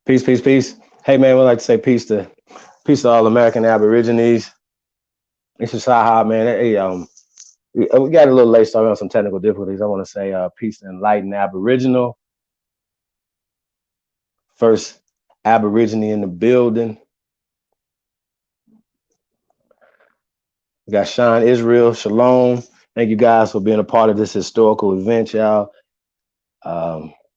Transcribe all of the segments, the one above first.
Peace, peace, peace. Hey man, we'd like to say peace to all American Aborigines. This is Saha, man. Hey, we got a little late starting on some technical difficulties. I want to say peace to enlightened Aboriginal. First Aborigine in the building. We got Sean Israel, Shalom. Thank you guys for being a part of this historical event, y'all.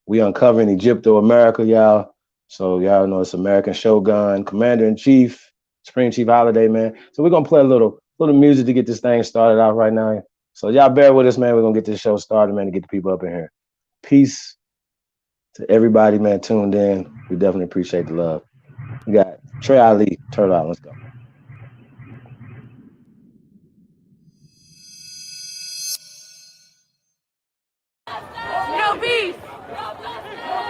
We uncovering Egypto America, y'all. So y'all know it's American Shogun, Commander in Chief, Supreme Chief Holiday, man. So we're gonna play a little music to get this thing started off right now. So y'all bear with us, man. We're gonna get this show started, man, to get the people up in here. Peace to everybody, man, tuned in. We definitely appreciate the love. We got Trey Ali, Turtle Out. Let's go. No peace.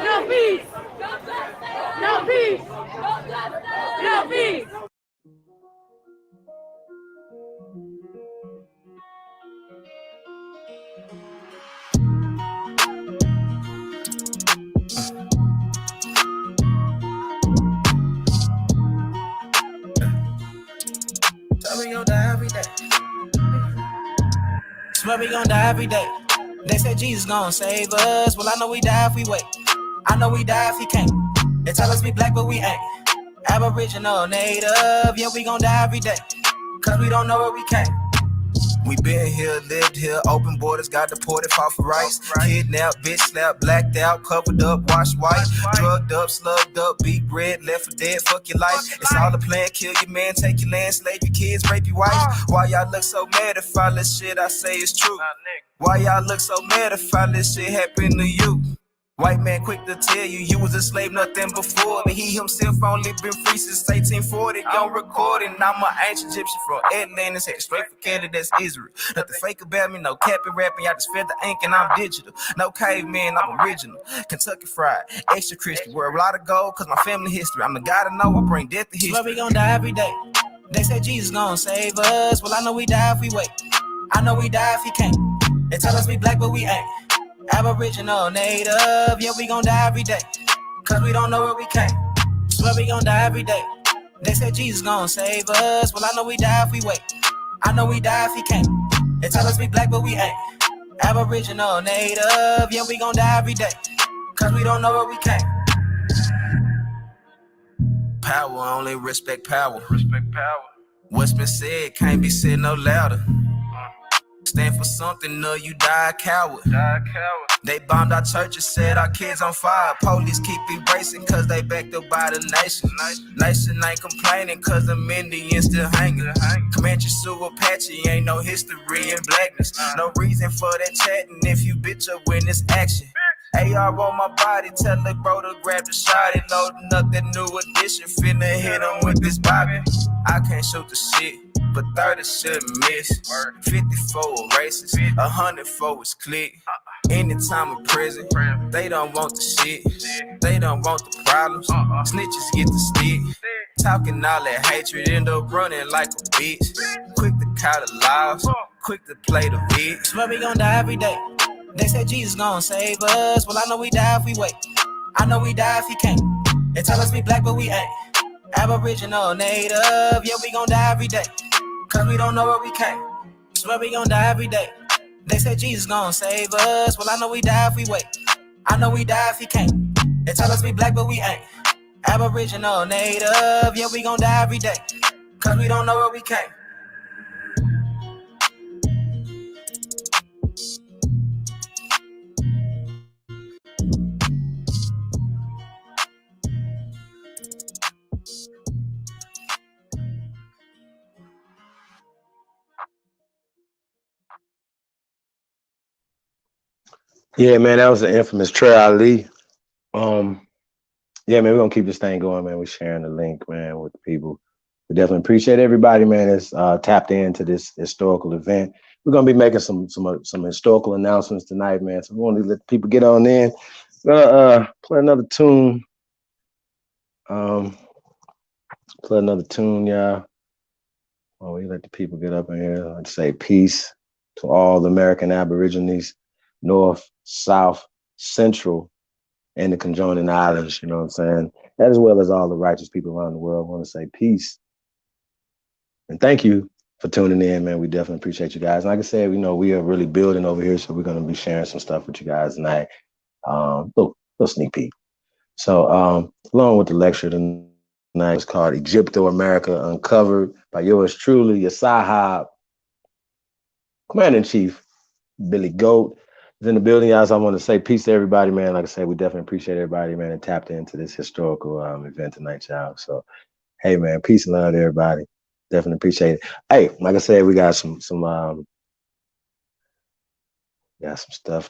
No peace. No peace. No peace. Swear we gon' die every day. Swear we gon' die every day. They say Jesus gon' save us. Well, I know we die if we wait. I know we die if he can't. They tell us we black, but we ain't. Aboriginal, native, yeah, we gon' die every day. Cause we don't know where we came. We been here, lived here, open borders, got deported, fought for rights. Kidnapped, bitch slapped, blacked out, covered up, washed white. Drugged up, slugged up, beat bread, left for dead, fuck your life. It's all a plan, kill your man, take your land, slave your kids, rape your wife. Why y'all look so mad if all this shit I say is true? Why y'all look so mad if all this shit happen to you? White man quick to tell you was a slave, nothing before. But he himself only been free since 1840. On recording, I'm an ancient Egyptian from Atlantis, headed straight for Canada, that's Israel. Nothing fake about me, no capping rapping, I just fed the ink and I'm digital. No caveman, I'm original. Kentucky fried, extra crispy, wear a lot of gold cause my family history. I'm the guy to know, I bring death to history. Swear we gon' die every day. They say Jesus gon' save us. Well, I know we die if we wait. I know we die if he can't. They tell us we black, but we ain't. Aboriginal, native, yeah, we gon' die every day. Cause we don't know where we came. Swear we gon' die every day. They said Jesus gon' save us. Well, I know we die if we wait. I know we die if he can't. They tell us we black, but we ain't. Aboriginal, native, yeah, we gon' die every day. Cause we don't know where we came. Power, only respect power. Respect power. What's been said can't be said no louder. Stand for something, no, you die a coward. They bombed our churches, set our kids on fire. Police keep erasing cause they backed up by the nation. Nation ain't complaining cause the Indians still hanging. Comanche, Sioux, Apache, ain't no history in blackness. No reason for that chatting if you bitch up when it's action. AR on my body, tell the bro to grab the shot and loading up that new edition. Finna hit him with this bobby. I can't shoot the shit, but 30 shouldn't miss. 54 races, 100 for his click. Anytime in prison, they don't want the shit. They don't want the problems. Snitches get the stick. Talking all that hatred, end up running like a bitch. Quick to call the laws, quick to play the bitch. Swear we gon' die every day. They said Jesus gon' save us. Well, I know we die if we wait. I know we die if he can't. They tell us we black, but we ain't. Aboriginal, native, yeah, we gon' die every day. Cause we don't know where we came. Swear we gon' die every day. They said Jesus gon' save us. Well, I know we die if we wait. I know we die if he can't. They tell us we black, but we ain't. Aboriginal, native, yeah, we gon' die every day. Cause we don't know where we came. Yeah, man, that was the infamous Trey Ali. Yeah, man, we're gonna keep this thing going, man. We're sharing the link, man, with the people. We definitely appreciate everybody, man, that's tapped into this historical event. We're gonna be making some historical announcements tonight, man. So we want to let people get on in. We're gonna play another tune. Play another tune, y'all. While we let the people get up in here, I'd say peace to all the American Aborigines, North, South, Central, and the conjoining islands, you know what I'm saying? as well as all the righteous people around the world. I want to say peace and thank you for tuning in, man. We definitely appreciate you guys. Like I said, we are really building over here, so we're going to be sharing some stuff with you guys tonight. Little sneak peek. So, along with the lecture tonight, it's called Egypto America Uncovered by yours truly, your Sahab, Commander in Chief, Billy Goat. Is in the building, guys. I want to say peace to everybody, man. Like I said, we definitely appreciate everybody, man, and tapped into this historical event tonight, y'all. So, hey, man, peace and love to everybody. Definitely appreciate it. Hey, like I said, we got some stuff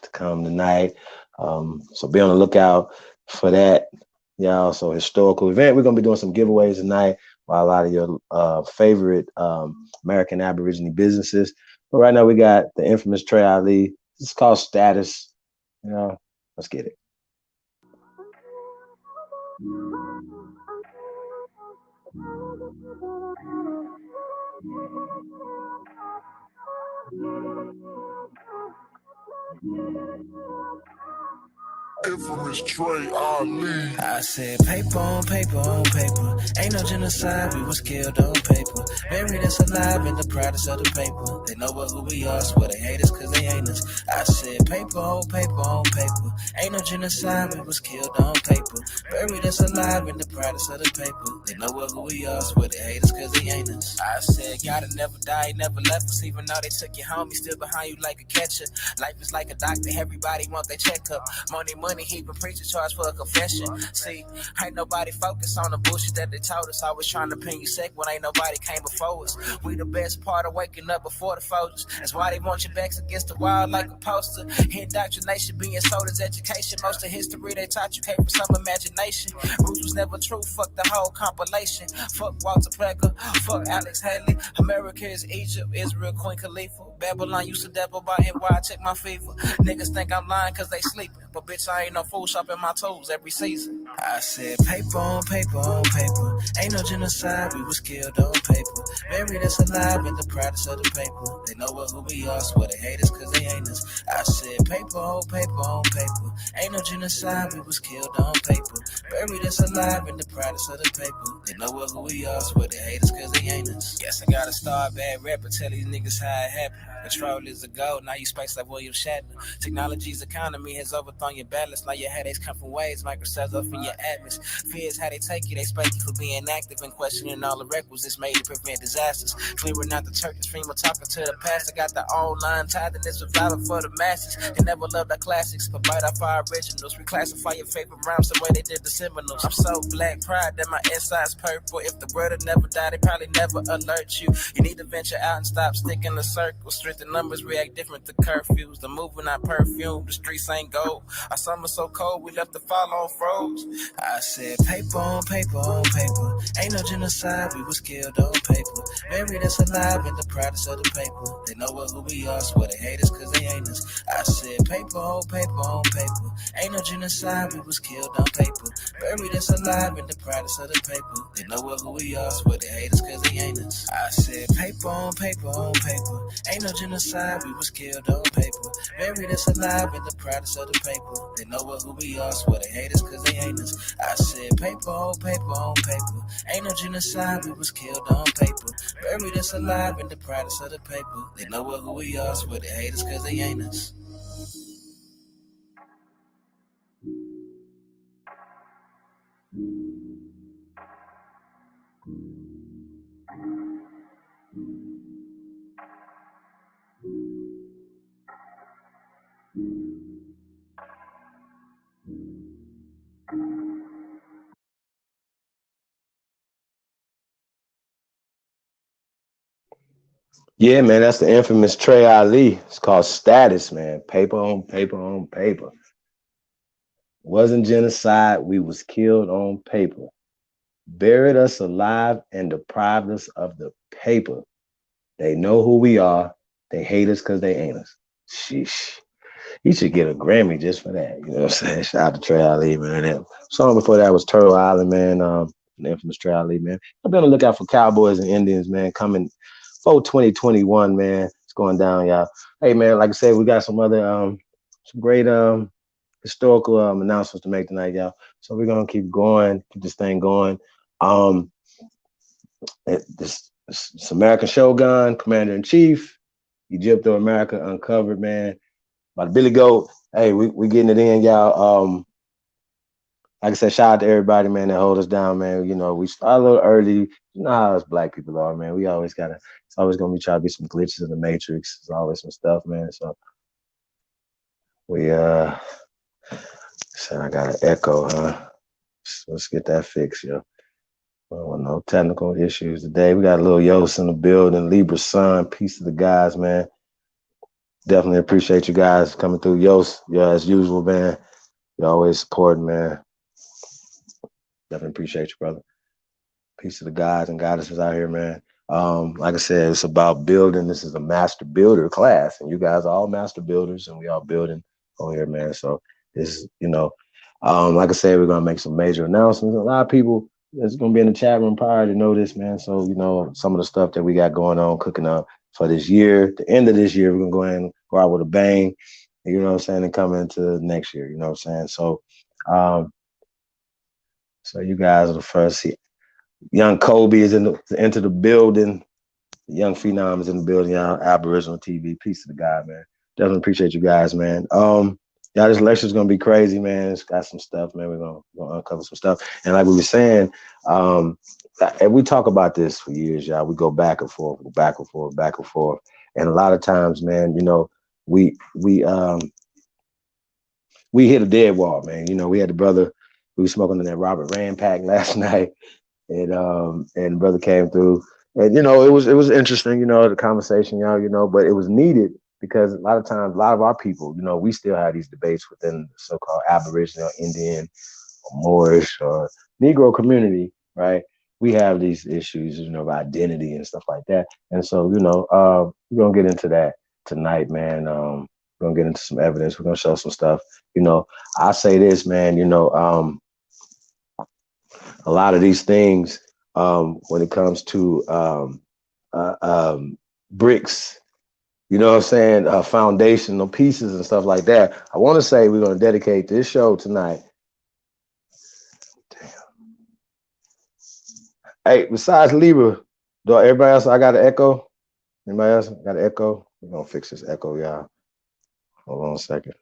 to come tonight. So be on the lookout for that, y'all. So historical event. We're gonna be doing some giveaways tonight by a lot of your favorite American Aborigine businesses. But right now we got the infamous Trey Ali. It's called Status. Let's get it. Infamous Trey Ali. I said paper on paper on paper. Ain't no genocide, we was killed on paper. Buried us alive in the proudest of the paper. They know who we are, swear they hate us cause they ain't us. I said paper on paper on paper. Ain't no genocide, we was killed on paper. Buried us alive in the proudest of the paper. They know who we are, swear they hate us cause they ain't us. I said gotta never die, never left us. Even though they took your homie, still behind you like a catcher. Life is like a doctor, everybody want their checkup. Money, heaping preacher charge for a confession. See, ain't nobody focused on the bullshit that they told us. Always trying to pin you sick when ain't nobody came before us. We the best part of waking up before the folders. That's why they want your backs against the wall like a poster. Indoctrination being sold as education. Most of history they taught you came from some imagination. Roots was never true, fuck the whole compilation. Fuck Walter Plecker, fuck Alex Haley. America is Egypt, Israel, Queen Khalifa. Babylon used to devil by NY, check my fever. Niggas think I'm lying cause they sleeping. But bitch, I ain't no fool shopping my toes every season. I said paper on paper on paper. Ain't no genocide, we was killed on paper. Buried us alive in the proudest of the paper. They know who we are, swear they hate us cause they ain't us. I said paper on paper on paper. Ain't no genocide, we was killed on paper. Buried us alive in the proudest of the paper. They know who we are, swear they hate us cause they ain't us. Guess I gotta start bad rapper, tell these niggas how it happened. Control is a goal, now you space like William Shatner. Technology's economy has overthrown your balance. Now your headaches come from waves, microcells up in your atmosphere. Fears how they take you, they spike you for being active and questioning all the requisites made to prevent disasters. Clearing out the Turkish dreamer, talking to the past. I got the online tithe and it's survival for the masses. They never loved our classics, but bite off our originals. Reclassify your favorite rhymes the way they did the Seminoles. I'm so black pride that my inside's purple. If the world had never died, they probably never alert you. You need to venture out and stop sticking the circles. Strength in numbers react different to curfews. The movement not perfume, the streets ain't gold. Our summer so cold, we left the fall on froze. I said paper on paper on paper. Ain't no genocide, we was killed on paper. Buried us alive in the proudest of the paper. They know who we are, swear they hate us cause they ain't us. I said paper on paper on paper. Ain't no genocide, we was killed on paper. Buried us alive in the proudest of the paper. They know who we are, swear they hate us cause they ain't us. I said paper on paper on paper. Ain't no genocide, we was killed on paper. Buried us alive in the proudest of the paper. They know who we are, swear they hate us cause they ain't us. I said paper on paper on paper. Ain't no genocide, we was killed on paper. Buried us alive in the proudest of the paper. They know who we are, swear they hate us cause they ain't us. Yeah, man, that's the infamous Trey Ali. It's called Status, man. Paper on paper on paper. Wasn't genocide. We was killed on paper. Buried us alive and deprived us of the paper. They know who we are. They hate us because they ain't us. Sheesh. He should get a Grammy just for that. You know what I'm saying? Shout out to Trey Ali, man. That song before that was Turtle Island, man. The infamous Trey Ali, man. I've been on the lookout for Cowboys and Indians, man, coming for 2021, man. It's going down, y'all. Hey, man, like I said, we got some other some great historical announcements to make tonight, y'all. So we're gonna keep going, keep this thing going. This American Shogun, Commander in Chief, Egypto America Uncovered, man. By Billy Goat. Hey, we getting it in, y'all. Like I said, shout out to everybody, man, that hold us down, man. You know, we start a little early. You know how us black people are, man. We always gotta. It's always gonna be trying to be some glitches in the matrix. There's always some stuff, man. So we said I got an echo, huh? Let's get that fixed, yo. Well, no technical issues today. We got a little Yost in the building. Libra Sun, peace to the guys, man. Definitely appreciate you guys coming through. Yost, yeah, as usual, man. You always supporting, man. Definitely appreciate you, brother. Peace to the guys and goddesses out here, man. Like I said, it's about building. This is a master builder class, and you guys are all master builders, and we all building on here, man. So this, like I said, we're gonna make some major announcements. A lot of people that's gonna be in the chat room prior to know this, man. So some of the stuff that we got going on, cooking up for this year, the end of this year, we're gonna go ahead and go out with a bang. You know what I'm saying, and come into next year. You know what I'm saying. So you guys are the first. Young Kobe is into the building. The young phenom is in the building. Y'all, Aboriginal TV. Peace to the God, man. Definitely appreciate you guys, man. Y'all, this lecture's gonna be crazy, man. It's got some stuff, man. We're gonna uncover some stuff. And like we were saying, and we talk about this for years, y'all. We go back and forth, back and forth, back and forth. And a lot of times, man, we hit a dead wall, man. We had the brother, we were smoking in that Robert Rand pack last night. And brother came through, and it was interesting, the conversation, y'all, but it was needed because a lot of times, a lot of our people, we still have these debates within the so-called Aboriginal, Indian, or Moorish or Negro community, right? We have these issues, of identity and stuff like that, and so we're gonna get into that tonight, man. We're gonna get into some evidence. We're gonna show some stuff. I say this, man. A lot of these things, when it comes to bricks, what I'm saying, foundational pieces and stuff like that. I want to say we're going to dedicate this show tonight. Damn. Hey, besides Libra, do everybody else, I got an echo? Anybody else got an echo? We're going to fix this echo, y'all. Hold on a second.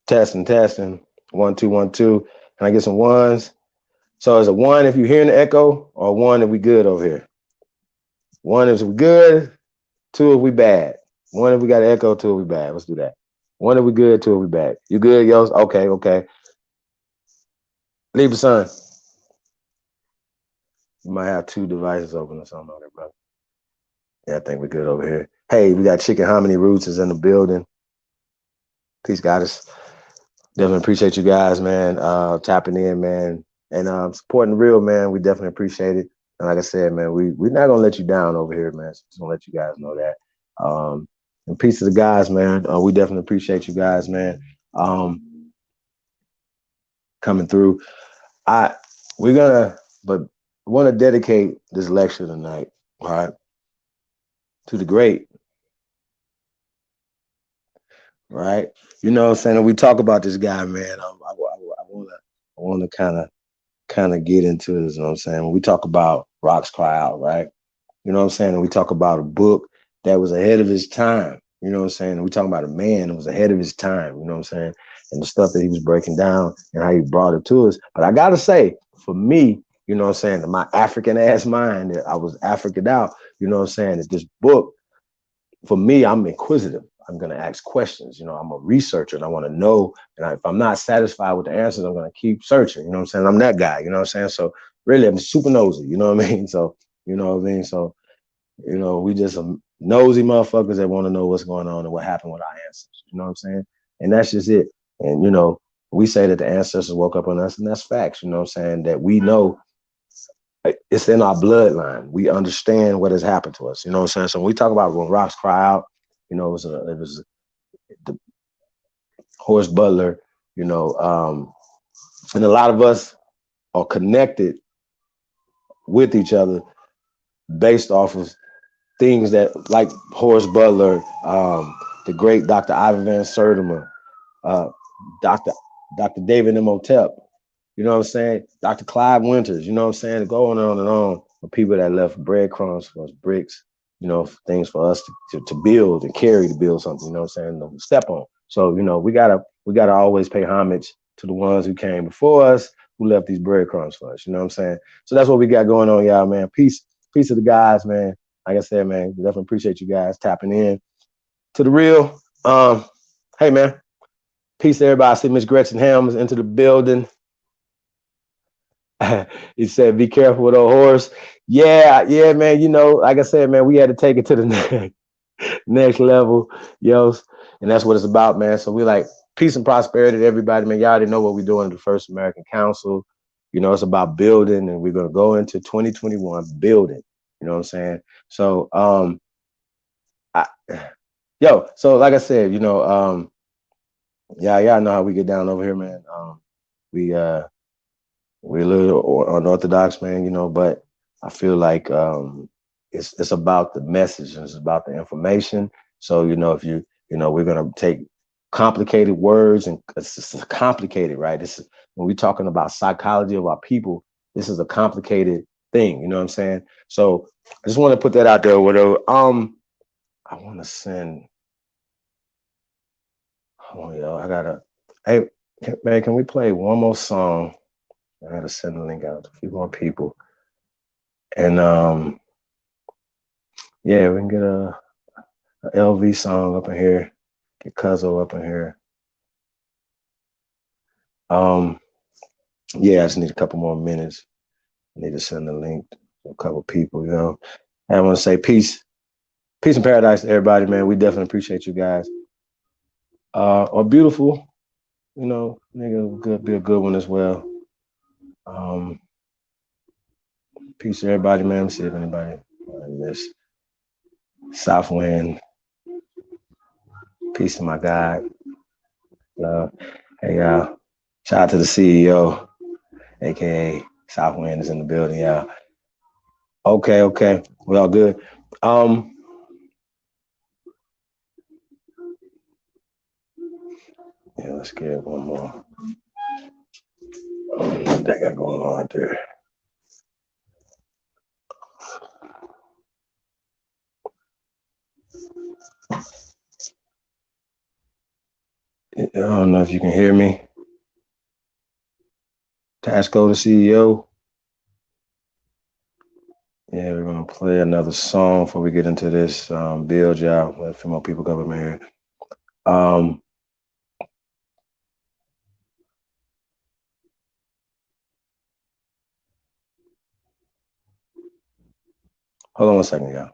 Testing. 1 2 1 2. Can I get some ones? So is a 1 if you're hearing the echo, or 1 if we good over here? 1 if we good, 2 if we bad. 1 if we got an echo, 2 if we bad. Let's do that. 1 if we good, 2 if we bad. You good, yo? Okay. Libra Sun. You might have 2 devices open or something on there, brother. Yeah, I think we're good over here. Hey, we got Chicken Hominy Roots is in the building. Peace, goddess. Definitely appreciate you guys, man, tapping in, man, and supporting the real, man. We definitely appreciate it. And like I said, man, we're not gonna let you down over here, man. So just gonna let you guys know that. And peace to the guys, man. We definitely appreciate you guys, man. Coming through. We want to dedicate this lecture tonight, all right, to the great. Right, what I'm saying. And we talk about this guy, man. I want to kind of get into this. You know what I'm saying? When we talk about Rocks Cry Out, right? You know what I'm saying? And we talk about a book that was ahead of his time. You know what I'm saying? And we talk about a man that was ahead of his time. You know what I'm saying? And the stuff that he was breaking down and how he brought it to us. But I gotta say, for me, you know what I'm saying, my African ass mind, that I was African out. You know what I'm saying? That this book, for me, I'm inquisitive. I'm going to ask questions. I'm a researcher and I want to know. And if I'm not satisfied with the answers, I'm going to keep searching. You know what I'm saying? I'm that guy. You know what I'm saying? So really, I'm super nosy. You know what I mean? So, So, we just some nosy motherfuckers that want to know what's going on and what happened with our ancestors. You know what I'm saying? And that's just it. And, we say that the ancestors woke up on us, and that's facts. You know what I'm saying? That we know it's in our bloodline. We understand what has happened to us. You know what I'm saying? So when we talk about when rocks cry out, it was the Horace Butler, and a lot of us are connected with each other based off of things that like Horace Butler, the great Dr. Ivan Van Sertima, uh, Dr. Dr. David Imhotep, you know what I'm saying? Dr. Clive Winters, you know what I'm saying? Going on and on for people that left breadcrumbs for us, bricks, you know, things for us to build and carry to build something, you know what I'm saying? To step on. So, you know, we gotta always pay homage to the ones who came before us, who left these breadcrumbs for us, you know what I'm saying? So that's what we got going on, y'all, man. Peace to the guys, man. Like I said, man, we definitely appreciate you guys tapping in to the real. Hey man, peace to everybody. I see Miss Gretchen Helms into the building. He said, "Be careful with a horse." Yeah, man. You know, like I said, man, we had to take it to the next level, yo, and that's what it's about, man. So we like peace and prosperity to everybody, man. Y'all already know what we're doing at the First American Council. You know, it's about building, and we're gonna go into 2021 building. You know what I'm saying? So, I, so like I said, you know, yeah, y'all know how we get down over here, man. We we're a little unorthodox, man, you know, but I feel like it's about the message and it's about the information. So, you know, if you know, we're gonna take complicated words and it's complicated, right? This is when we're talking about psychology of our people, this is a complicated thing, you know what I'm saying? So I just want to put that out there, whatever. I want to send, oh yo, I gotta, hey man, can we play one more song? I gotta send the link out to a few more people. And yeah, we can get a LV song up in here, get Cuzzo up in here. Um, yeah, I just need a couple more minutes. I need to send the link to a couple people, you know. And I want to say peace and paradise to everybody, man. We definitely appreciate you guys. Or beautiful, you know, nigga, good be a good one as well. Um, peace to everybody, man. Let me see if anybody miss Southwind. Peace to my guy. Hey, shout out to the CEO, aka Southwind is in the building, yeah. Okay. We all good. Yeah, let's get one more. What that got going on there? I don't know if you can hear me. Tasco, the CEO. Yeah, we're gonna play another song before we get into this build, y'all. Let a few more people come up in here. Hold on one second, y'all.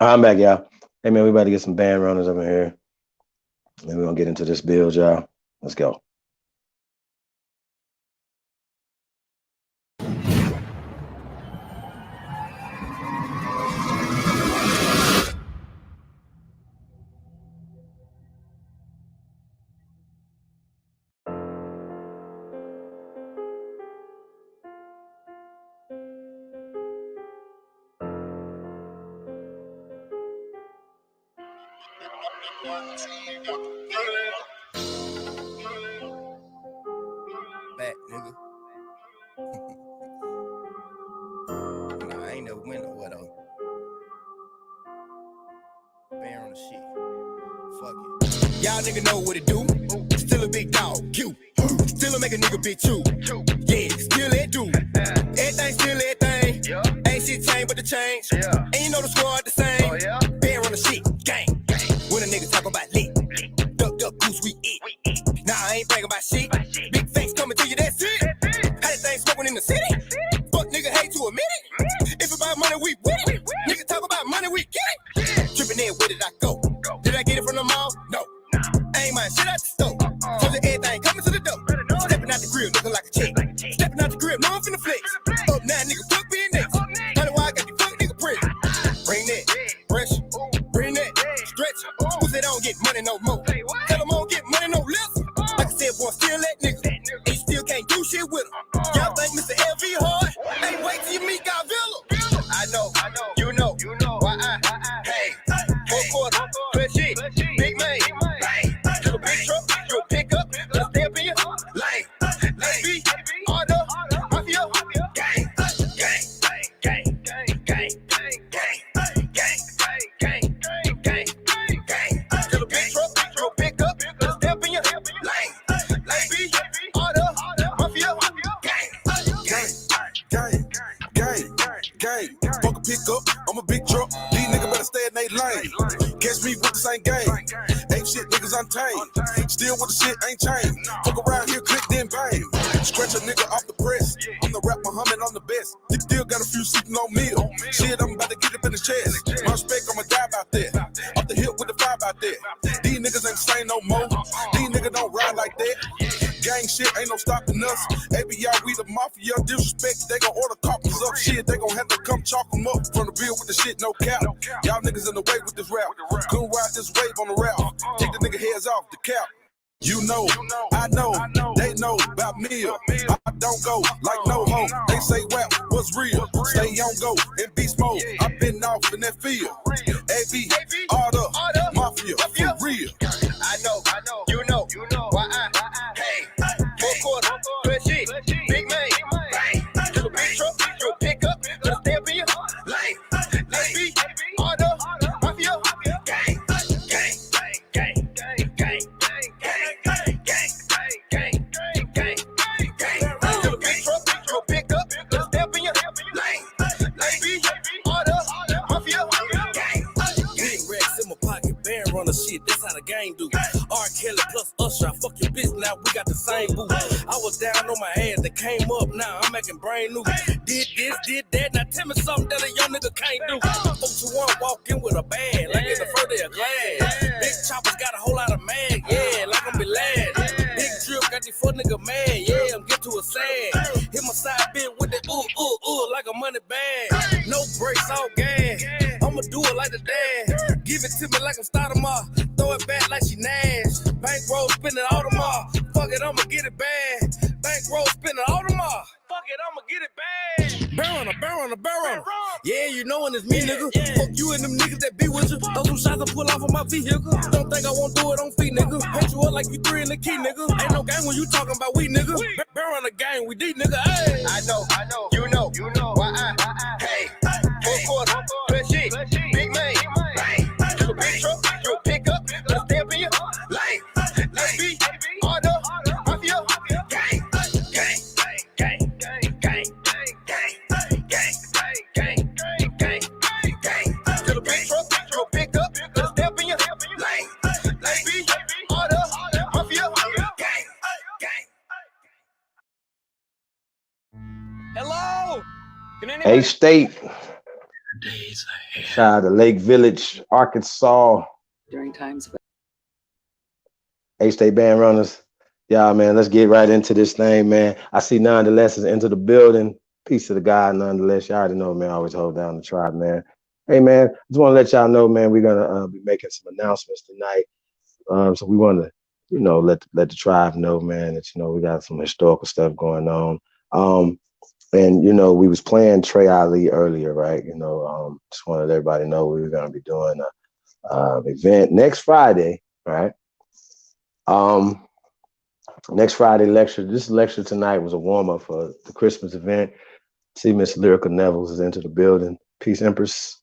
I'm back, y'all. Hey man, we about to get some band runners up in here. And we're gonna get into this build, y'all. Let's go. Back, nigga. Nah, I ain't never went nowhere though. Bear on the shit. Fuck it. Y'all nigga know what it do. Still a big dog, you. Still a make a nigga big too. Yeah, still that dude. Everything still everything. Ain't shit changed but the change. And you know the squad the same. Bear on the shit, gang. When a nigga talk about lit. Duck, goose, we eat. Nah, I ain't bragging about shit. Big facts coming to you, that's it. How this thing smoking in the city? Fuck nigga hate to admit it. If it's about money, we win it. Nigga talk about money, we get it. Tripping in, where did I go? Did I get it from the mall? No. I ain't mind shit out the store. Told you everything coming to the door. Stepping out the grill, looking like a chick. Stepping out the grill, no I'm finna flex. Up now, nigga, fuck being next. Honey, why I got the fuck nigga print? Bring that, pressure. Bring that, stretch. Who said I don't get money no more? Tell them I don't get money no less. Like I said, boy, still that nigga. And you still can't do shit with him. Y'all think Mr. LV hard? Hey, wait till you meet Godzilla. I know, you know, why I, hey, 4 quarter, good shit, big man, little big truck, you a pickup, let's step in your lane, let's be, order, mafia, gang, little big truck, you a pickup, let's step in your lane, let's be, order, mafia, gang, fuck a pickup, I'm a big truck, these niggas better stay in they lane, catch me with the same game, ain't shit niggas untamed, still with the shit ain't changed, fuck around here, click then bang, scratch a nigga off the press, I'm the rap Muhammad, I'm the best, still got a few sitting on me, shit I'm about to get up in the chest, my respect I'ma die out there, off the hip with the vibe out there, these niggas ain't same no more, these niggas don't ride like that, gang shit ain't no stopping us. ABI, we the mafia, disrespect, they gon' order copies up. Shit, they gon' have to come chalk them up from the bill with the shit, no cap. Y'all niggas in the way with this rap. Couldn't ride this wave on the route. Take the nigga heads off the cap. You know, I know, they know about me. I don't go like no hoe. They say rap was real. Stay on go and beast mode. I been off in that field. AB, order, mafia, for real. I know, you know, why I, hey, 4 quarter, good shit, big man, little big truck, you a pickup, let's step in your lane, let's be, order, mafia, gang, little big truck, you a pickup, let's step in your lane, let's be, order, mafia, gang. Big racks in my pocket, band runner shit, that's how the game do. R. Kelly plus Usher, I fuck your bitch, now we got the same boo. I was down on my ass, that came up, now I'm acting brand new. Did this, did that, now tell me something that a young nigga can't do. Folks who want walk in with a bag, like in the front of a glass. Big choppers got a whole lot of mag, yeah, like I'm be lad. Big drip got the fuck nigga mad, yeah, I'm get to a sad. Hit my side bit with that like a money bag. No brakes, all gas, I'ma do it like the dad. Give it to me like I'm Stoudemire, throw it back like she Nash. Bankroll spinning Audemars, fuck it, I'ma get it bad. Bankroll spinning Audemars, fuck it, I'ma get it bad. Bear on a. Yeah, you know when it's me, nigga. Fuck you and them niggas that be with you. Throw some shots and pull off of my vehicle. Don't think I won't do it on feet, nigga. Hit you up like you 3 in the key, nigga. Ain't no gang when you talking about we, nigga. Bear on the gang, we deep, nigga. Hey. I know, you know, why I, hey, 4 quarter, good shit, big man, little big truck, you a pickup, let's step in your lane, let's be, order, mafia, gang, little big truck, you a pickup, let's step in your lane, let's be, order, mafia, gang. Hello? A-State. Shout out to Lake Village, Arkansas. During times of A-State band runners. Yeah, man, let's get right into this thing, man. I see Nonetheless is into the building. Peace to the guy, Nonetheless. Y'all already know, man, I always hold down the tribe, man. Hey, man, just want to let y'all know, man, we're going to be making some announcements tonight. So we want to, you know, let the tribe know, man, that, you know, we got some historical stuff going on. And, you know, we was playing Trey Ali earlier, right? You know, just wanted everybody to know we were going to be doing event next Friday, right? Um, Next Friday lecture. This lecture tonight was a warm up for the Christmas event. See Miss Lyrica Nevels is into the building. Peace, Empress.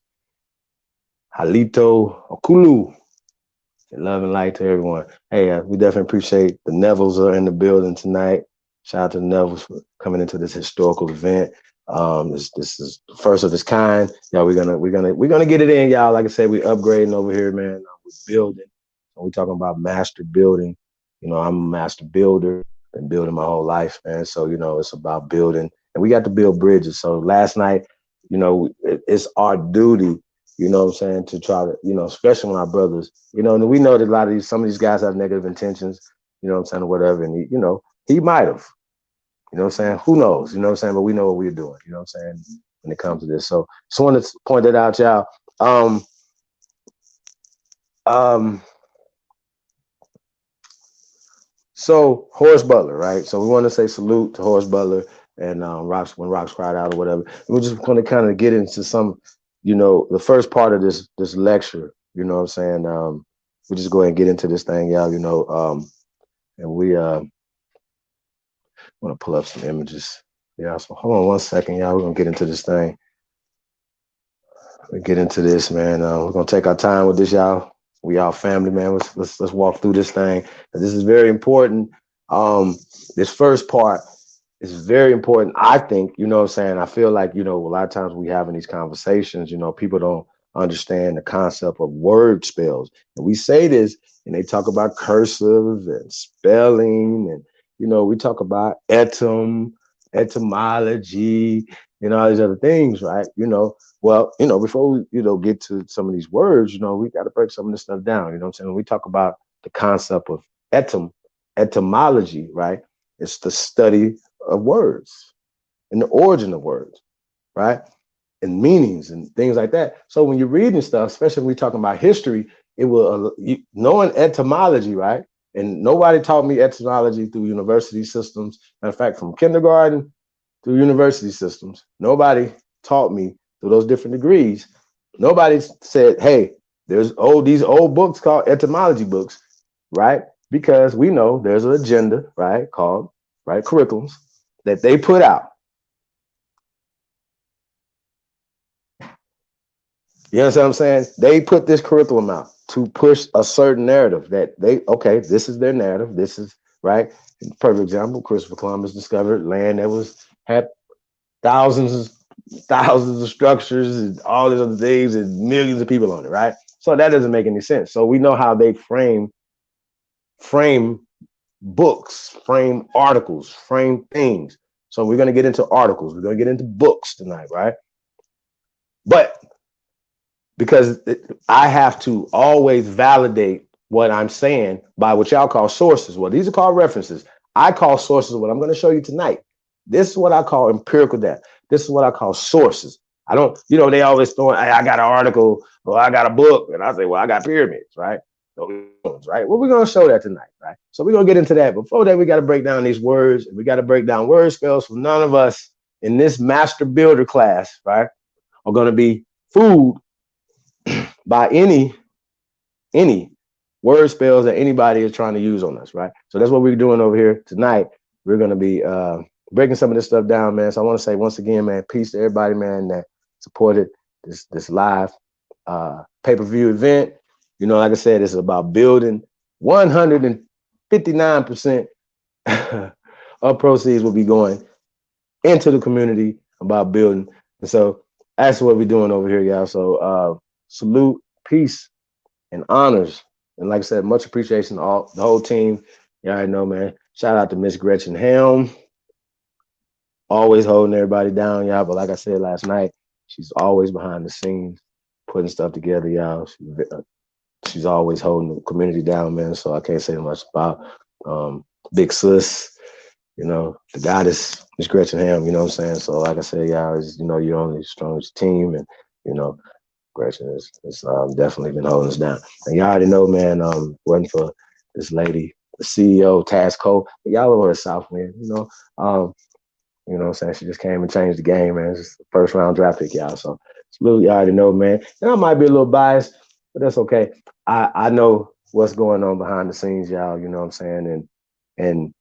Halito Okulu. Love and light to everyone. Hey, we definitely appreciate the Nevels are in the building tonight. Shout out to the Nevels for coming into this historical event. This is the first of its kind. Y'all, we're gonna get it in, y'all. Like I said, we upgrading over here, man. We're building. And we talking about master building. You know, I'm a master builder. Been building my whole life, man. So you know, it's about building, and we got to build bridges. So last night, you know, it's our duty, you know what I'm saying, to try to, you know, especially when our brothers, you know, and we know that a lot of some of these guys have negative intentions, you know what I'm saying, or whatever. And, you know, he might have, you know what I'm saying? Who knows? You know what I'm saying? But we know what we're doing, you know what I'm saying, when it comes to this. So just wanted to point that out, y'all. Um, So Horace Butler, right? So we want to say salute to Horace Butler and Rocks when Rocks cried out or whatever. And we're just going to kind of get into some, you know, the first part of this lecture. You know what I'm saying? We just go ahead and get into this thing, y'all. You know, and we want to pull up some images. Yeah. So hold on one second, y'all. We're gonna get into this thing. We get into this, man. We're gonna take our time with this, y'all. We all family, man. Let's walk through this thing. This is very important. This first part is very important. I think, you know what I'm saying? I feel like, you know, a lot of times we having these conversations, you know, people don't understand the concept of word spells. And we say this and they talk about cursive and spelling and, you know, we talk about etymology, and all these other things, right? You know, well, you know, before we, you know, get to some of these words, you know, we got to break some of this stuff down. You know what I'm saying? When we talk about the concept of etymology, right? It's the study of words and the origin of words, right? And meanings and things like that. So when you're reading stuff, especially when we're talking about history, it will knowing etymology, right? And nobody taught me etymology through university systems. Matter of fact, from kindergarten through university systems, nobody taught me through those different degrees. Nobody said, "Hey, there's these old books called etymology books," right? Because we know there's an agenda, right, called right curriculums that they put out. You understand what I'm saying? They put this curriculum out to push a certain narrative that okay, this is their narrative. This is right. Perfect example, Christopher Columbus discovered land that had thousands thousands of structures and all these other things and millions of people on it, right? So that doesn't make any sense. So we know how they frame books, frame articles, frame things. So we're going to get into articles. We're going to get into books tonight, right? But because I have to always validate what I'm saying by what y'all call sources. Well, these are called references. I call sources what I'm going to show you tonight. This is what I call empirical data. This is what I call sources. I don't, you know, they always throwing, hey, I got an article or I got a book. And I say, well, I got pyramids, right? Right? Well, we're going to show that tonight, right? So we're going to get into that. Before that, we got to break down these words. We got to break down word spells. So none of us in this master builder class, right, are going to be fooled by any word spells that anybody is trying to use on us, right? So that's what we're doing over here tonight. We're going to be breaking some of this stuff down, man. So I want to say once again, man, peace to everybody, man, that supported this live pay-per-view event. You know, like I said, it's about building. 159% of proceeds will be going into the community about building. And so that's what we're doing over here, y'all. So salute, peace, and honors. And like I said, much appreciation to all the whole team. You already know, man. Shout out to Miss Gretchen Helm. Always holding everybody down, y'all. But like I said last night, she's always behind the scenes, putting stuff together, y'all. She's always holding the community down, man. So I can't say much about Big Sis, you know, the goddess, Miss Gretchen Helm, you know what I'm saying? So like I said, y'all, is, you know, you're on the strongest team, and, you know, Gretchen is definitely been holding us down. And y'all already know, man, wasn't for this lady, the CEO, Taz Cole, y'all over at Southwind, you know what I'm saying? She just came and changed the game, man. It's just the first round draft pick, y'all. So salute, you already know, man. And I might be a little biased. but that's okay. I know what's going on behind the scenes, y'all. You know what I'm saying? And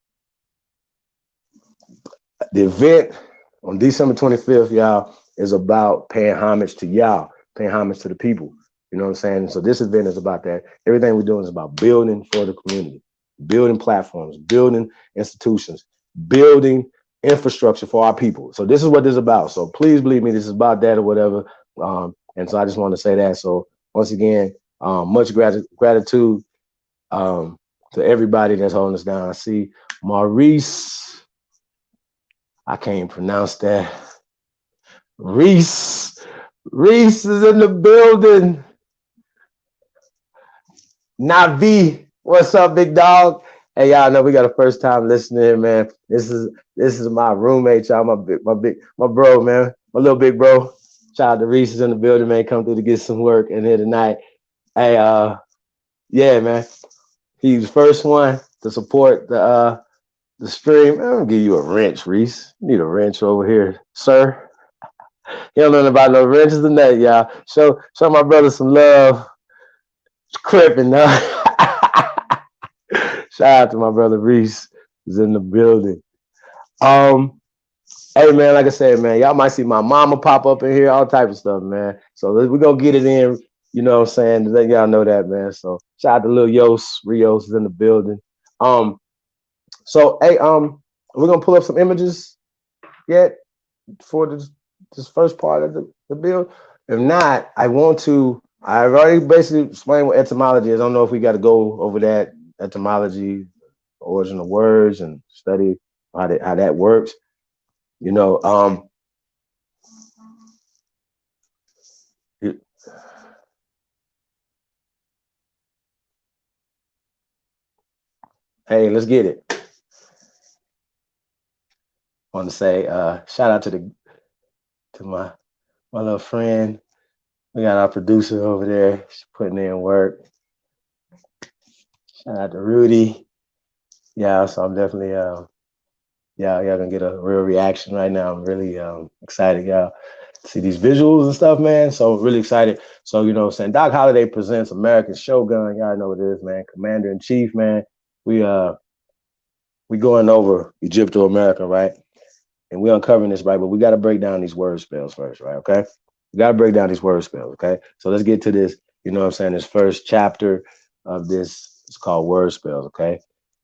the event on December 25th, y'all, is about paying homage to y'all, paying homage to the people. You know what I'm saying? So this event is about that. Everything we're doing is about building for the community, building platforms, building institutions, building infrastructure for our people. So this is what this is about. So please believe me, this is about that or whatever. And so I just want to say that. So once again, much gratitude to everybody that's holding us down. I see Maurice. I can't pronounce that. Reese. Reese is in the building. Navi. What's up, big dog? Hey, y'all know we got a first time listening, man. This is my roommate, y'all. My bro, man. My little big bro. Shout out to Reese is in the building, man. Come through to get some work in here tonight. Hey, yeah, man. He's the first one to support the stream. I'm gonna give you a wrench, Reese. You need a wrench over here, sir. You don't know nothing about no wrenches than that, y'all. Show my brother some love. It's crippin', Shout out to my brother Reese, who's in the building. Um, hey man, like I said, man, y'all might see my mama pop up in here, all type of stuff, man. So we're gonna get it in, you know what I'm saying, to let y'all know that, man. So shout out to Lil Rios is in the building. So hey, we're gonna pull up some images yet for this first part of the build. If not, I've already basically explained what etymology is. I don't know if we got to go over that etymology, origin of words, and study how that works. You know, hey, let's get it. I want to say shout out to my little friend. We got our producer over there. She's putting in work. Shout out to Rudy. Yeah, so I'm definitely y'all gonna get a real reaction right now. I'm really excited, y'all, to see these visuals and stuff, man. So really excited. So you know what I'm saying, Doc Holliday presents American Shogun. Y'all know what it is, man. Commander in Chief, man. We going over Egypto America, right? And we uncovering this, right? But we got to break down these word spells first, right? Okay. We got to break down these word spells, okay? So let's get to this, you know what I'm saying? This first chapter of this is called word spells, okay?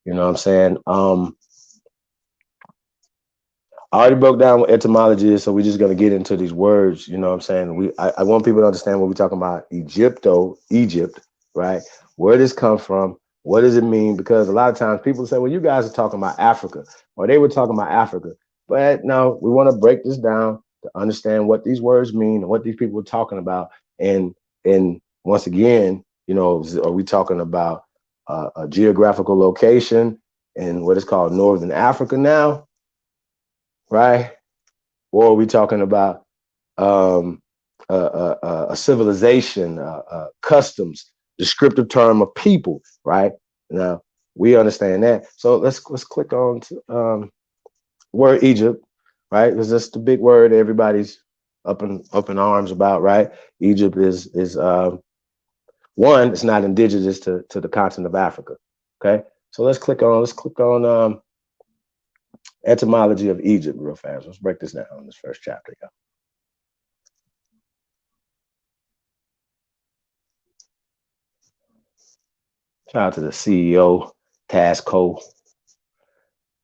You know what I'm saying? I already broke down what etymology is, so we're just gonna get into these words. You know what I'm saying? I want people to understand what we're talking about. Egypt, right? Where does this come from? What does it mean? Because a lot of times people say, well, you guys are talking about Africa, or they were talking about Africa. But no, we want to break this down to understand what these words mean and what these people are talking about. And once again, you know, are we talking about a geographical location in what is called Northern Africa now? Right? Or are we talking about a civilization, customs, descriptive term of people, right? Now we understand that. So let's click on to, word Egypt, right? Because that's the big word everybody's up in arms about, right? Egypt is one. It's not indigenous to the continent of Africa. Okay, so let's click on etymology of Egypt real fast. Let's break this down in this first chapter, y'all. Shout out to the CEO, Tasco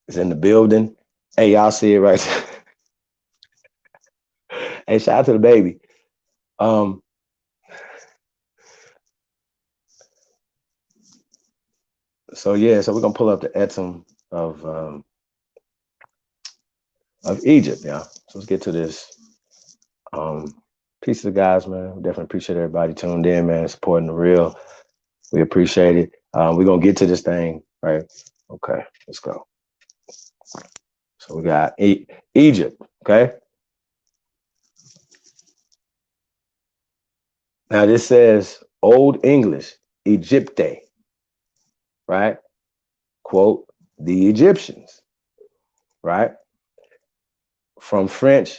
is in the building. Hey, y'all see it right there. Hey, shout out to the baby. So yeah, so we're gonna pull up the etym of Egypt, yeah. So let's get to this. Peace to the guys, man. We definitely appreciate everybody tuned in, man, supporting the real. We appreciate it. We're gonna get to this thing, right? Okay, let's go. So we got Egypt, okay? Now this says Old English, Egypte, right? Quote, the Egyptians, right? From French,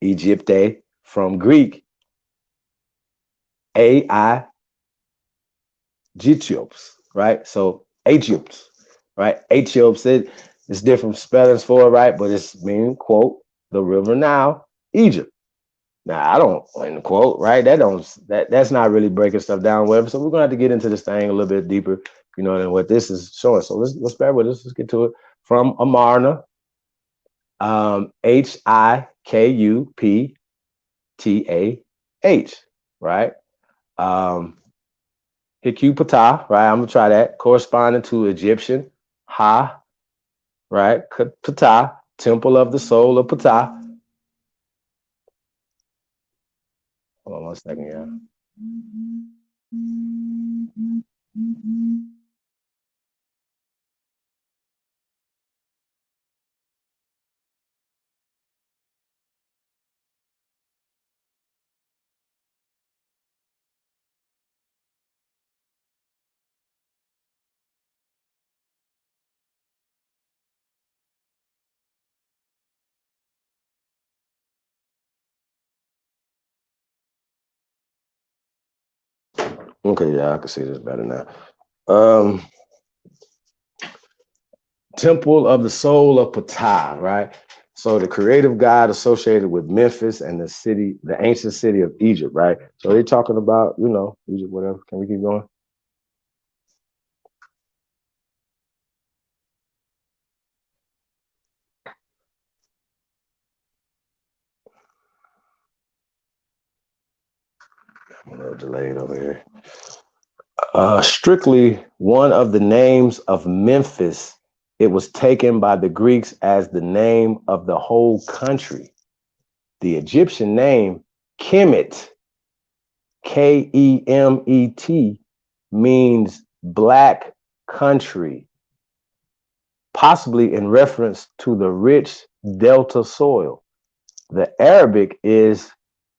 Egypte, from Greek, AI, Ethiops, right? So Egypt, right? Ethiops, it's different spellings for it, right? But it's meaning, quote, the river Nile, Egypt. Now I don't end quote, right? That's not really breaking stuff down, whatever. So we're gonna have to get into this thing a little bit deeper, than what this is showing. So let's bear with us. Let's get to it. From Amarna, Hikuptah, right? Hikuptah, right? I'm gonna try that. Corresponding to Egyptian Ha, right? Ptah, temple of the soul of Ptah. Hold on one second, yeah. Okay, yeah, I can see this better now. Um, Temple of the soul of Ptah, right? So the creative god associated with Memphis and the ancient city of Egypt, right? So they're talking about, Egypt, whatever. Can we keep going? I'm a little delayed over here. Strictly one of the names of Memphis, it was taken by the Greeks as the name of the whole country. The Egyptian name, Kemet, Kemet, means black country, possibly in reference to the rich delta soil. The Arabic is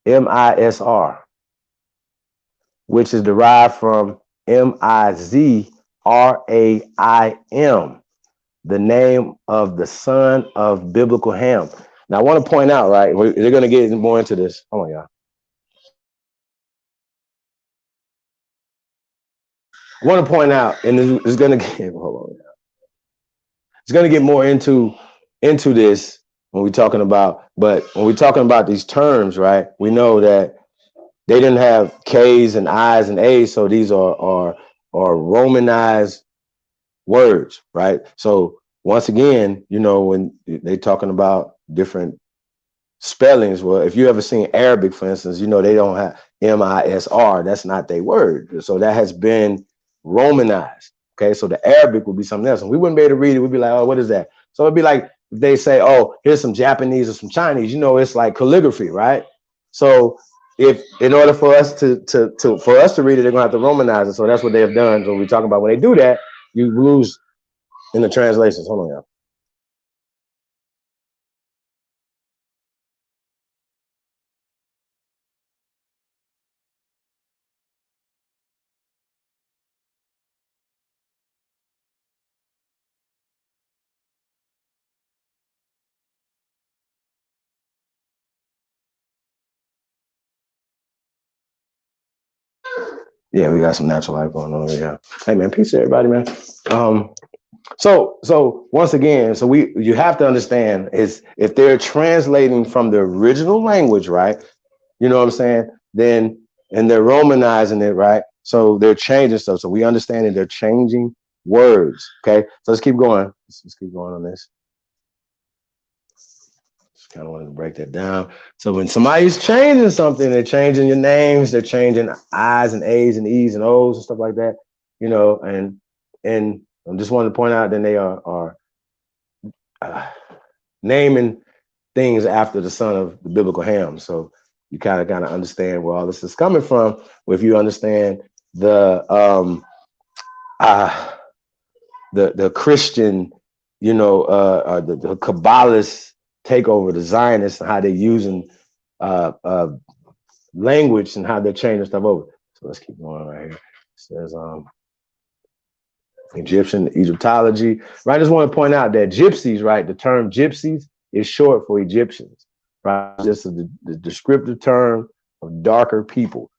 Misr, which is derived from Mizraim, the name of the son of biblical Ham. Now, I want to point out, right? They're going to get more into this. Oh, my God. I want to point out, and it's going to get, hold on. It's going to get more into this when we're talking about, but when we're talking about these terms, right? We know that they didn't have K's and I's and A's, so these are Romanized words, right? So once again, when they're talking about different spellings, well, if you ever seen Arabic, for instance, they don't have Misr. That's not their word. So that has been Romanized. Okay, so the Arabic would be something else, and we wouldn't be able to read it. We'd be like, oh, what is that? So it'd be like if they say, oh, here's some Japanese or some Chinese. It's like calligraphy, right? So if in order for us to read it, they're gonna have to Romanize it. So that's what they have done. So we're talking about when they do that, you lose in the translations. Hold on, y'all. Yeah, we got some natural light going on over here. Hey man, peace to everybody, man. So once again, you have to understand is if they're translating from the original language, right? You know what I'm saying? Then and they're Romanizing it, right? So they're changing stuff. So we understand that they're changing words. Okay, so let's keep going. Let's keep going on this. Just kind of wanted to break that down. So when somebody's changing something, they're changing your names, they're changing I's and A's and E's and O's and stuff like that, and I just wanted to point out that they are naming things after the son of the biblical Ham. So you kind of understand where all this is coming from. If you understand the Christian, the Kabbalist takeover, the Zionists, and how they're using language and how they're changing stuff over. So let's keep going right here. It says Egyptian Egyptology. Right. I just want to point out that gypsies, right? The term gypsies is short for Egyptians, right? Just the descriptive term of darker people,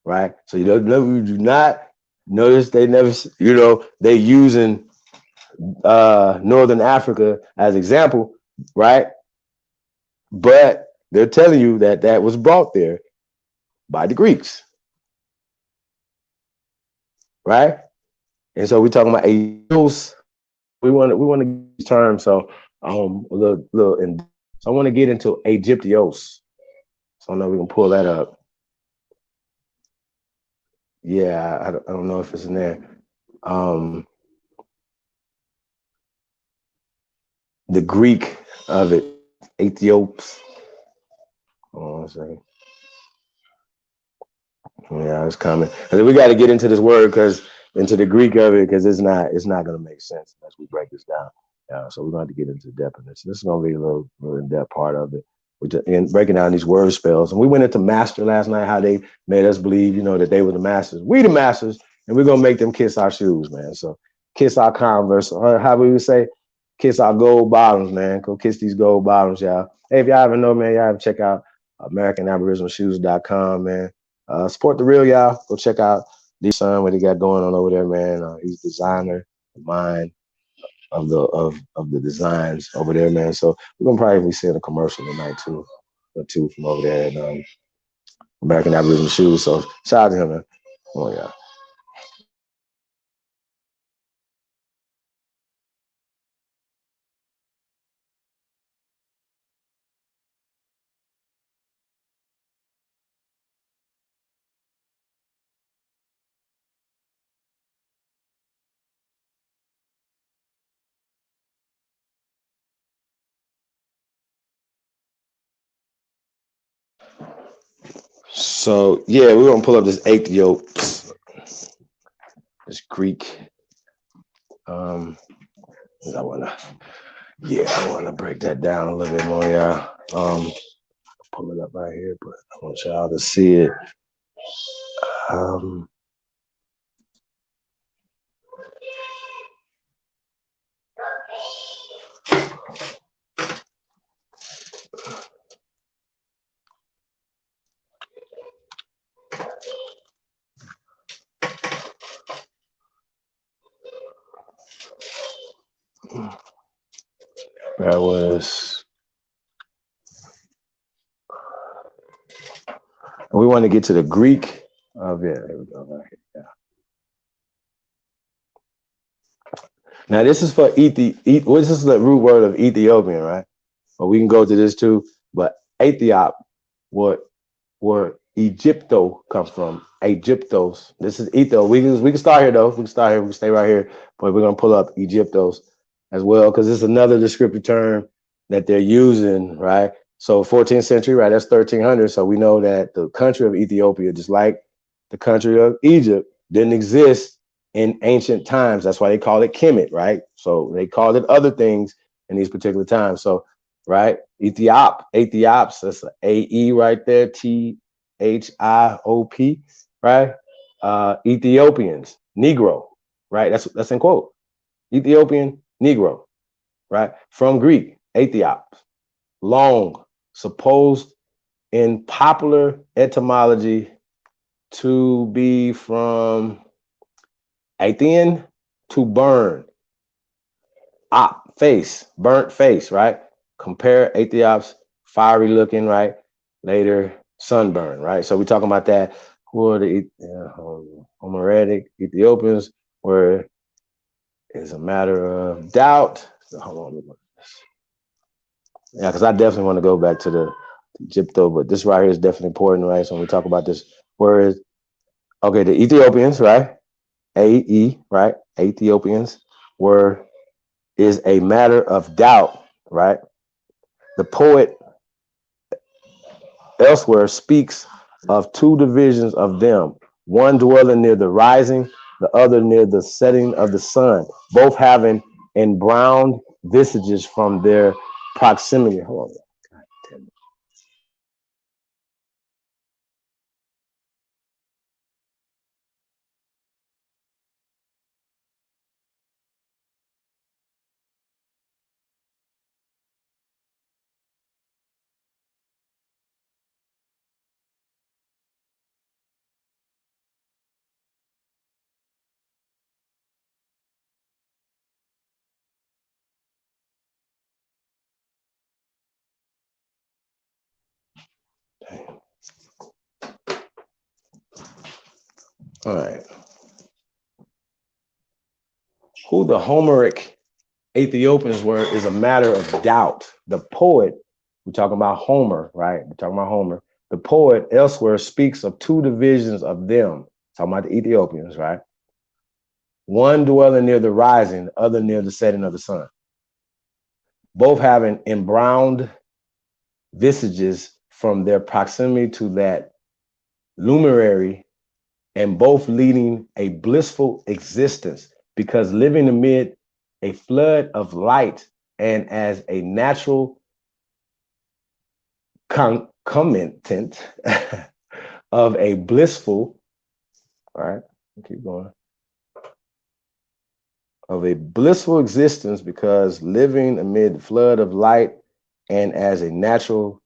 right? So you do not Notice they never, they using Northern Africa as example, right? But they're telling you that that was brought there by the Greeks, right? And so we're talking about Aeos. We want to get these terms. So a little so I want to get into Egyptios. So I know we can pull that up. Yeah, I don't know if it's in there. Um, the Greek of it, Ethiops. Hold on a second. Yeah, it's coming. And we got to get into this word because into the Greek of it because it's not going to make sense unless we break this down. So we're going to have to get into the depth of this. This is going to be a little in depth part of it. And breaking down these word spells. And we went into master last night, how they made us believe, that they were the masters. We the masters, and we're gonna make them kiss our shoes, man. So kiss our Converse, or how we would say, kiss our gold bottoms, man. Go kiss these gold bottoms, y'all. Hey, if y'all haven't know, man, y'all have to check out AmericanAboriginalShoes.com, man. Support the real, y'all. Go check out this son, what he got going on over there, man. He's designer, the mind of the designs over there, man. So we're gonna probably be seeing a commercial tonight too, or two from over there at American Aboriginal Shoes. So shout out to him, man. Oh yeah. So yeah, we're gonna pull up this Ethiops, this Greek. Um, I wanna break that down a little bit more, yeah. Pull it up right here, but I want y'all to see it. Um, that was. We want to get to the Greek of it. There we go. Right here. Yeah. Now this is for this is the root word of Ethiopian, right? But we can go to this too. But Ethiop, what where Egypto comes from. Egyptos. This is Etho. We can start here though. We can start here. We can stay right here. But we're gonna pull up Egyptos as well because it's another descriptive term that they're using, right? So 14th century, right? That's 1300. So we know that the country of Ethiopia, just like the country of Egypt, didn't exist in ancient times. That's why they call it Kemet, right? So they called it other things in these particular times. So right, Ethiops, that's an AE right there, Thiop, right? Ethiopians, Negro, right? That's in quote. Ethiopian, Negro, right? From Greek, Ethiops, long, supposed in popular etymology to be from Athenian to burn, face, burnt face, right? Compare Ethiops, fiery looking, right? Later, sunburn, right? So we're talking about that. Who are the Homeric Ethiopians? Where it's a matter of doubt. So hold on, yeah, because I definitely want to go back to the Egypto, but this right here is definitely important, right? So when we talk about this, whereas okay, the Ethiopians, right? AE, right? Ethiopians were is a matter of doubt, right? The poet elsewhere speaks of two divisions of them, one dwelling near the rising, the other near the setting of the sun, both having embrowned visages from their proximity. Hold on. All right. Who the Homeric Ethiopians were is a matter of doubt. The poet, we're talking about Homer, right? We're talking about Homer. The poet elsewhere speaks of two divisions of them, talking about the Ethiopians, right? One dwelling near the rising, the other near the setting of the sun. Both having embrowned visages from their proximity to that luminary, and both leading a blissful existence because living amid a flood of light and as a natural concomitant of a blissful, all right, keep going, of a blissful existence because living amid the flood of light and as a natural,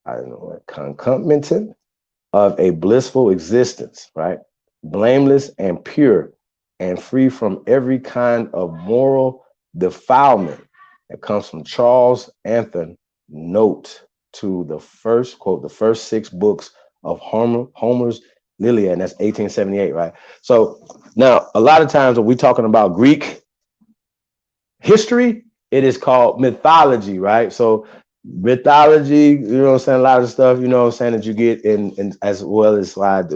I don't know what, concomitant of a blissful existence, right? Blameless and pure and free from every kind of moral defilement. That comes from Charles Anthony, note to the first, quote, the first 6 books of Homer's Iliad, and that's 1878, right? So now, a lot of times when we're talking about Greek history, it is called mythology, right? So mythology, you know what I'm saying, a lot of stuff, you know what I'm saying, that you get in as well as like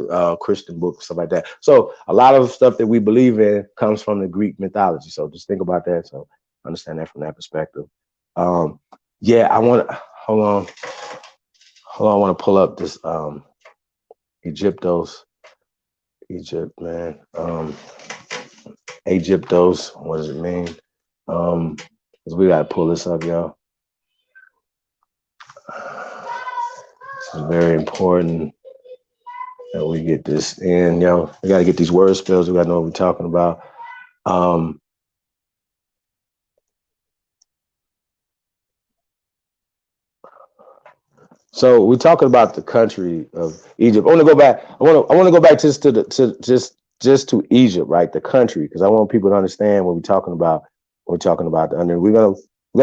Christian books, stuff like that. So a lot of stuff that we believe in comes from the Greek mythology. So just think about that. So understand that from that perspective. Yeah, I want to hold on, I want to pull up this Egyptos, Egypt, man. Egyptos, what does it mean? Because we gotta pull this up, y'all. It's very important that we get this in, yo. We gotta get these word spells. We gotta know what we're talking about. So we're talking about the country of Egypt. I want to go back. I want to go back just to just to Egypt, right? The country, because I want people to understand what we're talking about. What we're talking about. And we're gonna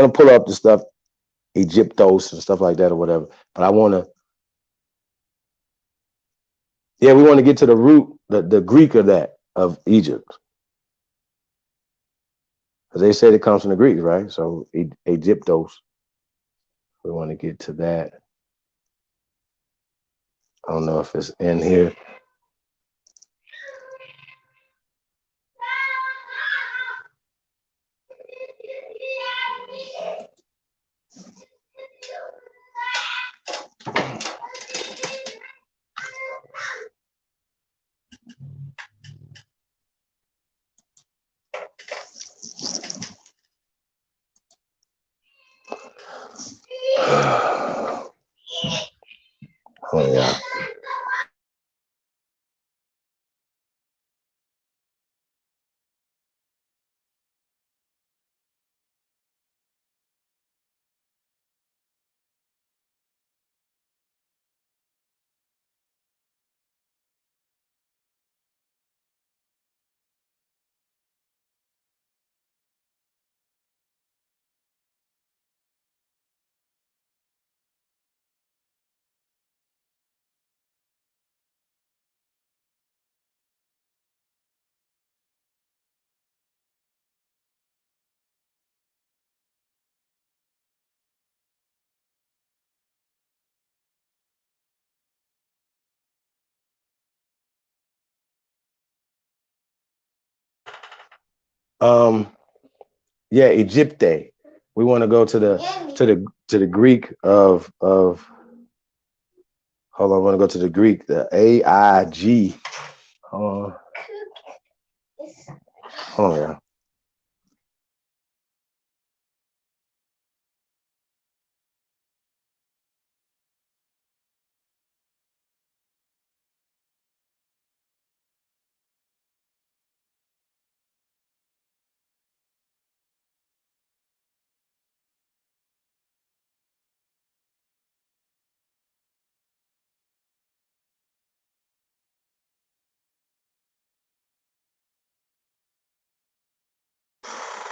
pull up the stuff, Egyptos and stuff like that or whatever. But I want to, yeah, we want to get to the root, the Greek of that, of Egypt, because they said it comes from the Greeks, right? So Egyptos. We want to get to that. I don't know if it's in here. Oh yeah. Um, yeah, Egypte. We want to go to the Greek of hold on, I want to go to the Greek, the AIG. Hold on. Hold on, yeah.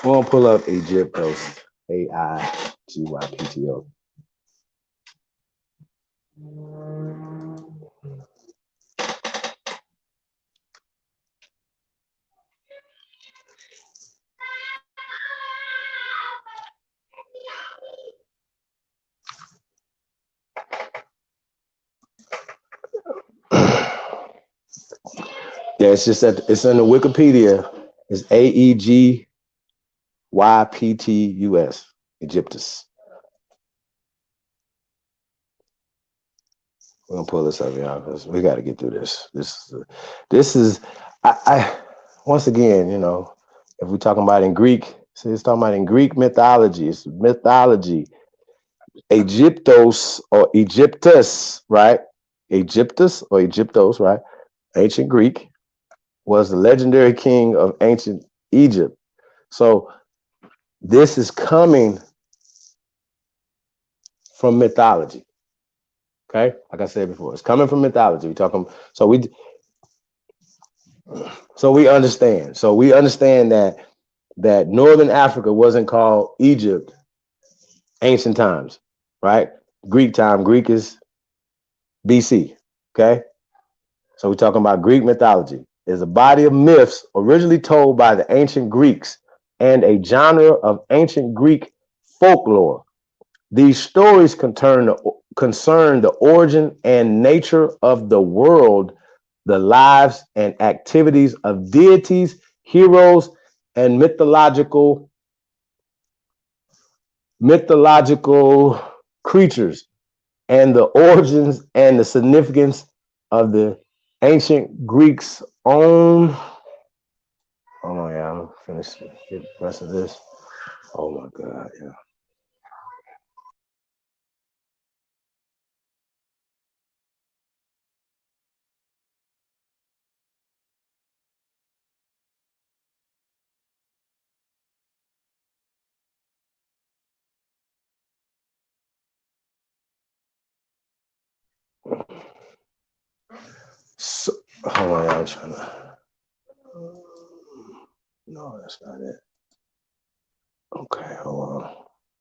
We're gonna pull up Egyptos. AIGYPTO. Yeah, it's just that it's in the Wikipedia. It's Aegyptus, Egyptus. We're gonna pull this up, y'all, because we got to get through this. I once again, you know, if we're talking about in Greek, see, it's talking about in Greek mythology. It's mythology. Egyptos or Egyptus, right? Egyptus or Egyptos, right? Ancient Greek was the legendary king of ancient Egypt. So this is coming from mythology. Okay, like I said before, it's coming from mythology. We're talking, so we understand. So we understand that Northern Africa wasn't called Egypt ancient times, right? Greek time. Greek is BC. Okay, so we're talking about Greek mythology. It's a body of myths originally told by the ancient Greeks and a genre of ancient Greek folklore. These stories concern the origin and nature of the world, the lives and activities of deities, heroes, and mythological creatures, and the origins and the significance of the ancient Greeks' own. Oh my God, I'm gonna finish the rest of this. Oh my God, yeah. So, hold on, I'm trying to. No, that's not it. Okay, hold on.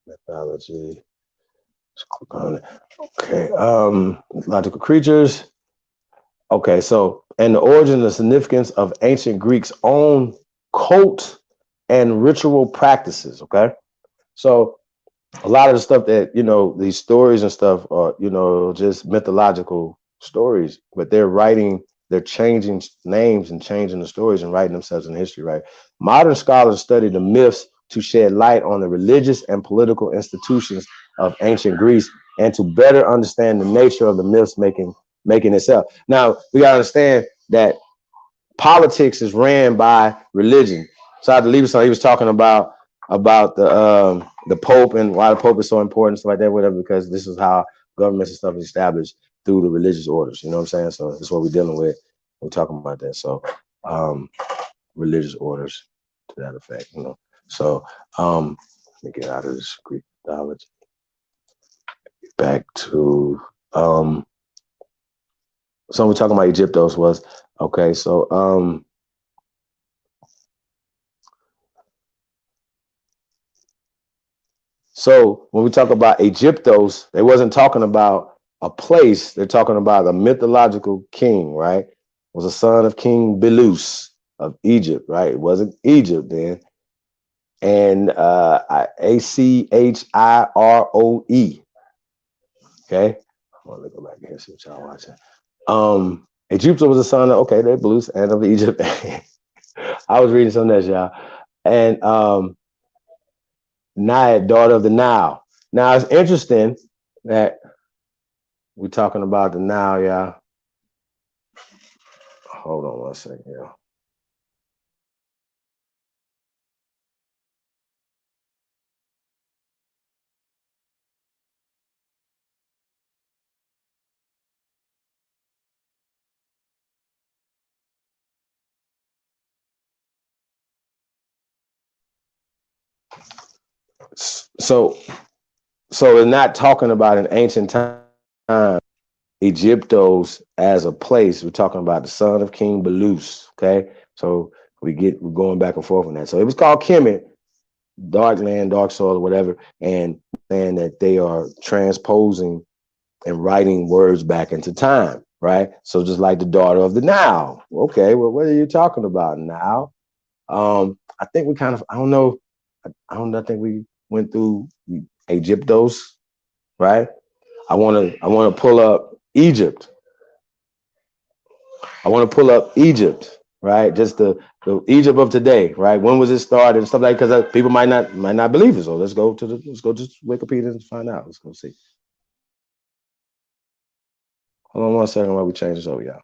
Mythology. Let's click on it. Okay, mythological creatures. Okay, so and the origin and significance of ancient Greeks' own cult and ritual practices. Okay, so a lot of the stuff that these stories and stuff are just mythological stories, but they're changing names and changing the stories and writing themselves in history, right? Modern scholars study the myths to shed light on the religious and political institutions of ancient Greece and to better understand the nature of the myths making itself. Now we gotta understand that politics is ran by religion. So I believe so. He was talking about the Pope and why the Pope is so important, stuff like that, whatever, because this is how governments and stuff is established through the religious orders. You know what I'm saying? So that's what we're dealing with. We're talking about that. So religious orders to that effect, So let me get out of this Greek mythology. Back to so we're talking about Egyptos was okay, so when we talk about Egyptos, they wasn't talking about a place. They're talking about a mythological king, right? It was a son of King Belus of Egypt, right? It wasn't Egypt then. And Achiroe. Okay. Let me go back here and see what y'all watching. Egypto was a son of, okay, they're Belus and of Egypt. I was reading some of that, y'all. And Naiad, daughter of the Nile. Now it's interesting that we're talking about the Nile, y'all. Hold on one second, y'all. So we're not talking about an ancient time Egyptos as a place. We're talking about the son of King Belus. Okay, so we're going back and forth on that. So it was called Kemet, dark land, dark soil, or whatever, and saying that they are transposing and writing words back into time, right? So just like the daughter of the Nile. Okay, well, what are you talking about now? I think we kind of, I don't know, I think we went through Egyptos, right? I want to pull up Egypt. I want to pull up Egypt. right? Just the Egypt of today, right? When was it started and stuff like? Because people might not believe it. So let's go to Wikipedia and find out. Let's go see. Hold on one second while we change this over, y'all.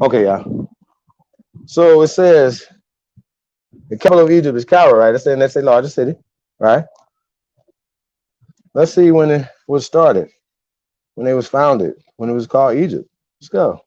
Okay, y'all. So it says the capital of Egypt is Cairo, right? That's the largest city, right? Let's see when it was started, when it was founded, when it was called Egypt. Let's go.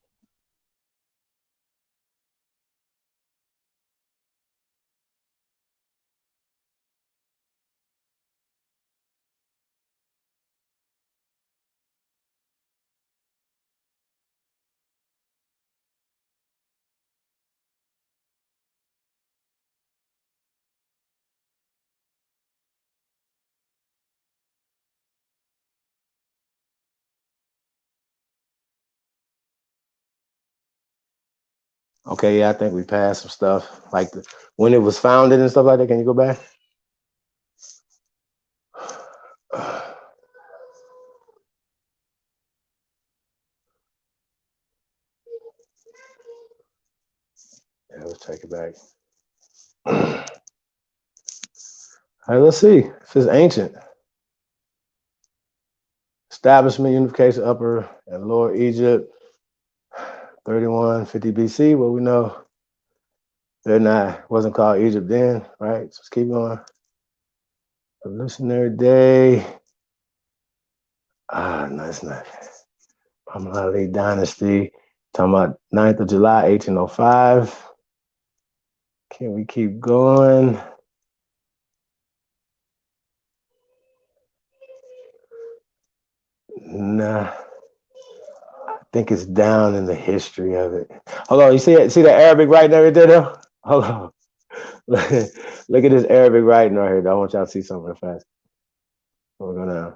Okay, yeah, I think we passed some stuff like when it was founded and stuff like that. Can you go back? Yeah, let's take it back. All right, let's see. If it's ancient. Establishment, unification, Upper and Lower Egypt, 3150 BC. Well, we know wasn't called Egypt then, right? So let's keep going. Revolutionary Day. No, it's not. Muhammad Dynasty. Talking about 9th of July, 1805. Can we keep going? Nah. I think it's down in the history of it. Hold on, you see the Arabic writing right there though? Hold on. Look at this Arabic writing right here. I want y'all to see something real fast. We're gonna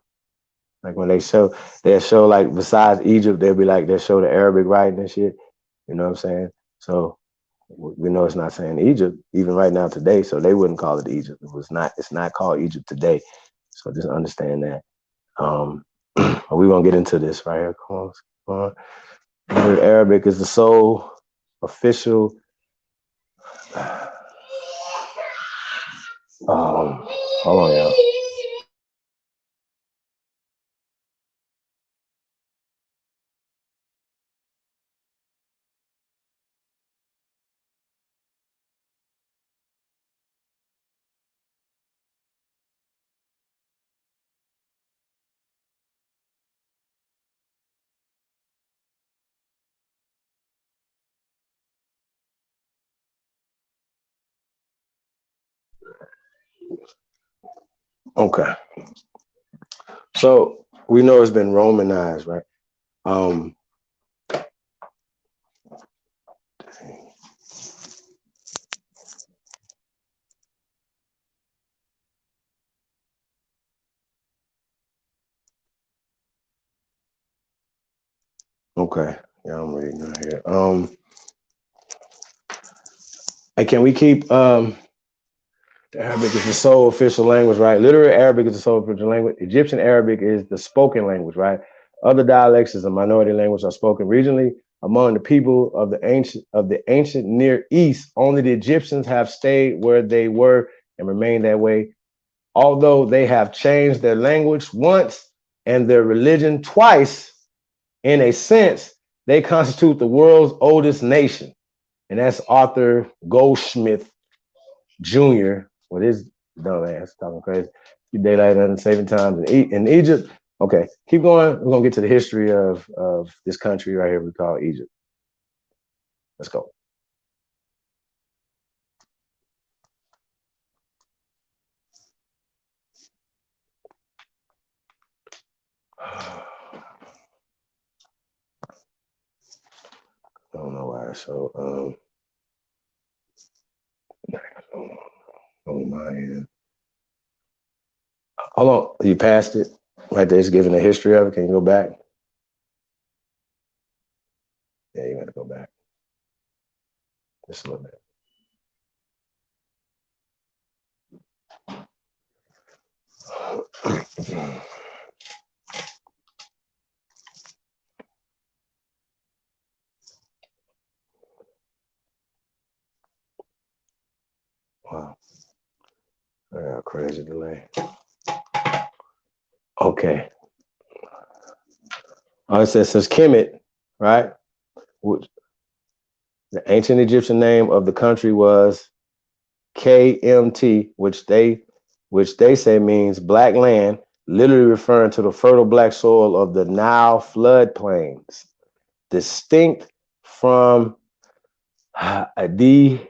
like when they'll show like besides Egypt, they'll show the Arabic writing and shit. You know what I'm saying? So we know it's not saying Egypt even right now today. So they wouldn't call it Egypt. It's not called Egypt today. So just understand that. We're gonna get into this right here. Come on. Arabic is the sole official hold on, y'all. Okay. So we know it's been Romanized, right? Okay. Yeah, I'm reading right here. Hey, can we keep Arabic is the sole official language, right? Literary Arabic is the sole official language. Egyptian Arabic is the spoken language, right? Other dialects as a minority language are spoken regionally among the people of the ancient Near East. Only the Egyptians have stayed where they were and remained that way, although they have changed their language once and their religion twice. In a sense, they constitute the world's oldest nation, and that's Arthur Goldsmith Jr. with his dumb ass talking crazy. Daylight and saving times in Egypt. Okay, keep going. We're gonna get to the history of this country right here we call Egypt. Let's go. I don't know why. So on my end. Hold on, you passed it. Right there, it's giving the history of it. Can you go back? Yeah, you gotta go back. Just a little bit. Wow, I got a crazy delay. Okay. It says Kemet, right? Which, the ancient Egyptian name of the country was KMT, which they say means black land, literally referring to the fertile black soil of the Nile floodplains, distinct from a DESHRET,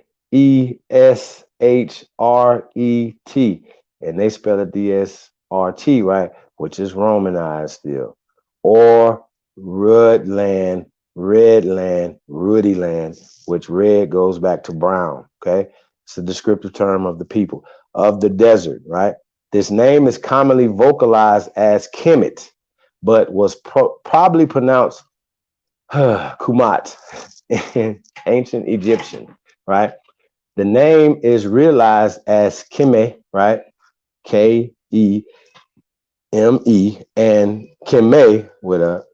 and they spell it DSRT, right? Which is Romanized still, or Rudland, Redland, Ruddy land, which red goes back to brown. Okay, it's a descriptive term of the people of the desert, right? This name is commonly vocalized as Kemet, but was probably pronounced Kumat in ancient Egyptian, right? The name is realized as Keme, right? Keme, and Keme with a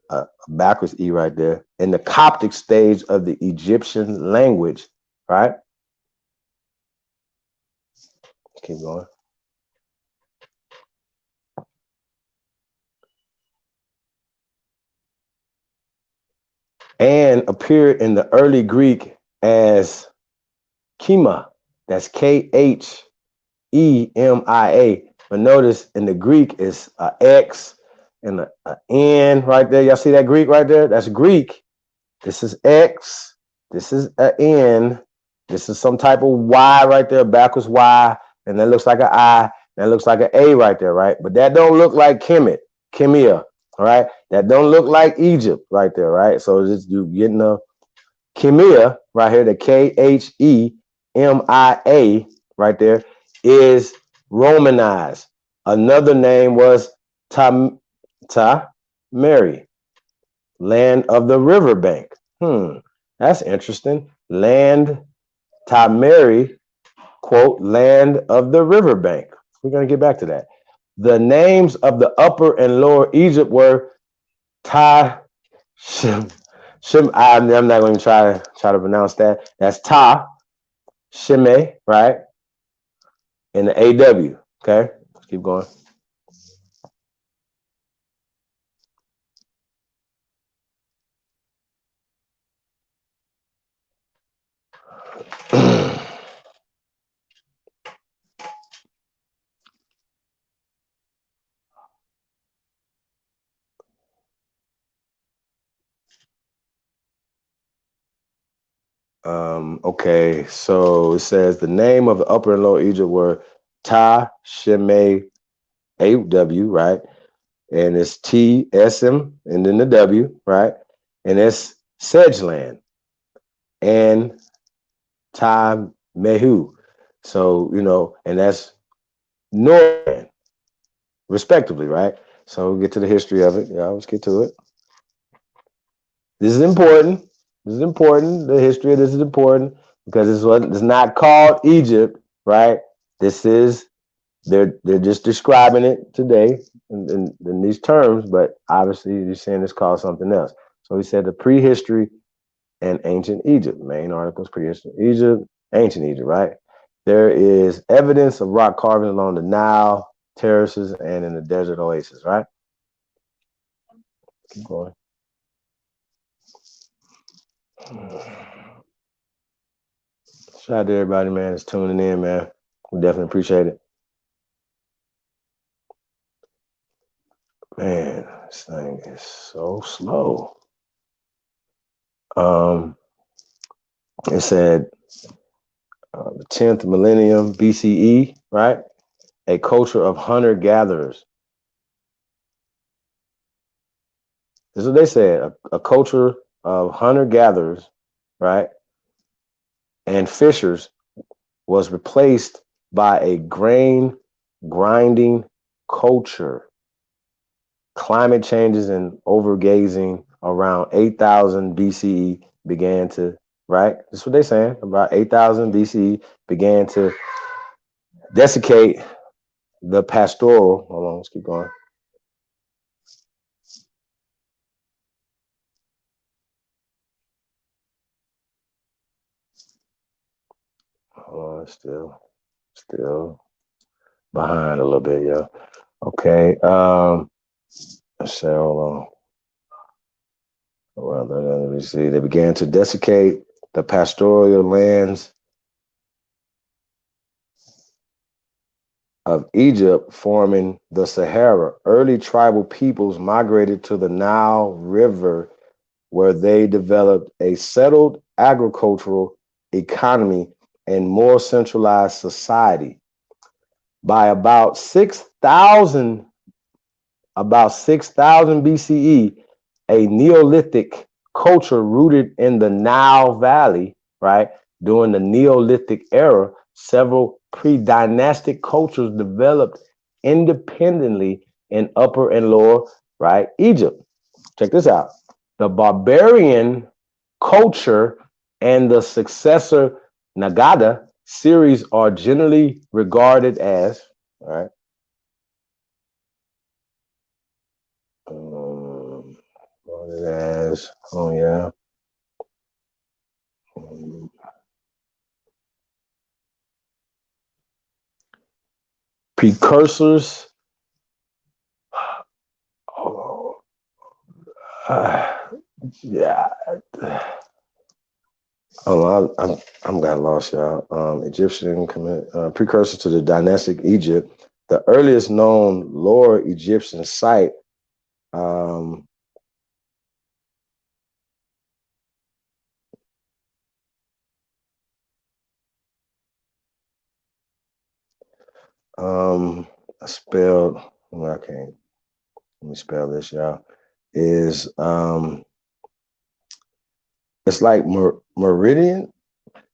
backwards E right there in the Coptic stage of the Egyptian language, right? Keep going. And appeared in the early Greek as Kema. That's Khemia. But notice in the Greek it's a X and a N right there. Y'all see that Greek right there? That's Greek. This is X. This is a N. This is some type of Y right there, backwards Y. And that looks like an I. That looks like an A right there, right? But that don't look like Kemia, all right? That don't look like Egypt right there, right? So just you getting a Kemia right here, the Khemia right there is Romanized. Another name was Mary, land of the riverbank. That's interesting. Land Mary, quote, land of the riverbank. We're going to get back to that. The names of the upper and lower Egypt were Ta Shem. I'm not going to try to pronounce that. That's Ta Sheme, right? And the AW. Okay, let's keep going. Okay, so it says the name of the upper and lower Egypt were Ta Sheme AW, right? And it's TSM and then the W, right? And it's Sedgeland and Ta Mehu. So, and that's Northern, respectively, right? So we'll get to the history of it. Yeah, let's get to it. This is important. This is important. The history of this is important because it's not called Egypt, right? This is they're just describing it today in these terms, but obviously you're saying it's called something else. So he said the prehistory and ancient Egypt. Main articles: prehistory Egypt, ancient Egypt, right? There is evidence of rock carving along the Nile terraces and in the desert oasis, right? Keep going. Shout out to everybody, man, that's tuning in, man. We definitely appreciate it. Man, this thing is so slow. It said the 10th millennium BCE, right? A culture of hunter-gatherers. This is what they said, a culture of hunter-gatherers, right? And fishers was replaced by a grain grinding culture. Climate changes and overgazing around 8,000 BCE began to, right? That's what they're saying. About 8,000 BCE began to desiccate the pastoral. Hold on, let's keep going. Hold on, still behind a little bit, yeah. Okay. Let's say, hold on. Well, let me see. They began to desiccate the pastoral lands of Egypt, forming the Sahara. Early tribal peoples migrated to the Nile River, where they developed a settled agricultural economy and more centralized society. By about 6,000 BCE, a Neolithic culture rooted in the Nile Valley, right? During the Neolithic era, several pre-dynastic cultures developed independently in Upper and Lower, right, Egypt. Check this out. The barbarian culture and the successor Nagada series are generally regarded as, all right, oh yeah, precursors. Oh, yeah. Oh, I'm got lost, y'all. Egyptian precursor to the dynastic Egypt, the earliest known Lower Egyptian site. I spelled. Well, I can't. Let me spell this, y'all. Is it's like meridian,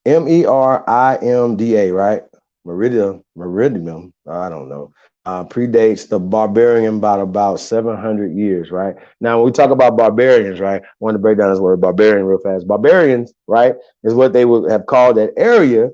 Merimda, right? Meridium. I don't know. Predates the barbarian by about 700 years, right? Now, when we talk about barbarians, right? I want to break down this word barbarian real fast. Barbarians, right, is what they would have called that area,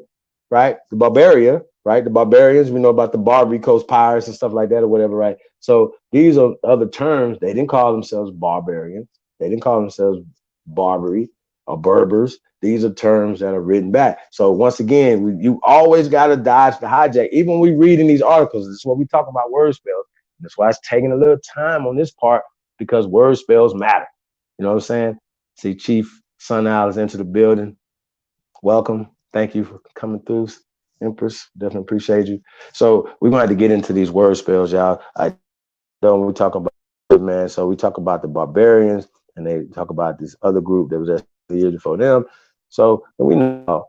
right? The Barbaria, right? The barbarians, we know about the Barbary Coast pirates and stuff like that or whatever, right? So these are other terms. They didn't call themselves barbarians. They didn't call themselves Barbary or Berbers. These are terms that are written back. So once again, you always got to dodge the hijack. Even when we read in these articles, this is what we talk about word spells. That's why it's taking a little time on this part because word spells matter. You know what I'm saying? See Chief Sunal is into the building. Welcome. Thank you for coming through, Empress. Definitely appreciate you. So we're going to have to get into these word spells, y'all. I don't we talk about it, man. So we talk about the barbarians and they talk about this other group that was just the year before them. So we know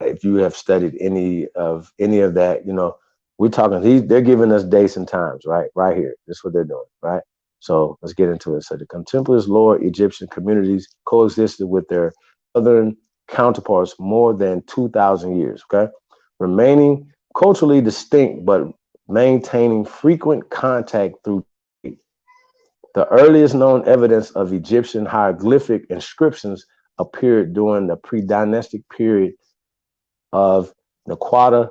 if you have studied any of that, you know, we're talking. They're giving us dates and times, right? Right here. This is what they're doing, right? So let's get into it. So the contemporary Lower Egyptian communities coexisted with their southern counterparts more than 2,000 years. Okay, remaining culturally distinct, but maintaining frequent contact through trade. The earliest known evidence of Egyptian hieroglyphic inscriptions appeared during the pre-dynastic period of Naqada.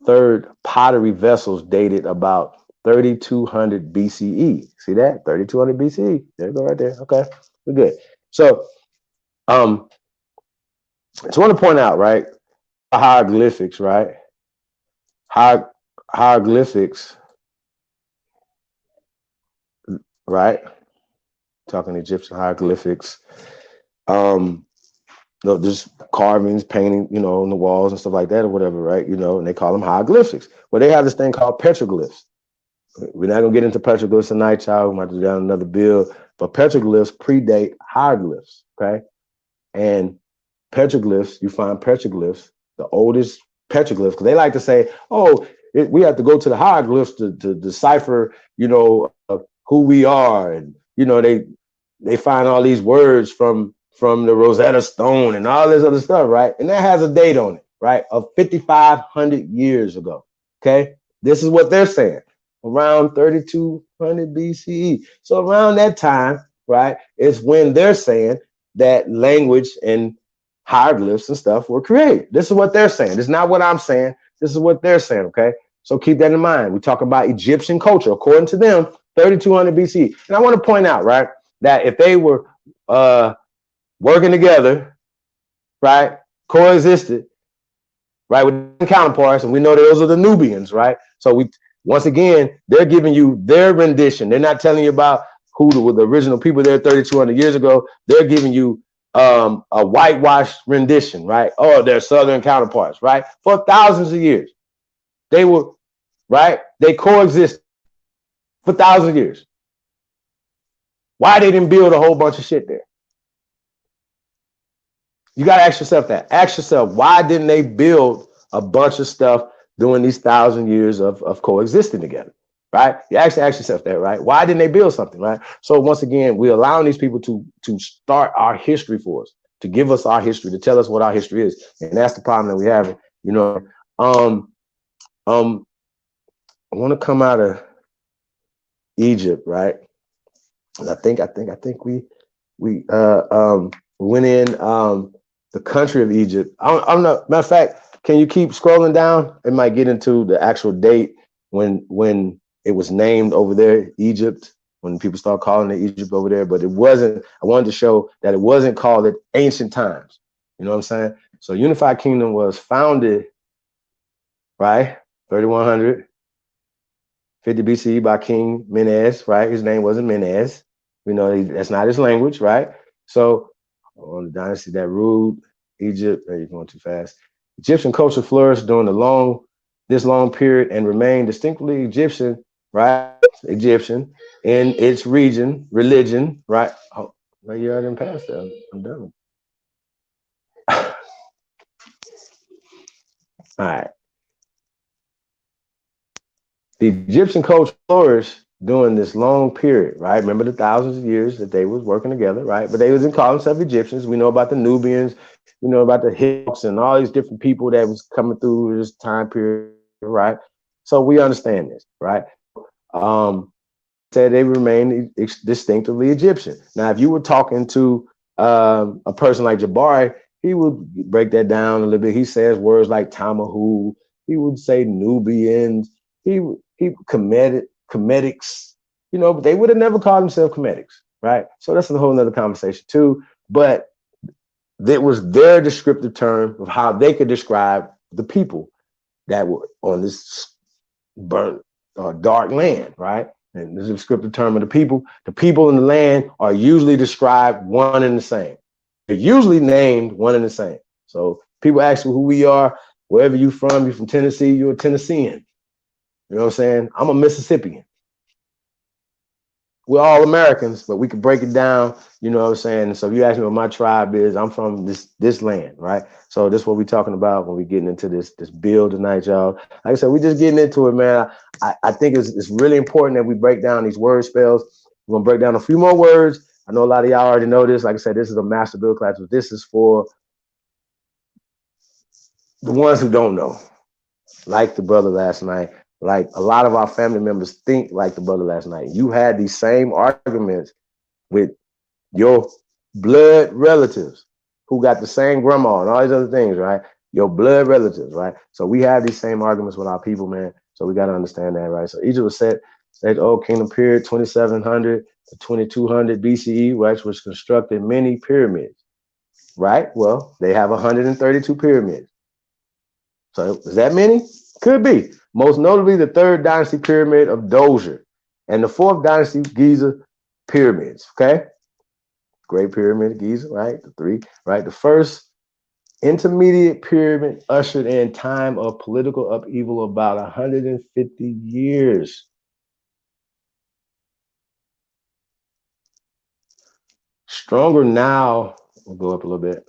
Third pottery vessels dated about 3200 BCE. See that? 3200 BCE. There you go right there. Okay, we're good. So, just want to point out, right? Hieroglyphics, right? Hieroglyphics, right? Talking Egyptian hieroglyphics. Just carvings, painting, on the walls and stuff like that or whatever, right? And they call them hieroglyphics. Well, they have this thing called petroglyphs. We're not gonna get into petroglyphs tonight, child. We might do down another bill, but petroglyphs predate hieroglyphs, okay? And petroglyphs, you find petroglyphs, the oldest petroglyphs, because they like to say, oh, we have to go to the hieroglyphs to decipher, who we are, and they find all these words from the Rosetta Stone and all this other stuff, right? And that has a date on it, right? Of 5,500 years ago. Okay, this is what they're saying, around 3200 BCE. So around that time, right, is when they're saying that language and hieroglyphs and stuff were created. This is what they're saying. This is not what I'm saying. This is what they're saying. Okay, so keep that in mind. We talk about Egyptian culture, according to them, 3200 BC. And I want to point out, right, that if they were working together, right, coexisted, right, with counterparts, and we know those are the Nubians, right? So once again, they're giving you their rendition. They're not telling you about who the original people there 3,200 years ago. They're giving you a whitewashed rendition, right? Oh, they're Southern counterparts, right? For thousands of years, they were, right? They coexisted for thousands of years. Why they didn't build a whole bunch of shit there? You got to ask yourself that. Ask yourself, why didn't they build a bunch of stuff during these 1,000 years of coexisting together, right? You actually ask yourself that, right? Why didn't they build something, right? So once again, we're allowing these people to start our history for us, to give us our history, to tell us what our history is. And that's the problem that we have. I want to come out of Egypt, right? And I think we went in the country of Egypt. I don't know. Matter of fact, can you keep scrolling down? It might get into the actual date when it was named over there, Egypt, when people start calling it Egypt over there. But it wasn't. I wanted to show that it wasn't called it ancient times. You know what I'm saying? So Unified Kingdom was founded, right, 3150 BCE by King Menes, right? His name wasn't Menes. We know that's not his language, right? So on the dynasty that ruled Egypt, you're going too fast. Egyptian culture flourished during this long period and remained distinctly Egyptian, right? Egyptian in its region, religion, right? Oh, right here I didn't pass that. I'm done. All right. The Egyptian culture flourished during this long period, right? Remember the thousands of years that they was working together, right? But they wasn't calling themselves Egyptians. We know about the Nubians, we know about the Hicks and all these different people that was coming through this time period, right? So we understand this, right? Said they remain distinctively Egyptian. Now, if you were talking to a person like Jabari, he would break that down a little bit. He says words like Tamahu. He would say Nubians. He Cometics, but they would have never called themselves Cometics, right? So that's a whole nother conversation too. But that was their descriptive term of how they could describe the people that were on this burnt or dark land, right? And this is a descriptive term of the people. The people in the land are usually described one and the same. They're usually named one and the same. So people ask who we are, wherever you're from Tennessee, you're a Tennessean. You know what I'm saying? I'm a Mississippian. We're all Americans, but we can break it down, you know what I'm saying? So if you ask me what my tribe is, I'm from this land, right? So this is what we're talking about when we're getting into this build tonight, y'all. Like I said, we're just getting into it, man. I think it's really important that we break down these word spells. We're gonna break down a few more words. I know a lot of y'all already know this. Like I said, this is a master build class, but this is for the ones who don't know. Like the brother last night, Like a lot of our family members think like the brother last night. You had these same arguments with your blood relatives who got the same grandma and all these other things, right? Your blood relatives, right? So we have these same arguments with our people, man. So we got to understand that, right? So Egypt was set, the Old Kingdom period, 2700 to 2200 BCE, which constructed many pyramids, right? Well, they have 132 pyramids. So is that many? Could be. Most notably, the third dynasty pyramid of Dozier and the fourth dynasty Giza pyramids. Okay, Great Pyramid of Giza, right? The three, right? The first intermediate pyramid ushered in time of political upheaval about 150 years. Stronger now. We'll go up a little bit.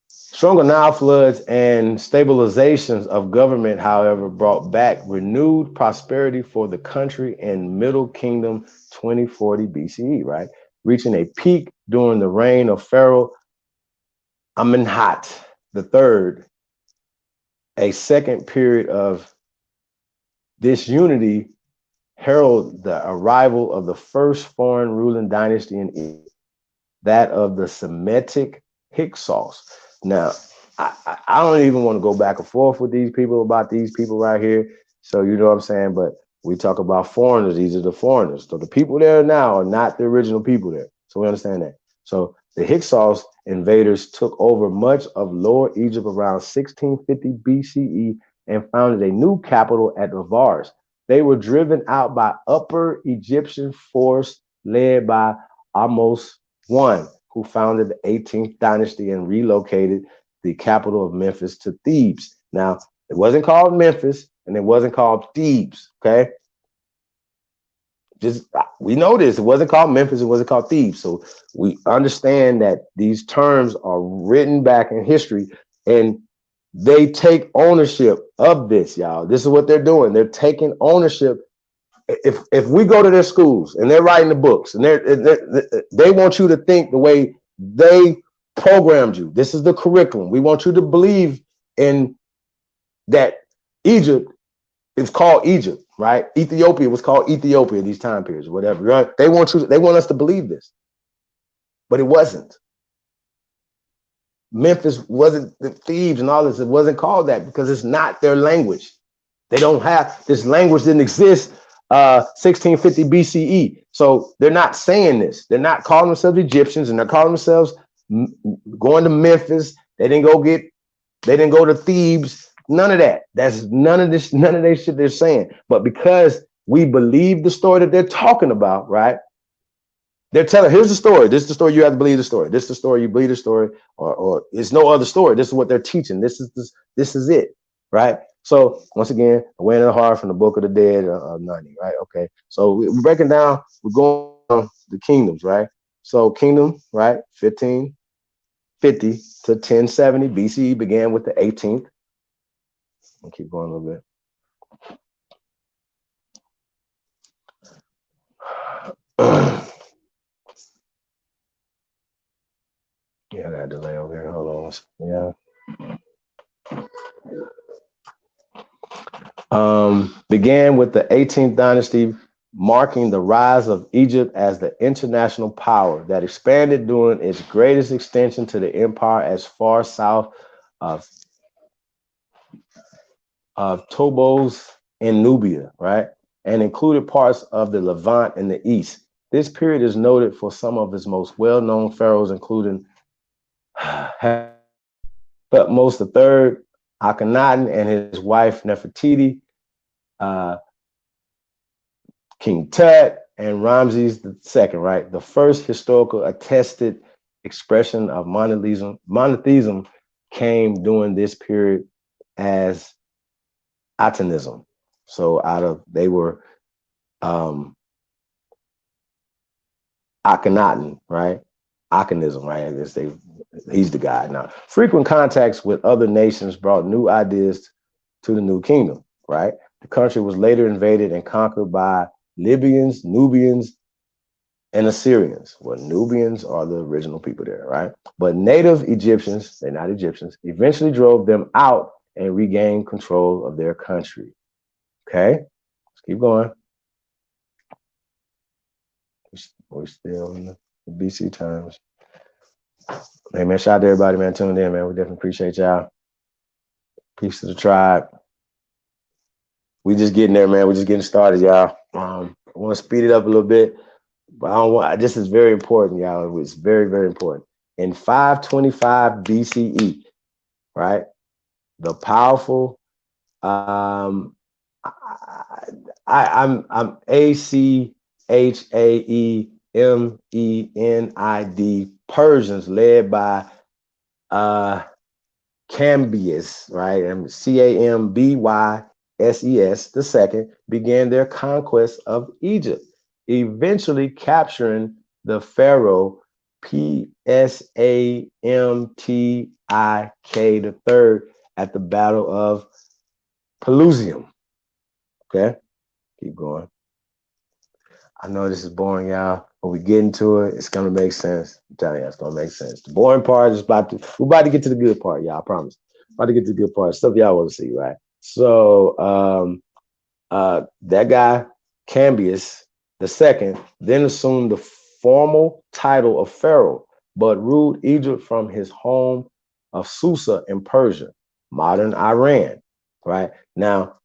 Stronger Nile floods and stabilizations of government, however, brought back renewed prosperity for the country in Middle Kingdom 2040 BCE, right? Reaching a peak during the reign of Pharaoh Amenhotep III. A second period of disunity heralded the arrival of the first foreign ruling dynasty in Egypt, that of the Semitic Hyksos. Now, I don't even want to go back and forth with these people about these people right here. So you know what I'm saying? But we talk about foreigners. These are the foreigners. So the people there now are not the original people there. So we understand that. So the Hyksos invaders took over much of Lower Egypt around 1650 BCE and founded a new capital at Avaris. They were driven out by Upper Egyptian force led by Amos I, who founded the 18th dynasty and relocated the capital of Memphis to Thebes. Now, it wasn't called Memphis and it wasn't called Thebes, okay? Just we know this. It wasn't called Memphis, it wasn't called Thebes. So we understand that these terms are written back in history and they take ownership of this, y'all. This is what they're doing. They're taking ownership. If we go to their schools and they're writing the books and they want you to think the way they programmed you. This is the curriculum. We want you to believe in that Egypt is called Egypt, right? Ethiopia was called Ethiopia in these time periods, whatever. Right? They want us to believe this, but it wasn't. Memphis wasn't the Thebes and all this. It wasn't called that because it's not their language. They don't have this language didn't exist 1650 BCE. So they're not saying this. They're not calling themselves Egyptians and they're calling themselves going to Memphis. They didn't go to Thebes. None of that. That's none of that shit they're saying. But because we believe the story that they're talking about, right? They're telling, here's the story. This is the story. You have to believe the story. This is the story. You believe the story, or it's no other story. This is what they're teaching. This is it, right? So once again, a way in the heart from the Book of the Dead, Nani, right? Okay. So we're breaking down. We're going on the kingdoms, right? So kingdom, right? 1550 to 1070 BCE began with the 18th. I'll keep going a little bit. Yeah, I got a delay over here. Hold on. Yeah. Began with the 18th dynasty, marking the rise of Egypt as the international power that expanded during its greatest extension to the empire as far south of Tobos in Nubia, right? And included parts of the Levant in the east. This period is noted for some of its most well-known pharaohs, including Thutmose III, Akhenaten, and his wife Nefertiti, King Tut, and Ramses II, right? The first historical attested expression of monotheism came during this period as Atenism. So they were Akhenaten, right? Akhenism, right? I guess he's the guy. Now, frequent contacts with other nations brought new ideas to the new kingdom, right? The country was later invaded and conquered by Libyans, Nubians, and Assyrians. Well, Nubians are the original people there, right? But native Egyptians, they're not Egyptians, eventually drove them out and regained control of their country. Okay, let's keep going. We're still in the BC times. Hey man, shout out to everybody, man, tuned in, man. We definitely appreciate y'all. Peace to the tribe. We just getting there, man. We're just getting started, y'all. I want to speed it up a little bit, but I don't want. This is very important, y'all. It's very, very important. In 525 BCE, right? The powerful. I'm Achaemenid Persians led by Cambyses, right? And Cambyses the second began their conquest of Egypt, eventually capturing the pharaoh Psamtik the third at the Battle of Pelusium. Okay, keep going. I know this is boring, y'all, but we get into it. It's gonna make sense. I'm telling you, it's gonna make sense. The boring part is we're about to get to the good part, y'all. I promise. About to get to the good part. Stuff y'all want to see, right? So that guy, Cambyses the second, then assumed the formal title of Pharaoh, but ruled Egypt from his home of Susa in Persia, modern Iran. Right now,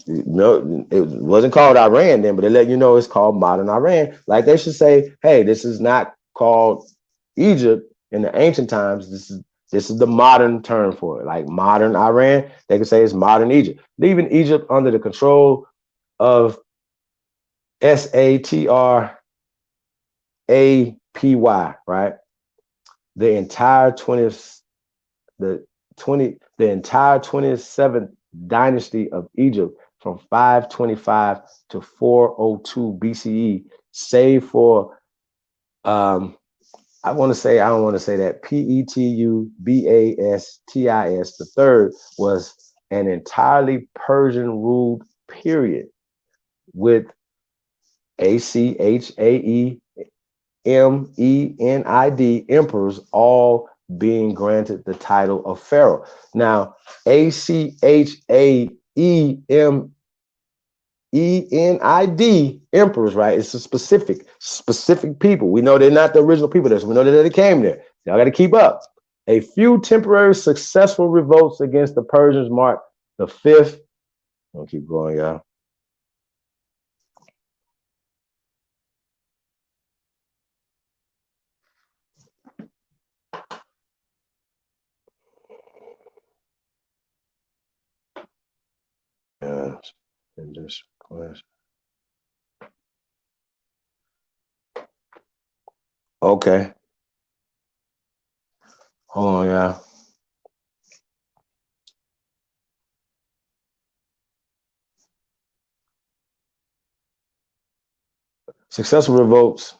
no, it wasn't called Iran then, but they let you know it's called modern Iran. Like they should say, hey, this is not called Egypt in the ancient times. This is the modern term for it. Like modern Iran, they could say it's modern Egypt, leaving Egypt under the control of Satrapy, right? The entire 20th, the entire 27th dynasty of Egypt from 525 to 402 BCE, save for I don't want to say that Petubastis the third was an entirely Persian ruled period with Achaemenid emperors all being granted the title of pharaoh. Now, Achaemenid emperors, right? It's a specific people. We know they're not the original people there, so we know that they came there. Y'all got to keep up. A few temporary successful revolts against the Persians marked the fifth. I'll keep going, y'all. In this class. Okay. Hold on, y'all. Successful revolts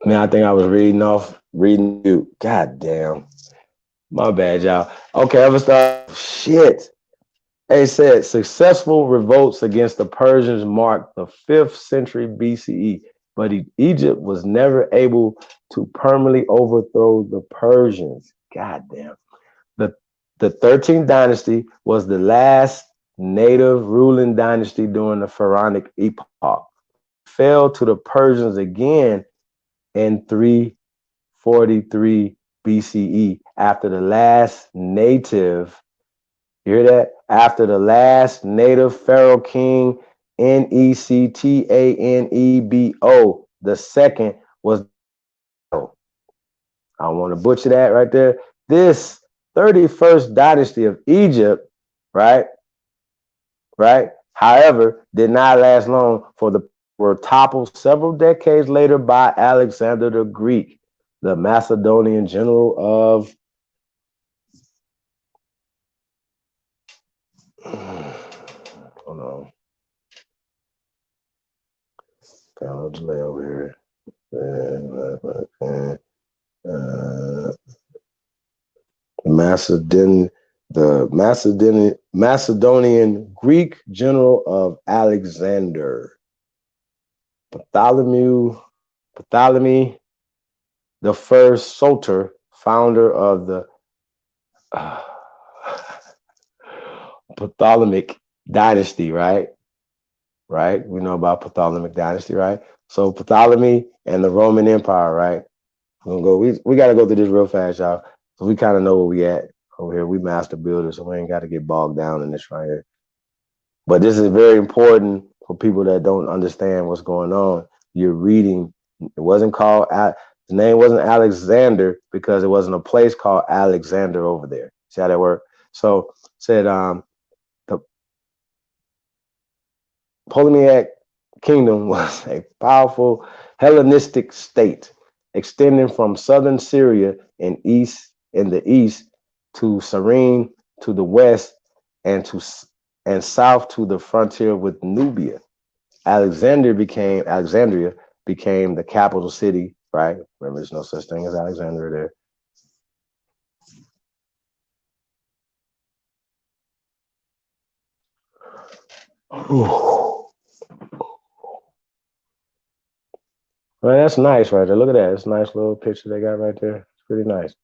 Man, I think I was reading you. God damn. My bad, y'all. Okay, I'm gonna start. Shit. It said successful revolts against the Persians marked the 5th century BCE, but Egypt was never able to permanently overthrow the Persians. God damn. The, the 13th dynasty was the last native ruling dynasty during the Pharaonic epoch. Fell to the Persians again in 343 BCE after the last native, you hear that? After the last native pharaoh king, Nectanebo, the second was, I don't want to butcher that right there. This 31st dynasty of Egypt, right? Right? However, did not last long for the were toppled several decades later by Alexander the Greek, the Macedonian general of hold on. Kind of delay over here. Macedon, Macedonian Greek general of Alexander. Ptolemy the first Soter, founder of the uh, Ptolemaic dynasty, right? Right? We know about Ptolemaic dynasty, right? So Ptolemy and the Roman Empire, right? We're gonna go. We got to go through this real fast, y'all. So we kind of know where we at over here. We master builders, so we ain't got to get bogged down in this right here. But this is very important for people that don't understand what's going on. You're reading. It wasn't called. The name wasn't Alexander because it wasn't a place called Alexander over there. See how that worked? So said the Ptolemaic kingdom was a powerful Hellenistic state extending from southern Syria in the east to Cyrene to the west and south to the frontier with Nubia. Alexandria became the capital city, right? Remember, there's no such thing as Alexandria there. Well, that's nice right there. Look at that. It's a nice little picture they got right there. It's pretty nice.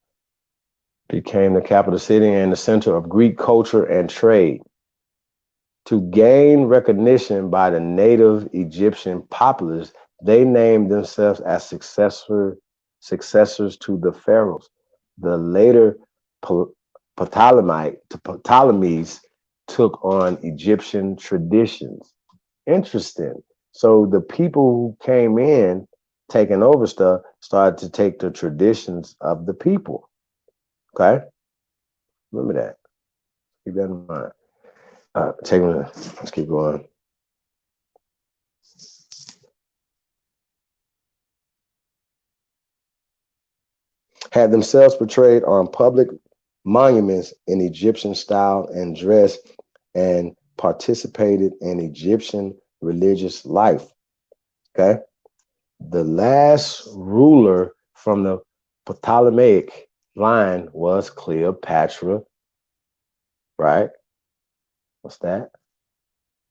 Became the capital city and the center of Greek culture and trade. To gain recognition by the native Egyptian populace, they named themselves as successors to the pharaohs. The later Ptolemies took on Egyptian traditions. Interesting. So the people who came in taking over stuff started to take the traditions of the people. Okay? Remember that. Keep that in mind. Let's keep going. Had themselves portrayed on public monuments in Egyptian style and dress and participated in Egyptian religious life. Okay. The last ruler from the Ptolemaic line was Cleopatra, right? What's that?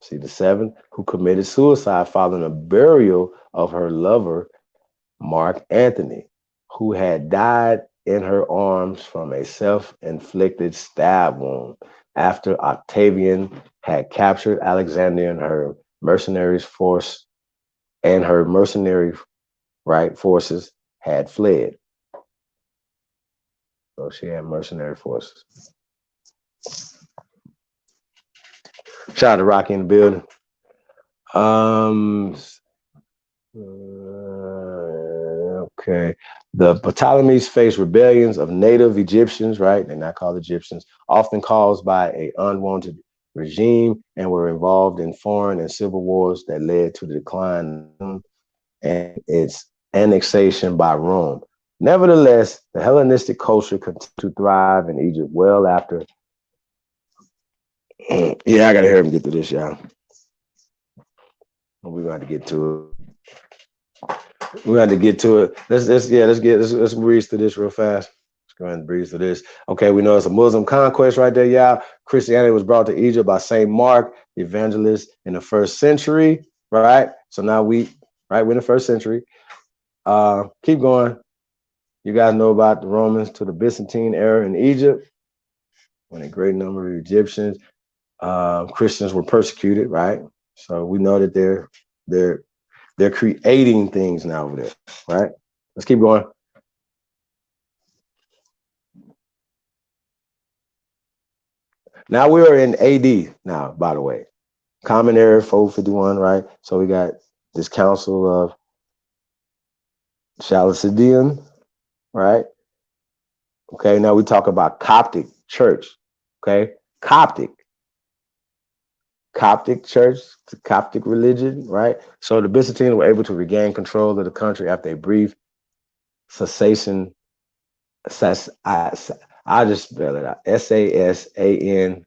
See, the seventh, who committed suicide following the burial of her lover, Mark Antony, who had died in her arms from a self-inflicted stab wound after Octavian had captured Alexandria and her mercenaries force and her mercenary forces had fled. So she had mercenary forces. Shout out to Rocky in the building. Okay. The Ptolemies faced rebellions of native Egyptians, right? They're not called Egyptians, often caused by an unwanted regime and were involved in foreign and civil wars that led to the decline and its annexation by Rome. Nevertheless, the Hellenistic culture continued to thrive in Egypt well after. Yeah, I gotta hear him get to this, y'all. We're going to get to it. We had to get to it. Let's breeze through this real fast. Let's go ahead and breeze through this. Okay, we know it's a Muslim conquest right there, y'all. Christianity was brought to Egypt by Saint Mark, the evangelist, in the first century. Right. So now we're in the first century. Keep going. You guys know about the Romans to the Byzantine era in Egypt, when a great number of Egyptians, Christians were persecuted. Right. So we know that they're they're creating things now over there. Right. Let's keep going. Now we're in AD now, by the way. Common Era 451, right? So we got this Council of Chalcedon, right? Okay, now we talk about Coptic Church, okay? Coptic Church, the Coptic religion, right? So the Byzantines were able to regain control of the country after a brief cessation. I'll just spell it out. Sasanina,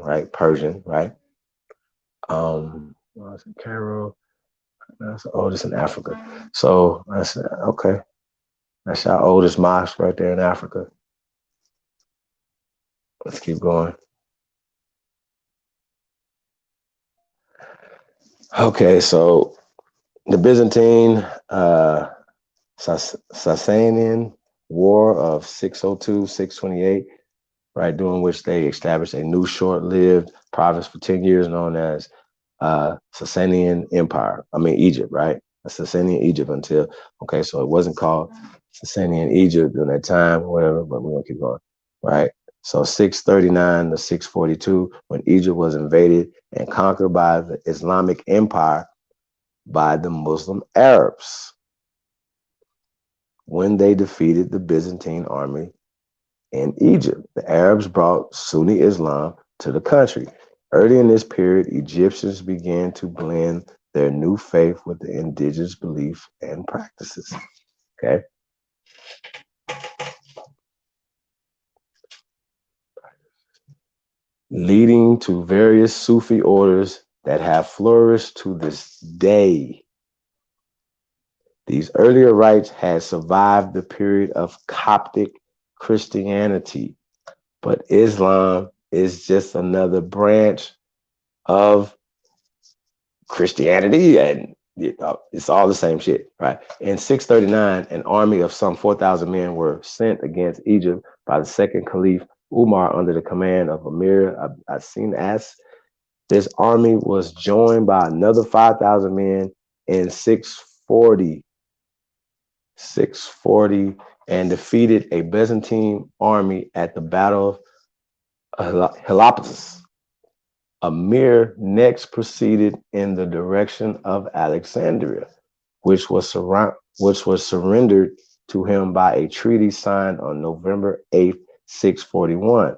right? Persian, right? Cairo. That's the oldest in Africa. So I said, okay, that's our oldest mosque right there in Africa. Let's keep going. Okay, so the Byzantine Sasanian War of 602, 628, right, during which they established a new short-lived province for 10 years known as Sasanian Empire. I mean, Egypt, right? Sasanian Egypt until, okay, so it wasn't called Sasanian Egypt during that time, whatever, but we're going to keep going, right? So 639 to 642, when Egypt was invaded and conquered by the Islamic Empire by the Muslim Arabs. When they defeated the Byzantine army in Egypt, the Arabs brought Sunni Islam to the country. Early in this period, Egyptians began to blend their new faith with the indigenous beliefs and practices. Okay. Leading to various Sufi orders that have flourished to this day. These earlier rites had survived the period of Coptic Christianity, but Islam is just another branch of Christianity, and it's all the same shit, right? In 639, an army of some 4,000 men were sent against Egypt by the second Caliph Umar under the command of Amir Asin As. This army was joined by another 5,000 men in 640 and defeated a Byzantine army at the Battle of Heliopolis. Amir next proceeded in the direction of Alexandria, which was surrendered to him by a treaty signed on November 8th, 641.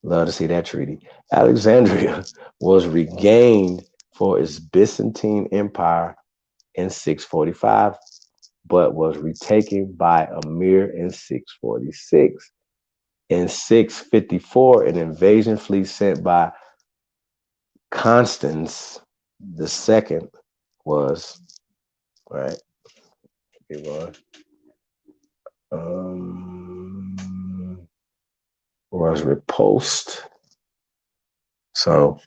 Love to see that treaty. Alexandria was regained for its Byzantine Empire in 645, but was retaken by Amir in 646. In 654, an invasion fleet sent by Constance the second was right. Was repulsed. So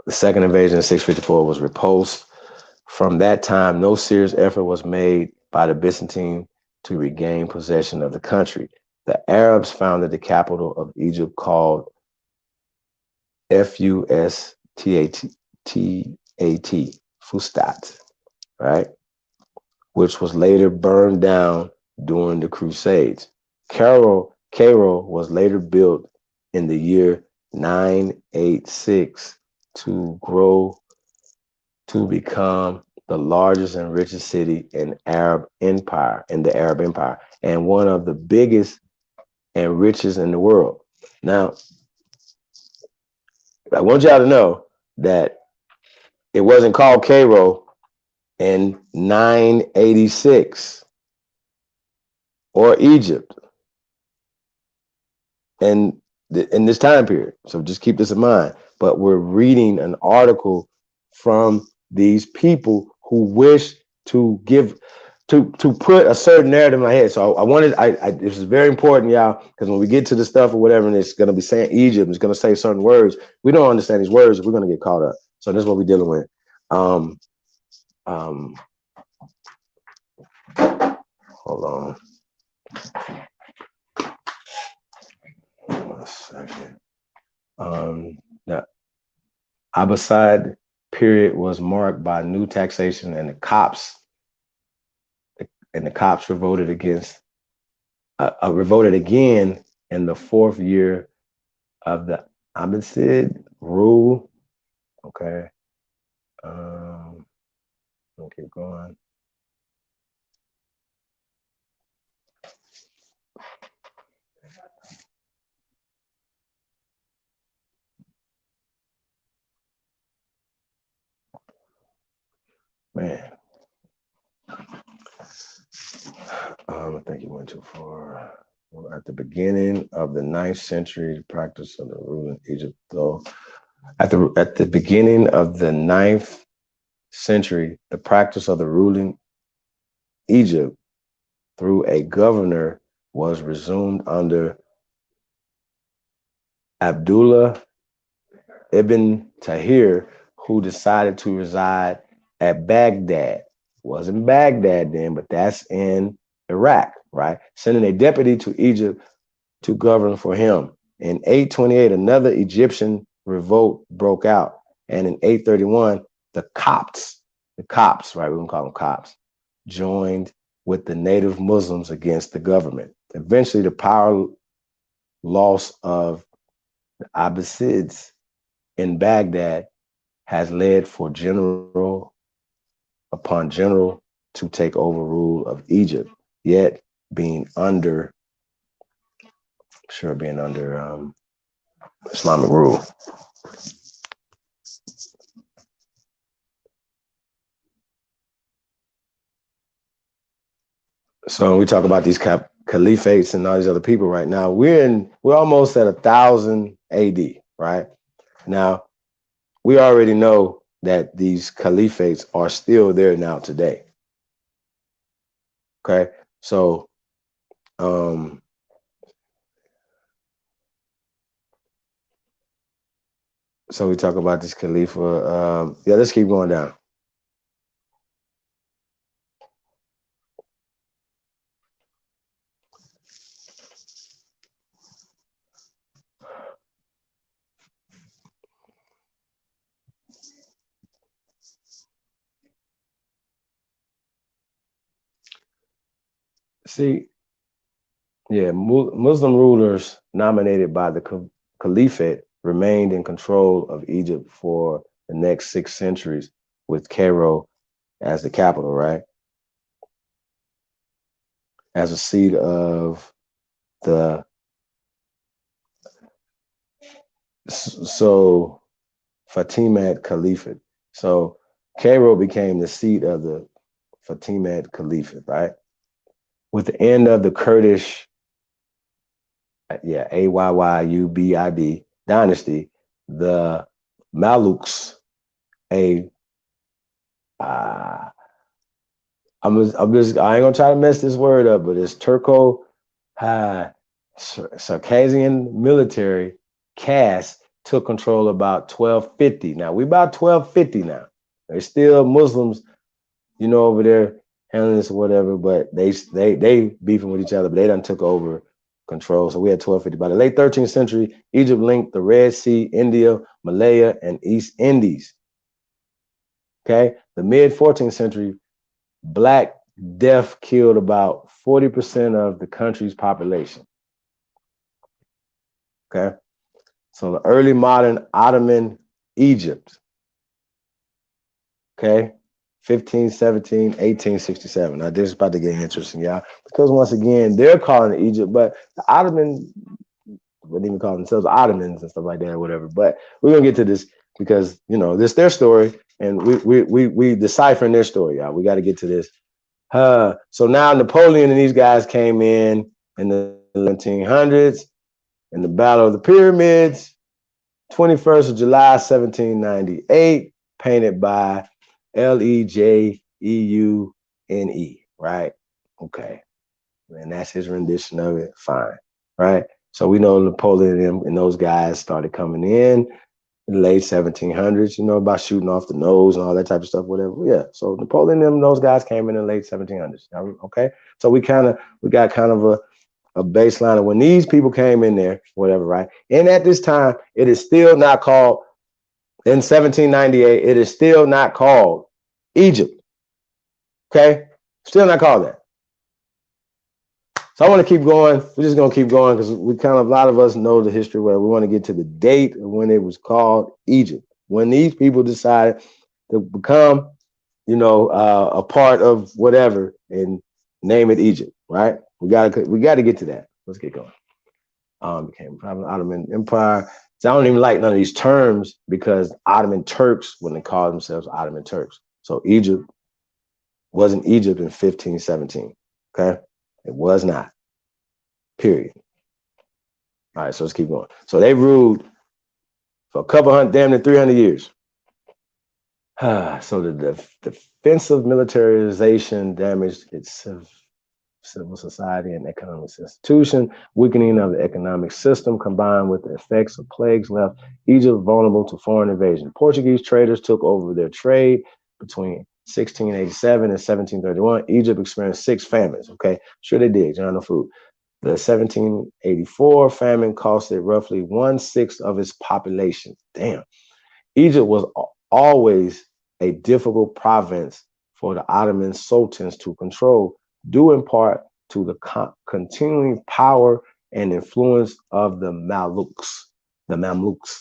the second invasion in 654 was repulsed. From that time, no serious effort was made by the Byzantine to regain possession of the country. The Arabs founded the capital of Egypt called Fustat, right? Which was later burned down during the Crusades. Cairo was later built in the year 986 to grow to become the largest and richest city in the Arab Empire, and one of the biggest and richest in the world. Now, I want y'all to know that it wasn't called Cairo in 986 or Egypt in this time period. So just keep this in mind. But we're reading an article from these people who wish to give to put a certain narrative in my head. So this is very important, y'all, because when we get to the stuff or whatever, and it's gonna be saying Egypt, it's gonna say certain words. We don't understand these words, we're gonna get caught up. So this is what we're dealing with. Hold on. 1 second. The Abbasid period was marked by new taxation, and the Copts revolted again in the 4th year of the Abbasid rule. Okay. We'll keep going. Man. I think you went too far. At the beginning of the 9th century, the practice of the ruling Egypt, though, at the beginning of the 9th century, the practice of the ruling Egypt through a governor was resumed under Abdullah ibn Tahir, who decided to reside at Baghdad. Wasn't Baghdad then, but that's in Iraq, right? Sending a deputy to Egypt to govern for him. In 828, another Egyptian revolt broke out. And in 831, the Copts, right? We're gonna call them Copts, joined with the native Muslims against the government. Eventually, the power loss of the Abbasids in Baghdad has led for general upon general to take over rule of Egypt, yet being under Islamic rule. So when we talk about these caliphates and all these other people right now, we're almost at 1000 AD, right? Now, we already know that these caliphates are still there now today. Okay, so we talk about this Khalifa. Yeah, let's keep going down. See, yeah, Muslim rulers nominated by the Caliphate remained in control of Egypt for the next 6 centuries, with Cairo as the capital, right? As a seat of the Fatimid Caliphate. So Cairo became the seat of the Fatimid Caliphate, right? With the end of the Kurdish, Ayyubid dynasty, the Maluks, I ain't gonna try to mess this word up, but it's Turco-Circassian military caste took control about 1250. Now we about 1250 now. There's still Muslims, over there handling this or whatever, but they beefing with each other, but they done took over control. So we had 1250. By the late 13th century, Egypt linked the Red Sea, India, Malaya, and East Indies. Okay, the mid 14th century, Black Death killed about 40% of the country's population. Okay, so the early modern Ottoman Egypt. Okay, 1517, 1867. Now this is about to get interesting, y'all, because once again, they're calling it Egypt, but the Ottoman wouldn't even call themselves Ottomans and stuff like that or whatever. But we're gonna get to this because this is their story, and we deciphering their story, y'all. We got to get to this. So now Napoleon and these guys came in the 1700s in the Battle of the Pyramids, 21st of July, 1798, painted by Lejeune, right? Okay. And that's his rendition of it. Fine. Right? So we know Napoleon and those guys started coming in the late 1700s, about shooting off the nose and all that type of stuff, whatever. Yeah. So Napoleon and those guys came in the late 1700s. Okay. So we got kind of a baseline of when these people came in there, whatever, right? And at this time, it is still not called, in 1798, it is still not called Egypt. Okay? Still not called that. So I want to keep going. We're just going to keep going because a lot of us know the history where we want to get to the date of when it was called Egypt. When these people decided to become, a part of whatever and name it Egypt, right? We got to get to that. Let's get going. Became Ottoman Empire. So I don't even like none of these terms because Ottoman Turks, when they call themselves Ottoman Turks. So Egypt wasn't Egypt in 1517. Okay. It was not. Period. All right, so let's keep going. So they ruled for a couple hundred, damn near 300 years. So the defensive militarization damaged its civil society and economic institution. Weakening of the economic system combined with the effects of plagues left Egypt vulnerable to foreign invasion. Portuguese traders took over their trade between 1687 and 1731. Egypt experienced 6 famines. Okay, sure they did. No food. The 1784 famine costed roughly 1/6 of its population. Damn. Egypt was always a difficult province for the Ottoman sultans to control, due in part to the continuing power and influence of the Mamluks,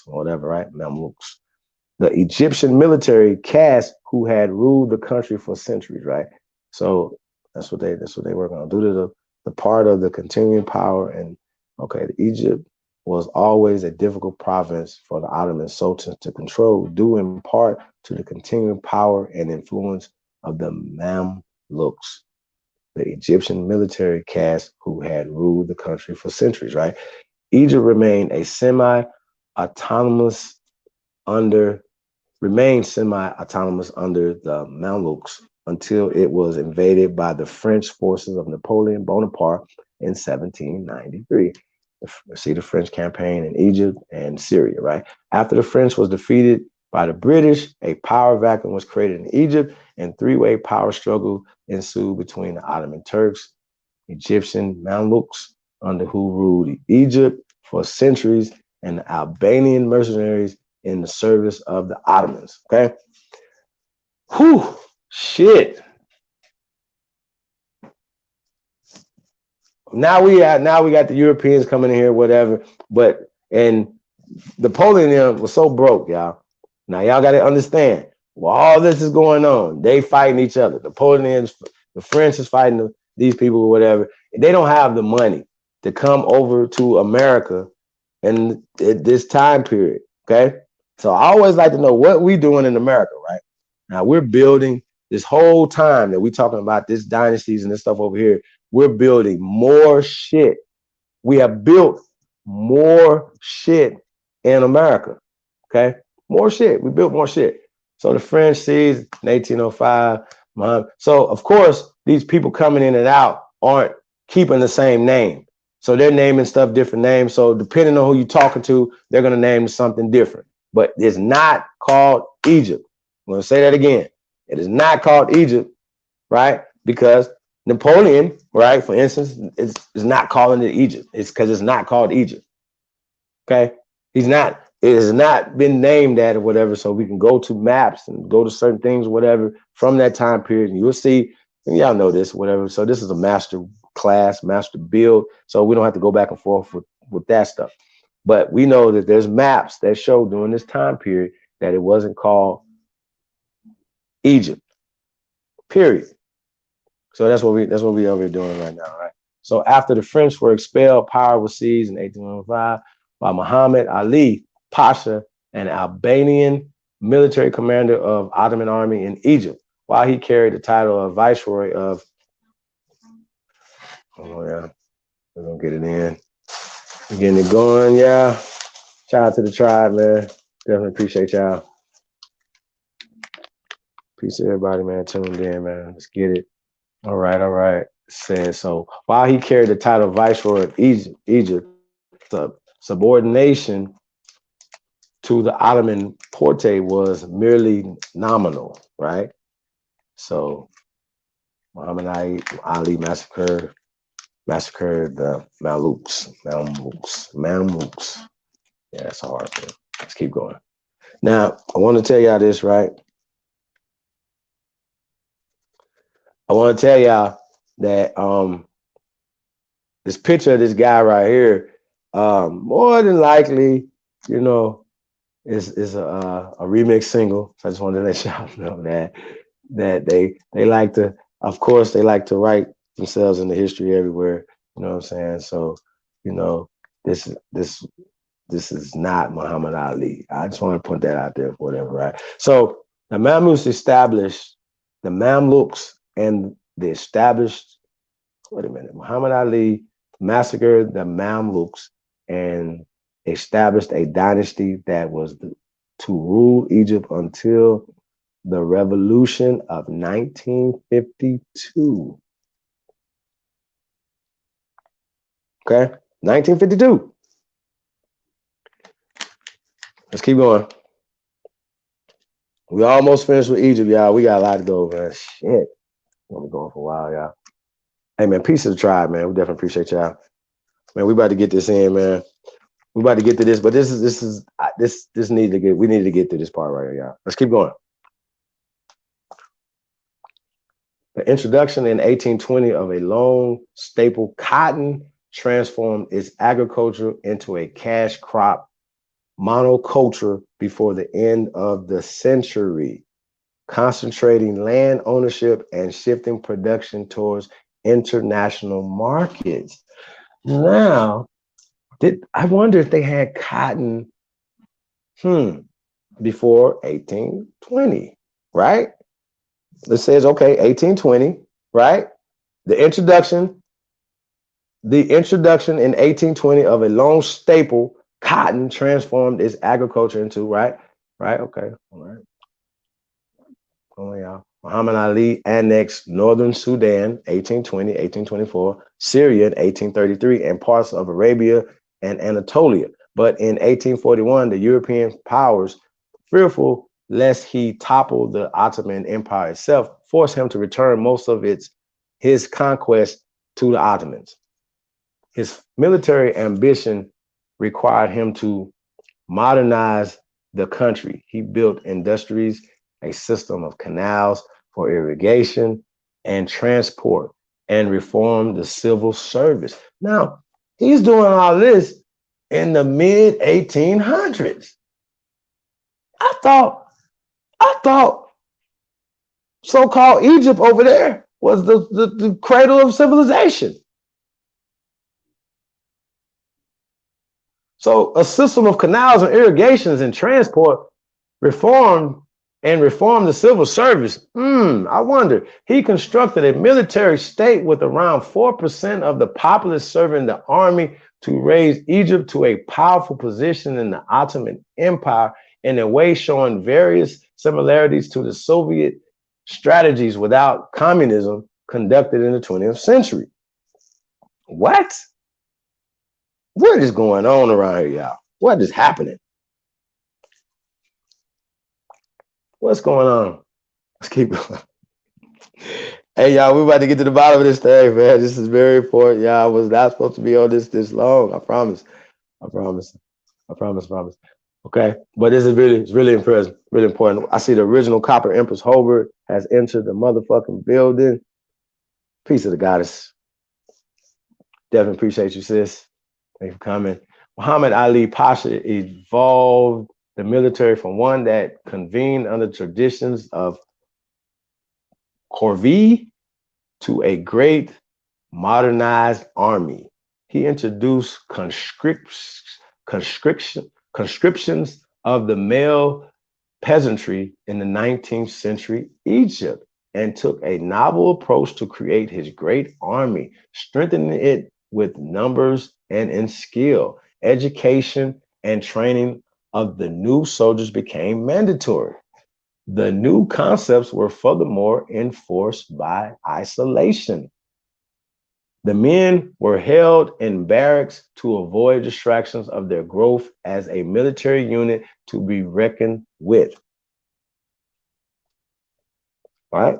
or whatever, right? Mamluks. The Egyptian military caste who had ruled the country for centuries, right? So that's what they were going to do to the part of the continuing power. And okay, Egypt was always a difficult province for the Ottoman sultans to control, due in part to the continuing power and influence of the Mamluks, the Egyptian military caste who had ruled the country for centuries, right? Egypt remained semi-autonomous under the Mamluks until it was invaded by the French forces of Napoleon Bonaparte in 1793. See the French campaign in Egypt and Syria, right? After the French was defeated by the British, a power vacuum was created in Egypt and 3-way power struggle ensued between the Ottoman Turks, Egyptian Mamluks, under who ruled Egypt for centuries, and the Albanian mercenaries in the service of the Ottomans. Okay. Whew, shit. Now we got the Europeans coming in here, whatever. And Napoleon was so broke, y'all. Now y'all got to understand. While all this is going on, they fighting each other. The French is fighting these people or whatever. And they don't have the money to come over to America in this time period. Okay. So I always like to know what we doing in America, right? Now we're building this whole time that we're talking about this dynasties and this stuff over here. We're building more shit. We have built more shit in America. Okay. More shit. We built more shit. So the French seized in 1805. So of course, these people coming in and out aren't keeping the same name. So they're naming stuff different names. So depending on who you're talking to, they're going to name something different. But it's not called Egypt. I'm going to say that again. It is not called Egypt, right? Because Napoleon, right, for instance, is not calling it Egypt. It's because it's not called Egypt. Okay? It has not been named that or whatever. So we can go to maps and go to certain things, whatever, from that time period. And you'll see, and y'all know this, whatever. So this is a master class, master build. So we don't have to go back and forth with that stuff. But we know that there's maps that show during this time period that it wasn't called Egypt. Period. So that's what we over here doing right now, right? So after the French were expelled, power was seized in 1805 by Muhammad Ali Pasha, an Albanian military commander of Ottoman army in Egypt, while he carried the title of viceroy of. Oh yeah, we're gonna get it in. We're getting it going, yeah. Shout out to the tribe, man. Definitely appreciate y'all. Peace to everybody, man. Tuned in, man. Let's get it. All right, all right. Says so. While he carried the title of Viceroy of Egypt, subordination to the Ottoman Porte was merely nominal, right? So Muhammad Ali massacred the Mamluks. Yeah, that's a hard thing. Let's keep going. Now, I want to tell y'all this, right? I want to tell y'all that this picture of this guy right here, more than likely, you know, is a remix single. So I just wanted to let y'all know that they like to, of course, they like to write themselves in the history everywhere. You know what I'm saying? So, you know, this is not Muhammad Ali. I just want to put that out there for whatever, right? So the Mamluks and the established, wait a minute, Muhammad Ali massacred the Mamluks and established a dynasty that was to rule Egypt until the revolution of 1952. Okay, 1952. Let's keep going. We almost finished with Egypt, y'all. We got a lot to go, man. Shit. We'll be going for a while, y'all. Hey, man, peace to the tribe, man. We definitely appreciate y'all. Man, we about to get this in, man. We about to get to this, but this need to get, we need to get to this part right here, y'all. Let's keep going. The introduction in 1820 of a long staple cotton transformed its agriculture into a cash crop monoculture before the end of the century, concentrating land ownership and shifting production towards international markets. Now, I wonder if they had cotton before 1820, right? It says, okay, 1820, right? The introduction in 1820 of a long staple cotton transformed its agriculture into, right? Okay, all right. Oh, yeah. Muhammad Ali annexed northern Sudan, 1820, 1824, Syria, 1833, and parts of Arabia and Anatolia. But in 1841, the European powers, fearful lest he topple the Ottoman Empire itself, forced him to return most of his conquest to the Ottomans. His military ambition required him to modernize the country. He built industries, a system of canals for irrigation and transport, and reformed the civil service. Now, he's doing all this in the mid 1800s. I thought so-called Egypt over there was the cradle of civilization. So a system of canals and irrigations and transport reformed the civil service. I wonder. He constructed a military state with around 4% of the populace serving the army to raise Egypt to a powerful position in the Ottoman Empire in a way showing various similarities to the Soviet strategies without communism conducted in the 20th century. What? What is going on around here, y'all? What is happening? What's going on? Let's keep going. Hey, y'all, we're about to get to the bottom of this thing, man. This is very important, y'all. I was not supposed to be on this long. I promise. Okay, but this is really impressive, really important. I see the original Copper Empress Hobart has entered the motherfucking building. Peace of the goddess. Definitely appreciate you, sis. Thanks for coming. Muhammad Ali Pasha evolved the military from one that convened under traditions of corvée to a great modernized army. He introduced conscriptions of the male peasantry in the 19th century Egypt and took a novel approach to create his great army, strengthening it with numbers and in skill. Education and training of the new soldiers became mandatory. The new concepts were furthermore enforced by isolation. The men were held in barracks to avoid distractions of their growth as a military unit to be reckoned with. Right?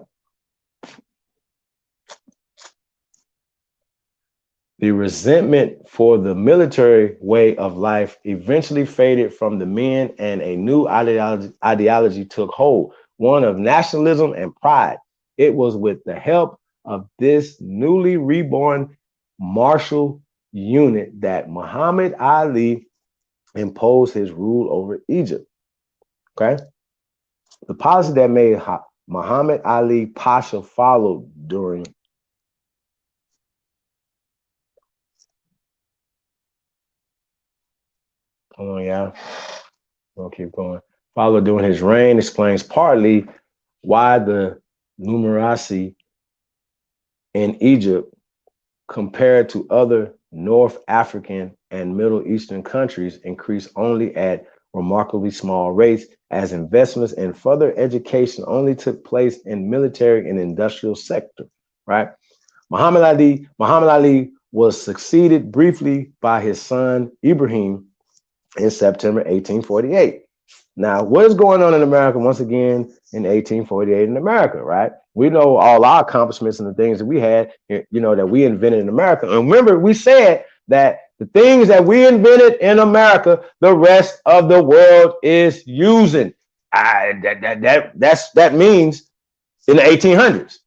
The resentment for the military way of life eventually faded from the men, and a new ideology took hold, one of nationalism and pride. It was with the help of this newly reborn martial unit that Muhammad Ali imposed his rule over Egypt. Okay. The policy that made Muhammad Ali Pasha followed during hold on, yeah. We'll keep going. Followed during his reign explains partly why the numeracy in Egypt compared to other North African and Middle Eastern countries increased only at remarkably small rates, as investments in further education only took place in military and industrial sector, right? Muhammad Ali was succeeded briefly by his son Ibrahim in September 1848. Now, what is going on in America once again in 1848 in America, right? We know all our accomplishments and the things that we had, that we invented in America. And remember, we said that the things that we invented in America, the rest of the world is using. That means in the 1800s,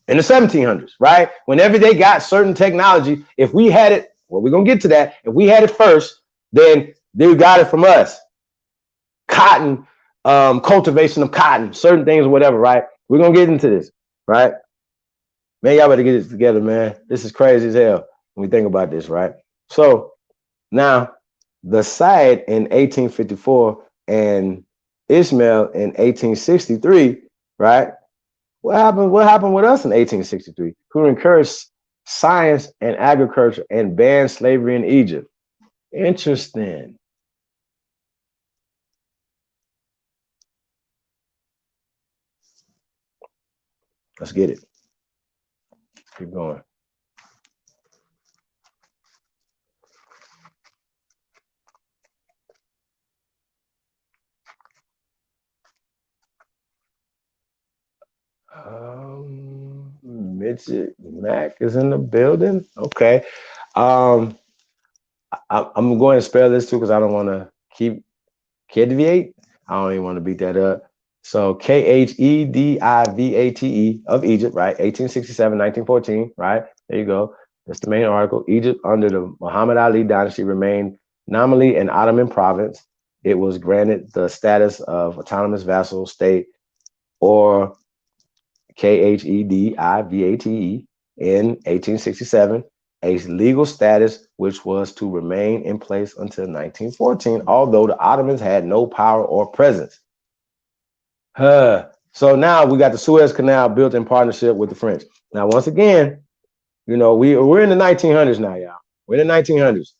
in the 1700s, right? Whenever they got certain technology, if we had it, well, we're gonna get to that. If we had it first, then they got it from us. Cotton, cultivation of cotton, certain things, whatever, right? We're gonna get into this, right? Man, y'all better get it together, man. This is crazy as hell when we think about this, right? So now the Said in 1854 and Ishmael in 1863, right? What happened with us in 1863? Who encouraged science and agriculture and banned slavery in Egypt? Interesting. Let's get it. Keep going. Midget Mac is in the building. Okay. I'm going to spell this too because I don't want to keep Kedviate. I don't even want to beat that up. So Khedivate of Egypt, right? 1867, 1914, right? There you go. That's the main article. Egypt under the Muhammad Ali dynasty remained nominally an Ottoman province. It was granted the status of autonomous vassal state, or Khedivate, in 1867, a legal status which was to remain in place until 1914, although the Ottomans had no power or presence. So now we got the Suez Canal built in partnership with the French. Now, once again, we're in the 1900s now, y'all. We're in the 1900s.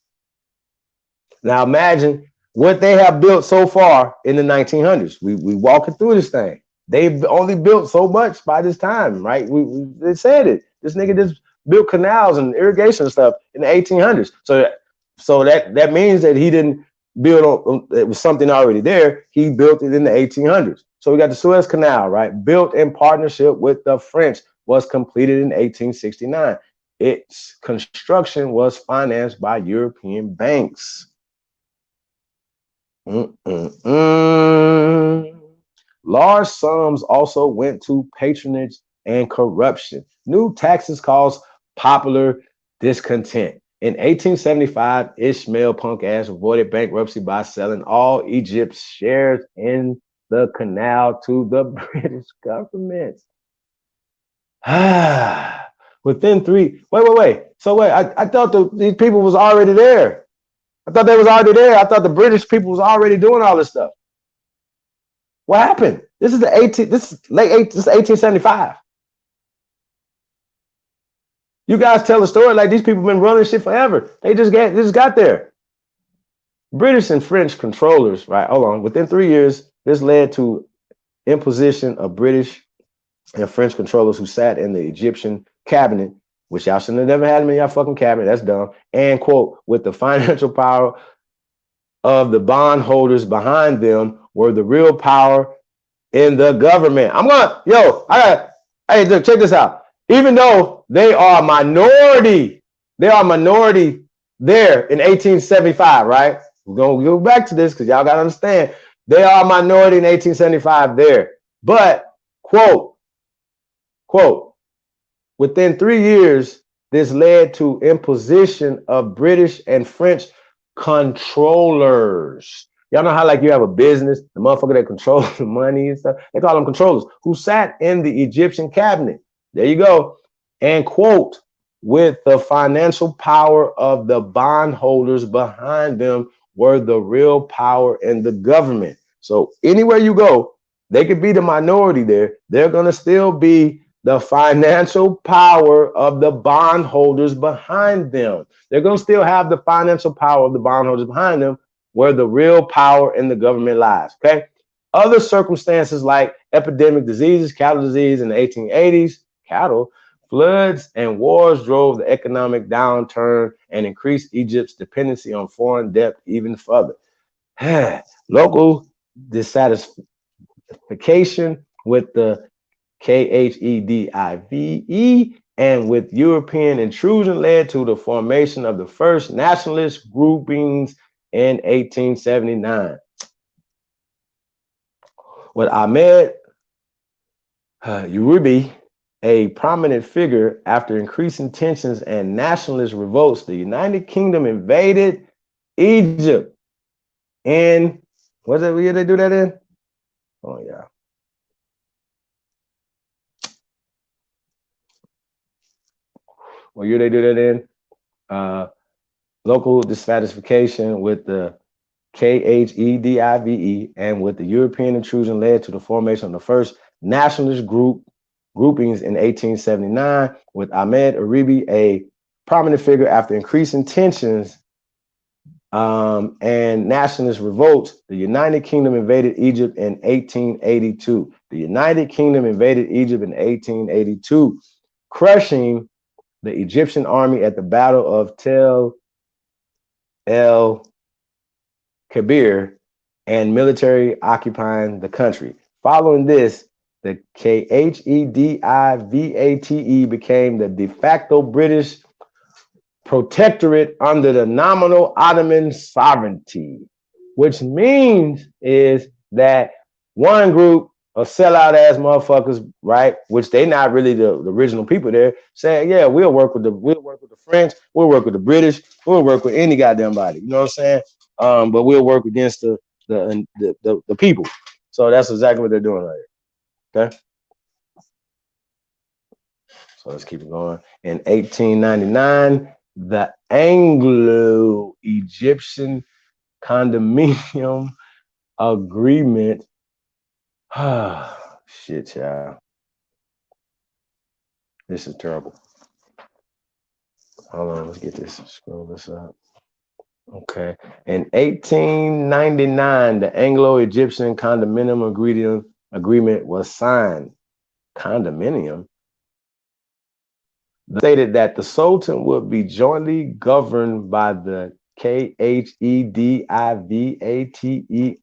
Now imagine what they have built so far in the 1900s. We walking through this thing. They've only built so much by this time, right? They said it. This nigga just built canals and irrigation and stuff in the 1800s. So that means that he didn't build it was something already there. He built it in the 1800s. So we got the Suez Canal, right? Built in partnership with the French, was completed in 1869. Its construction was financed by European banks. Large sums also went to patronage and corruption. New taxes caused popular discontent. In 1875, Ishmael punk ass avoided bankruptcy by selling all Egypt's shares in the canal to the British government. Within wait. So wait, I thought these people was already there. I thought they was already there. I thought the British people was already doing all this stuff. What happened? This is this is 1875. You guys tell a story like these people been running shit forever. They just got there. British and French controllers, right? Hold on. Within 3 years, this led to imposition of British and French controllers who sat in the Egyptian cabinet, which y'all shouldn't have never had them in y'all fucking cabinet. That's dumb. And quote, with the financial power of the bondholders behind them were the real power in the government. Hey, look, check this out. Even though they are minority there in 1875, right? We're going to go back to this because y'all got to understand. They are a minority in 1875 there. But, quote, within 3 years, this led to imposition of British and French controllers. Y'all know how like you have a business, the motherfucker that controls the money and stuff, they call them controllers, who sat in the Egyptian cabinet. There you go. And quote, with the financial power of the bondholders behind them were the real power in the government. So anywhere you go, they could be the minority there. They're going to still be the financial power of the bondholders behind them. They're going to still have the financial power of the bondholders behind them where the real power in the government lies, okay? Other circumstances like epidemic diseases, cattle disease in the 1880s, cattle, floods, and wars drove the economic downturn and increased Egypt's dependency on foreign debt even further. Local dissatisfaction with the K-H-E-D-I-V-E and with European intrusion led to the formation of the first nationalist groupings in 1879. With Ahmed Uribe, a prominent figure after increasing tensions and nationalist revolts, the United Kingdom invaded Egypt in, what's that year they do that in? Oh, yeah. What year they do that in? Local dissatisfaction with the K-H-E-D-I-V-E and with the European intrusion led to the formation of the first nationalist groupings in 1879 with Ahmed Uribe, a prominent figure after increasing tensions and nationalist revolts. The United Kingdom invaded Egypt in 1882. The United Kingdom invaded Egypt in 1882, crushing the Egyptian army at the Battle of Tel El Kebir and military occupying the country. Following this, the K-H-E-D-I-V-A-T-E became the de facto British protectorate under the nominal Ottoman sovereignty, which means is that one group of sellout ass motherfuckers, right? Which they not really the original people there, saying, yeah, we'll work with the French, we'll work with the British, we'll work with any goddamn body. You know what I'm saying? But we'll work against the people. So that's exactly what they're doing right here. Okay. So let's keep it going. In 1899, the Anglo-Egyptian condominium agreement. Shit, y'all. This is terrible. Hold on, let's get this, scroll this up. Okay. In 1899, the Anglo-Egyptian condominium agreement was signed. Condominium stated that the Sultan would be jointly governed by the K-H-E-D-I-V-A-T-E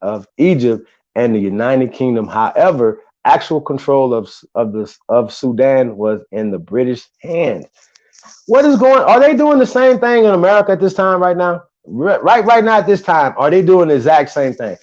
of Egypt and the United Kingdom. However, actual control of Sudan was in the British hands. What is going? Are they doing the same thing in America at this time right now? Right now at this time, are they doing the exact same thing?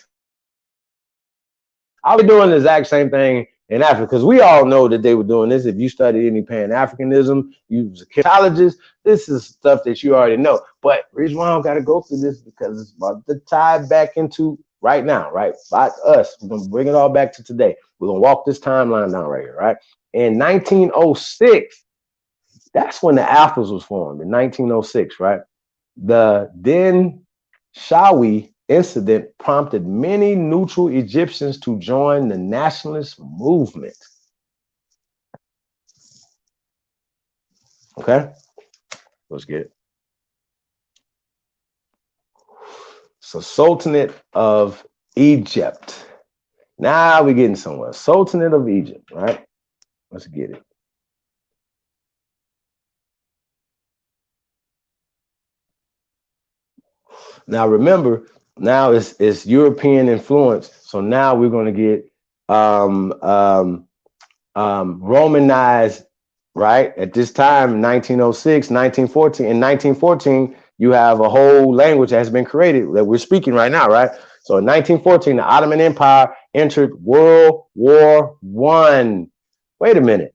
Are they doing the exact same thing in Africa? Because we all know that they were doing this. If you studied any Pan-Africanism, you was a psychologist, this is stuff that you already know. But the reason why I don't got to go through this because it's about to tie back into right now, right? By us, we're gonna bring it all back to today. We're gonna walk this timeline down right here, right? In 1906, that's when the Alphas was formed. In 1906, right? The then Shawi incident prompted many neutral Egyptians to join the nationalist movement. Okay, let's get it. So Sultanate of Egypt, Now we're getting somewhere. Sultanate of Egypt, right? Let's get it. Now remember, now it's European influence. So now we're going to get Romanized, right? At this time, 1906, 1914. In 1914, you have a whole language that has been created that we're speaking right now, right? So in 1914, the Ottoman Empire entered World War I. Wait a minute.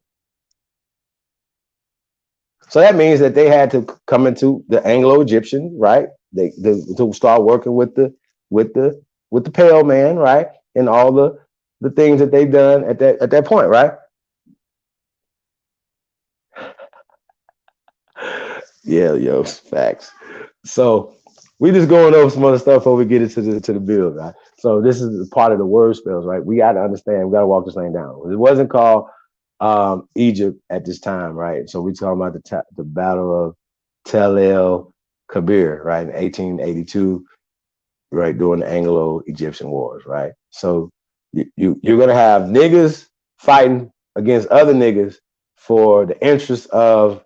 So that means that they had to come into the Anglo-Egyptian, right? They to start working with the Pale Man, right? And all the things that they've done at that point, right? Yeah, yo, facts. So we just going over some other stuff before we get into the build, right? So this is part of the word spells, right? We got to understand. We got to walk this thing down. It wasn't called Egypt at this time, right? So we talking about the Battle of Tel El Kabir, right, in 1882, right, during the Anglo-Egyptian Wars, right? So you're gonna have niggas fighting against other niggas for the interests of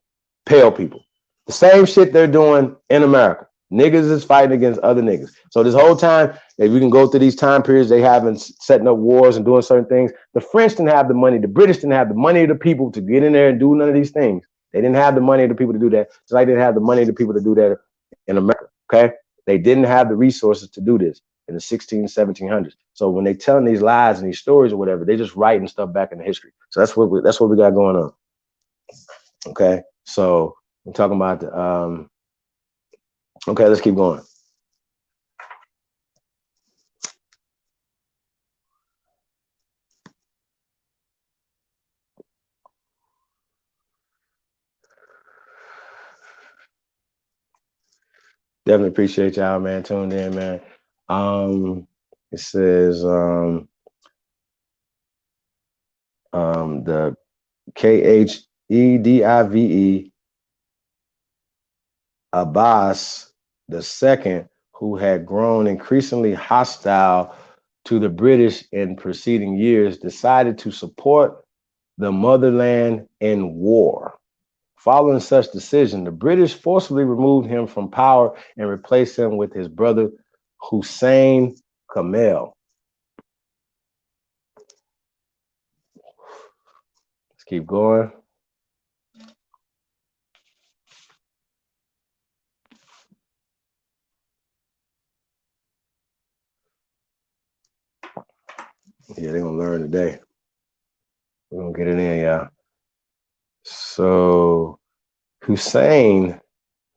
pale people. The same shit they're doing in America. Niggas is fighting against other niggas. So this whole time, if we can go through these time periods, they haven't setting up wars and doing certain things. The French didn't have the money. The British didn't have the money of the people to get in there and do none of these things. They didn't have the money of the people to do that. Just like they didn't have the money of the people to do that in America. Okay, they didn't have the resources to do this in the 1700s. So when they telling these lies and these stories or whatever, they just writing stuff back in the history. So that's what we got going on. Okay, so I'm talking about the okay, let's keep going. Definitely appreciate y'all, man, tuned in, man. It says the Khedive Abbas II, who had grown increasingly hostile to the British in preceding years, decided to support the motherland in war. Following such decision, the British forcibly removed him from power and replaced him with his brother Hussein Kamel. Let's keep going. Yeah, they're gonna learn today. We're gonna get it in, y'all. So Hussein,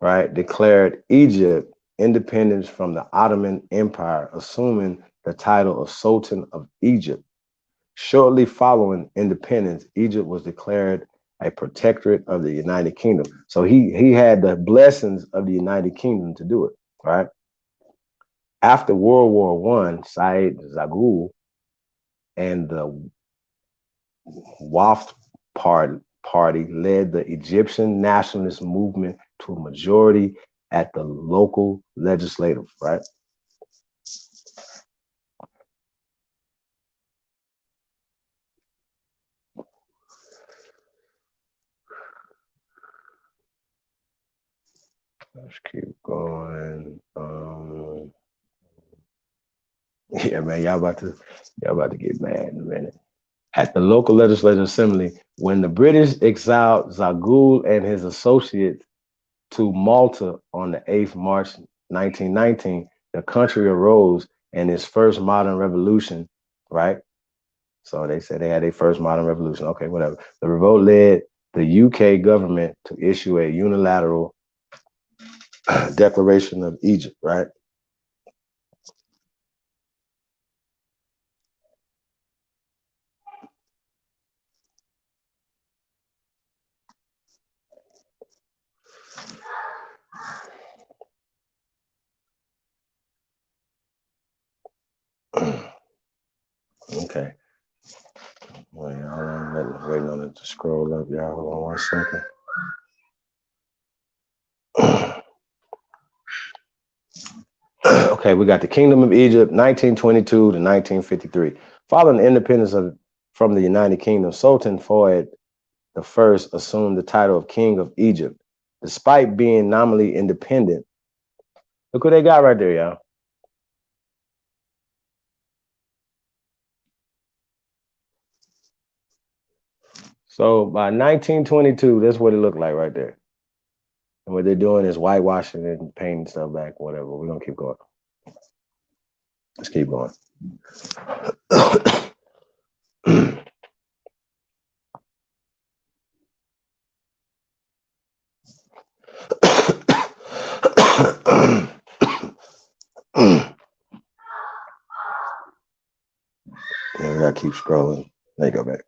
right, declared Egypt independence from the Ottoman Empire, assuming the title of Sultan of Egypt. Shortly following independence, Egypt was declared a protectorate of the United Kingdom. So he had the blessings of the United Kingdom to do it, right? After World War I, Said Zaghloul and the W.A.T. party led the Egyptian nationalist movement to a majority at the local legislative, right? Let's keep going. Yeah, man, y'all about to get mad in a minute. At the local legislative assembly, when the British exiled Zaghloul and his associates to Malta on the 8th March 1919, the country arose in its first modern revolution, right? So they said they had their first modern revolution. Okay, whatever. The revolt led the UK government to issue a unilateral declaration of Egypt, right? Okay. Wait, hold on, waiting on it to scroll up, y'all. Hold on 1 second. Okay, we got the Kingdom of Egypt, 1922 to 1953. Following the independence from the United Kingdom, Sultan Fuad the First assumed the title of King of Egypt, despite being nominally independent. Look who they got right there, y'all. So by 1922, that's what it looked like right there. And what they're doing is whitewashing and painting stuff back, whatever. We're gonna keep going. Let's keep going. Yeah, we gotta keep scrolling. There you go back.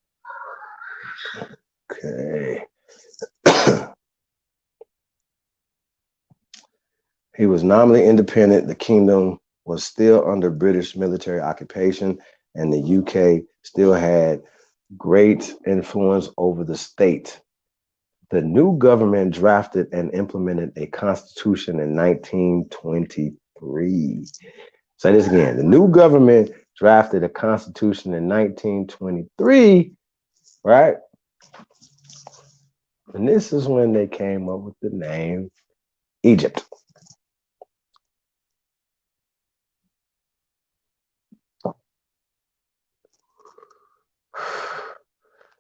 Okay. He was nominally independent. The kingdom was still under British military occupation, and the UK still had great influence over the state. The new government drafted and implemented a constitution in 1923. Say this again. The new government drafted a constitution in 1923, right? And this is when they came up with the name Egypt.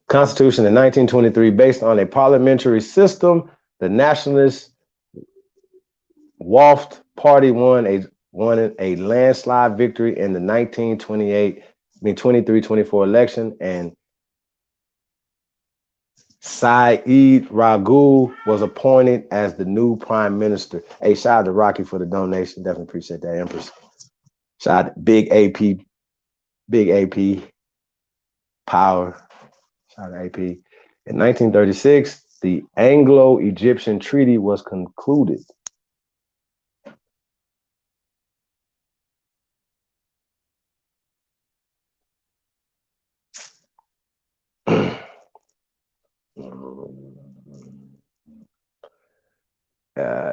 Constitution in 1923, based on a parliamentary system, the nationalist Wafd Party won a landslide victory in the 23-24 election, and Saeed Ragoul was appointed as the new prime minister. Hey, shout out to Rocky for the donation. Definitely appreciate that, Empress. Shout out to Big AP Power. Shout out to AP. In 1936, the Anglo-Egyptian Treaty was concluded.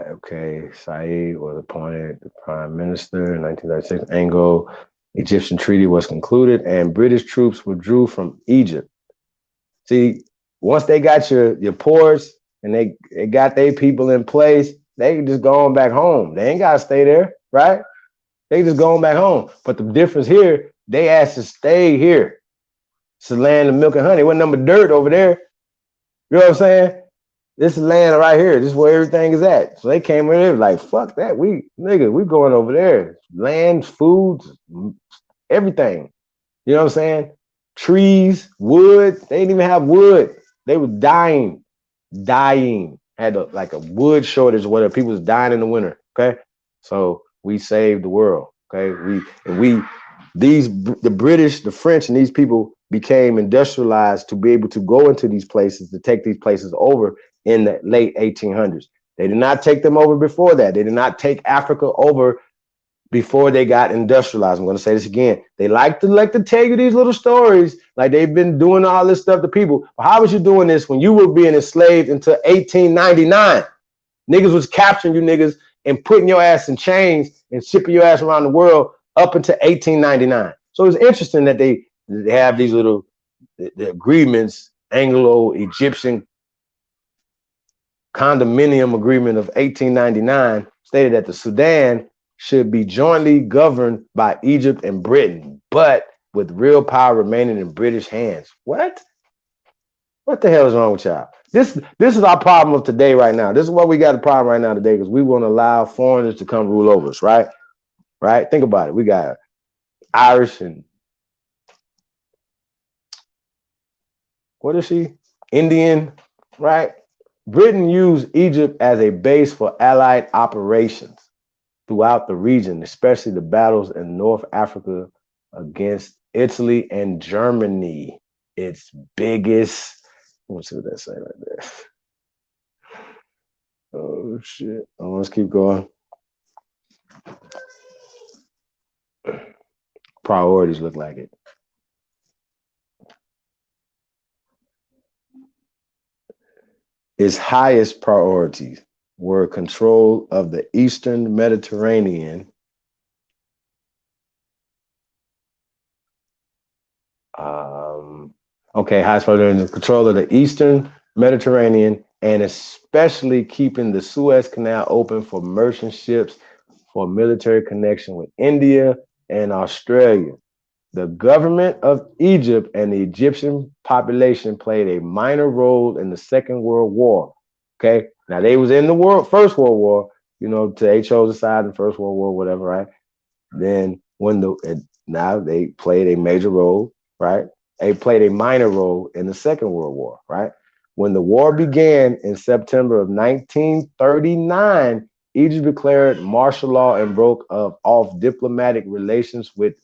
Okay, Saeed was appointed the prime minister in 1936. Anglo-Egyptian Treaty was concluded, and British troops withdrew from Egypt. See, once they got your ports and they got their people in place, they just going back home. They ain't gotta stay there, right? They just going back home. But the difference here, they asked to stay here. It's the land of milk and honey. It wasn't number dirt over there. You know what I'm saying? This is land right here. This is where everything is at. So they came in there like, fuck that. We going over there. Land, food, everything. You know what I'm saying? Trees, wood. They didn't even have wood. They were dying. Had like a wood shortage or whatever. People was dying in the winter. Okay. So we saved the world. Okay. The British, the French, and these people became industrialized to be able to go into these places, to take these places over in the late 1800s. They did not take them over before that. They did not take Africa over before they got industrialized. I'm going to say this again. They like to tell you these little stories, like they've been doing all this stuff to people. But how was you doing this when you were being enslaved until 1899? Niggas was capturing you niggas and putting your ass in chains and shipping your ass around the world up until 1899. So it's interesting that they have these little the agreements, Anglo-Egyptian condominium agreement of 1899 stated that the Sudan should be jointly governed by Egypt and Britain, but with real power remaining in British hands. What? What the hell is wrong with y'all? This is our problem of today right now. This is what we got a problem right now today because we want to allow foreigners to come rule over us, right? Right? Think about it. We got Irish and what is she? Indian, right? Britain used Egypt as a base for Allied operations throughout the region, especially the battles in North Africa against Italy and Germany, its biggest. Let's see what that say right there. Oh shit! Let's keep going. Priorities look like it. Its highest priorities were control of the Eastern Mediterranean, Okay, highest priority in control of the Eastern Mediterranean and especially keeping the Suez Canal open for merchant ships for military connection with India and Australia. The government of Egypt and the Egyptian population played a minor role in the Second World War. Okay, now they was in the First World War, they chose a side in the First World War, whatever, right? Then now they played a major role, right? They played a minor role in the Second World War, right? When the war began in September of 1939, Egypt declared martial law and broke off diplomatic relations with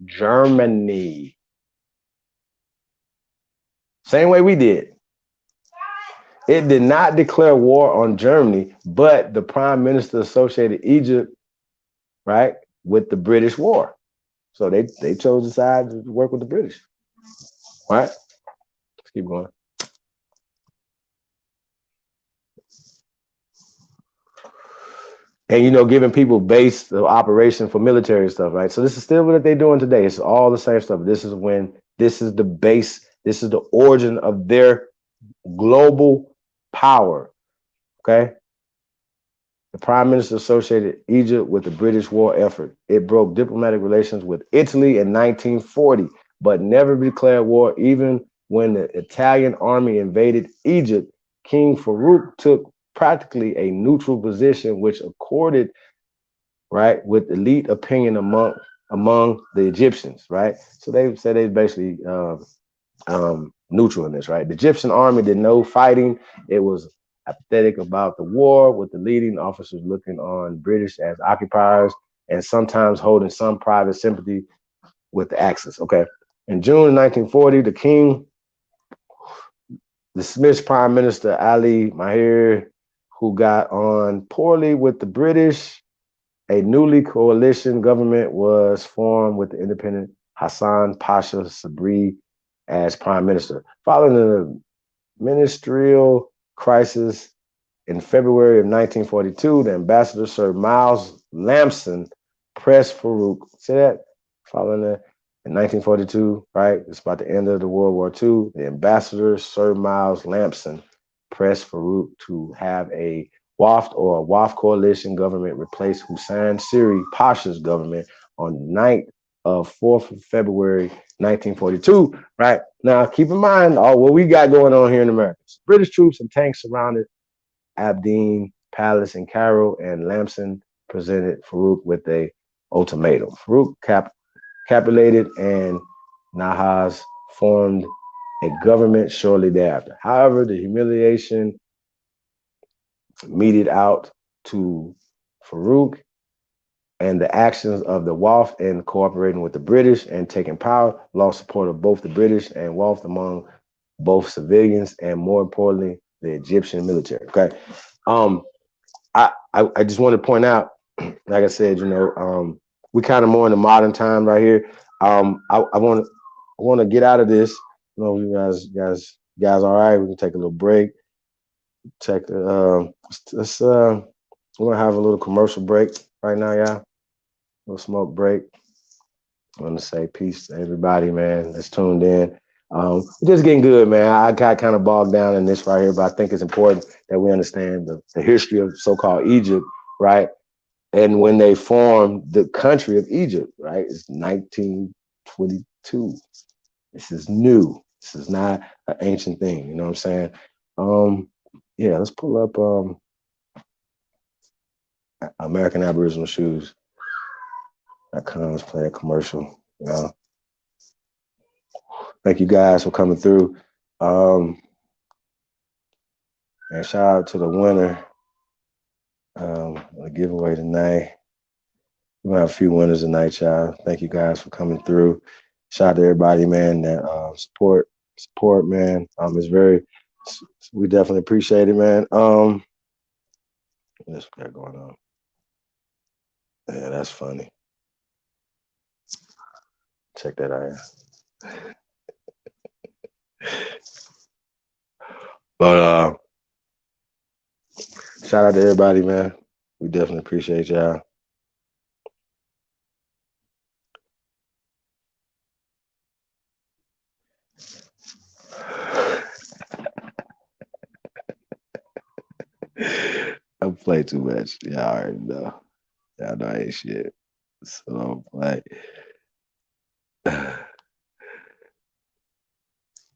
Germany. Same way we did. It did not declare war on Germany, but the prime minister associated Egypt, right, with the British war. So they chose the side to work with the British. All right, let's keep going. And giving people base of operation for military stuff, right? So this is still what they're doing today. It's all the same stuff. This is the base, this is the origin of their global power. Okay. The prime minister associated Egypt with the British war effort. It broke diplomatic relations with Italy in 1940, but never declared war. Even when the Italian army invaded Egypt, King Farouk took practically a neutral position, which accorded, right, with elite opinion among the Egyptians, right? So they said they basically neutral in this, right? The Egyptian army did no fighting. It was apathetic about the war, with the leading officers looking on British as occupiers and sometimes holding some private sympathy with the Axis. Okay. In June 1940, the king dismissed Prime Minister Ali Mahir, who got on poorly with the British. A newly coalition government was formed with the independent Hassan Pasha Sabri as prime minister. Following the ministerial crisis in February of 1942, the ambassador Sir Miles Lampson pressed Farouk. See that? Following that, in 1942, right? It's about the end of the World War II. The ambassador Sir Miles Lampson pressed Farouk to have a WAFT coalition government replace Hussein Siri Pasha's government on the night of 4th of February 1942, right? Now, keep in mind what we got going on here in America. British troops and tanks surrounded Abdeen Palace in Cairo, and Lampson presented Farouk with a ultimatum. Farouk capitulated, and Nahas formed a government shortly thereafter. However, the humiliation meted out to Farouk and the actions of the WAFT in cooperating with the British and taking power lost support of both the British and WAFT among both civilians and, more importantly, the Egyptian military. Okay. I just want to point out, like I said, we kind of more in the modern time right here. I want to get out of this. You guys all right? We can take a little break. We're gonna have a little commercial break right now, y'all. A little smoke break. I want to say peace to everybody, man, that's tuned in. Just getting good, man. I got kind of bogged down in this right here, but I think it's important that we understand the history of so-called Egypt, right? And when they formed the country of Egypt, right? It's 1922. This is new. This is not an ancient thing. You know what I'm saying? Yeah, let's pull up American Aboriginal Shoes. That comes play a commercial. Thank you guys for coming through. And shout out to the winner of the giveaway tonight. We're gonna have a few winners tonight, y'all. Thank you guys for coming through. Shout out to everybody, man, that support, man. We definitely appreciate it, man. What's got going on? Yeah, that's funny. Check that out. But shout out to everybody, man. We definitely appreciate y'all. I play too much. Y'all already know. Y'all know I ain't shit. So don't play.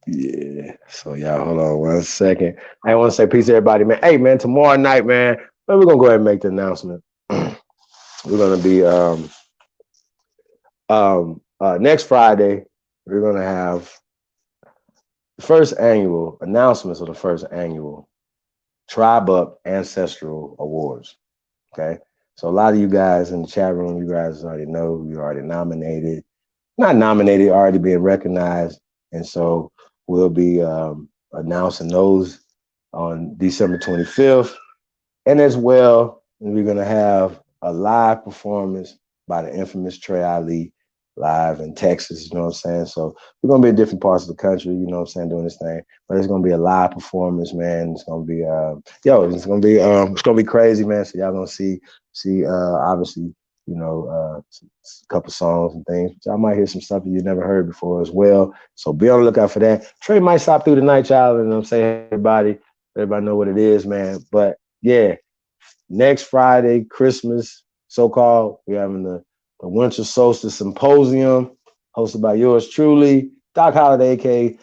Yeah. So y'all hold on 1 second. I want to say peace to everybody, man. Hey man, tomorrow night, man, we're gonna go ahead and make the announcement. We're gonna be next Friday, we're gonna have the first annual announcements of the first annual Tribe Up Ancestral Awards. Okay. So a lot of you guys in the chat room, you guys already know you already nominated. Not nominated, already being recognized. And so we'll be announcing those on December 25th. And as well, we're going to have a live performance by the infamous Trey Ali live in Texas. You know what I'm saying? So we're going to be in different parts of the country, you know what I'm saying, doing this thing. But it's going to be a live performance, man. It's going to be, it's going to be crazy, man. So y'all going to see, obviously, a couple songs and things. Y'all might hear some stuff that you never heard before as well. So be on the lookout for that. Trey might stop through the night, child, and say, hey, everybody know what it is, man. But yeah, next Friday, Christmas, so-called, we're having the Winter Solstice Symposium, hosted by yours truly, Doc Holliday, aka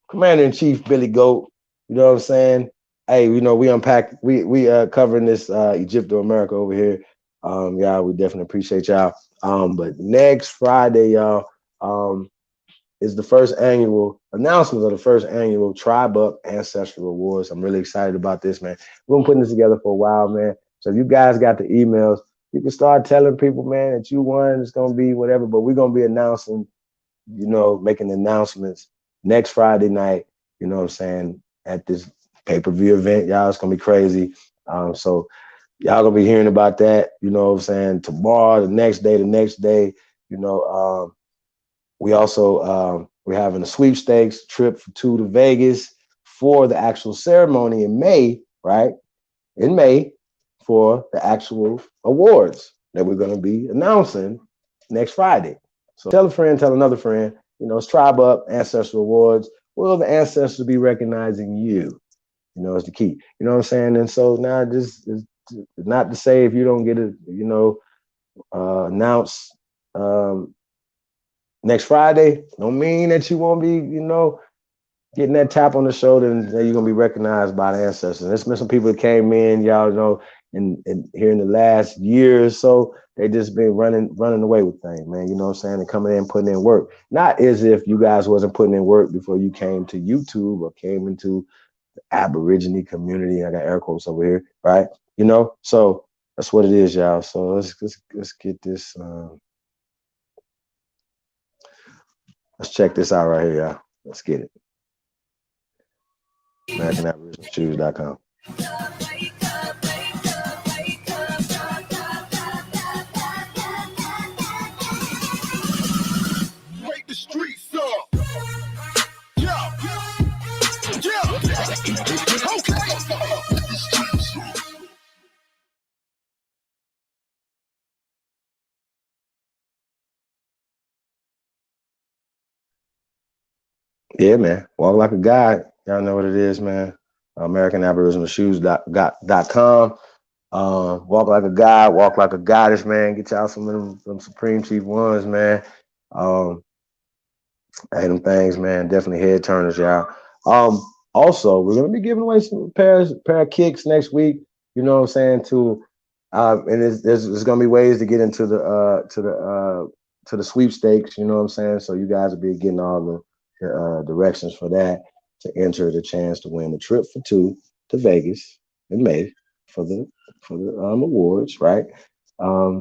Commander-in-Chief Billy Goat. You know what I'm saying? Hey, we unpack, we covering this Egypto-America over here. Y'all, we definitely appreciate y'all. But next Friday, y'all, is the first annual announcement of the first annual Tribe Up Ancestral Awards. I'm really excited about this, man. We've been putting this together for a while, man. So if you guys got the emails, you can start telling people, man, that you won. It's gonna be whatever, but we're gonna be announcing, making announcements next Friday night. You know what I'm saying, at this pay-per-view event, y'all. It's gonna be crazy. So y'all gonna be hearing about that. You know what I'm saying, tomorrow, the next day. We also we're having a sweepstakes trip for 2 to Vegas for the actual ceremony in May, right? In May for the actual awards that we're going to be announcing next Friday. So tell a friend, tell another friend. It's Tribe Up Ancestral Awards. Will the ancestors be recognizing you? Is the key. You know what I'm saying? And so now, just not to say if you don't get it, announced next Friday, don't mean that you won't be, getting that tap on the shoulder and you're gonna be recognized by the ancestors. There's been some people that came in, y'all know, and here in the last year or so, they just been running away with things, man. You know what I'm saying? And coming in, putting in work. Not as if you guys wasn't putting in work before you came to YouTube or came into the Aborigine community. I got air quotes over here, right? So that's what it is, y'all. So let's get this. Let's check this out right here, y'all. Let's get it. AmericanAboriginalShoes.com. Wake the streets up. Yeah. Yeah, man. Walk like a guy. Y'all know what it is, man. AmericanAboriginalShoes.com. Walk like a guy, walk like a goddess, man. Get y'all some of them Supreme Chief ones, man. Hey, them things, man. Definitely head turners, y'all. Also, we're gonna be giving away some pair of kicks next week. You know what I'm saying? And there's gonna be ways to get into the sweepstakes. You know what I'm saying? So you guys will be getting all the directions for that to enter the chance to win the trip for 2 to Vegas in May for the awards, right?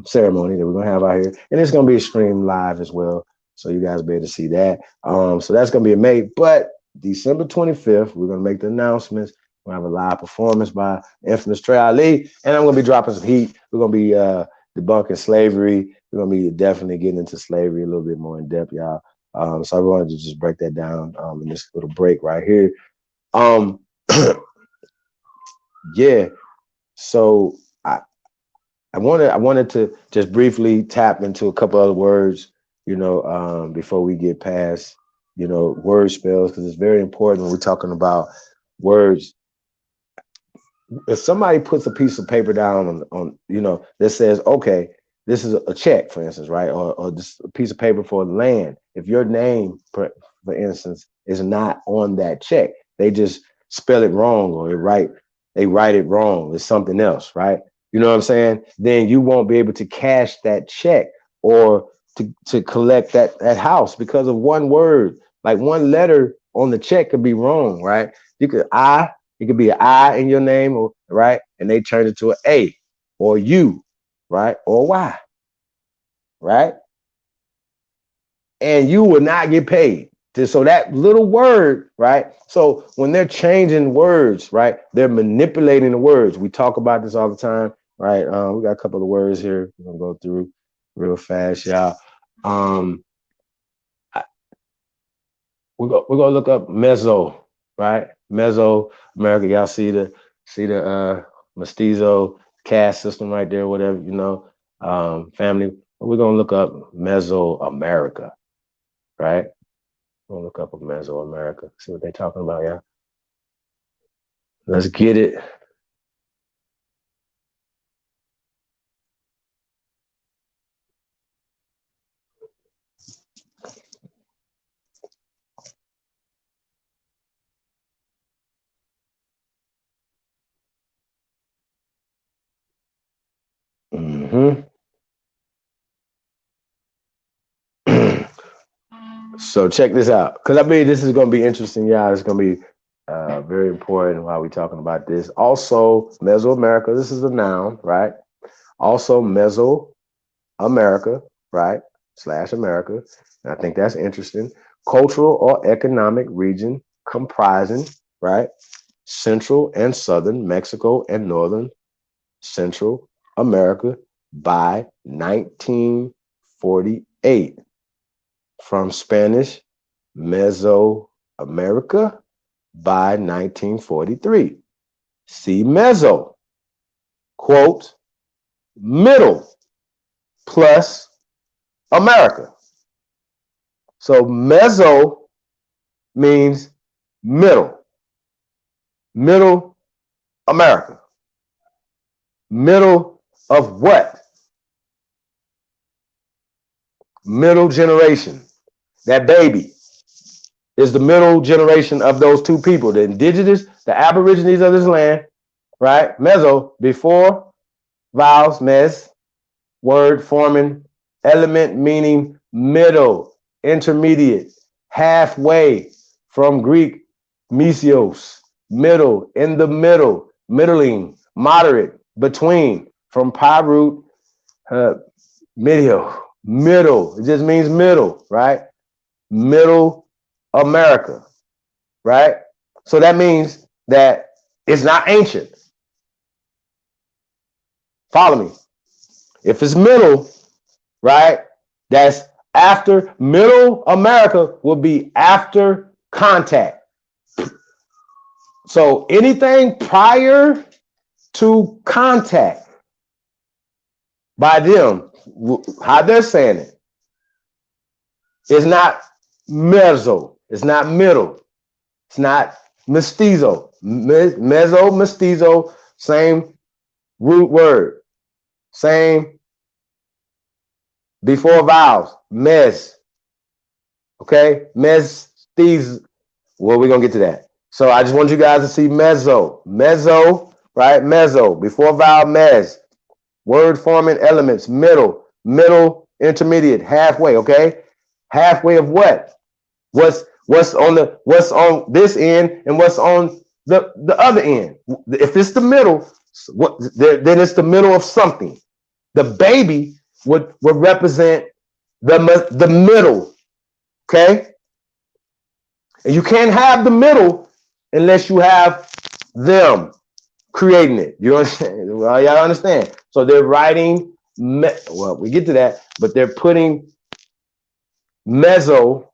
Ceremony that we're gonna have out here, and it's gonna be streamed live as well, so you guys will be able to see that. So that's gonna be in May, but December 25th, we're gonna make the announcements. We're gonna have a live performance by infamous Trey Ali, and I'm gonna be dropping some heat. We're gonna be debunking slavery. We're gonna be definitely getting into slavery a little bit more in depth, y'all. So I wanted to just break that down in this little break right here. Yeah. So I wanted to just briefly tap into a couple other words, before we get past, word spells, because it's very important when we're talking about words. if somebody puts a piece of paper down on that says, okay, this is a check, for instance, right, or this a piece of paper for land. If your name, for instance, is not on that check, they just spell it wrong, or they write it wrong. It's something else, right? You know what I'm saying? Then you won't be able to cash that check or to collect that house because of one word, like one letter on the check could be wrong, right? It could be an I in your name, or right, and they turn it to an A or U, right, or Y, right, and you will not get paid. So that little word, right? So when they're changing words, right, they're manipulating the words. We talk about this all the time, right? We got a couple of words here we're gonna go through real fast, y'all. Um, we're gonna look up Meso, right? Meso America. Y'all see the mestizo caste system right there, whatever, family. We're gonna look up Mesoamerica, right? We're gonna look up Mesoamerica, see what they're talking about, yeah. Let's get it. Mm-hmm. So check this out, because I mean this is gonna be interesting, y'all. It's gonna be very important while we're talking about this. Also, Mesoamerica, this is a noun, right? Also, Mesoamerica, right? Slash America. And I think that's interesting. Cultural or economic region comprising, right? Central and Southern Mexico and Northern Central America by 1948. From Spanish, Mesoamerica by 1943. See Meso, quote, middle plus America. So Meso means middle America. Middle of what? Middle generation. That baby is the middle generation of those two people, the indigenous, the aborigines of this land, right? Meso, before vowels, mes, word forming element meaning middle, intermediate, halfway, from Greek mesios, middle, in the middle, middling, moderate, between, from pi root medio, middle. It just means middle, right? Middle America, right? So that means that it's not ancient. Follow me. If it's middle, right, that's after. Middle America will be after contact. So anything prior to contact by them, how they're saying it, is not meso. It's not middle. It's not mestizo. Meso, mestizo, same root word, same before vowels. Mes. Okay, mestizo. Well, we're gonna get to that. So I just want you guys to see meso, right? Meso before vowel, mes. Word forming elements, middle, intermediate, halfway. Okay, halfway of what? What's on this end and what's on the other end? If it's the middle, then it's the middle of something. The baby would represent the middle. Okay, and you can't have the middle unless you have them creating it. You understand? Well, y'all understand. So they're writing. Well, we get to that, but they're putting meso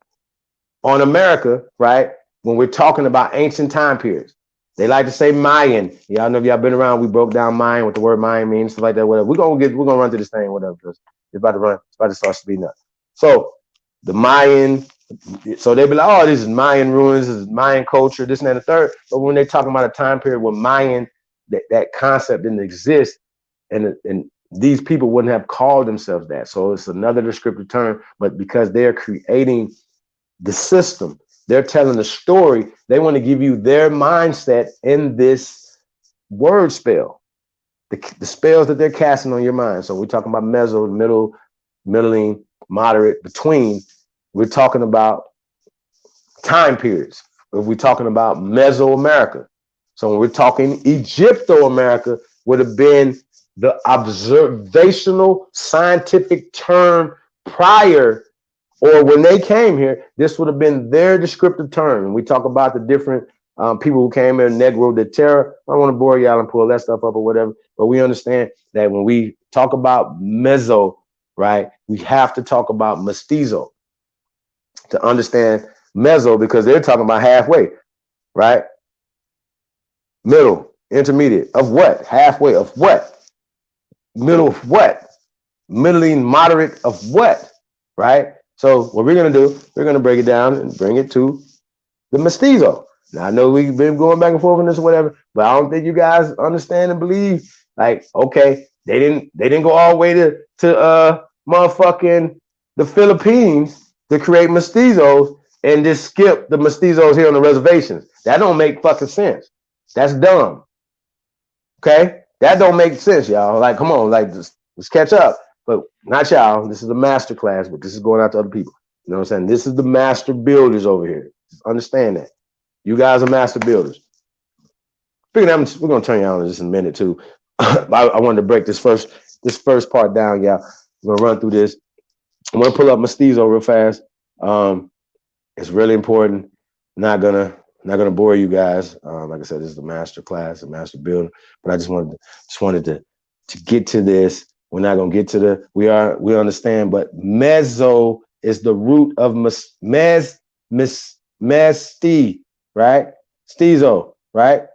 on America, right? When we're talking about ancient time periods, they like to say Mayan. Y'all know if y'all been around, we broke down Mayan, what the word Mayan means, stuff like that. Whatever. We're gonna run through this thing, whatever. It's about to run. It's about to start speeding up. So the Mayan. So they be like, oh, this is Mayan ruins, this is Mayan culture, this and that, and the third. But when they're talking about a time period with Mayan that concept didn't exist, and these people wouldn't have called themselves that. So it's another descriptive term, but because they're creating the system, they're telling the story, they want to give you their mindset in this word spell, the spells that they're casting on your mind. So we're talking about meso, middle, middling, moderate, between. We're talking about time periods. If we're talking about Mesoamerica. So when we're talking Egypto-America, would have been the observational scientific term prior, or when they came here, this would have been their descriptive term. And we talk about the different people who came here, Negro de Terra. I don't want to bore y'all and pull that stuff up or whatever, but we understand that when we talk about Meso, right, we have to talk about Mestizo to understand Meso, because they're talking about halfway, right? Middle, intermediate of what? Halfway of what? Middle of what? Middling, moderate of what? Right? So what we're gonna do, we're gonna break it down and bring it to the mestizo. Now I know we've been going back and forth on this or whatever, but I don't think you guys understand and believe. Like, okay, they didn't go all the way to motherfucking the Philippines to create mestizos and just skip the mestizos here on the reservations. That don't make fucking sense. That's dumb. Okay? That don't make sense, y'all. Like, come on, like, let's catch up. But not y'all. This is a master class, but this is going out to other people. You know what I'm saying? This is the master builders over here. Just understand that. You guys are master builders. We're going to turn y'all in just a minute, too. I wanted to break this first part down, y'all. We're going to run through this. I'm going to pull up Mestizo real fast. It's really important. Not gonna bore you guys. Like I said, this is the master class, the master builder. But I just wanted to get to this. We're not gonna get to we understand, but meso is the root of mesti, right? Stizo, right?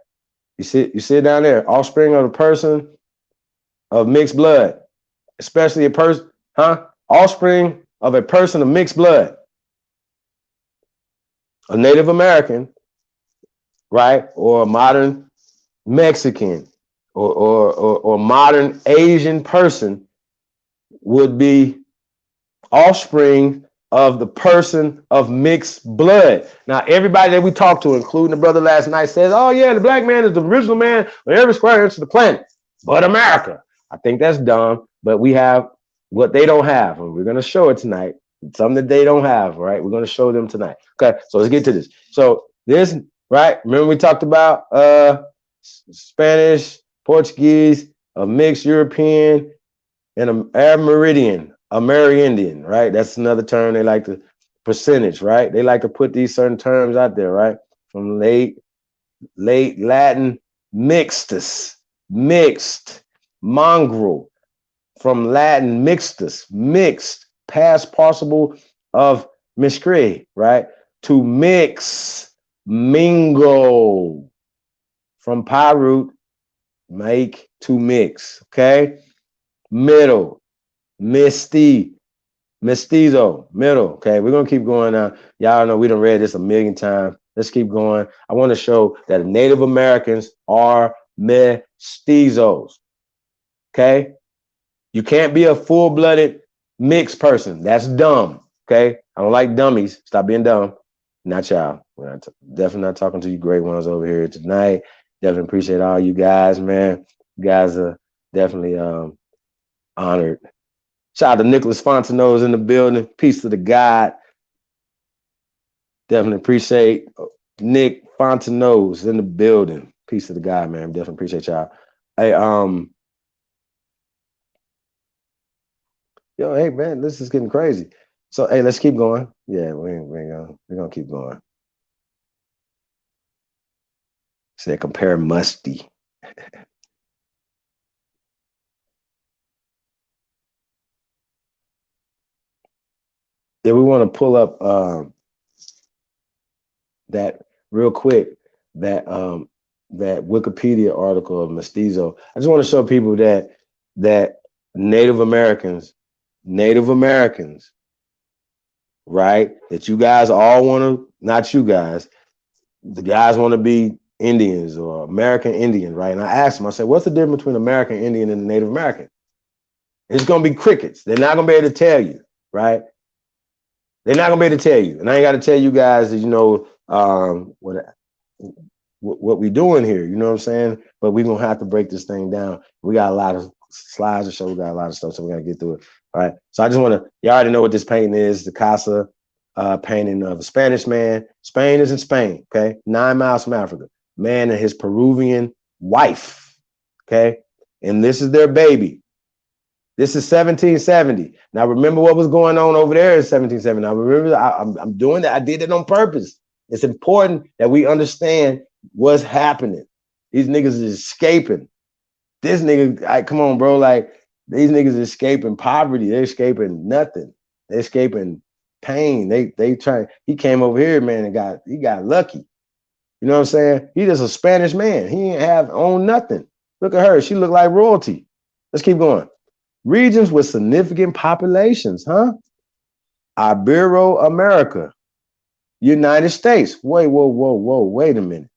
You sit down there, offspring of a person of mixed blood, especially a person, offspring of a person of mixed blood, a Native American, right, or a modern Mexican, or modern Asian person would be offspring of the person of mixed blood. Now, everybody that we talked to, including the brother last night, says, oh yeah, the black man is the original man on every square inch of the planet, but America. I think that's dumb, but we have what they don't have, and we're going to show it tonight. Something that they don't have, right? We're going to show them tonight. Okay, so let's get to this. So this, right, remember we talked about Spanish, Portuguese, a mixed European, and an Amerindian, right? That's another term they like to percentage, right? They like to put these certain terms out there, right? From late Latin mixtus, mixed, mongrel, from Latin mixtus, mixed, past participle of miscre, right? To mix, mingle, from pi root, make, to mix, okay? Middle, mestizo, middle, okay? We're gonna keep going now. Y'all know we done read this a million times. Let's keep going. I want to show that Native Americans are mestizos, okay? You can't be a full-blooded mixed person. That's dumb, okay? I don't like dummies. Stop being dumb. Not y'all. Definitely not talking to you great ones over here tonight. Definitely appreciate all you guys, man. You guys are definitely honored. Shout out to Nicholas Fontenot's in the building. Peace to the God. Definitely appreciate Nick Fontenot's in the building. Peace to the God, man. Definitely appreciate y'all. Hey, yo, hey man, this is getting crazy. So hey, let's keep going. Yeah, we're gonna keep going. Said compare musty. Yeah, we want to pull up that real quick, that that Wikipedia article of mestizo. I just want to show people that Native Americans, right? That you guys all want to, not you guys, the guys want to be Indians or American Indian, right? And I asked them, I said, what's the difference between American Indian and the Native American? It's gonna be crickets. They're not gonna be able to tell you, right? They're not gonna be able to tell you. And I ain't gotta tell you guys that, what we doing here, you know what I'm saying? But we're gonna have to break this thing down. We got a lot of slides to show, we got a lot of stuff, so we gotta get through it. All right. So I just wanna, you already know what this painting is, the Casa painting of a Spanish man. Spain is in Spain, okay? 9 miles from Africa. Man and his Peruvian wife, okay? And this is their baby. This is 1770. Now remember what was going on over there in 1770. Now remember, I'm doing that. I did it on purpose. It's important that we understand what's happening. These niggas is escaping. This nigga, come on, bro. Like, these niggas are escaping poverty. They're escaping nothing. They're escaping pain. They try. He came over here, man, and he got lucky. You know what I'm saying? He just a Spanish man. He ain't own nothing. Look at her. She look like royalty. Let's keep going. Regions with significant populations, huh? Ibero-America, United States. Wait, wait a minute.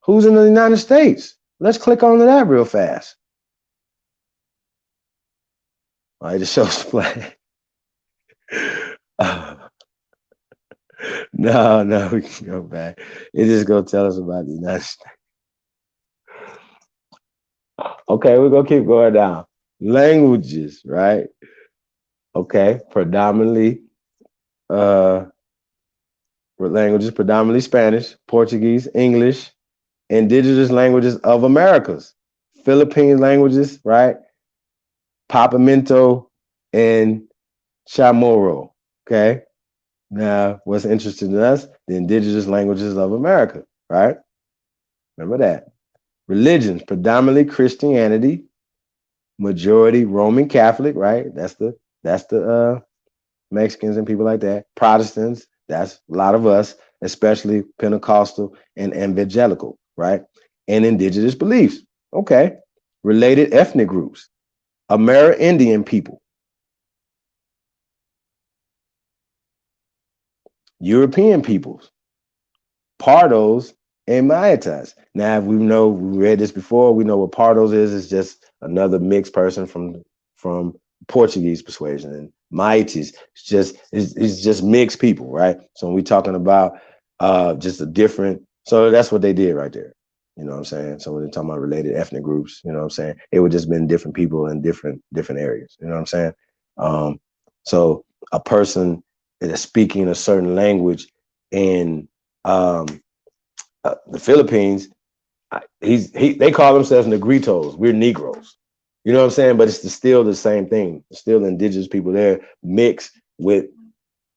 Who's in the United States? Let's click on that real fast. All right, it shows the flag. No, we can go back. It just gonna tell us about the United States. Okay, we're gonna keep going down. Languages, right? Okay, predominantly Spanish, Portuguese, English, indigenous languages of Americas, Philippine languages, right? Papiamento and Chamorro, okay? Now, what's interesting to us, the indigenous languages of America, right? Remember that. Religions, predominantly Christianity, majority Roman Catholic, right? That's the Mexicans and people like that. Protestants, that's a lot of us, especially Pentecostal and evangelical, right? And indigenous beliefs. Okay. Related ethnic groups. Amerindian people. European peoples. Pardos and Mayatas. Now, we read this before, we know what Pardos is. It's just another mixed person from Portuguese persuasion. And Maites, it's just mixed people, right? So when we're talking about just a different, so that's what they did right there. You know what I'm saying? So when they're talking about related ethnic groups, you know what I'm saying? It would just been different people in different areas. You know what I'm saying? So a person that is speaking a certain language in the Philippines, they call themselves Negritos. We're Negroes. You know what I'm saying? But it's still the same thing. It's still indigenous people there mixed with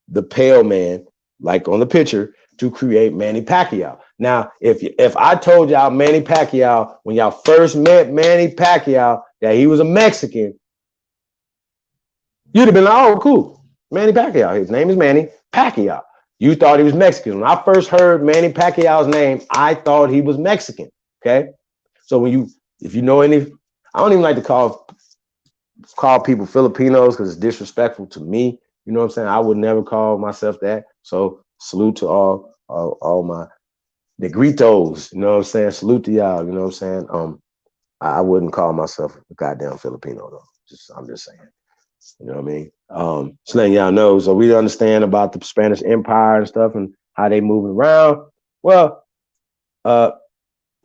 the pale man, like on the picture, to create Manny Pacquiao. Now, if I told y'all Manny Pacquiao, when y'all first met Manny Pacquiao, that he was a Mexican, you'd have been like, oh, cool. Manny Pacquiao. His name is Manny Pacquiao. You thought he was Mexican. When I first heard Manny Pacquiao's name, I thought he was Mexican. Okay. So if you know any, I don't even like to call people Filipinos because it's disrespectful to me. You know what I'm saying? I would never call myself that. So salute to all my negritos. You know what I'm saying? Salute to y'all. You know what I'm saying? I wouldn't call myself a goddamn Filipino though. I'm just saying. You know what I mean? Just letting y'all know. So we understand about the Spanish Empire and stuff and how they moving around. Well,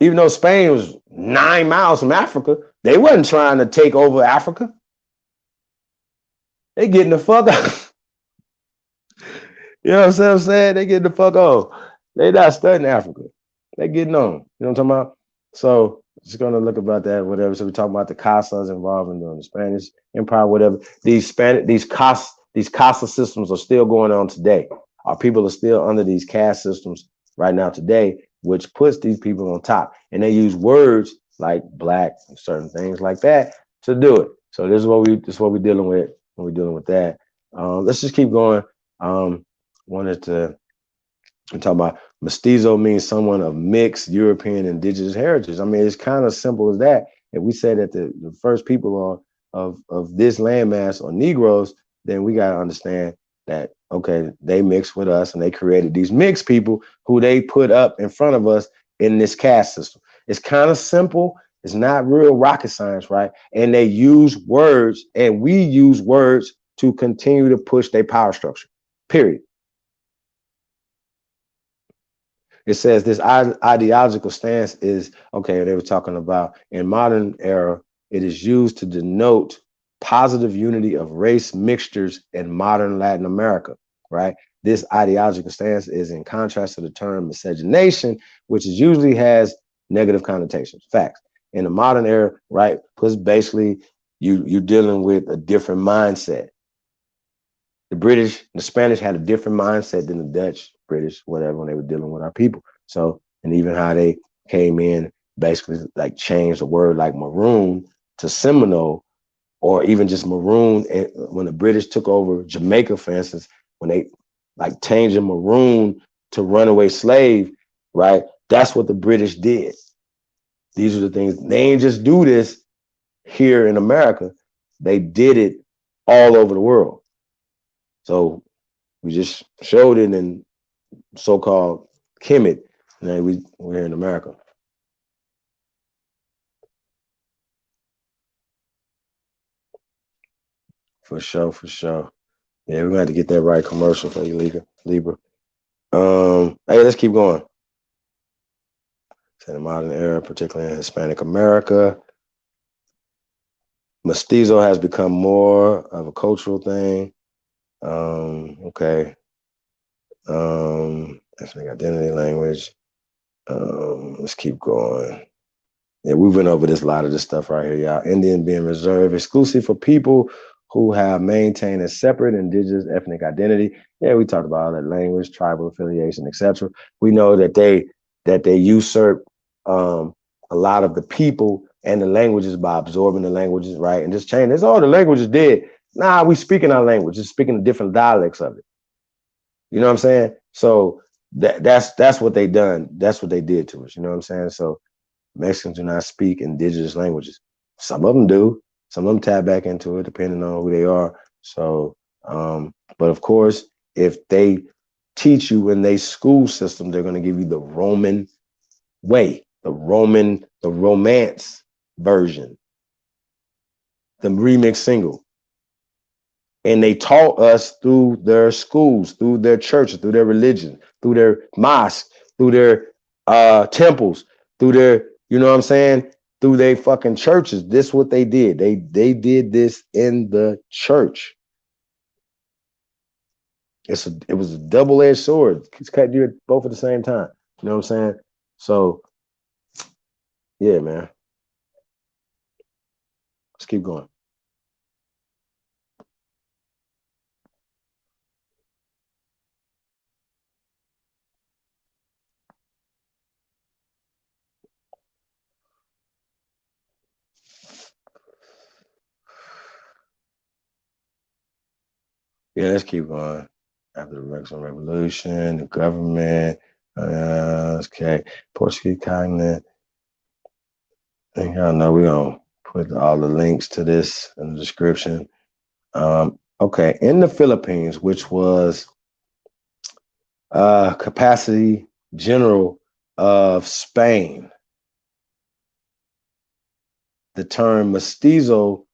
even though Spain was 9 miles from Africa, they wasn't trying to take over Africa. They getting the fuck out. You know what I'm saying? They getting the fuck off. They not studying Africa. They getting on. You know what I'm talking about? So just gonna look about that, whatever. So we're talking about the casas involved in the Spanish Empire, whatever. These casa systems are still going on today. Our people are still under these caste systems right now today, which puts these people on top. And they use words like black and certain things like that to do it. So this is what we're dealing with when we're dealing with that. Let's just keep going. Wanted to talk about mestizo means someone of mixed European indigenous heritage. I mean, it's kind of simple as that. If we say that the first people of this landmass are Negroes, then we got to understand that, okay, they mixed with us and they created these mixed people who they put up in front of us in this caste system. It's kind of simple. It's not real rocket science, right? And they use words, and we use words to continue to push their power structure, period. It says this ideological stance is, okay, they were talking about in modern era, it is used to denote positive unity of race mixtures in modern Latin America, right? This ideological stance is in contrast to the term miscegenation, which is usually has negative connotations. Facts. In the modern era, right? Because basically you're dealing with a different mindset. The British, the Spanish had a different mindset than the Dutch, British, whatever, when they were dealing with our people. So, and even how they came in, basically like changed the word like maroon to Seminole, or even just maroon. And when the British took over Jamaica, for instance, when they like changed the maroon to runaway slave, right? That's what the British did. These are the things, they ain't just do this here in America. They did it all over the world. So we just showed it in so-called Kemet. Now we're here in America. For sure, for sure. Yeah, we're gonna have to get that right commercial for you, Libra. Hey, let's keep going. In the modern era, particularly in Hispanic America, mestizo has become more of a cultural thing. Okay. Ethnic identity, language. Let's keep going. Yeah, we went over this a lot of this stuff right here, y'all. Indian being reserved exclusive for people who have maintained a separate indigenous ethnic identity. Yeah, we talked about all that language, tribal affiliation, etc. We know that they usurp a lot of the people and the languages by absorbing the languages, right? And just change. It's all the languages did. Nah, we speaking our language, just speaking the different dialects of it. You know what I'm saying? So that's what they done. That's what they did to us. You know what I'm saying? So Mexicans do not speak indigenous languages. Some of them do. Some of them tap back into it, depending on who they are. So, but of course, if they teach you in their school system, they're going to give you the Roman way, the romance version, the remix single. And they taught us through their schools, through their churches, through their religion, through their mosques, through their temples, through their, you know what I'm saying, through their fucking churches. This is what they did. They did this in the church. It was a double-edged sword. It's cut you both at the same time. You know what I'm saying? So, yeah, man. Let's keep going. Yeah, let's keep going. After the Mexican Revolution, the government, okay, Portuguese continent. And y'all know we're gonna put all the links to this in the description. Okay, in the Philippines, which was capacity general of Spain, the term mestizo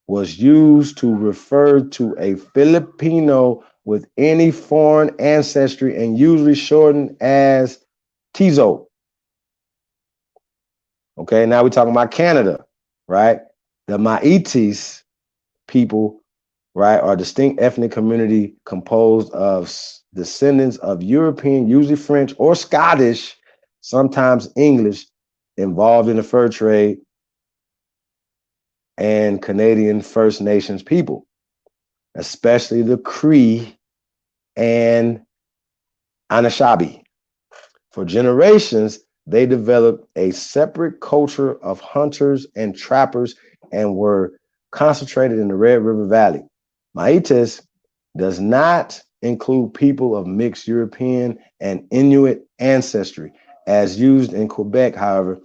was used to refer to a Filipino with any foreign ancestry and usually shortened as Tizo. Okay, now we're talking about Canada, right? The Métis people, right, are a distinct ethnic community composed of descendants of European, usually French or Scottish, sometimes English, involved in the fur trade, and Canadian First Nations people, especially the Cree and Anishinaabe. For generations, they developed a separate culture of hunters and trappers and were concentrated in the Red River Valley. Métis does not include people of mixed European and Inuit ancestry, as used in Quebec, however,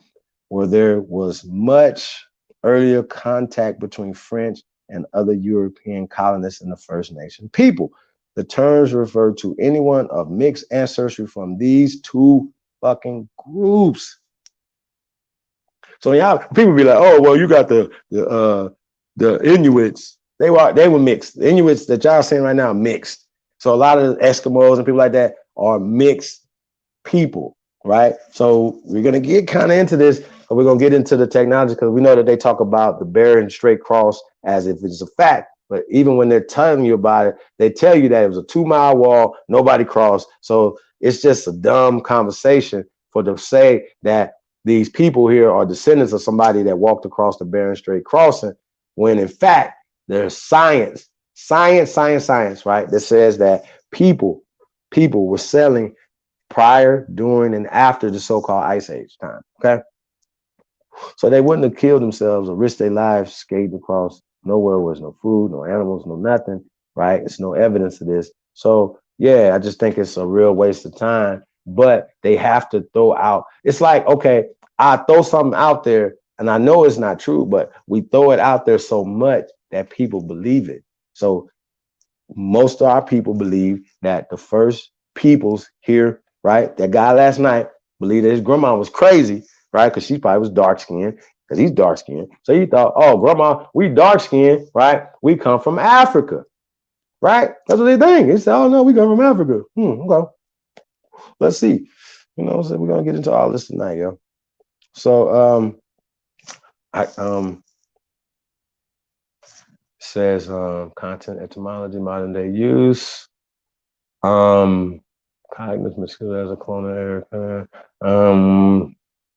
where there was much earlier contact between French and other European colonists and the First Nation people. The terms refer to anyone of mixed ancestry from these two fucking groups. So y'all people be like, oh well, you got the Inuits. They were mixed. The Inuits that y'all seeing right now mixed. So a lot of Eskimos and people like that are mixed people, right? So we're gonna get kind of into this, but we're gonna get into the technology because we know that they talk about the Bering Strait cross as if it's a fact. But even when they're telling you about it, they tell you that it was a 2-mile wall, nobody crossed. So it's just a dumb conversation for to say that these people here are descendants of somebody that walked across the Bering Strait crossing, when in fact there's science, right? That says that people were selling prior, during, and after the so-called Ice Age time. Okay, so they wouldn't have killed themselves or risked their lives skating across nowhere. Was no food, no animals, no nothing. Right? It's no evidence of this. So yeah, I just think it's a real waste of time. But they have to throw out. It's like, okay, I throw something out there, and I know it's not true, but we throw it out there so much that people believe it. So most of our people believe that the first peoples here, right? That guy last night believed that his grandma was crazy, right? Because she probably was dark skinned, because he's dark skinned. So he thought, oh, grandma, we dark skinned, right? We come from Africa, right? That's what they think. He said, oh no, we come from Africa. Okay. Let's see. So we're gonna get into all this tonight, yo. So I says content etymology, modern day use. Cognitive Mexico as a colonial area.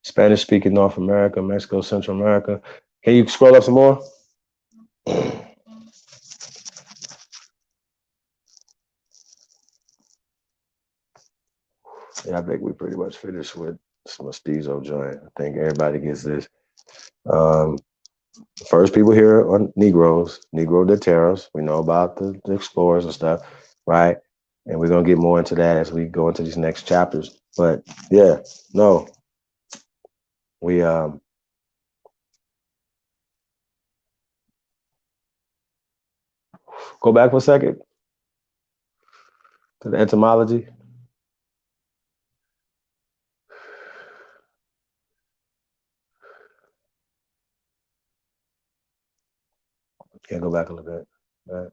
Spanish speaking North America, Mexico, Central America. Can you scroll up some more? Yeah, I think we pretty much finished with this mestizo joint. I think everybody gets this. First people here are Negroes, Negro de Terras. We know about the explorers and stuff, right? And we're gonna get more into that as we go into these next chapters. But yeah, no, we go back for a second to the etymology. Yeah, go back a little bit. Right.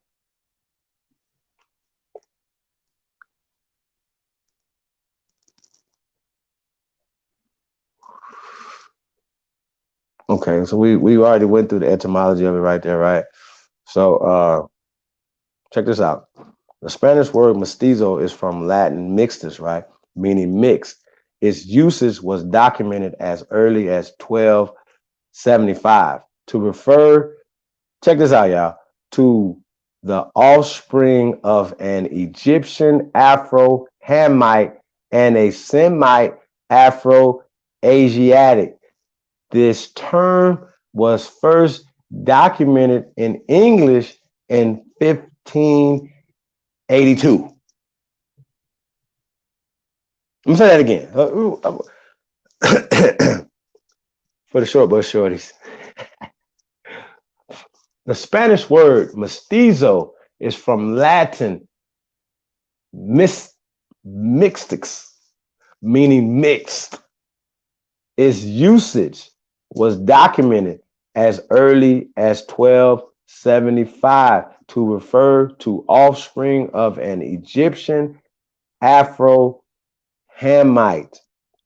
Okay, so we already went through the etymology of it right there, right? So check this out. The Spanish word mestizo is from Latin mixtus, right? Meaning mixed. Its usage was documented as early as 1275 to refer, check this out, y'all, to the offspring of an Egyptian Afro-Hamite and a Semite Afro-Asiatic. This term was first documented in English in 1582. Let me say that again. For the short bus shorties. The Spanish word mestizo is from Latin mixtix, meaning mixed. Its usage was documented as early as 1275 to refer to offspring of an Egyptian Afro-Hamite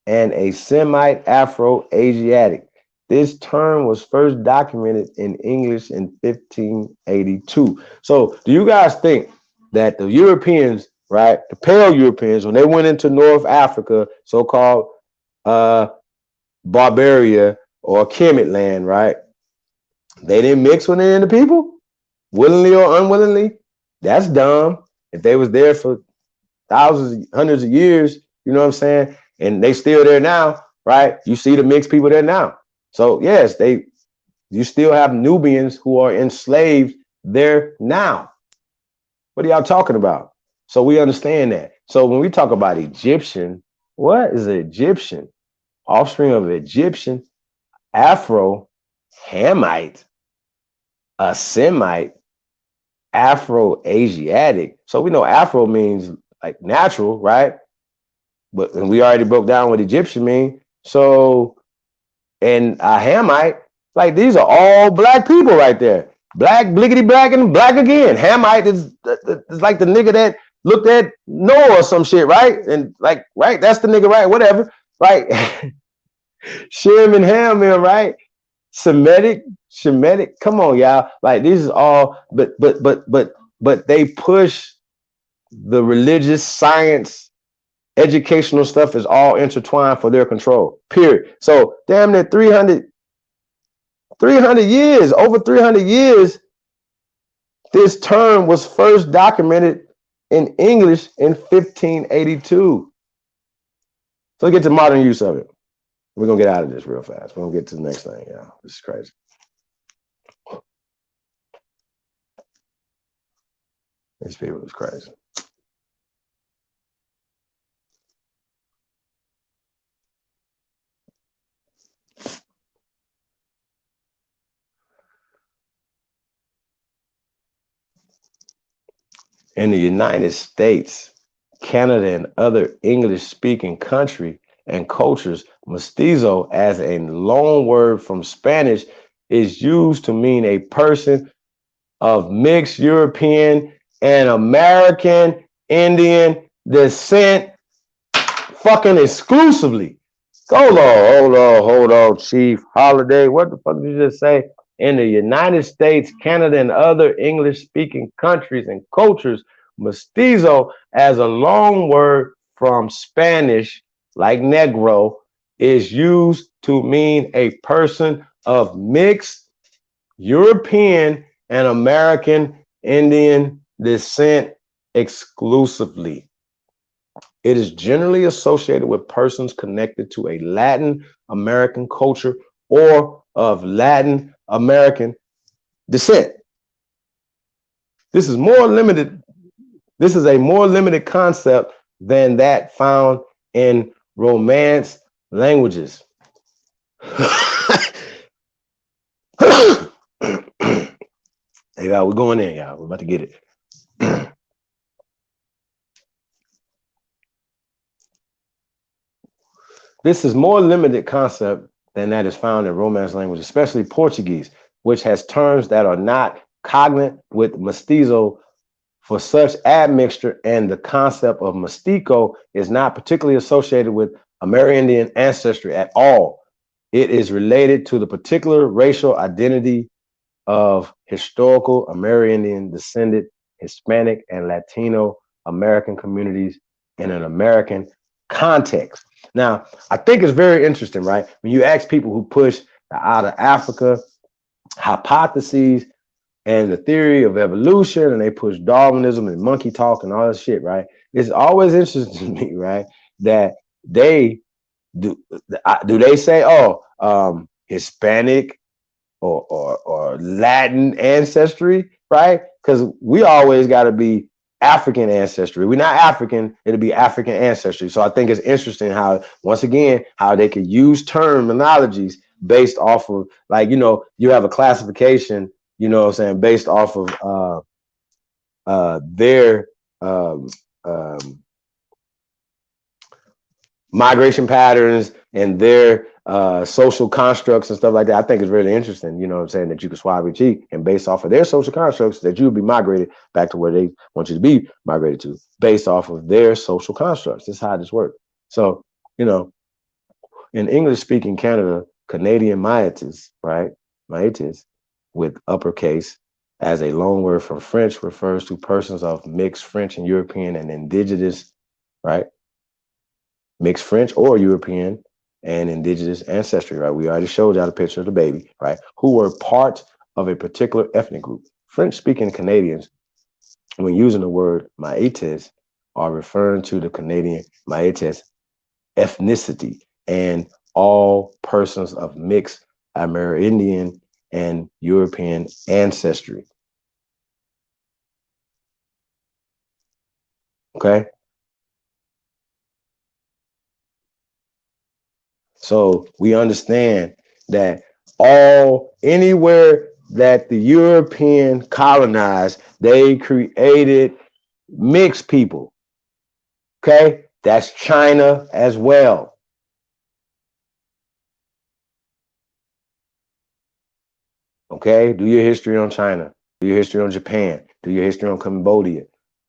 and a Semite Afro-Asiatic. This term was first documented in English in 1582. So do you guys think that the Europeans, right, the Pale Europeans, when they went into North Africa, so-called Barbaria or Kemet land, right, they didn't mix with any of the people, willingly or unwillingly? That's dumb. If they was there for thousands, hundreds of years, you know what I'm saying? And they still there now, right? You see the mixed people there now. So yes, you still have Nubians who are enslaved there now. What are y'all talking about? So we understand that. So when we talk about Egyptian, what is an Egyptian? Offspring of Egyptian, Afro, Hamite, a Semite, Afro-Asiatic. So we know Afro means like natural, right? but and we already broke down what Egyptian mean. So, and a Hamite, like these are all black people right there. Black, blickety black, and black again. Hamite is like the nigga that looked at Noah or some shit, right? And like, right, that's the nigga, right? Whatever, right? Shem and Ham, right? Shemitic. Come on, y'all. Like these is all, but they push the religious science educational stuff is all intertwined for their control, period. So damn near 300 years, over 300 years, this term was first documented in English in 1582. So let's get to modern use of it. We're going to get out of this real fast. We're going to get to the next thing. Yeah, this is crazy. These people is crazy. In the United States, Canada, and other English-speaking country and cultures, mestizo as a loan word from Spanish is used to mean a person of mixed European and American Indian descent fucking exclusively. Hold on, Chief Holiday. What the fuck did you just say? In the United States, Canada, and other English-speaking countries and cultures, mestizo as a loan word from Spanish, like negro, is used to mean a person of mixed European and American Indian descent exclusively. It is generally associated with persons connected to a Latin American culture or of Latin American descent. This is a more limited concept than that found in Romance languages. Hey, y'all, we're going in, y'all. We're about to get it. This is more limited concept than that is found in Romance language, especially Portuguese, which has terms that are not cognate with mestizo for such admixture, and the concept of mestizo is not particularly associated with Amerindian ancestry at all. It is related to the particular racial identity of historical Amerindian descended Hispanic and Latino American communities in an American context. Now, I think it's very interesting, right? When you ask people who push the out of Africa hypotheses and the theory of evolution, and they push Darwinism and monkey talk and all this shit, right? It's always interesting to me, right, that they do they say, Hispanic or Latin ancestry, right? Because we always got to be African ancestry. We're not African, it'll be African ancestry. So I think it's interesting how, once again, how they could use terminologies based off of, like, you have a classification, what I'm saying, based off of their migration patterns and their social constructs and stuff like that. I think it's really interesting, what I'm saying, that you can swab your cheek and based off of their social constructs that you'll be migrated back to where they want you to be migrated to based off of their social constructs. This is how this works. So, in English-speaking Canada, Canadian Métis, right? Métis with uppercase as a loan word from French refers to persons of mixed French and European and indigenous, right? Mixed French or European and indigenous ancestry, right? We already showed y'all the picture of the baby, right? Who were part of a particular ethnic group. French-speaking Canadians, when using the word Métis, are referring to the Canadian Métis ethnicity and all persons of mixed Amerindian and European ancestry. Okay? So we understand that anywhere that the European colonized, they created mixed people. Okay? That's China as well. Okay, do your history on China, do your history on Japan, do your history on Cambodia,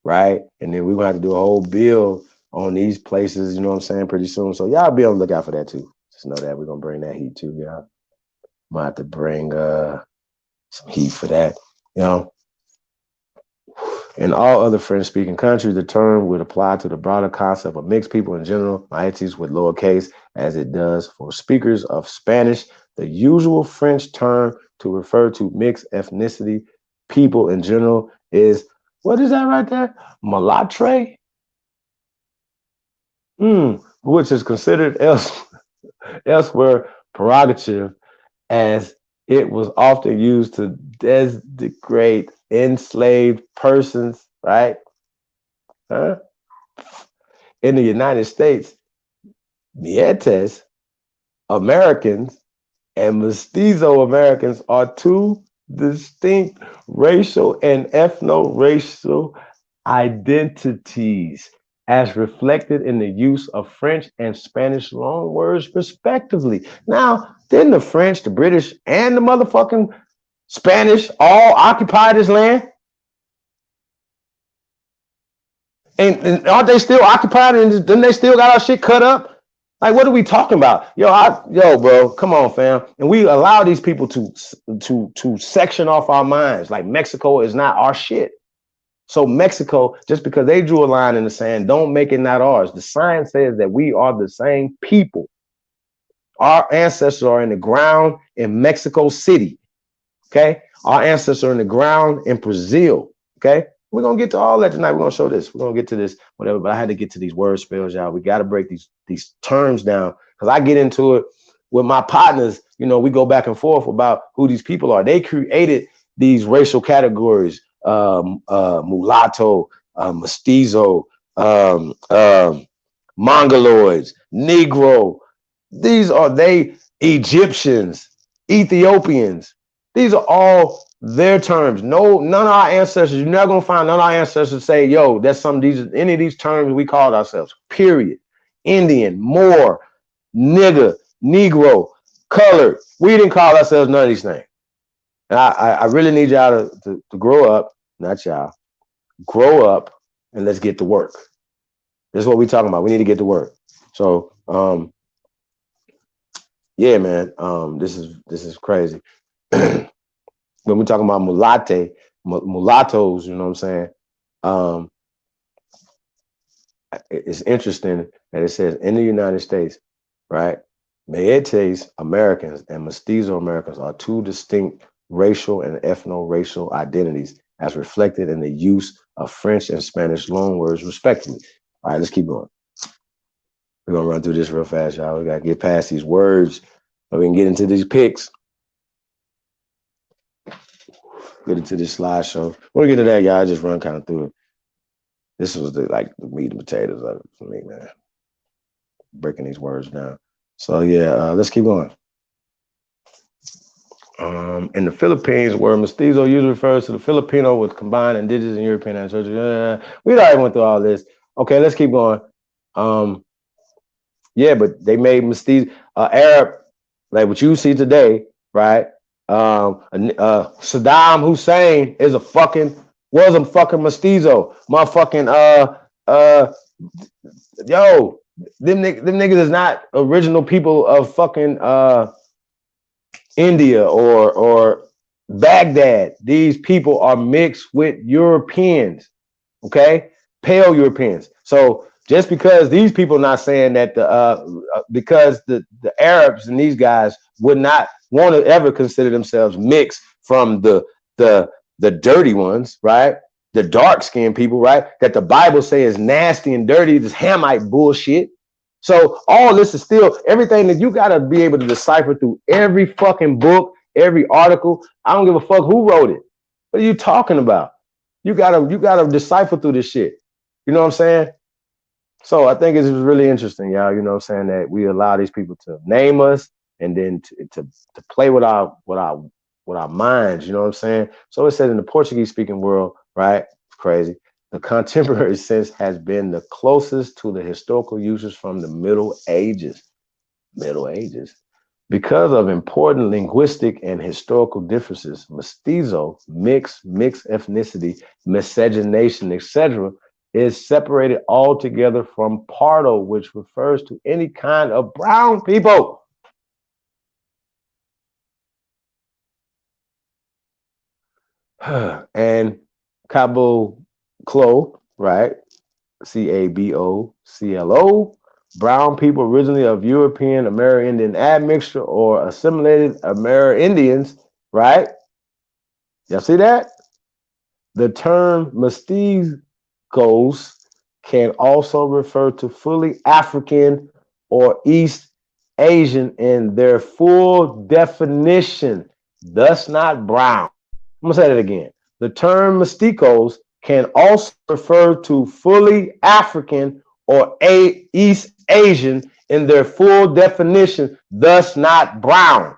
right? And then we're gonna have to do a whole bill on these places, you know what I'm saying, pretty soon. So y'all be on the lookout for that too. Just know that we're gonna bring that heat too, y'all. Might have to bring some heat for that, you know. In all other French-speaking countries, the term would apply to the broader concept of mixed people in general, maites with lowercase, as it does for speakers of Spanish. The usual French term to refer to mixed ethnicity people in general is, what is that right there? Mulatre? Which is considered elsewhere prerogative, as it was often used to designate enslaved persons, right? Huh? In the United States, Nietes Americans and Mestizo Americans are two distinct racial and ethno-racial identities as reflected in the use of French and Spanish loanwords, respectively. Now, didn't the French, the British, and the motherfucking Spanish all occupy this land? And aren't they still occupied? And then they still got our shit cut up? Like, what are we talking about? Yo, bro, come on, fam. And we allow these people to section off our minds. Like, Mexico is not our shit. So Mexico, just because they drew a line in the sand, don't make it not ours. The sign says that we are the same people. Our ancestors are in the ground in Mexico City. Okay. Our ancestors are in the ground in Brazil. Okay. We're gonna get to all that tonight. We're gonna show this. We're gonna get to this, whatever. But I had to get to these word spells, y'all. We got to break these terms down because I get into it with my partners. You know, we go back and forth about who these people are. They created these racial categories: mulatto, mestizo, mongoloids, Negro. These are they Egyptians, Ethiopians. These are all their terms. No, none of our ancestors, you're not gonna find none of our ancestors say, yo, that's some of these, any of these terms we called ourselves. Period. Indian, Moor, nigger, Negro, colored. We didn't call ourselves none of these things. And I really need y'all to grow up, not y'all, grow up and let's get to work. This is what we're talking about. We need to get to work. So yeah, man, this is crazy. When we're talking about mulattoes, you know what I'm saying? It's interesting that it says in the United States, right? Metis Americans and Mestizo Americans are two distinct racial and ethno-racial identities as reflected in the use of French and Spanish loanwords, respectively. All right, let's keep going. We're gonna run through this real fast, y'all. We gotta get past these words so we can get into these picks. Get into this slideshow. We'll get to that, y'all. I just run kind of through it. This was the meat and potatoes of it for me, man. Breaking these words down. So yeah, let's keep going. In the Philippines, where mestizo usually refers to the Filipino with combined indigenous and European ancestry. We already went through all this. Okay, let's keep going. Yeah, but they made mestizo Arab, like what you see today, right? Saddam Hussein was a fucking mestizo. Motherfucking yo, them niggas is not original people of fucking India or Baghdad. These people are mixed with Europeans, okay? Pale Europeans. So just because these people not saying that because the Arabs and these guys would not want to ever consider themselves mixed from the dirty ones, right? The dark skinned people, right? That the Bible says is nasty and dirty, this Hamite bullshit. So all this is still everything that you gotta be able to decipher through every fucking book, every article. I don't give a fuck who wrote it. What are you talking about? You gotta decipher through this shit. You know what I'm saying? So I think it's really interesting, y'all. You know what I'm saying, that we allow these people to name us and then to play with our minds. You know what I'm saying? So it said in the Portuguese speaking world, right? It's crazy. the contemporary sense has been the closest to the historical uses from the Middle Ages. Middle Ages. Because of important linguistic and historical differences, mestizo, mixed ethnicity, miscegenation, etc., is separated altogether from pardo, which refers to any kind of brown people. And caboclo, right? CABOCLO, brown people originally of European Amerindian admixture or assimilated Amerindians, right? Y'all see that? The term mestizos can also refer to fully African or East Asian in their full definition, thus not brown. I'm gonna say that again. The term mestizos can also refer to fully African or East Asian in their full definition, thus not brown.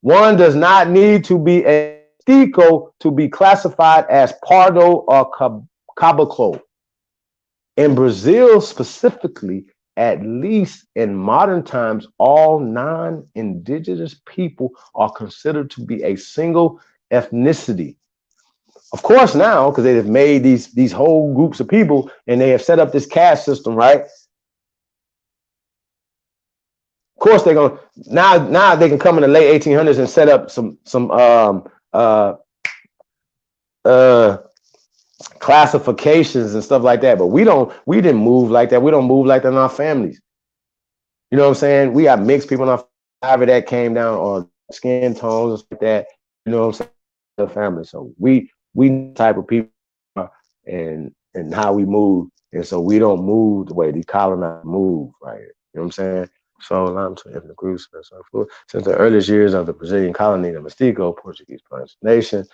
One does not need to be a mestizo to be classified as pardo or caboclo. In Brazil specifically, at least in modern times, all non-indigenous people are considered to be a single ethnicity. Of course, now because they have made these whole groups of people and they have set up this caste system, right? Of course, they're gonna now they can come in the late 1800s and set up some uh classifications and stuff like that. But we didn't move like that. We don't move like that in our families. You know what I'm saying? We got mixed people in our however that came down on skin tones and stuff like that. You know what I'm saying? The family. So we type of people and how we move. And so we don't move the way the colonizers move, right? You know what I'm saying? So allow to ethnic groups and so forth. Since the earliest years of the Brazilian colony, the Mestiço, Portuguese nation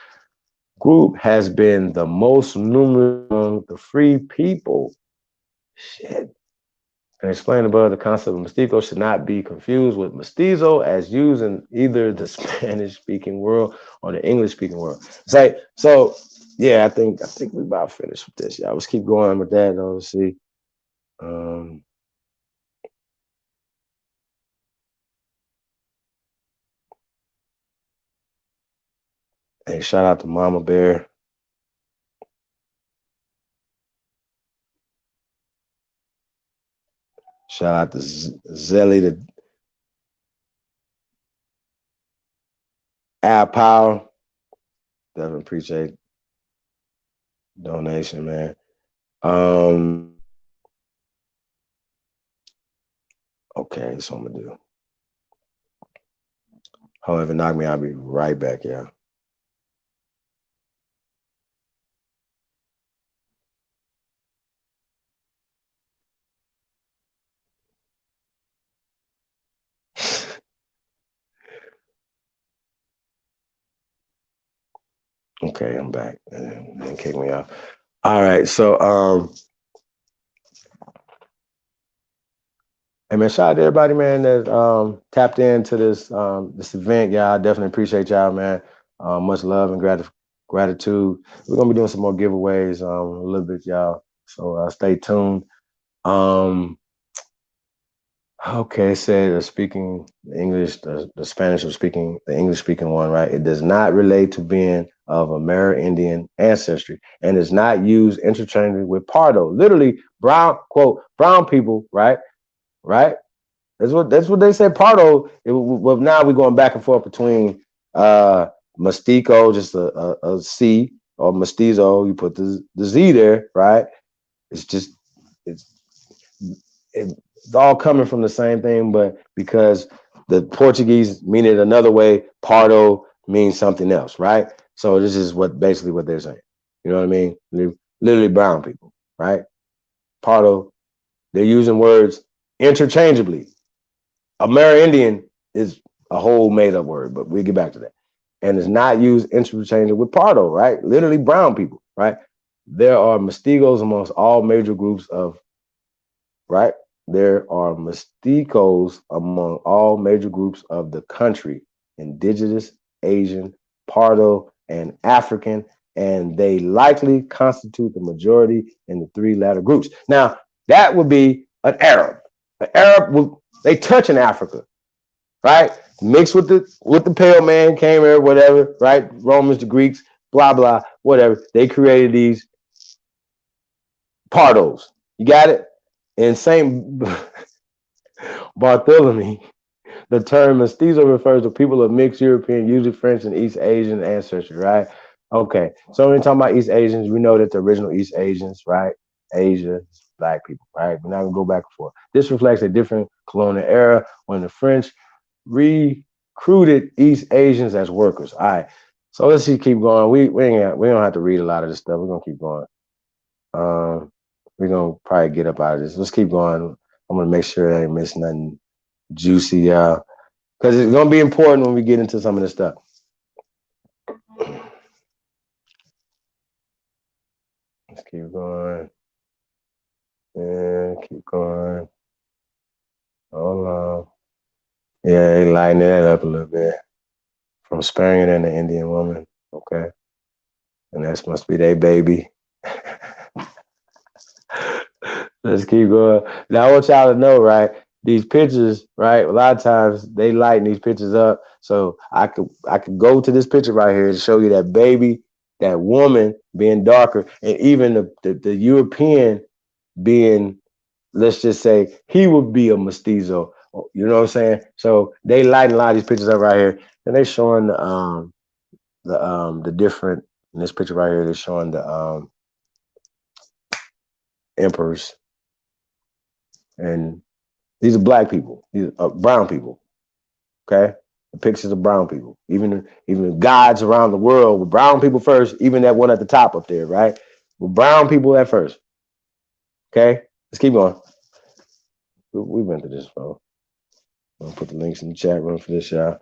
group has been the most numerous among the free people. Shit. And explained above, the concept of mestizo should not be confused with mestizo as used in either the Spanish-speaking world or the English-speaking world. It's like, so yeah, I think we about finished with this. Yeah, let's keep going with that. Let's see. Hey, shout out to Mama Bear. Shout out to Zelly, the App Power. Definitely appreciate donation, man. Okay, that's what I'm gonna do. However, knock me, I'll be right back, yeah. Okay, I'm back. They kick me off. All right, so hey man, shout out to everybody, man, that tapped into this event. Y'all, I definitely appreciate y'all, man. Much love and gratitude. We're gonna be doing some more giveaways a little bit, y'all. So stay tuned. Okay, it said speaking English, the Spanish was speaking the English speaking one, right? It does not relate to being of Amerindian ancestry and is not used interchangeably with Pardo. Literally, brown quote brown people, right? Right? That's what they said. Pardo. Well, now we're going back and forth between Mestizo, just a C, or Mestizo. You put the Z there, right? It's just it's all coming from the same thing, but because the Portuguese mean it another way, Pardo means something else, right? So this is basically what they're saying. You know what I mean? Literally brown people, right? Pardo. They're using words interchangeably. Amerindian is a whole made up word, but we'll get back to that. And it's not used interchangeably with Pardo, right? Literally brown people, right? There are mestizos amongst all major groups of, right? There are mestizos among all major groups of the country: indigenous, Asian, Pardo, and African, and they likely constitute the majority in the three latter groups. Now, that would be an Arab. An Arab, they touch in Africa, right? Mixed with the pale man, came here, whatever, right? Romans, the Greeks, blah, blah, whatever. They created these pardos. You got it? In St. Bartholomew, the term mestizo refers to people of mixed European, usually French and East Asian ancestry, right? Okay, so when we're talking about East Asians, we know that the original East Asians, right? Asia, black people, right? We're not gonna go back and forth. This reflects a different colonial era when the French recruited East Asians as workers. All right, so let's see, keep going. We don't have to read a lot of this stuff. We're gonna keep going. We're gonna probably get up out of this. Let's keep going. I'm gonna make sure I ain't miss nothing juicy, because it's gonna be important when we get into some of this stuff. Let's keep going. Yeah, keep going. Hold on. Yeah, they lighten that up a little bit. From Spaniard and the Indian woman. Okay. And that must be their baby. Let's keep going. Now I want y'all to know, right? These pictures, right? A lot of times they lighten these pictures up. So I could go to this picture right here to show you that baby, that woman being darker, and even the European being, let's just say, he would be a mestizo. You know what I'm saying? So they lighten a lot of these pictures up right here, and they showing the different. In this picture right here, they're showing the emperors, and these are black people. These are brown people. Okay, the pictures of brown people. Even gods around the world with brown people first. Even that one at the top up there, right? With brown people at first. Okay, let's keep going. We went through this, bro. I'm gonna put the links in the chat room for this, y'all.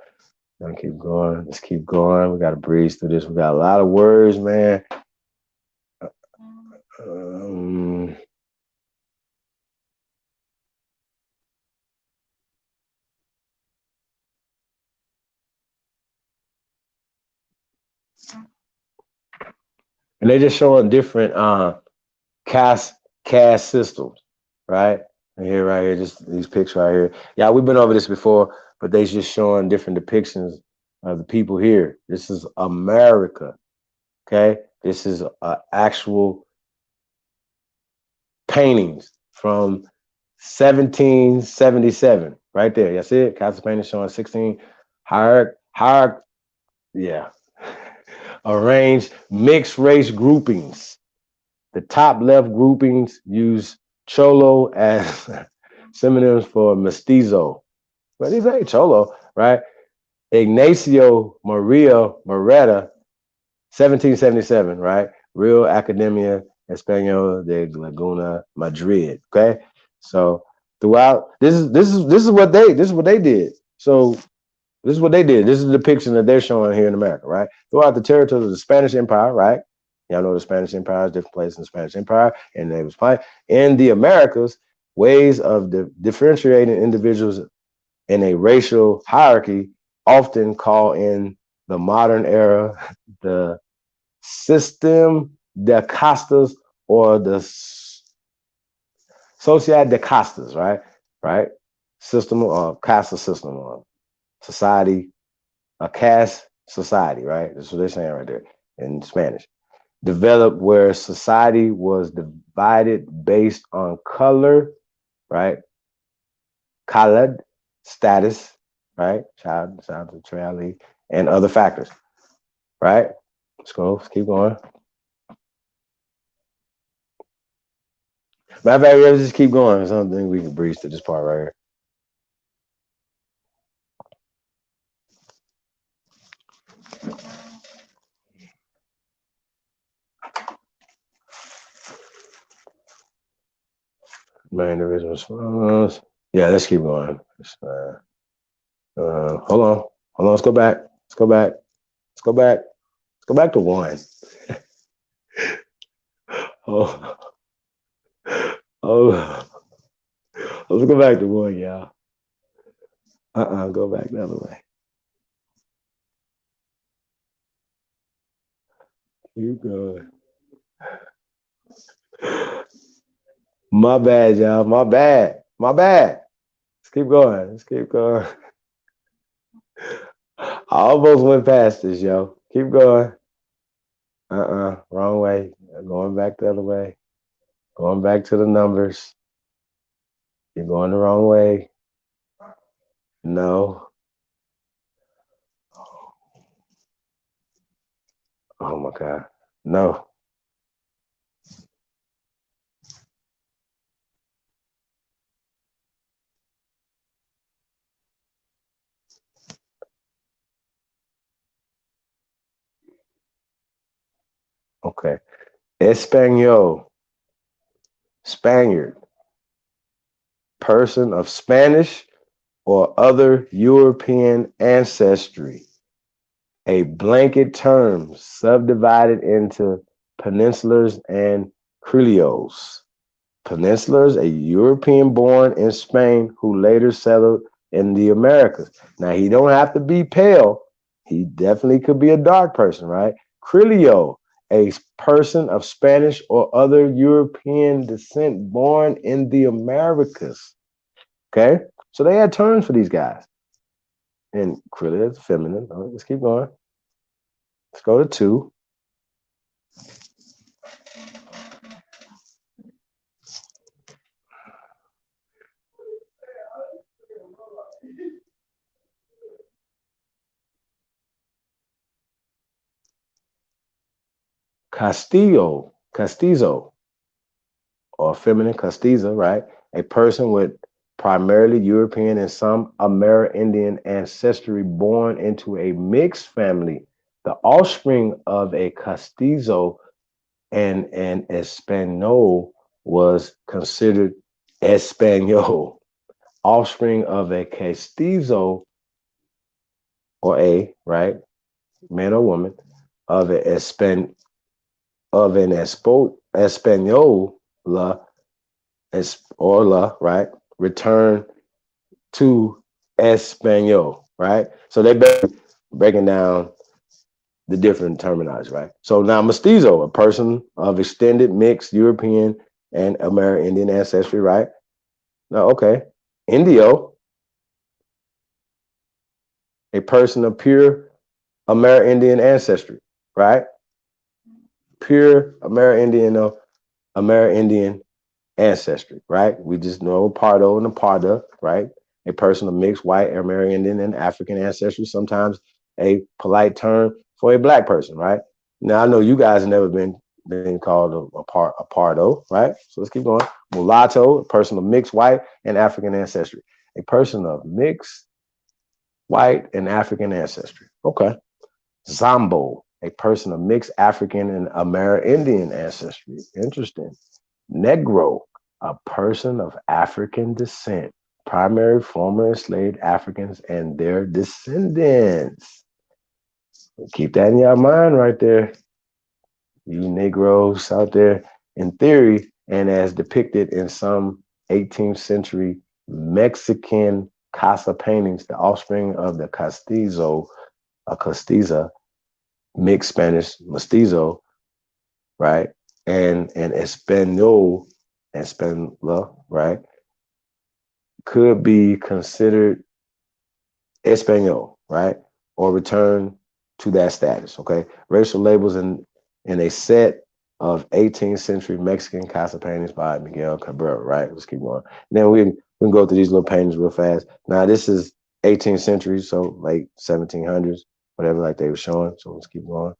Gonna keep going. Let's keep going. We gotta breeze through this. We got a lot of words, man. And they're just showing different caste systems, right? And here, right here, just these pictures right here. Yeah, we've been over this before, but they just showing different depictions of the people here. This is America, okay? This is actual paintings from 1777, right there. You see it? Caste painting showing 16 yeah, arranged mixed race groupings. The top left groupings use cholo as synonyms for mestizo. But these ain't cholo, right? Ignacio Maria Moreta, 1777, right? Real Academia Española de Laguna, Madrid. Okay, so throughout this is what they did. So this is what they did. This is the depiction that they're showing here in America, right? Throughout the territories of the Spanish Empire, right? Y'all know the Spanish Empire is different places in the Spanish Empire, and they was playing in the Americas. Ways of differentiating individuals in a racial hierarchy often call in the modern era the system de castas or the sociedad de castas, right? Right? System or casta system or society, a caste society, right? That's what they're saying right there in Spanish. Developed where society was divided based on color, right? Colored status, right? Child, and other factors, right? Let's go. Let's keep going. Matter of fact, let's just keep going. Something we can breeze to this part right here. Main division response. Yeah, let's keep going. Hold on. Let's go back. Let's go back. Let's go back. Let's go back to one. oh, oh. Let's go back to one, y'all. Go back the other way. Keep going. My bad, y'all. My bad. My bad. Let's keep going. Let's keep going. I almost went past this, yo. Keep going. Wrong way. Going back the other way. Going back to the numbers. You're going the wrong way. No. Oh my God. No. Okay. Espanol. Spaniard. Person of Spanish or other European ancestry. A blanket term subdivided into peninsulars and criollos. Peninsulars, a European born in Spain who later settled in the Americas. Now, he don't have to be pale. He definitely could be a dark person, right? Criollo, a person of Spanish or other European descent born in the Americas. Okay? So they had terms for these guys. And Criollo is feminine. All right, let's keep going. Let's go to 2. Castizo, or feminine castiza, right? A person with primarily European and some Amerindian ancestry born into a mixed family, the offspring of a castizo and an Espanol was considered Espanol. Offspring of a castizo or a, right, man or woman, of an Espanola or la, right, return to Espanol, right? So they breaking down the different terminology, right? So now mestizo, a person of extended mixed European and Amerindian ancestry, right? Now, okay. Indio, a person of pure Amerindian ancestry, right? Pure Amerindian ancestry, right? We just know Pardo and a Parda, right? A person of mixed white, Amerindian, and African ancestry, sometimes a polite term for a black person, right? Now I know you guys have never been called a Pardo, right? So let's keep going. Mulatto, a person of mixed white and African ancestry. A person of mixed white and African ancestry. Okay. Zombo, a person of mixed African and Amerindian ancestry. Interesting. Negro, a person of African descent, primary former enslaved Africans and their descendants. Keep that in your mind right there. You Negroes out there, in theory, and as depicted in some 18th century Mexican casa paintings, the offspring of the castizo, a castiza, mixed Spanish mestizo, right? And Espanol, right, could be considered Espanol, right? Or return to that status, okay? Racial labels in a set of 18th century Mexican casa paintings by Miguel Cabrera, right? Let's keep going. Then we can go through these little paintings real fast. Now, this is 18th century, so late 1700s, whatever like they were showing. So let's keep going.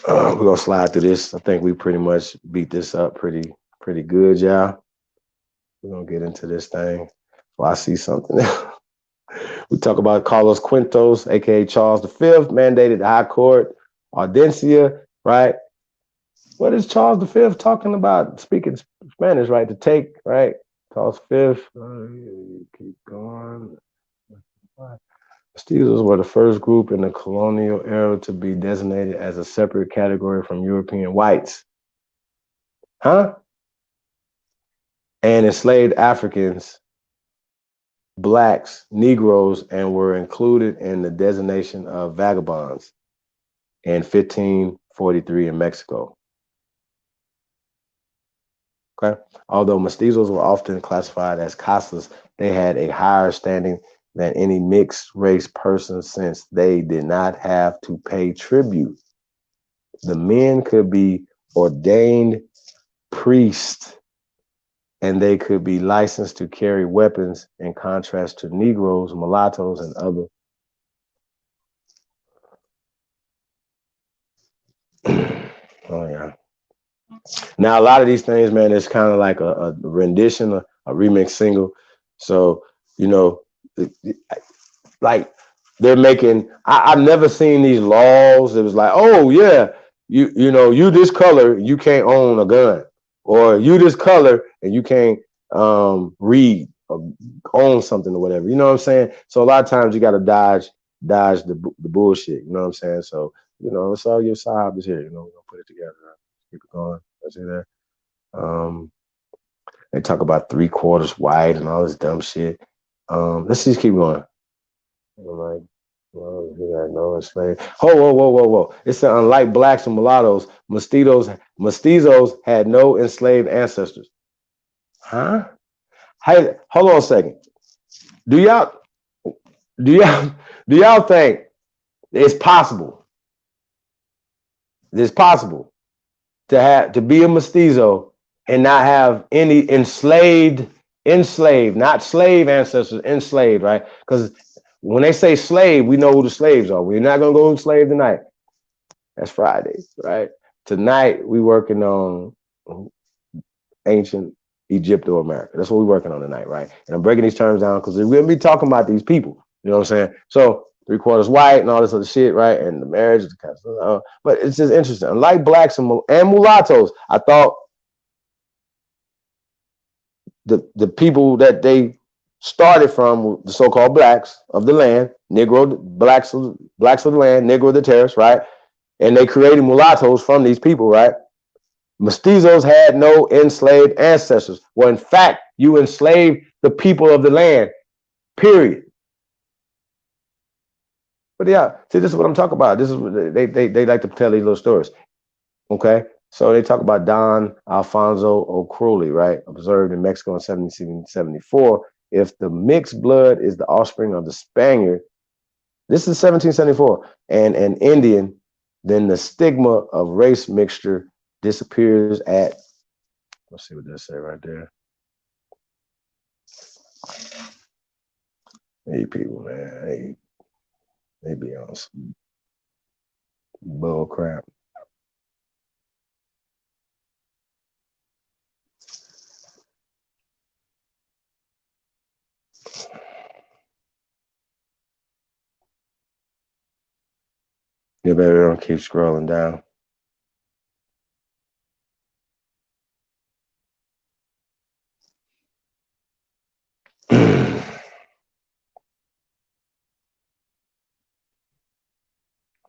We're gonna slide through this. I think we pretty much beat this up pretty good, y'all. We're gonna get into this thing. Well, I see something. We talk about Carlos Quintos, aka Charles V, mandated the High Court, Audiencia, right? What is Charles V talking about? Speaking Spanish, right? To take, right? Charles V. Keep going. Mestizos were the first group in the colonial era to be designated as a separate category from European whites. Huh? And enslaved Africans, blacks, Negroes, and were included in the designation of vagabonds. and 1543 in Mexico. Okay. Although mestizos were often classified as castas, they had a higher standing than any mixed race person since they did not have to pay tribute. The men could be ordained priests and they could be licensed to carry weapons in contrast to Negroes, mulattoes, and other. Oh, yeah. Now, a lot of these things, man, it's kind of like a rendition, a remix single. So, you know, like they're making, I've never seen these laws. It was like, oh, yeah, you know, you this color, you can't own a gun. Or you this color and you can't read or own something or whatever. You know what I'm saying? So a lot of times you got to dodge the bullshit. You know what I'm saying? So, you know, it's all your side is here. You know, we're going to put it together. Keep it going. That's it there. They talk about 3/4 white and all this dumb shit. Let's just keep going. I'm like, well, he got no enslaved. Oh, whoa. It said, unlike blacks and mulattoes, mestizos had no enslaved ancestors. Huh? Hey, hold on a second. Do y'all do y'all do y'all think it's possible? It's possible to be a mestizo and not have any enslaved, not slave ancestors, enslaved, right? Because when they say slave, we know who the slaves are. We're not gonna go enslaved tonight. That's Friday, right? Tonight we working on ancient Egypto America. That's what we're working on tonight, right? And I'm breaking these terms down because we're gonna be talking about these people. You know what I'm saying? So 3/4 white and all this other shit, right? And the marriage, but it's just interesting. Unlike blacks and mulattoes, I thought the people that they started from, the so-called blacks of the land, Negro blacks of the land, Negro of the terrace, right? And they created mulattoes from these people, right? Mestizos had no enslaved ancestors. Well, in fact, you enslaved the people of the land, period. But yeah, see, this is what I'm talking about. This is what they like to tell these little stories. Okay. So they talk about Don Alfonso O'Crowley, right? Observed in Mexico in 1774. If the mixed blood is the offspring of the Spaniard, this is 1774, and an Indian, then the stigma of race mixture disappears at, let's see what they say right there. Hey, people, man, they be on some bull crap. You better don't keep scrolling down.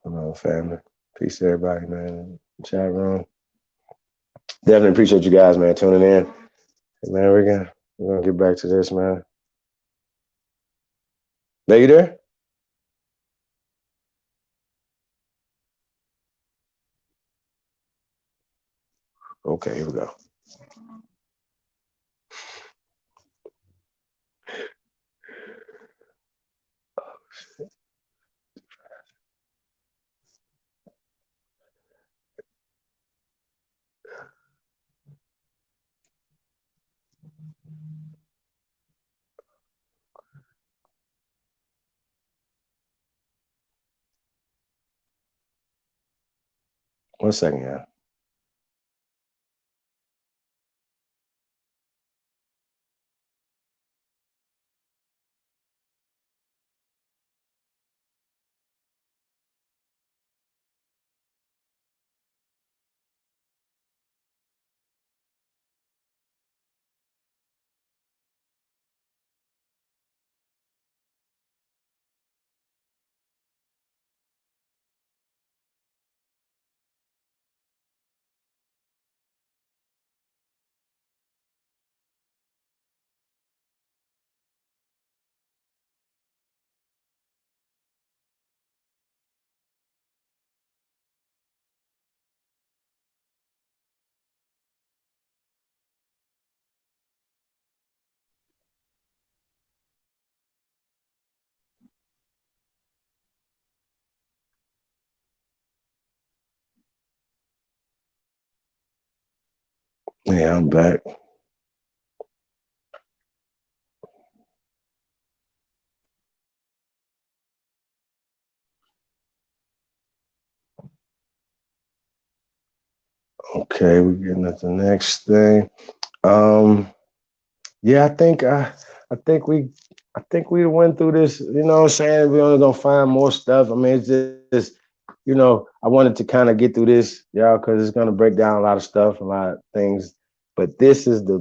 Hello, family. Peace to everybody, man. Chat room. Definitely appreciate you guys, man, tuning in. Hey, man, we're gonna get back to this, man. Are you there? Okay, here we go. One second, yeah. Yeah, I'm back. Okay, we're getting at the next thing. Um, yeah, I think we went through this. You know what I'm saying? We only gonna find more stuff. I mean, it's just I wanted to kind of get through this, y'all, because it's gonna break down a lot of stuff, a lot of things. But this is the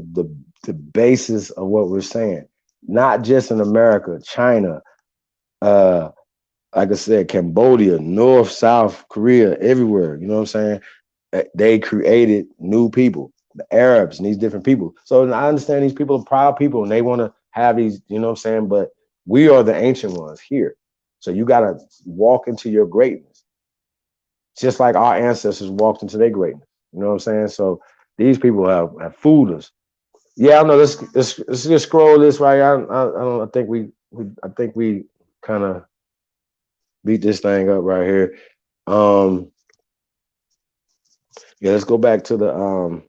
basis of what we're saying. Not just in America, China, uh, like I said, Cambodia, North, South Korea, everywhere. You know what I'm saying? They created new people, the Arabs and these different people. So I understand these people are proud people and they want to have these, you know what I'm saying? But we are the ancient ones here. So you got to walk into your greatness, just like our ancestors walked into their greatness. You know what I'm saying? So these people have fooled us. Yeah, I know. Let's just scroll this right. I don't. I think we kind of beat this thing up right here. Um, yeah, let's go back to the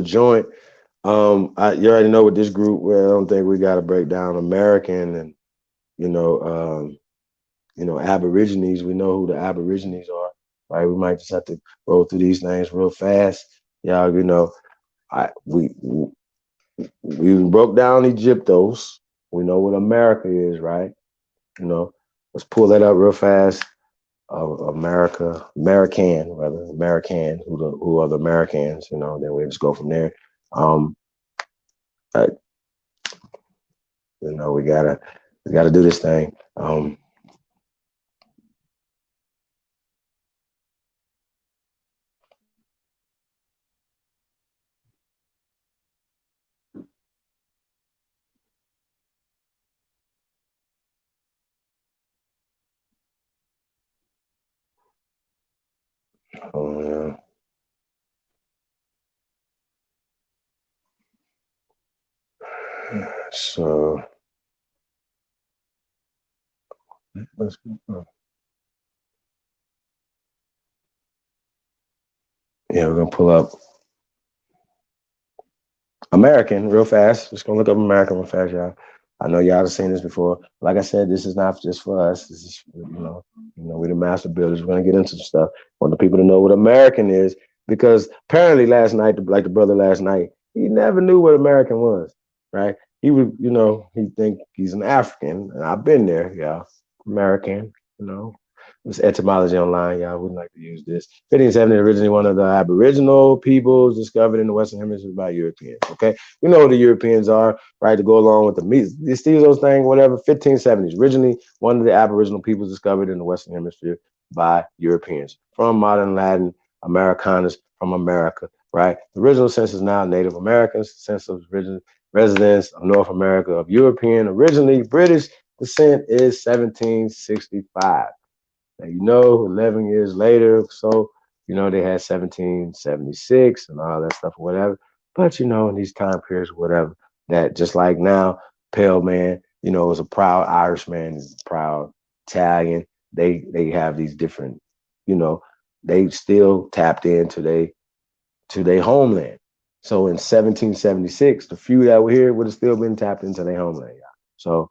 joint. You already know with this group. Well, I don't think we got to break down American and you know, um, Aborigines. We know who the Aborigines are, right? We might just have to roll through these things real fast. Y'all, I we broke down Egyptos. We know what America is, right? You know, let's pull that up real fast. American, rather, American. Who are the Americans? You know, then we just go from there. Um, I, we gotta do this thing. Yeah. So let's, yeah, we're gonna pull up American real fast. Just gonna look up American real fast, y'all. I know y'all have seen this before. Like I said, this is not just for us. This is, we're the master builders. We're gonna get into some stuff. Want the people to know what American is because apparently last night, like the brother last night, he never knew what American was. Right? He would, he think he's an African, and I've been there, yeah. American, you know. There's etymology online, y'all wouldn't like to use this. 1570 originally one of the Aboriginal peoples discovered in the Western Hemisphere by Europeans. Okay, we know who the Europeans are, right? To go along with the mestizos thing, whatever. 1570s originally one of the Aboriginal peoples discovered in the Western Hemisphere by Europeans. From modern Latin, Americanus, from America, right? The original sense is now Native Americans. Sense of original residents of North America of European, originally British descent is 1765. Now, 11 years later, so, they had 1776 and all that stuff or whatever. But, in these time periods, whatever, that just like now, Pale Man, is a proud Irishman, is a proud Italian. They have these different, you know, they still tapped into their homeland. So in 1776, the few that were here would have still been tapped into their homeland. Yeah. So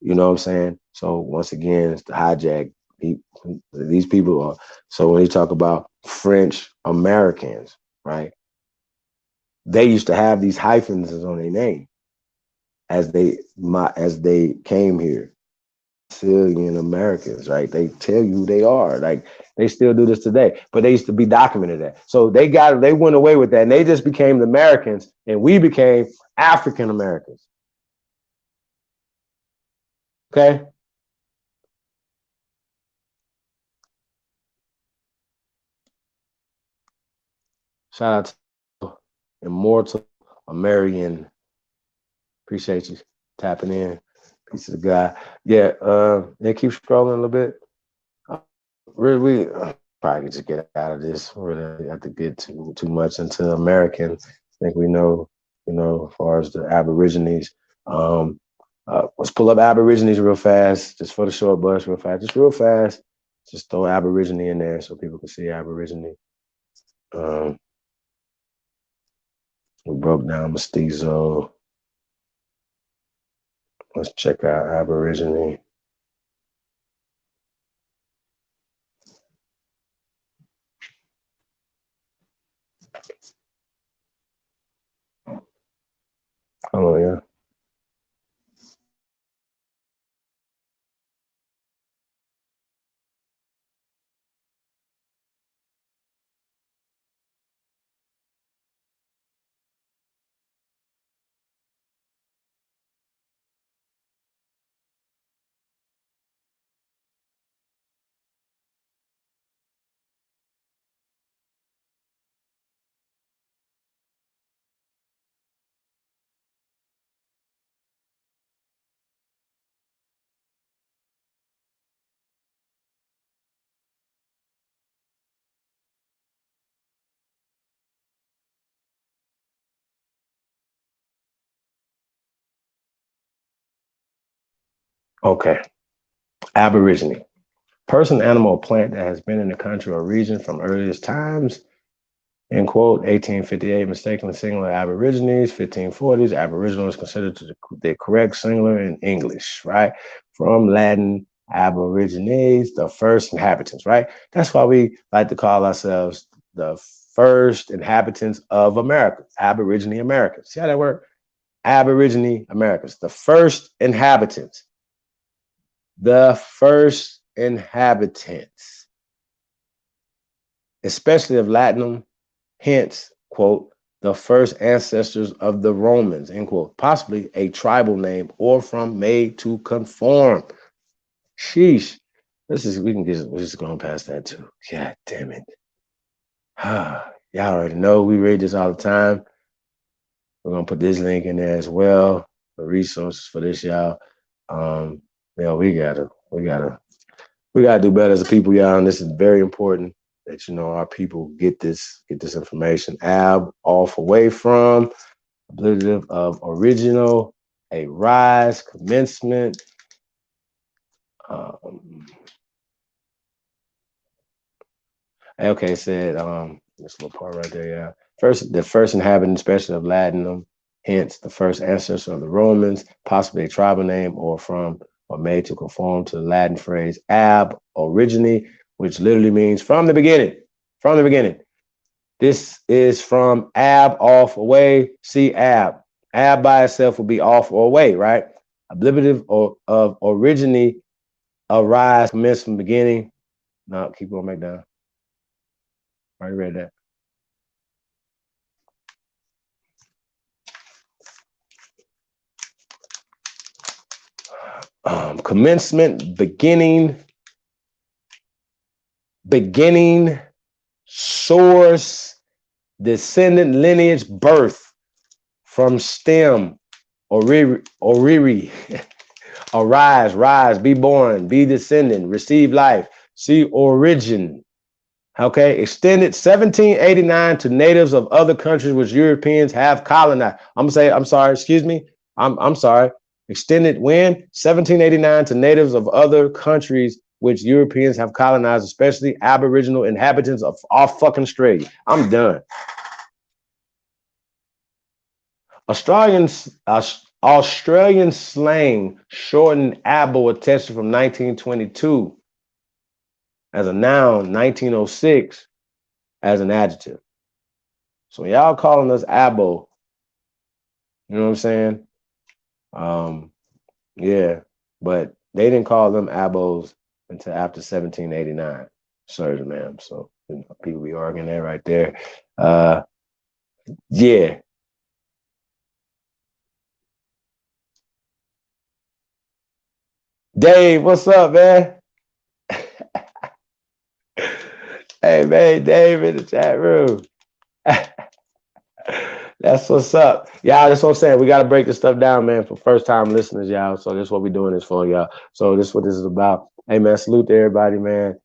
you know what I'm saying? So once again, it's the hijack. These people are. So when you talk about French Americans, right? They used to have these hyphens on their name as they came here. Sicilian Americans, right? They tell you who they are. Like they still do this today, but they used to be documented that. So they went away with that, and they just became the Americans, and we became African Americans. Okay, shout out to Immortal American. Appreciate you tapping in. Piece of the guy. Yeah, keep scrolling a little bit. Really, we probably just get out of this. Really have to get too much into American. I think we know, as far as the Aborigines. Um, let's pull up Aborigines real fast, just for the short bus, real fast, just real fast. Just throw Aborigine in there so people can see Aborigine. Um, We broke down mestizo. Let's check out Aborigine. Oh yeah. Okay. Aborigine. Person, animal, or plant that has been in the country or region from earliest times. End quote. 1858, mistakenly singular Aborigines. 1540s, Aboriginal is considered the correct singular in English, right? From Latin, Aborigines, the first inhabitants, right? That's why we like to call ourselves the first inhabitants of America, Aborigine Americans. See how that works? Aborigine Americans, the first inhabitants, the first inhabitants, especially of Latinum, hence, quote, the first ancestors of the Romans, end quote, possibly a tribal name or from made to conform. Sheesh. We're just going past that too. God damn it. Y'all already know we read this all the time. We're gonna put this link in there as well for resources for this, y'all. We gotta do better as a people, y'all. And this is very important that our people get this information. Ab, off, away from, ablative of original, a rise, commencement. Okay, said this little part right there, yeah. The first inhabitant, especially of Latinum, hence the first ancestor of the Romans, possibly a tribal name or from or made to conform to the Latin phrase ab origine, which literally means from the beginning. From the beginning. This is from ab, off, away. See ab. Ab by itself will be off or away, right? Ablative of origine, arise, commence from beginning. No, keep going back down. Already read that. Commencement, beginning, source, descendant, lineage, birth, from stem, oriri, arise, rise, be born, be descendant, receive life, see origin. Okay, extended 1789 to natives of other countries which Europeans have colonized. I'm sorry, excuse me. I'm sorry. Extended when? 1789 to natives of other countries which Europeans have colonized, especially Aboriginal inhabitants of off fucking Australia. I'm done. Australian slang shortened abo attention from 1922 as a noun, 1906 as an adjective. So y'all calling us abo, you know what I'm saying? Yeah, but they didn't call them abos until after 1789. Sorry, ma'am. So people be arguing that right there. Yeah. Dave, what's up, man? Hey, man, Dave in the chat room. That's what's up. Y'all, that's what I'm saying. We got to break this stuff down, man, for first time listeners, y'all. So this is what we're doing this for, y'all. So this is what this is about. Hey, man, salute to everybody, man.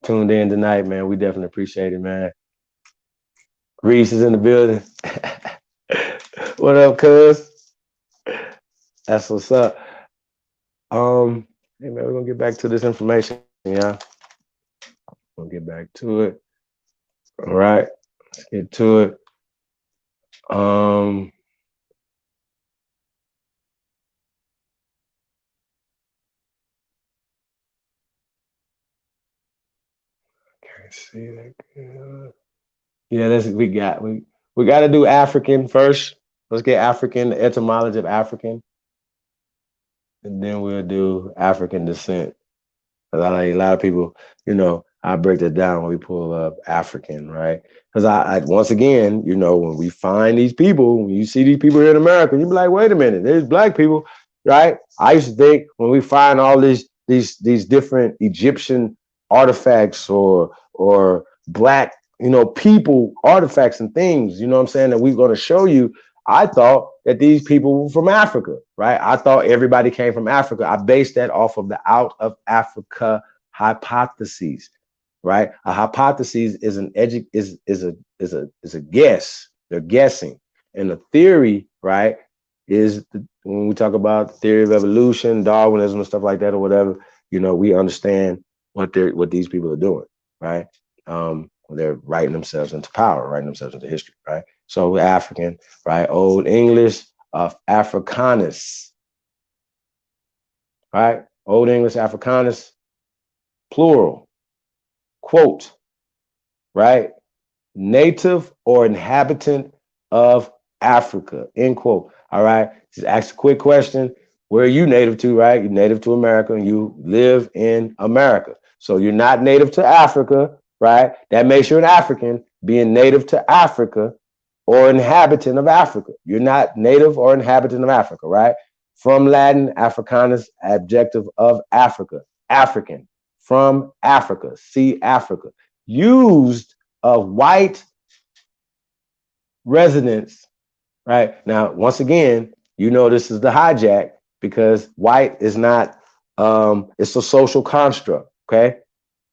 Tuned in tonight, man. We definitely appreciate it, man. Reese is in the building. What up, cuz? That's what's up. Hey, man, we're going to get back to this information, y'all. We'll get back to it. All right, let's get to it. Um, can't see that. Yeah, we got to do African first. Let's get African, the etymology of African, and then we'll do African descent. Because I like a lot of people, I break that down when we pull up African, right? Because I once again, when we find these people, when you see these people here in America, you be like, wait a minute, there's black people, right? I used to think when we find all these different Egyptian artifacts or black, people artifacts and things, you know what I'm saying, that we're going to show you. I thought that these people were from Africa, right? I thought everybody came from Africa. I based that off of the out of Africa hypotheses, right? A hypothesis is a guess. They're guessing, and the theory, right, is when we talk about theory of evolution, Darwinism, and stuff like that, or whatever. We understand what these people are doing, right? They're writing themselves into power, writing themselves into history, right? So we're African, right? Old English of Africanus, right? Old English Africanus, plural, quote, right? Native or inhabitant of Africa, end quote. All right. Just ask a quick question. Where are you native to, right? You're native to America and you live in America. So you're not native to Africa, right? That makes you an African. Being native to Africa or inhabitant of Africa. You're not native or inhabitant of Africa, right? From Latin, Africanus, adjective of Africa, African, from Africa, see Africa. Used of white residents, right? Now, once again, this is the hijack because white is not, it's a social construct, okay?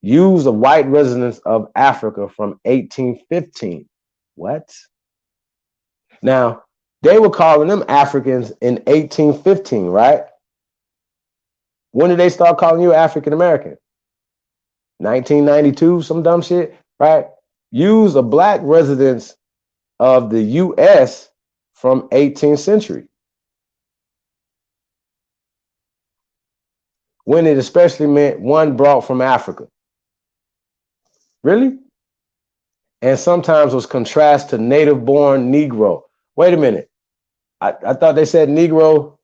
Use of white residents of Africa from 1815. What? Now, they were calling them Africans in 1815, right? When did they start calling you African American? 1992, some dumb shit, right? Use of black residents of the US from 18th century. When it especially meant one brought from Africa. Really? And sometimes was contrast to native born Negro. Wait a minute. I thought they said Negro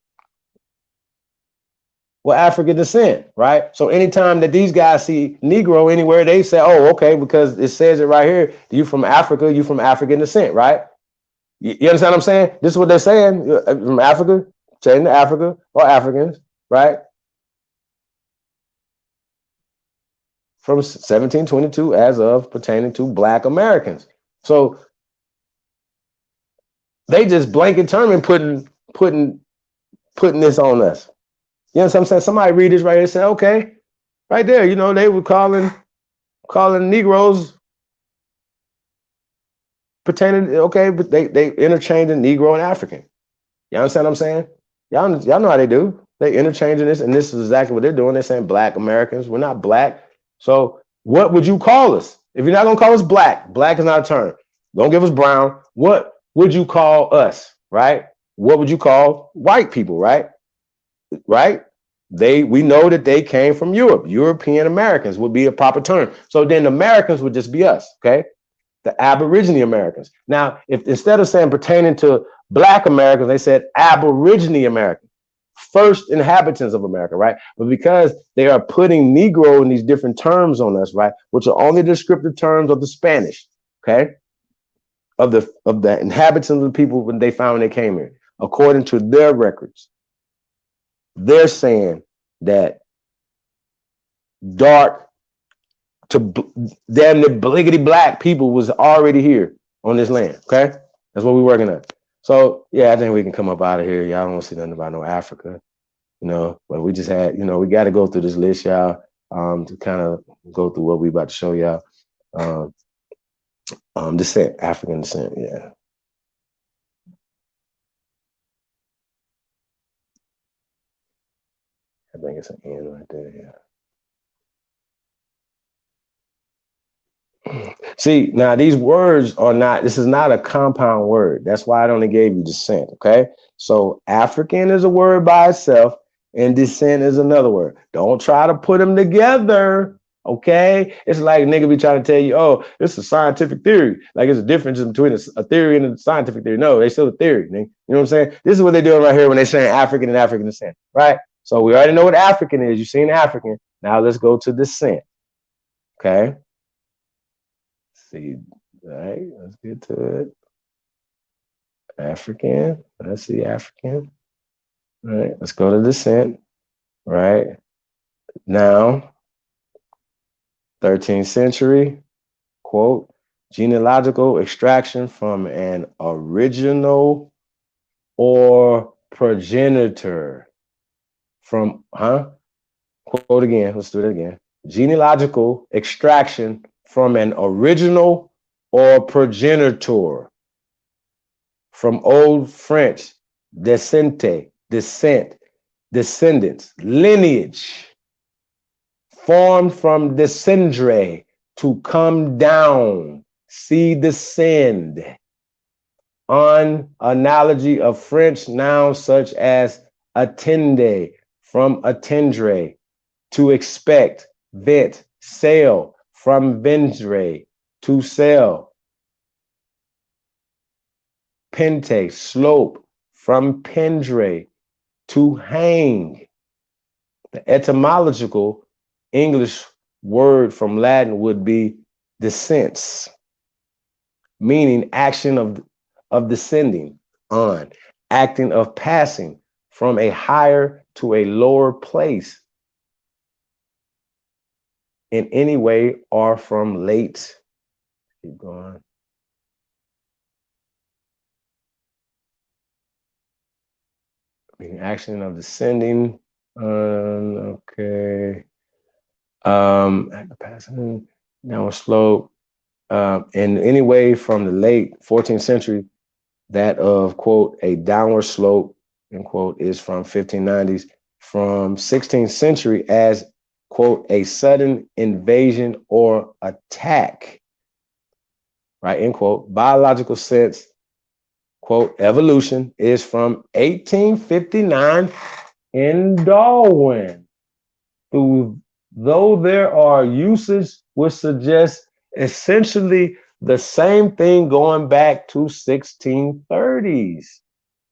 were African descent, right? So anytime that these guys see Negro anywhere, they say, oh, okay, because it says it right here, you from Africa, you from African descent, right? You understand what I'm saying? This is what they're saying, from Africa, saying to Africa or Africans, right? From 1722 as of pertaining to black Americans. So they just blanket term and putting this on us. You know what I'm saying? Somebody read this right here and say, okay, right there, they were calling Negroes pertaining, okay, but they interchanging Negro and African. You understand what I'm saying? Y'all know how they do. They interchanging this, and this is exactly what they're doing. They're saying black Americans. We're not black. So what would you call us? If you're not gonna call us black is not a term. Don't give us brown. What would you call us? Right? What would you call white people? Right? Right? We know that they came from Europe. European Americans would be a proper term. So then Americans would just be us. Okay. The Aborigine Americans. Now, if instead of saying pertaining to black Americans, they said Aborigine Americans, first inhabitants of America, right? But because they are putting Negro in these different terms on us, right, which are only descriptive terms of the Spanish, okay, of the inhabitants of the people when they came here, according to their records, they're saying that dark to damn near bliggity black people was already here on this land. Okay, that's what we're working on. So yeah, I think we can come up out of here. Y'all don't see nothing about no Africa, but we just had, we got to go through this list, y'all, to kind of go through what we about to show y'all. Descent, African descent, yeah. I think it's an end right there, yeah. See, now these words are not, this is not a compound word. That's why I only gave you descent, okay? So African is a word by itself and descent is another word. Don't try to put them together, okay? It's like a nigga be trying to tell you, oh, this is a scientific theory. Like it's a difference between a theory and a scientific theory. No, they still a theory, nigga. You know what I'm saying? This is what they're doing right here when they're saying African and African descent, right? So we already know what African is. You've seen African. Now let's go to descent, okay? See, all right, let's get to it. African, let's see, African. All right, let's go to descent, right? Now, 13th century, quote, genealogical extraction from an original or progenitor from, quote again, let's do it again. Genealogical extraction from an original or progenitor from Old French, descente, descent, descendants, lineage, formed from descendre, to come down, see, descend, on analogy of French nouns such as attende, from attendre, to expect, vent, sail, from vendre, to sail, pente, slope, from pendre, to hang. The etymological English word from Latin would be descents, meaning action of descending on, acting of passing from a higher to a lower place in any way or from late. Keep going. Meaning action of descending on, okay. Passing downward slope, in any way from the late 14th century, that of, quote, a downward slope, end quote, is from 1590s, from 16th century as, quote, a sudden invasion or attack, right, end quote. Biological sense, quote, evolution is from 1859 in Darwin. Though there are uses which suggest essentially the same thing going back to 1630s.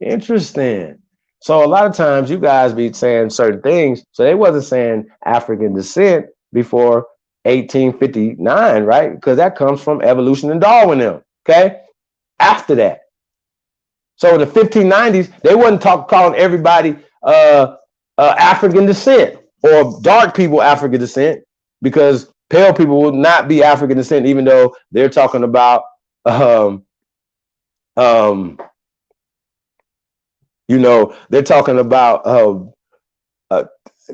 Interesting. So a lot of times you guys be saying certain things. So they wasn't saying African descent before 1859, right? Because that comes from evolution and Darwin now, okay? After that. So in the 1590s, they wasn't calling everybody African descent or dark people African descent, because pale people will not be African descent, even though they're talking about they're talking about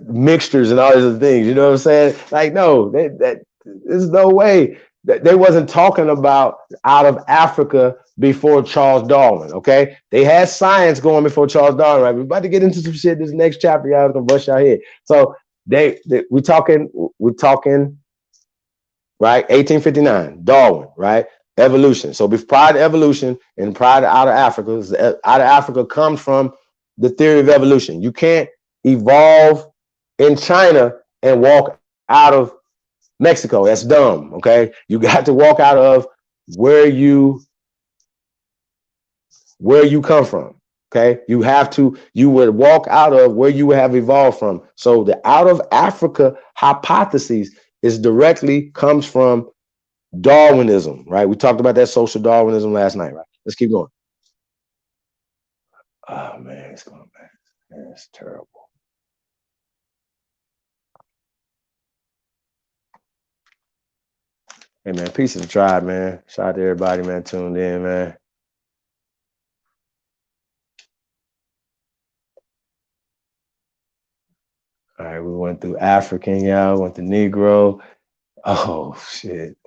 mixtures and all these other things. You know what I'm saying? Like, no, there's no way. They wasn't talking about out of Africa before Charles Darwin, okay? They had science going before Charles Darwin, right? We're about to get into some shit this next chapter, y'all gonna bust your head. So we're talking, right? 1859, Darwin, right? Evolution. So prior to evolution and prior to out of Africa, out of Africa comes from the theory of evolution. You can't evolve in China and walk out of Mexico. That's dumb, okay? You got to walk out of where you come from, okay? You would walk out of where you have evolved from. So the out of Africa hypothesis is directly comes from Darwinism, right? We talked about that social Darwinism last night, right? Let's keep going. Oh man, it's going back. Man, it's terrible. Hey man, peace to the tribe, man. Shout out to everybody, man, tuned in, man. All right, we went through African, y'all, went to Negro. Oh shit.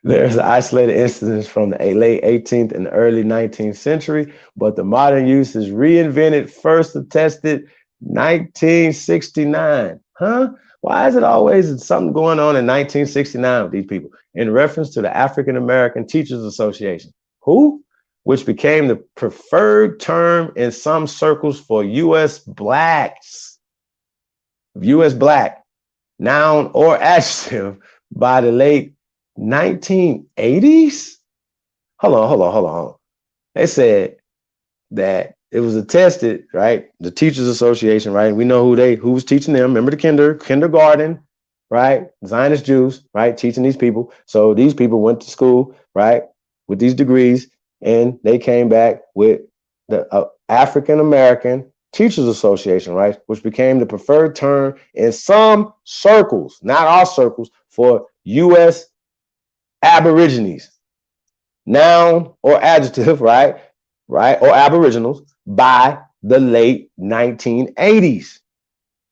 There's isolated instances from the late 18th and early 19th century, but the modern use is reinvented, first attested 1969. Huh? Why is it always something going on in 1969 with these people? In reference to the African American Teachers Association. Who? Which became the preferred term in some circles for U.S. blacks. U.S. black, noun or adjective, by the late 1980s? Hold on. They said that it was attested, right? The Teachers Association, right? We know who was teaching them. Remember the kindergarten, right? Zionist Jews, right? Teaching these people. So these people went to school, right? With these degrees, and they came back with the African American Teachers Association, right? Which became the preferred term in some circles, not all circles, for U.S. Aborigines. Noun or adjective, right? Right? Or Aboriginals by the late 1980s.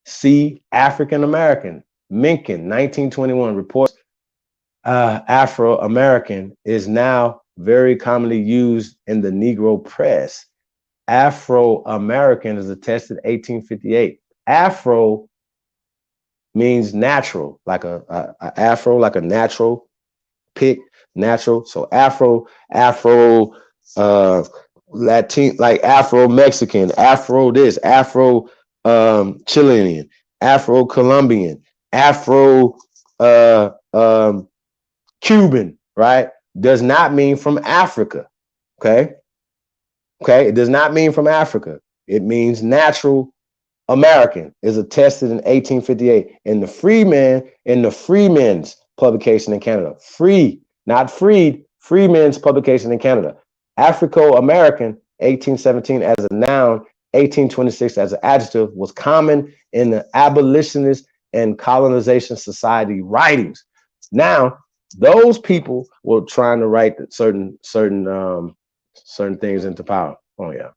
See African American. Mencken, 1921, reports Afro American is now very commonly used in the Negro press. Afro American is attested 1858. Afro means natural, like a afro, like a natural pick, natural. So Afro, Latin, like Afro Mexican, Afro this, Afro Chilean, Afro Colombian, Afro Cuban, right? Does not mean from Africa. Okay. Okay. It does not mean from Africa. It means natural American, is attested in 1858 in the Freemen's publication in Canada. Free, not freed, Freemen's publication in Canada. Afro-American, 1817 as a noun, 1826 as an adjective, was common in the abolitionist and colonization society writings. Now, those people were trying to write certain things into power. Oh yeah.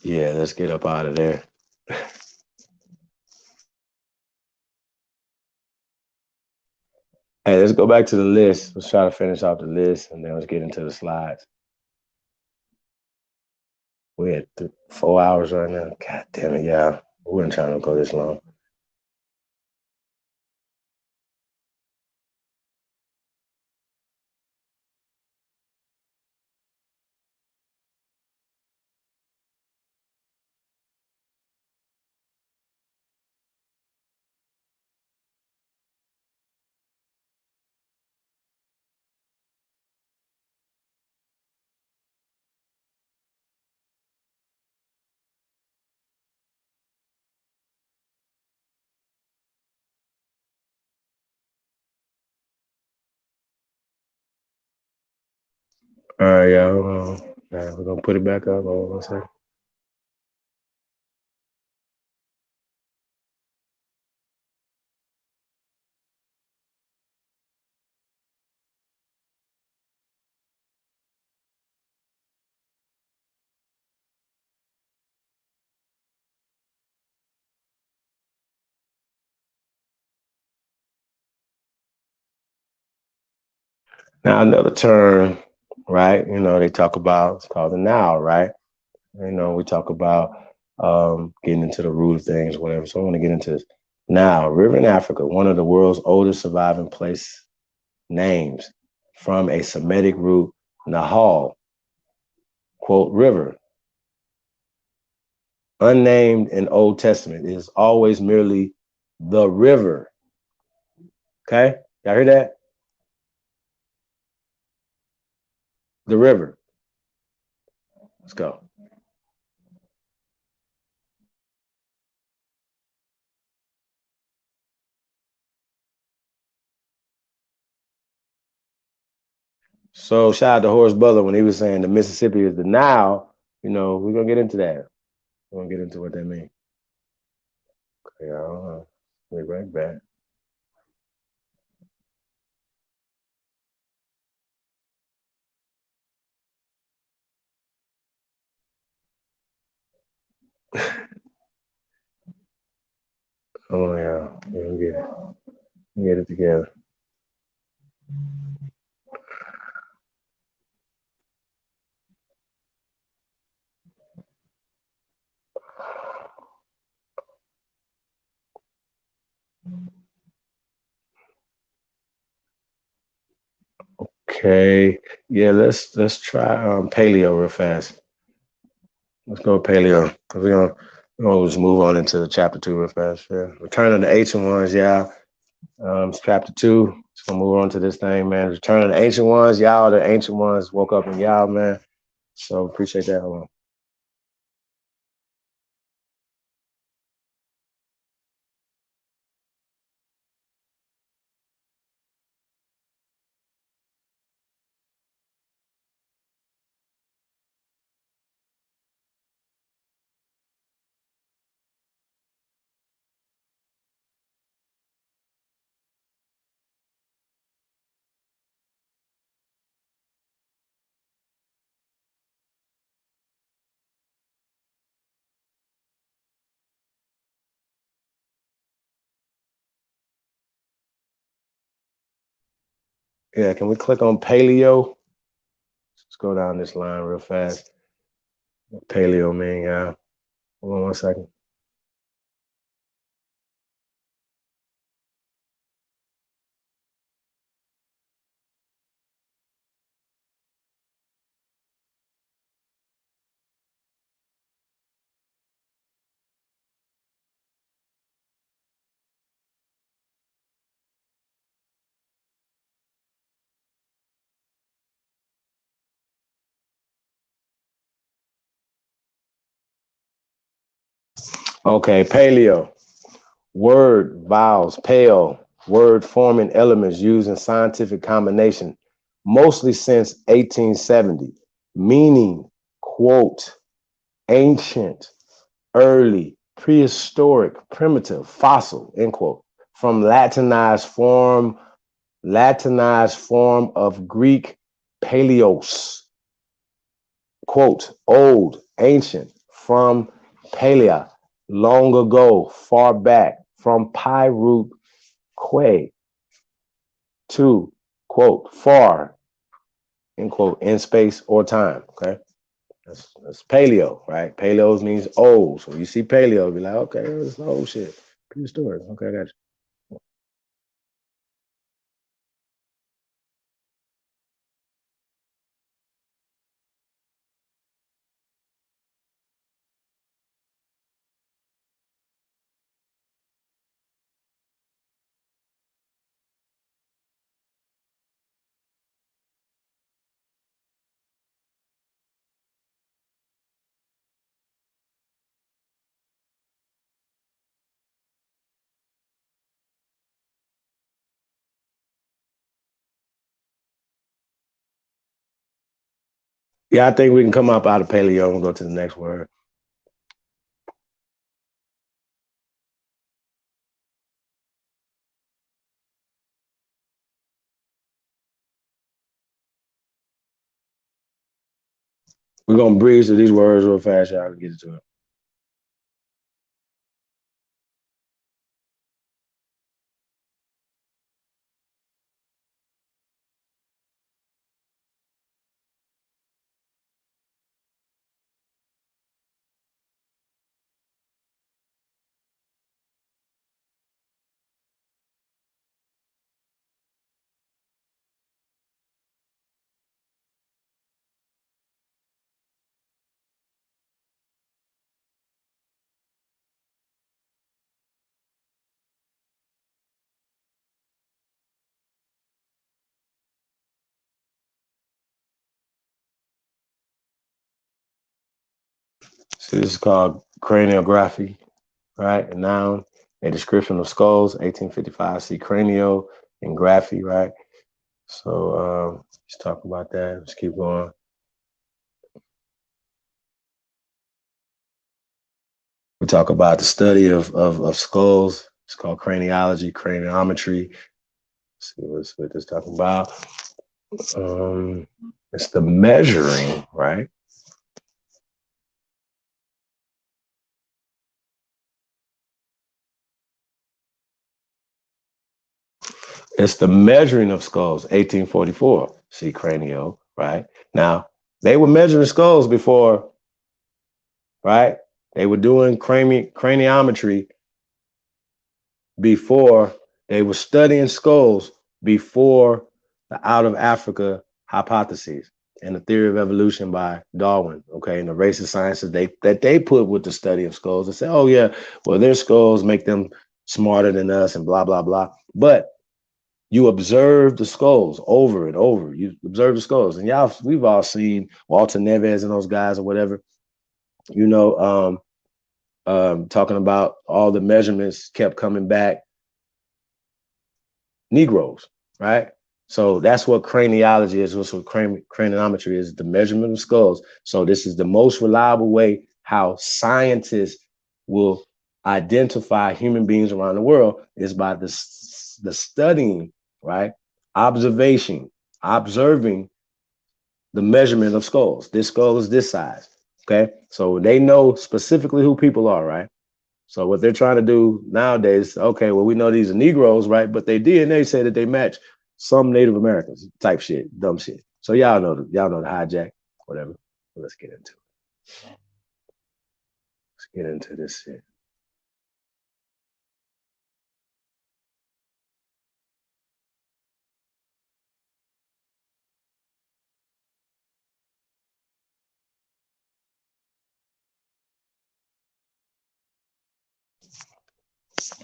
Yeah, let's get up out of there. Hey, let's go back to the list. Let's try to finish off the list and then let's get into the slides. We had 4 hours right now. God damn it, yeah. We weren't trying to go this long. All right, y'all. We're gonna put it back up. Hold on one second. Now another term, right? They talk about it's called the now, right? We talk about getting into the root of things, whatever. So I want to get into this. Now, river in Africa, one of the world's oldest surviving place names from a Semitic root, Nahal, quote, river, unnamed in Old Testament, is always merely the river. Okay? Y'all hear that? The river. Let's go. So shout out to Horace Butler when he was saying the Mississippi is the Nile. We're gonna get into that. We're gonna get into what that means. Okay, y'all. Be right back. Oh yeah, get it together. Okay, yeah, let's try paleo real fast. Let's go paleo. We're gonna just move on into chapter two real fast. Yeah, Return of the Ancient Ones. Yeah, it's chapter two. Just gonna move on to this thing, man. Return of the Ancient Ones. Y'all, the Ancient Ones woke up in y'all, man. So appreciate that. Hold on. Yeah, can we click on paleo? Let's go down this line real fast. Paleo, man. Yeah. Hold on one second. Okay, paleo. Word, vowels, pale, word forming elements used in scientific combination, mostly since 1870, meaning, quote, ancient, early, prehistoric, primitive, fossil, end quote, from Latinized form of Greek paleos, quote, old, ancient, from palea, long ago, far back, from pi root que, to, quote, far, end quote, in space or time. Okay. That's paleo, right? Paleo means old. So you see paleo, be like, okay, this old shit. Prehistoric. Okay, I got you. Yeah, I think we can come up out of paleo and go to the next word. We're gonna breeze through these words real fast, y'all, to get to it. So this is called craniography, right? A noun, a description of skulls, 1855. See cranio and graphy, right? So let's talk about that. Let's keep going. We talk about the study of skulls. It's called craniology, craniometry. Let's see what this talking about. Um, it's the measuring, right? It's the measuring of skulls, 1844. See Cranio, right? Now, they were measuring skulls before, right? They were doing craniometry before, they were studying skulls before the out of Africa hypotheses and the theory of evolution by Darwin, okay, and the racist sciences they put with the study of skulls and say, oh yeah, well their skulls make them smarter than us and blah blah blah. But you observe the skulls over and over. You observe the skulls, and we've all seen Walter Neves and those guys or whatever. You know, talking about all the measurements kept coming back Negroes, right? So that's what craniology is. What's what craniometry is, the measurement of skulls. So this is the most reliable way how scientists will identify human beings around the world is by the studying, right? Observation, observing the measurement of skulls. This skull is this size. Okay. So they know specifically who people are, right? So what they're trying to do nowadays, okay, well, we know these are Negroes, right? But their DNA say that they match some Native Americans type shit, dumb shit. So y'all know the hijack, whatever. Let's get into it. Let's get into this shit.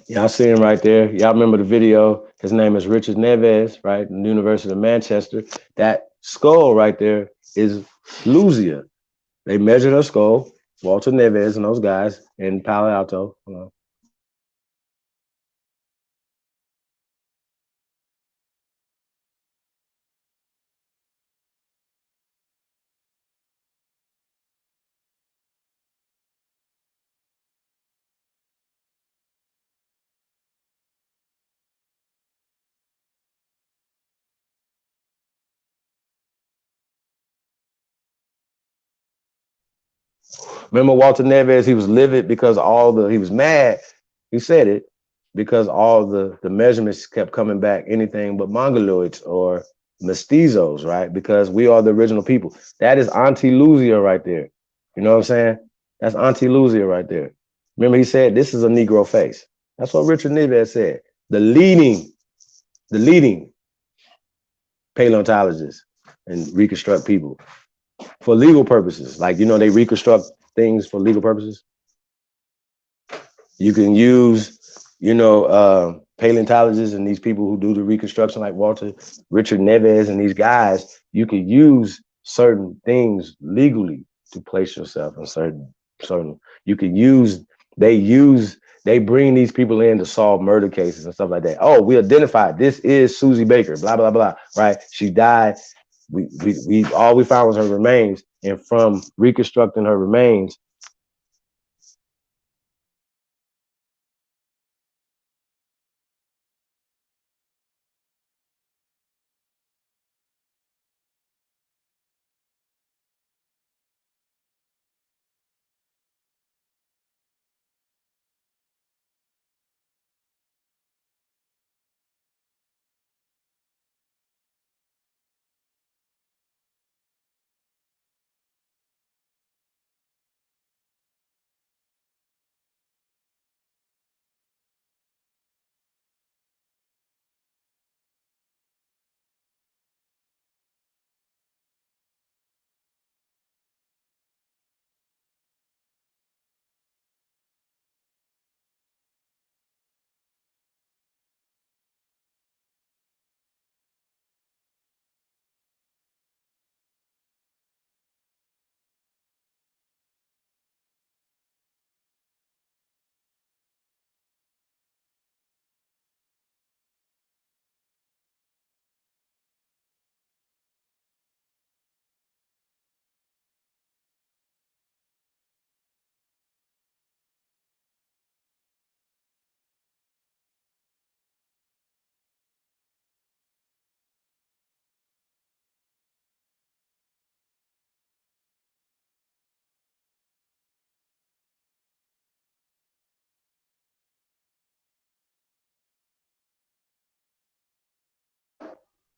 Y'all see him right there. Y'all remember the video. His name is Richard Neves, right? From the University of Manchester. That skull right there is Luzia. They measured her skull, Walter Neves and those guys in Palo Alto. Remember Walter Neves? He was livid because he was mad. He said it because all the measurements kept coming back anything but mongoloids or mestizos, right? Because we are the original people. That is Auntie Luzia right there. You know what I'm saying? That's Auntie Luzia right there. Remember, he said this is a Negro face. That's what Richard Neves said. The leading paleontologist and reconstruct people for legal purposes. Like, you know, they reconstruct things for legal purposes. You can use, paleontologists and these people who do the reconstruction, like Richard Neves, and these guys. You can use certain things legally to place yourself in certain. You can use. They use. They bring these people in to solve murder cases and stuff like that. Oh, we identified this is Susie Baker. Blah blah blah. Right? She died. We all we found was her remains, and from reconstructing her remains,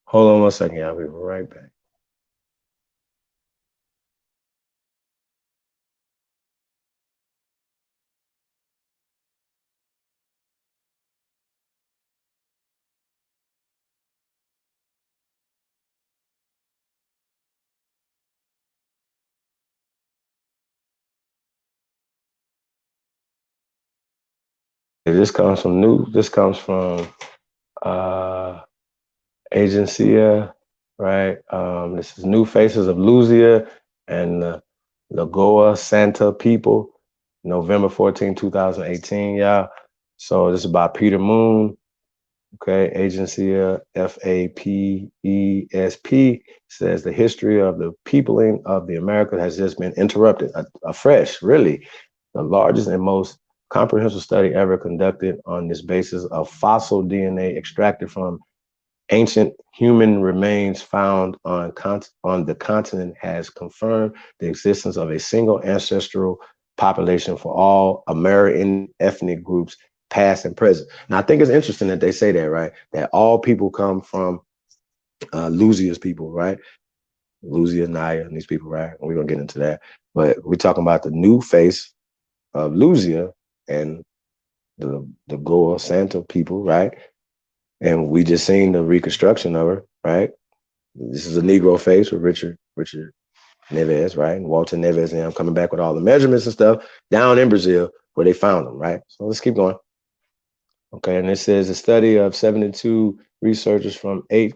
Hold on one second. I'll be right back. This comes from new. This comes from uh, Agencia, right? This is New Faces of Luzia and the Lagoa Santa people, November 14, 2018. Yeah. So this is by Peter Moon. Okay, Agencia FAPESP says the history of the peopling of the Americas has just been interrupted afresh, really. The largest and most comprehensive study ever conducted on this basis of fossil DNA extracted from ancient human remains found on the continent has confirmed the existence of a single ancestral population for all American ethnic groups, past and present. Now, I think it's interesting that they say that, right? That all people come from Luzia's people, right? Luzia, Naya, and these people, right? We're gonna get into that, but we're talking about the new face of Luzia and the Goa Santa people, right? And we just seen the reconstruction of her, right? This is a Negro face with Richard Neves, right? And Walter Neves and I'm coming back with all the measurements and stuff down in Brazil where they found them, right? So let's keep going. Okay, and it says a study of 72 researchers from 8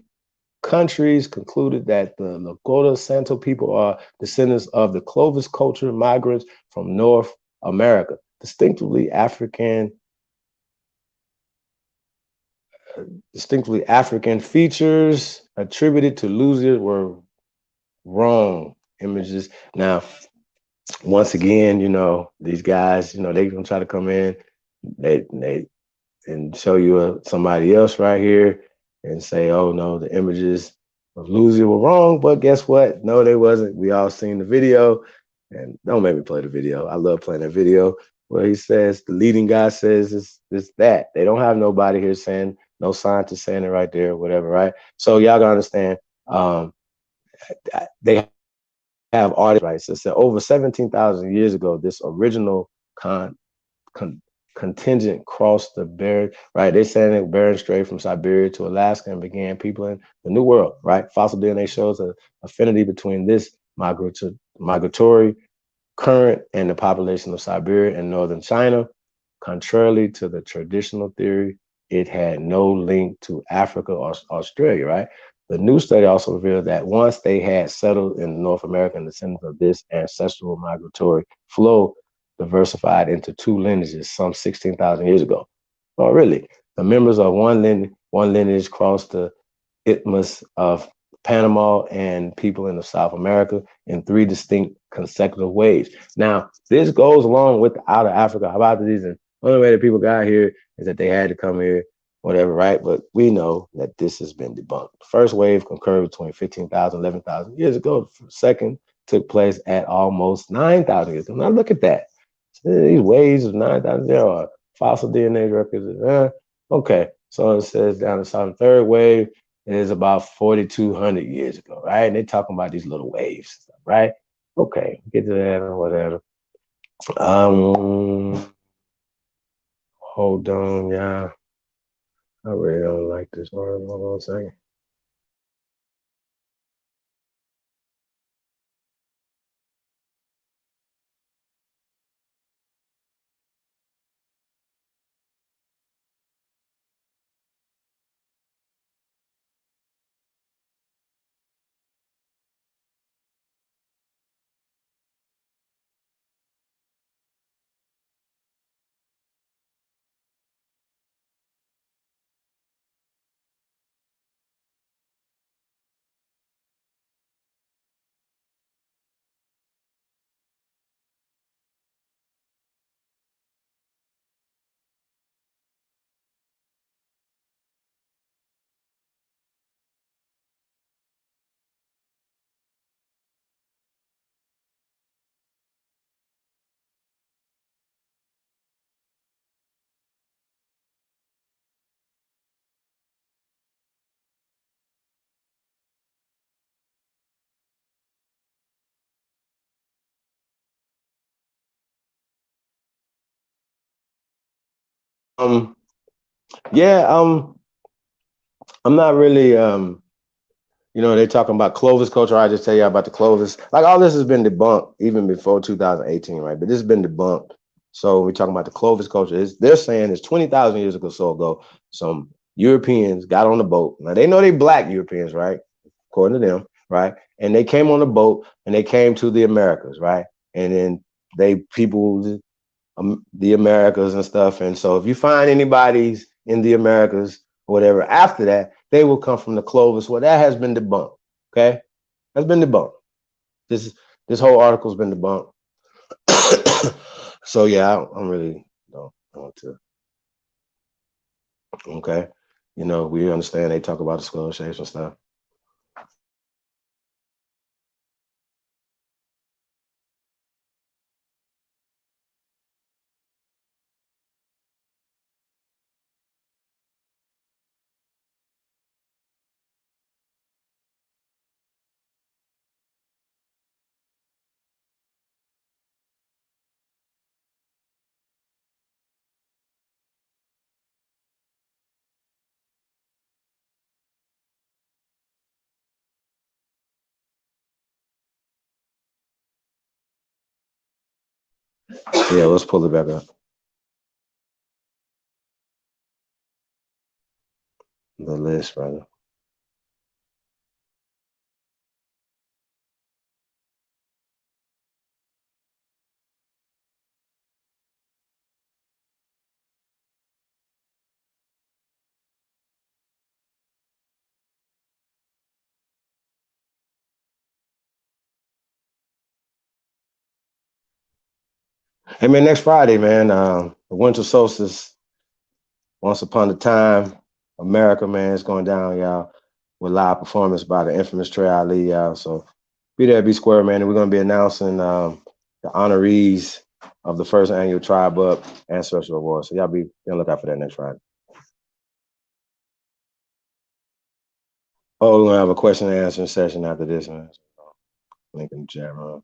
countries concluded that the Lakota Santo people are descendants of the Clovis culture migrants from North America, distinctly African features attributed to losers were wrong images. Now, once again, these guys, they gonna try to come in, they and show you somebody else right here and say, oh no, the images of Lucy were wrong. But guess what? No, they wasn't. We all seen the video, and don't make me play the video. I love playing that video where he says the leading guy says it's that. They don't have nobody here saying, no scientist saying it right there, whatever, right? So y'all gotta understand. They have artists, right? So, over 17,000 years ago, this original con, con contingent crossed the Bering, right? They're saying it Bering Strait from Siberia to Alaska and began peopling the New World, right? Fossil DNA shows an affinity between this migratory current and the population of Siberia and northern China. Contrarily to the traditional theory, it had no link to Africa or Australia, right? The new study also revealed that once they had settled in North America, and descendants of this ancestral migratory flow diversified into 2 lineages some 16,000 years ago. Oh, really? The members of one lineage crossed the Isthmus of Panama and people in the South America in 3 distinct consecutive waves. Now, this goes along with the out of Africa. How about these? The only way that people got here is that they had to come here, whatever, right? But we know that this has been debunked. The first wave concurred between 15,000, 11,000 years ago. The second took place at almost 9,000 years ago. Now, look at that. These waves of 9,000, there are fossil DNA records. Okay, so it says down the southern third wave is about 4,200 years ago, right? And they're talking about these little waves, right? Okay, get to that or whatever. Hold on, yeah. I really don't like this one. Hold on a second. Yeah, I'm not really they talking about Clovis culture. I just tell you about the Clovis. Like all this has been debunked even before 2018, right? But this has been debunked. So we're talking about the Clovis culture. They're saying it's 20,000 years ago, so ago, some Europeans got on the boat. Now they know they black Europeans, right? According to them, right? And they came on the boat and they came to the Americas, right? And then they people the Americas and stuff. And so if you find anybody's in the Americas or whatever after that, they will come from the Clovis. Well, that has been debunked. Okay, that's been debunked. This this whole article's been debunked. So yeah, I'm really don't want to. Okay, we understand they talk about the skull shapes and stuff. Yeah, let's pull it back up. The list, brother. Hey man, next Friday, man, the winter solstice. Once upon a time, America, man, is going down, y'all, with live performance by the infamous Trey Ali, y'all. So be there, be square, man. And we're gonna be announcing the honorees of the first annual Tribe Up Ancestral Award. So y'all be on the lookout for that next Friday. Oh, we're gonna have a question and answering session after this, man. So, link in the chat room.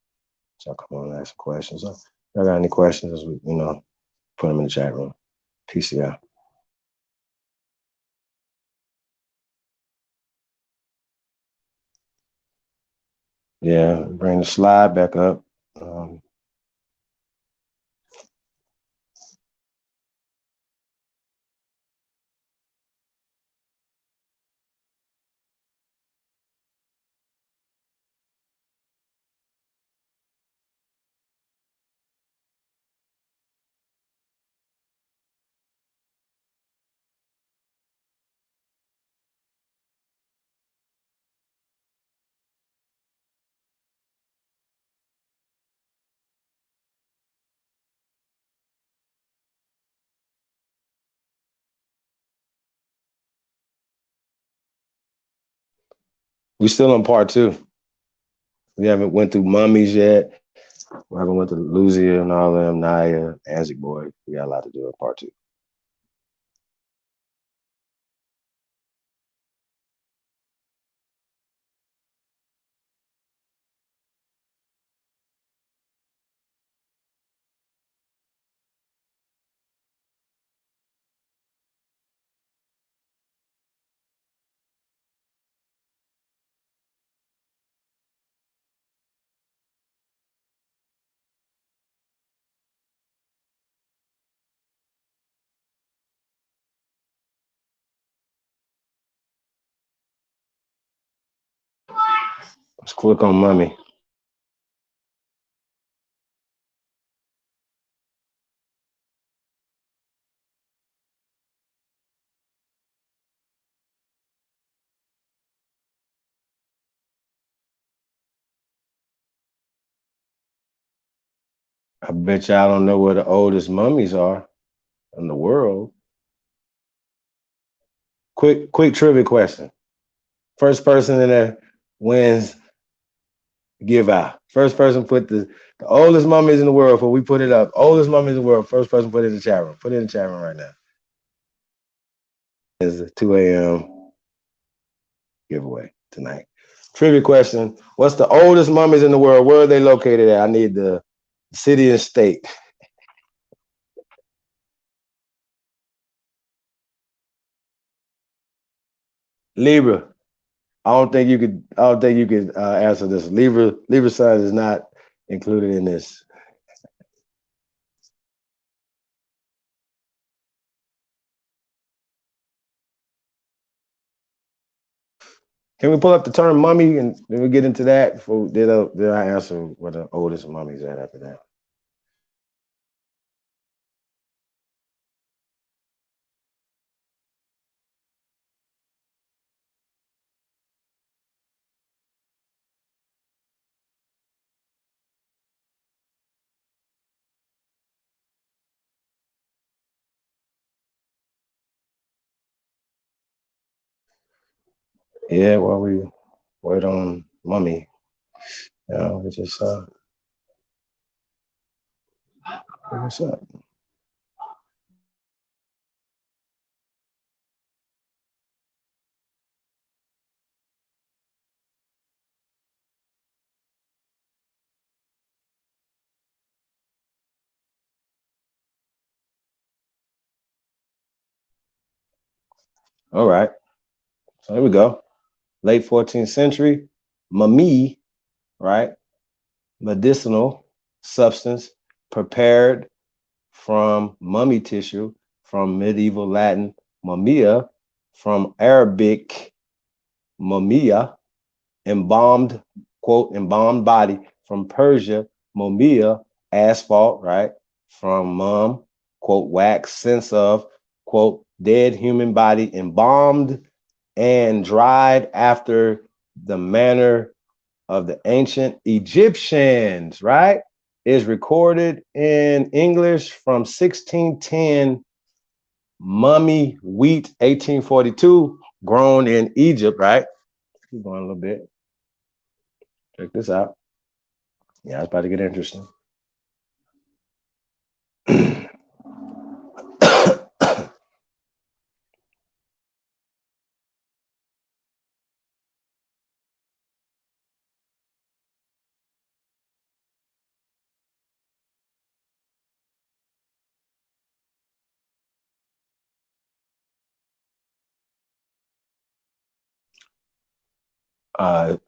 So come on and ask some questions. So, y'all got any questions? Put them in the chat room. Peace out. Yeah, bring the slide back up. We still on part two. We haven't went through mummies yet. We haven't went to Luzia and all of them, Naya, Anzik Boy. We got a lot to do in part two. Let's click on mummy. I bet y'all don't know where the oldest mummies are in the world. Quick trivia question. First person in there wins give out. First person put the oldest mummies in the world before we put it up. Oldest mummies in the world. First person put it in the chat room. Put it in the chat room right now. It's 2 a.m. giveaway tonight. Trivia question. What's the oldest mummies in the world? Where are they located at? I need the city and state. Libra. I don't think you could. I don't think you could answer this. Libra sign is not included in this. Can we pull up the term mummy and then we get into that? Before did I answer what the oldest mummy's at after that? Yeah, while we wait on mummy, we just what's up? All right, so here we go. Late 14th century, mummy, right? Medicinal substance prepared from mummy tissue from medieval Latin mumia, from Arabic mumia, embalmed, quote, embalmed body, from Persia, mumia, asphalt, right? From mum, quote, wax, sense of, quote, dead human body, embalmed and dried after the manner of the ancient Egyptians, right? Is recorded in English from 1610, mummy wheat, 1842, grown in Egypt, right? Keep going a little bit. Check this out. Yeah, it's about to get interesting.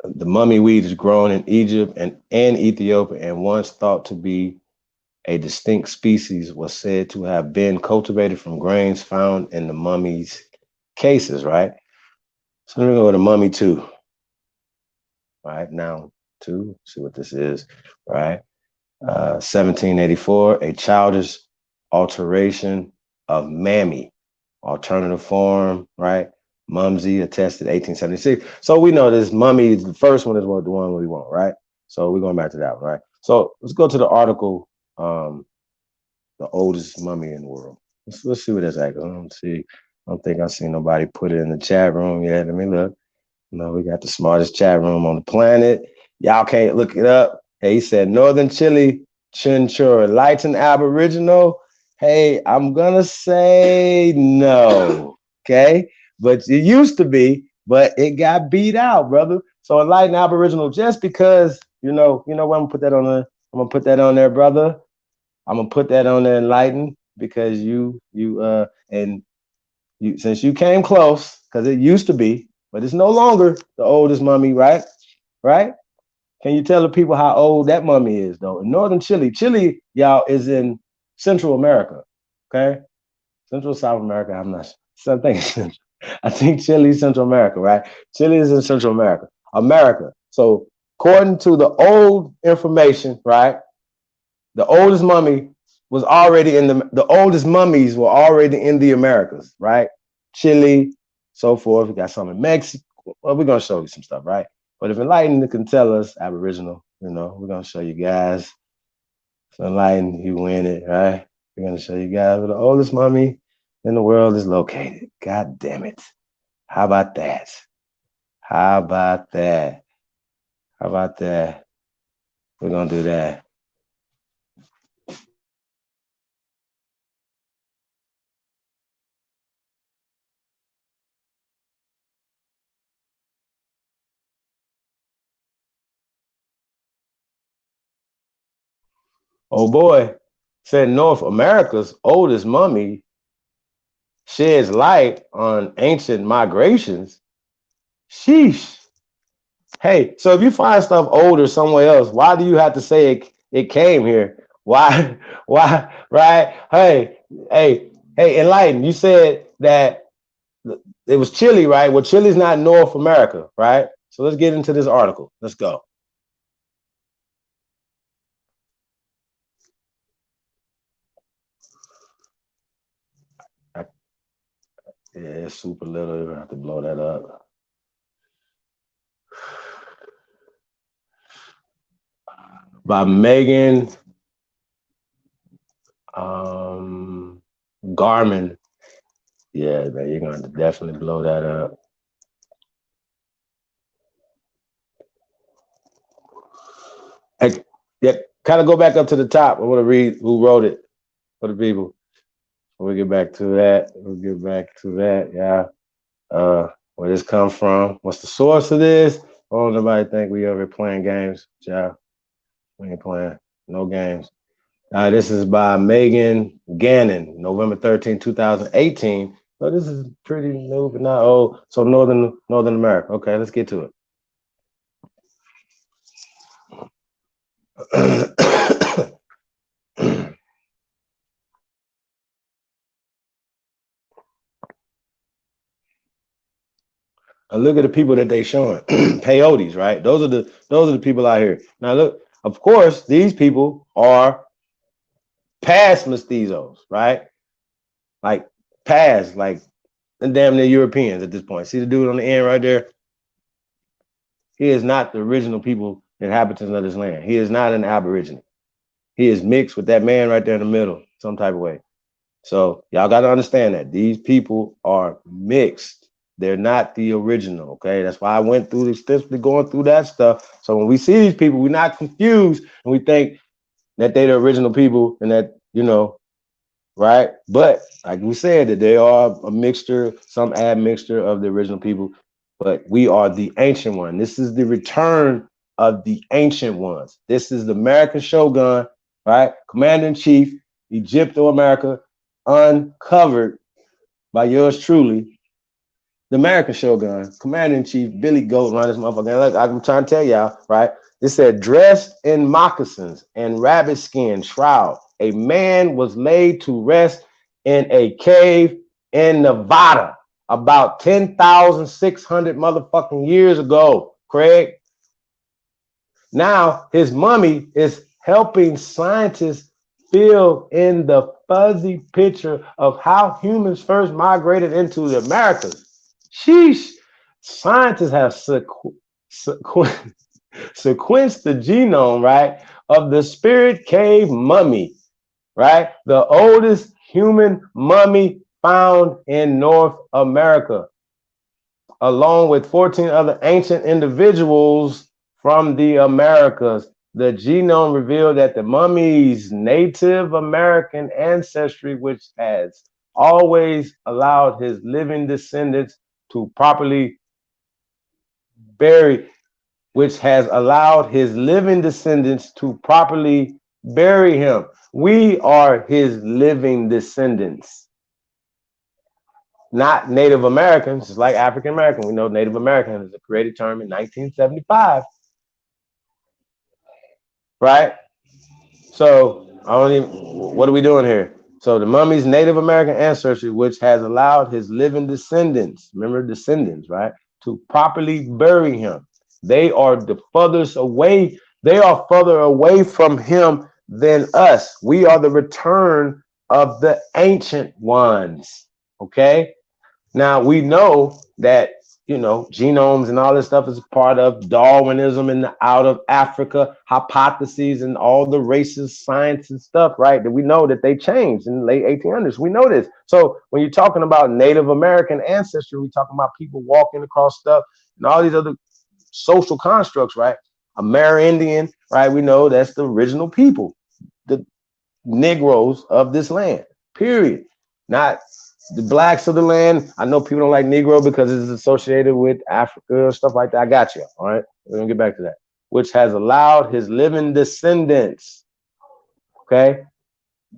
The mummy weed is grown in Egypt and Ethiopia, and once thought to be a distinct species, was said to have been cultivated from grains found in the mummy's cases, right? So let me go to mummy two, right? Now, two, see what this is, right? 1784, a childish alteration of mammy, alternative form, right? Mumsy, attested 1876. So we know this mummy, the first one is what the one we want, right? So we're going back to that one, right? So let's go to the article, the oldest mummy in the world. Let's see what that's at. I don't see. I don't think I've seen nobody put it in the chat room yet. Let me look. No, we got the smartest chat room on the planet. Y'all can't look it up. Hey, he said Northern Chile, Chinchorro, Lighton Aboriginal. Hey, I'm gonna say no. Okay, but it used to be, but it got beat out, brother. So Enlightened Aboriginal, just because what, I'm gonna put that on there. I'm gonna put that on there, brother. I'm gonna put that on there, Enlightened, because and you, since you came close, because it used to be, but it's no longer the oldest mummy, right? Right? Can you tell the people how old that mummy is, though? In northern Chile, Chile, y'all, is in Central America. Okay, Central South America. I'm not. I think I think Chile is Central America, right? Chile is in Central America. America. So according to the old information, right? The oldest mummy was already in the oldest mummies were already in the Americas, right? Chile, so forth. We got some in Mexico. Well, we're gonna show you some stuff, right? But if Enlightened can tell us Aboriginal, we're gonna show you guys. So Enlightened, you win it, right? We're gonna show you guys where the oldest mummy in the world is located. God damn it. How about that? How about that? How about that? We're gonna do that. Oh boy, said North America's oldest mummy sheds light on ancient migrations. Sheesh. Hey, so if you find stuff older somewhere else, why do you have to say it came here? Why? Why? Right? Hey, enlighten. You said that it was Chile, right? Well, Chile's not North America, right? So let's get into this article. Let's go. Yeah, it's super little. You're gonna have to blow that up. By Megan Garmin. Yeah, man, you're gonna definitely blow that up. Hey, yeah, kind of go back up to the top. I want to read who wrote it for the people. We'll get back to that. We'll get back to that. Yeah. Where this come from? What's the source of this? Oh, nobody think we over here playing games. Yeah, we ain't playing no games. This is by Megan Gannon, November 13, 2018. So this is pretty new, but not old. So Northern America. Okay, let's get to it. And look at the people that they showing. Peyotes, right? Those are the people out here. Now look, of course, these people are past mestizos, right? Like past, like and damn near Europeans at this point. See the dude on the end right there? He is not the original people, inhabitants of this land. He is not an aborigine. He is mixed with that man right there in the middle, some type of way. So y'all got to understand that these people are mixed. They're not the original. Okay, that's why I went through extensively going through that stuff. So when we see these people, we're not confused and we think that they're the original people and that right? But like we said, that they are a mixture, some admixture of the original people, but we are the ancient one. This is the return of the ancient ones. This is the American Shogun, right? Commander in Chief, Egypto America, uncovered by yours truly, the American Shogun, Commander in Chief, Billy Goat, run this motherfucker. Look, I'm trying to tell y'all, right? It said, dressed in moccasins and rabbit skin shroud, a man was laid to rest in a cave in Nevada about 10,600 motherfucking years ago, Craig. Now his mummy is helping scientists fill in the fuzzy picture of how humans first migrated into the Americas. Sheesh. Scientists have sequenced the genome, right, of the Spirit Cave mummy, right? The oldest human mummy found in North America, along with 14 other ancient individuals from the Americas. The genome revealed that the mummy's Native American ancestry, which has always allowed his living descendants to properly bury, which has allowed his living descendants to properly bury him. We are his living descendants, not Native Americans. It's like African American. We know Native American is a created term in 1975, right? So I don't even. What are we doing here? So the mummy's Native American ancestry, which has allowed his living descendants, remember descendants, right, to properly bury him. They are the furthest away. They are further away from him than us. We are the return of the ancient ones. Okay. Now we know that genomes and all this stuff is part of Darwinism and the out of Africa hypotheses and all the racist science and stuff, right? That we know that they changed in the late 1800s. We know this. So when you're talking about Native American ancestry, we're talking about people walking across stuff and all these other social constructs, right? Amerindian, right? We know that's the original people, the Negroes of this land, period. Not the blacks of the land. I know people don't like Negro because it's associated with Africa or stuff like that. I got you. All right. We're going to get back to that. Which has allowed his living descendants. Okay.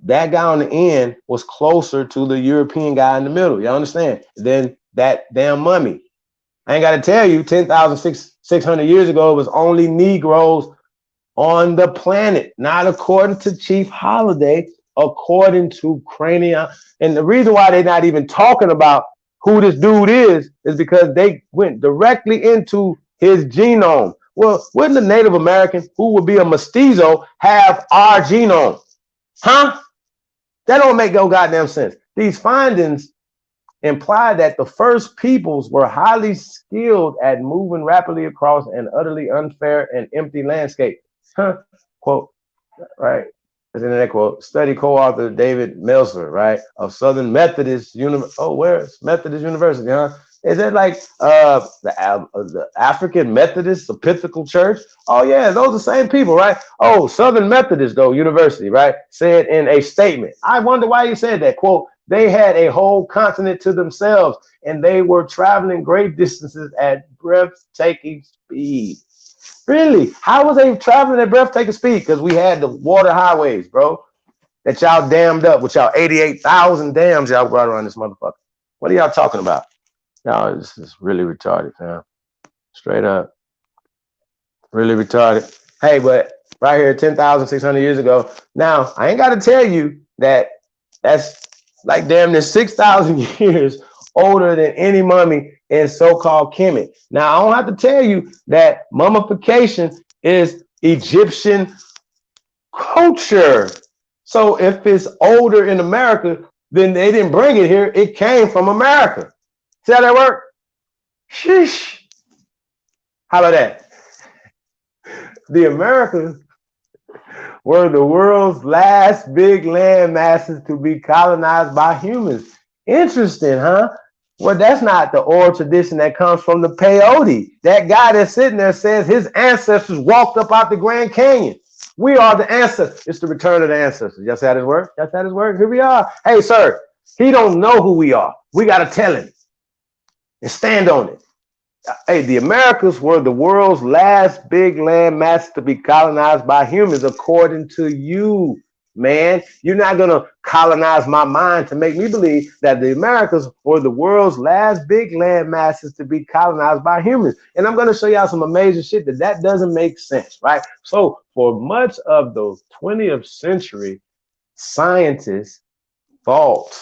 That guy on the end was closer to the European guy in the middle. You understand? Than that damn mummy. I ain't got to tell you, 10,600 years ago, it was only Negroes on the planet, not according to Chief Holiday, according to Cranium. And the reason why they're not even talking about who this dude is because they went directly into his genome. Well, wouldn't a Native American who would be a mestizo have our genome? Huh? That don't make no goddamn sense. These findings imply that the first peoples were highly skilled at moving rapidly across an utterly unfair and empty landscape. Huh? Quote, right? As in that quote, study co-author David Meltzer, right, of Southern Methodist University. Oh, where's Methodist University, huh? Is it like the African Methodist Episcopal Church? Oh yeah, those are the same people, right? Oh, Southern Methodist though University, right? Said in a statement. I wonder why you said that. Quote, they had a whole continent to themselves, and they were traveling great distances at breathtaking speed. Really? How was they traveling at breathtaking speed? Because we had the water highways, bro, that y'all dammed up with y'all 88,000 dams y'all brought around this motherfucker. What are y'all talking about? Y'all, this is really retarded, fam. Straight up. Really retarded. Hey, but right here, 10,600 years ago. Now, I ain't got to tell you that that's like damn near 6,000 years older than any mummy in so-called Kemet. Now, I don't have to tell you that mummification is Egyptian culture. So if it's older in America, then they didn't bring it here. It came from America. See how that works? Sheesh. How about that? The Americans were the world's last big land masses to be colonized by humans. Interesting, huh? Well, that's not the oral tradition that comes from the peyote. That guy that's sitting there says his ancestors walked up out the Grand Canyon. We are the ancestors. It's the return of the ancestors. Y'all see how this works? Y'all see how this works? Here we are. Hey, sir, he don't know who we are. We got to tell him and stand on it. Hey, the Americas were the world's last big land mass to be colonized by humans, according to you, man. You're not going to colonize my mind to make me believe that the Americas were the world's last big land masses to be colonized by humans. And I'm going to show y'all some amazing shit that doesn't make sense, right? So for much of the 20th century, scientists thought,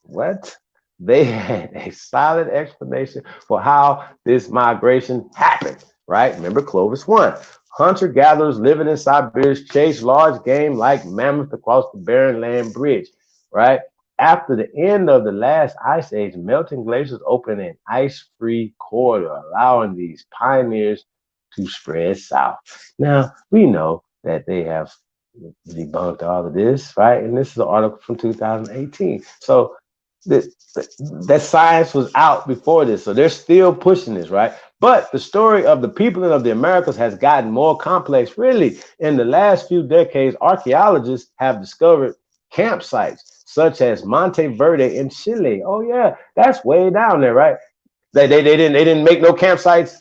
what? They had a solid explanation for how this migration happened, right? Remember Clovis 1. Hunter-gatherers living in Siberia chased large game like mammoths across the barren land bridge, right? After the end of the last ice age, melting glaciers opened an ice-free corridor, allowing these pioneers to spread south. Now, we know that they have debunked all of this, right? And this is an article from 2018. So that science was out before this, so they're still pushing this, right? But the story of the people of the Americas has gotten more complex. Really, in the last few decades, archaeologists have discovered campsites such as Monte Verde in Chile. Oh yeah, that's way down there, right? They didn't make no campsites.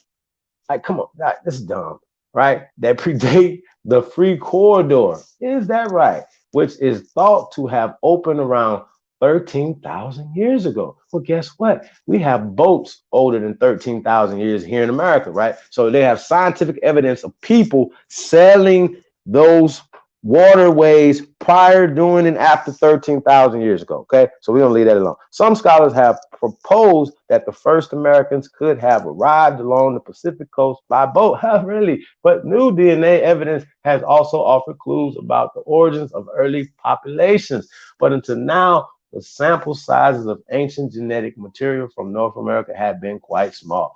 Like, come on, God, this is dumb, right? That predate the free corridor. Is that right? Which is thought to have opened around 13,000 years ago. Well, guess what? We have boats older than 13,000 years here in America, right? So they have scientific evidence of people sailing those waterways prior, during, and after 13,000 years ago. Okay, so we're gonna leave that alone. Some scholars have proposed that the first Americans could have arrived along the Pacific coast by boat. Really? But new DNA evidence has also offered clues about the origins of early populations. But until now, the sample sizes of ancient genetic material from North America have been quite small.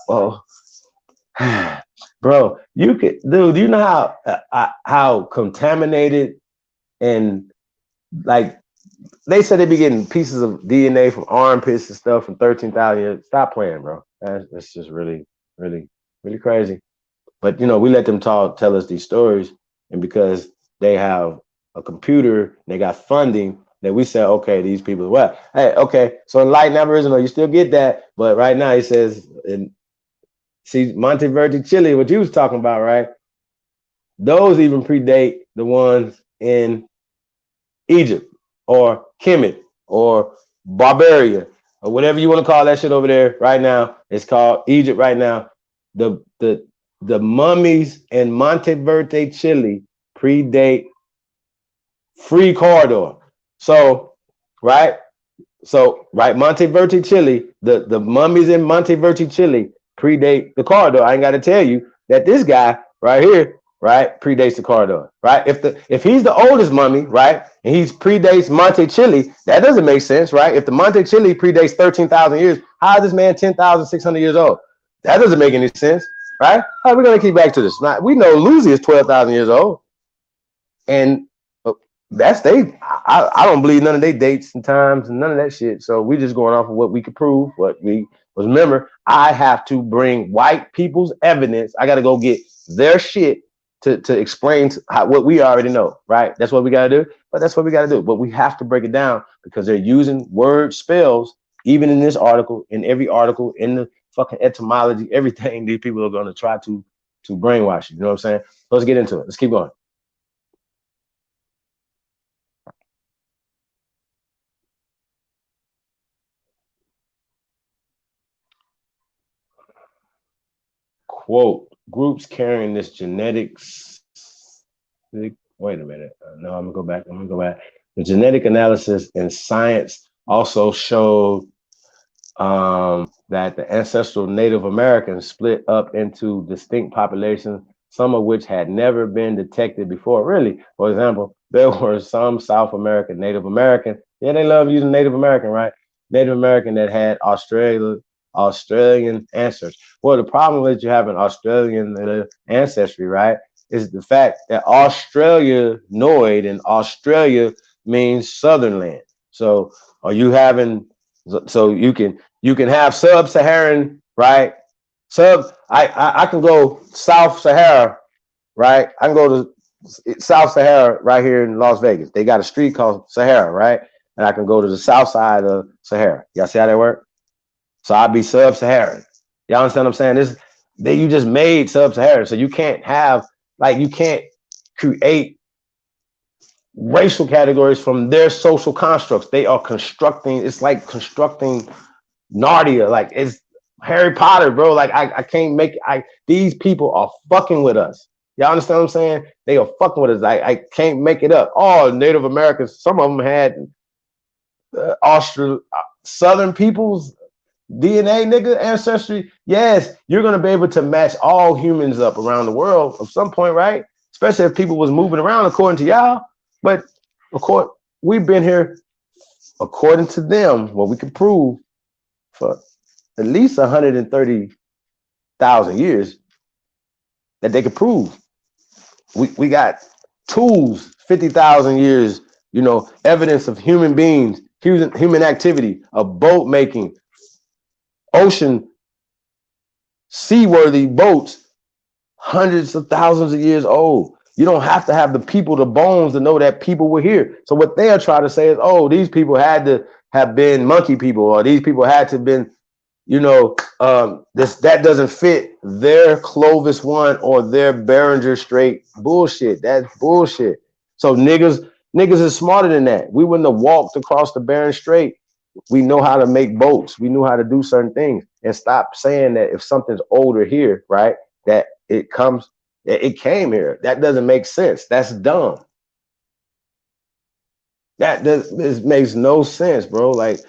Well, bro, you could, dude. You know how contaminated and like they said they be getting pieces of DNA from armpits and stuff from 13,000 years. Stop playing, bro. That's just really, really, really crazy. But you know, we let them tell us these stories, and because they have a computer, and they got funding. That we say, okay, these people, well, hey, okay, so enlightened Aboriginal, you still get that, but right now he says, in see Monteverde, Chile, what you was talking about, right? Those even predate the ones in Egypt or Kemet or Barbaria. or whatever you want to call that shit over there right now. It's called Egypt right now. The mummies in Monteverde, Chile predate free corridor. So, right? So, right, Monteverde, Chile, the mummies in Monteverde, Chile predate the corridor. I ain't got to tell you that this guy right here, right, predates the corridor, right? If he's the oldest mummy, right, and he predates Monte Chile, that doesn't make sense, right? If the Monte Chile predates 13,000 years, how is this man 10,600 years old? That doesn't make any sense, right? How are we gonna keep back to this? Now, we know Lucy is 12,000 years old, and that's I don't believe none of their dates and times and none of that shit. So we just going off of what we could prove, what we was. Remember, I have to bring white people's evidence. I got to go get their shit to explain what we already know, right? That's what we got to do. But that's what we got to do. But we have to break it down because they're using word spells, even in this article, in every article, in the fucking etymology, everything. These people are going to try to brainwash you. You know what I'm saying? Let's get into it. Let's keep going. Quote, groups carrying this genetics. Wait a minute. No, I'm gonna go back. I'm gonna go back. The genetic analysis in science also showed that the ancestral Native Americans split up into distinct populations, some of which had never been detected before. Really, for example, there were some South American Native American. Yeah, they love using Native American, right? Native American that had Australian ancestors. Well, the problem with you having Australian ancestry, right, is the fact that Australianoid and Australia means southern land. So are you having so you can have sub-Saharan, right? I can go South Sahara, right? I can go to South Sahara right here in Las Vegas. They got a street called Sahara, right? And I can go to the south side of Sahara. Y'all see how that work? So I'd be sub-Saharan. Y'all understand what I'm saying? This that you just made sub-Saharan. So you can't have you can't create racial categories from their social constructs. They are constructing, it's like constructing Narnia, like it's Harry Potter, bro. Like I can't make these people are fucking with us. Y'all understand what I'm saying? They are fucking with us. I can't make it up. All Native Americans, some of them had Southern peoples DNA, nigga, ancestry. Yes, you're gonna be able to match all humans up around the world at some point, right? Especially if people was moving around according to y'all. But of course, we've been here according to them, what we can prove for at least 130,000 years that they could prove. We got tools, 50,000 years, evidence of human beings, human activity, of boat making, ocean, seaworthy boats, hundreds of thousands of years old. You don't have to have the people, the bones to know that people were here. So what they are trying to say is, oh, these people had to have been monkey people, or these people had to have been, that doesn't fit their Clovis one or their Behringer Strait bullshit. That's bullshit. So niggas is smarter than that. We wouldn't have walked across the Behringer Strait. We know how to make boats. We knew how to do certain things. And stop saying that if something's older here, right, that it came here. That doesn't make sense. That's dumb. This makes no sense, bro. Like,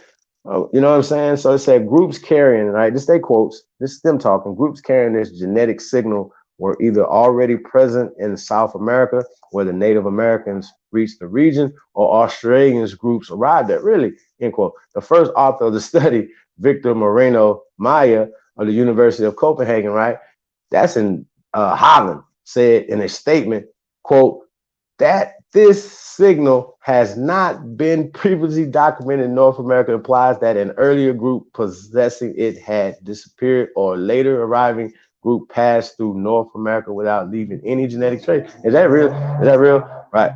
you know what I'm saying? So it said groups carrying, right? This they quotes. This is them talking. Groups carrying this genetic signal were either already present in South America, where the Native Americans reached the region, or Australians groups arrived there. Really, end quote. The first author of the study, Victor Moreno Maya of the University of Copenhagen, right? That's in Holland, said in a statement, quote, that this signal has not been previously documented in North America implies that an earlier group possessing it had disappeared, or later arriving group passed through North America without leaving any genetic trace. Is that real? Is that real? Right.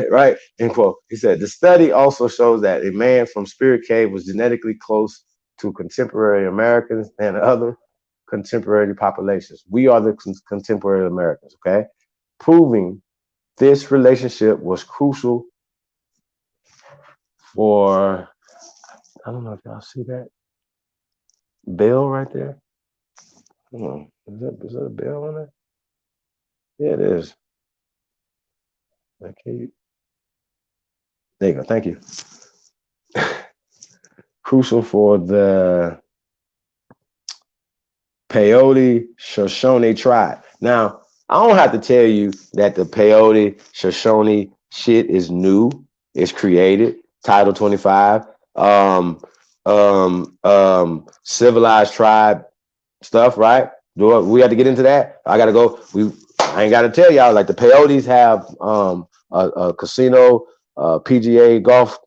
Right. End quote. He said the study also shows that a man from Spirit Cave was genetically close to contemporary Americans and other contemporary populations. We are the contemporary Americans, okay? Proving this relationship was crucial for I don't know if y'all see that bell right there. Hold on. Is that a bell on there? Yeah, it is. Okay. There you go. Thank you. Crucial for the Peyote Shoshone tribe. Now, I don't have to tell you that the Peyote Shoshone shit is new. It's created. Title 25. Civilized tribe stuff, right? Do we have to get into that? I gotta go. I ain't gotta tell y'all. Like the Peyotes have a casino, PGA golf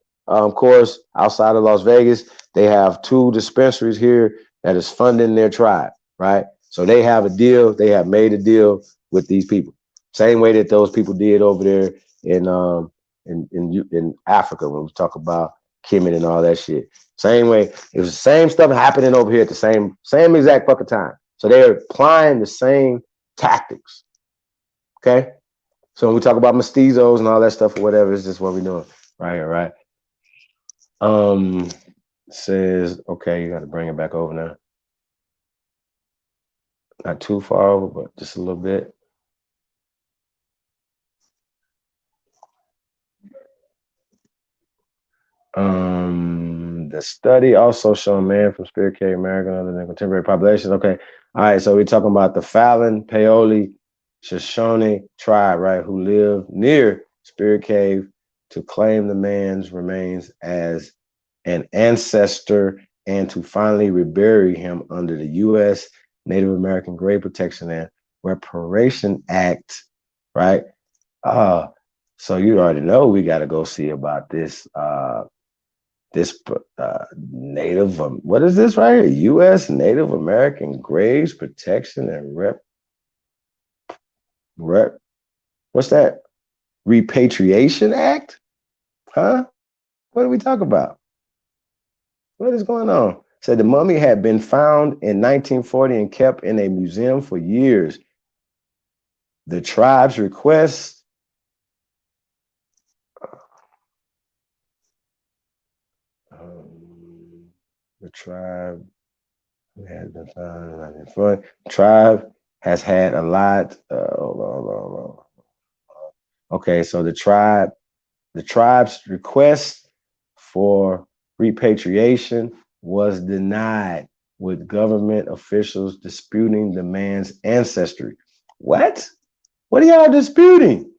course outside of Las Vegas. They have 2 dispensaries here that is funding their tribe, right? So they have a deal. They have made a deal with these people, same way that those people did over there in Africa when we talk about Kemet and all that shit. Same way, it was the same stuff happening over here at the same exact fucking time. So they're applying the same tactics. Okay. So when we talk about mestizos and all that stuff or whatever, it's just what we're doing right here, right? Says, okay, you got to bring it back over now. Not too far over, but just a little bit. The study also showed man from Spirit Cave, American, other than contemporary populations. Okay. All right. So we're talking about the Fallon, Paoli, Shoshone tribe, right, who live near Spirit Cave to claim the man's remains as an ancestor and to finally rebury him under the U.S. Native American Grave Protection and Reparation Act, right? So you already know we got to go see about this Native, what is this right here? U.S. Native American Graves Protection and what's that? Repatriation Act? Huh? What are we talking about? What is going on? Said the mummy had been found in 1940 and kept in a museum for years. The tribe's request the tribe has been found in 1940. Tribe has had a lot. Hold on. Okay, so the tribe's request for repatriation was denied, with government officials disputing the man's ancestry. What? What are y'all disputing?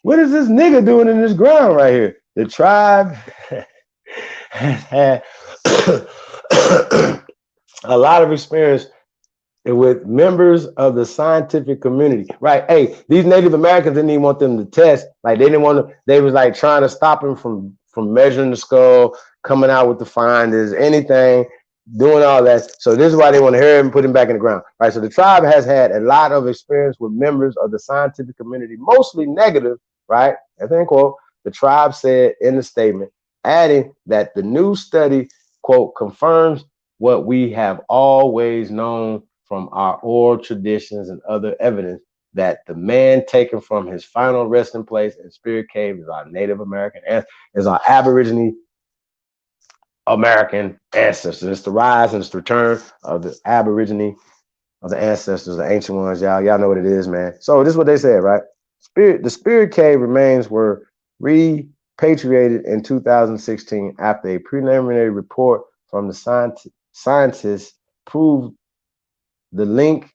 What is this nigga doing in this ground right here? The tribe has had a lot of experience with members of the scientific community, right? Hey, these Native Americans didn't even want them to test. Like they didn't want to. They was like trying to stop him from measuring the skull, coming out with the findings, anything, doing all that. So this is why they want to hear him and put him back in the ground, right? So the tribe has had a lot of experience with members of the scientific community, mostly negative, right? That's end quote. The tribe said in the statement, adding that the new study, quote, confirms what we have always known from our oral traditions and other evidence that the man taken from his final resting place in Spirit Cave is our Native American, is our Aboriginal American ancestors. It's the rise and it's the return of the Aborigine, of the ancestors, the ancient ones. Y'all know what it is, man. So this is what they said, right? The Spirit Cave remains were repatriated in 2016 after a preliminary report from the scientists proved the link,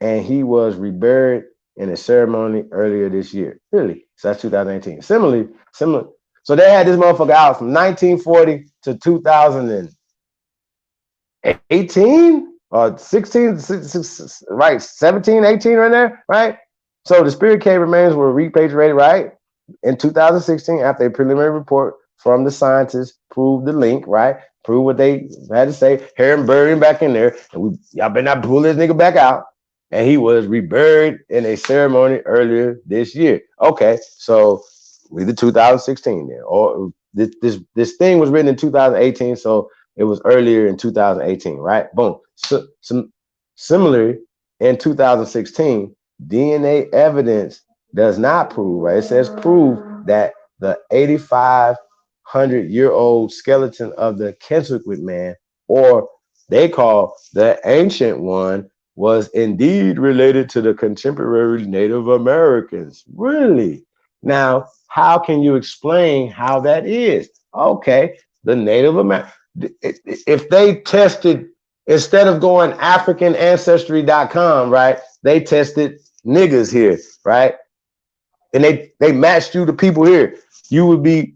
and he was reburied in a ceremony earlier this year. Really? So that's 2018. Similar. So they had this motherfucker out from 1940 to 2018 or 16, right? 17, 18 right there, right? So the Spirit Cave remains were repatriated, right? In 2016 after a preliminary report from the scientists proved the link, right? Prove what they had to say. Harry and bury him back in there. And y'all better not pull this nigga back out. And he was reburied in a ceremony earlier this year. Okay, so we did 2016 then. Or this thing was written in 2018, so it was earlier in 2018, right? Boom. So, similarly, in 2016, DNA evidence does not prove, right? It says prove that the 85 1,500-year-old skeleton of the Kentucky man, or they call the ancient one, was indeed related to the contemporary Native Americans. Really? Now, how can you explain how that is? Okay, the Native American, if they tested, instead of going AfricanAncestry.com, right, they tested niggas here, right? And they matched you to people here. You would be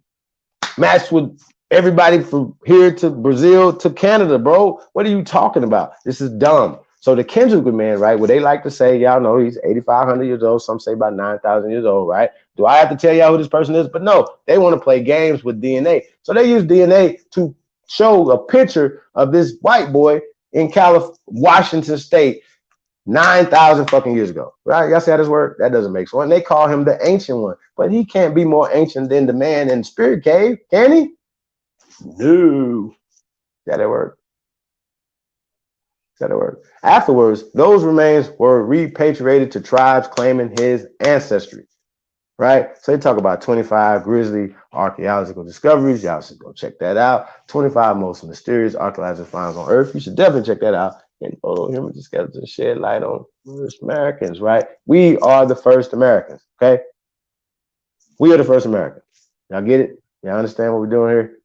matched with everybody from here to Brazil to Canada, bro. What are you talking about? This is dumb. So the Kendrick man, right, what they like to say, y'all know he's 8,500 years old. Some say about 9,000 years old, right? Do I have to tell y'all who this person is? But no, they want to play games with DNA. So they use DNA to show a picture of this white boy in Washington State 9,000 fucking years ago, right? Y'all see how this work? That doesn't make sense. And they call him the ancient one, but he can't be more ancient than the man in the spirit cave, can he? No. That'll work. That'll work. Afterwards, those remains were repatriated to tribes claiming his ancestry, right? So they talk about 25 grisly archaeological discoveries. Y'all should go check that out. 25 most mysterious archaeological finds on Earth. You should definitely check that out. And photo him just got to shed light on first Americans, right? We are the first Americans, okay? We are the first Americans. Y'all get it? Y'all understand what we're doing here?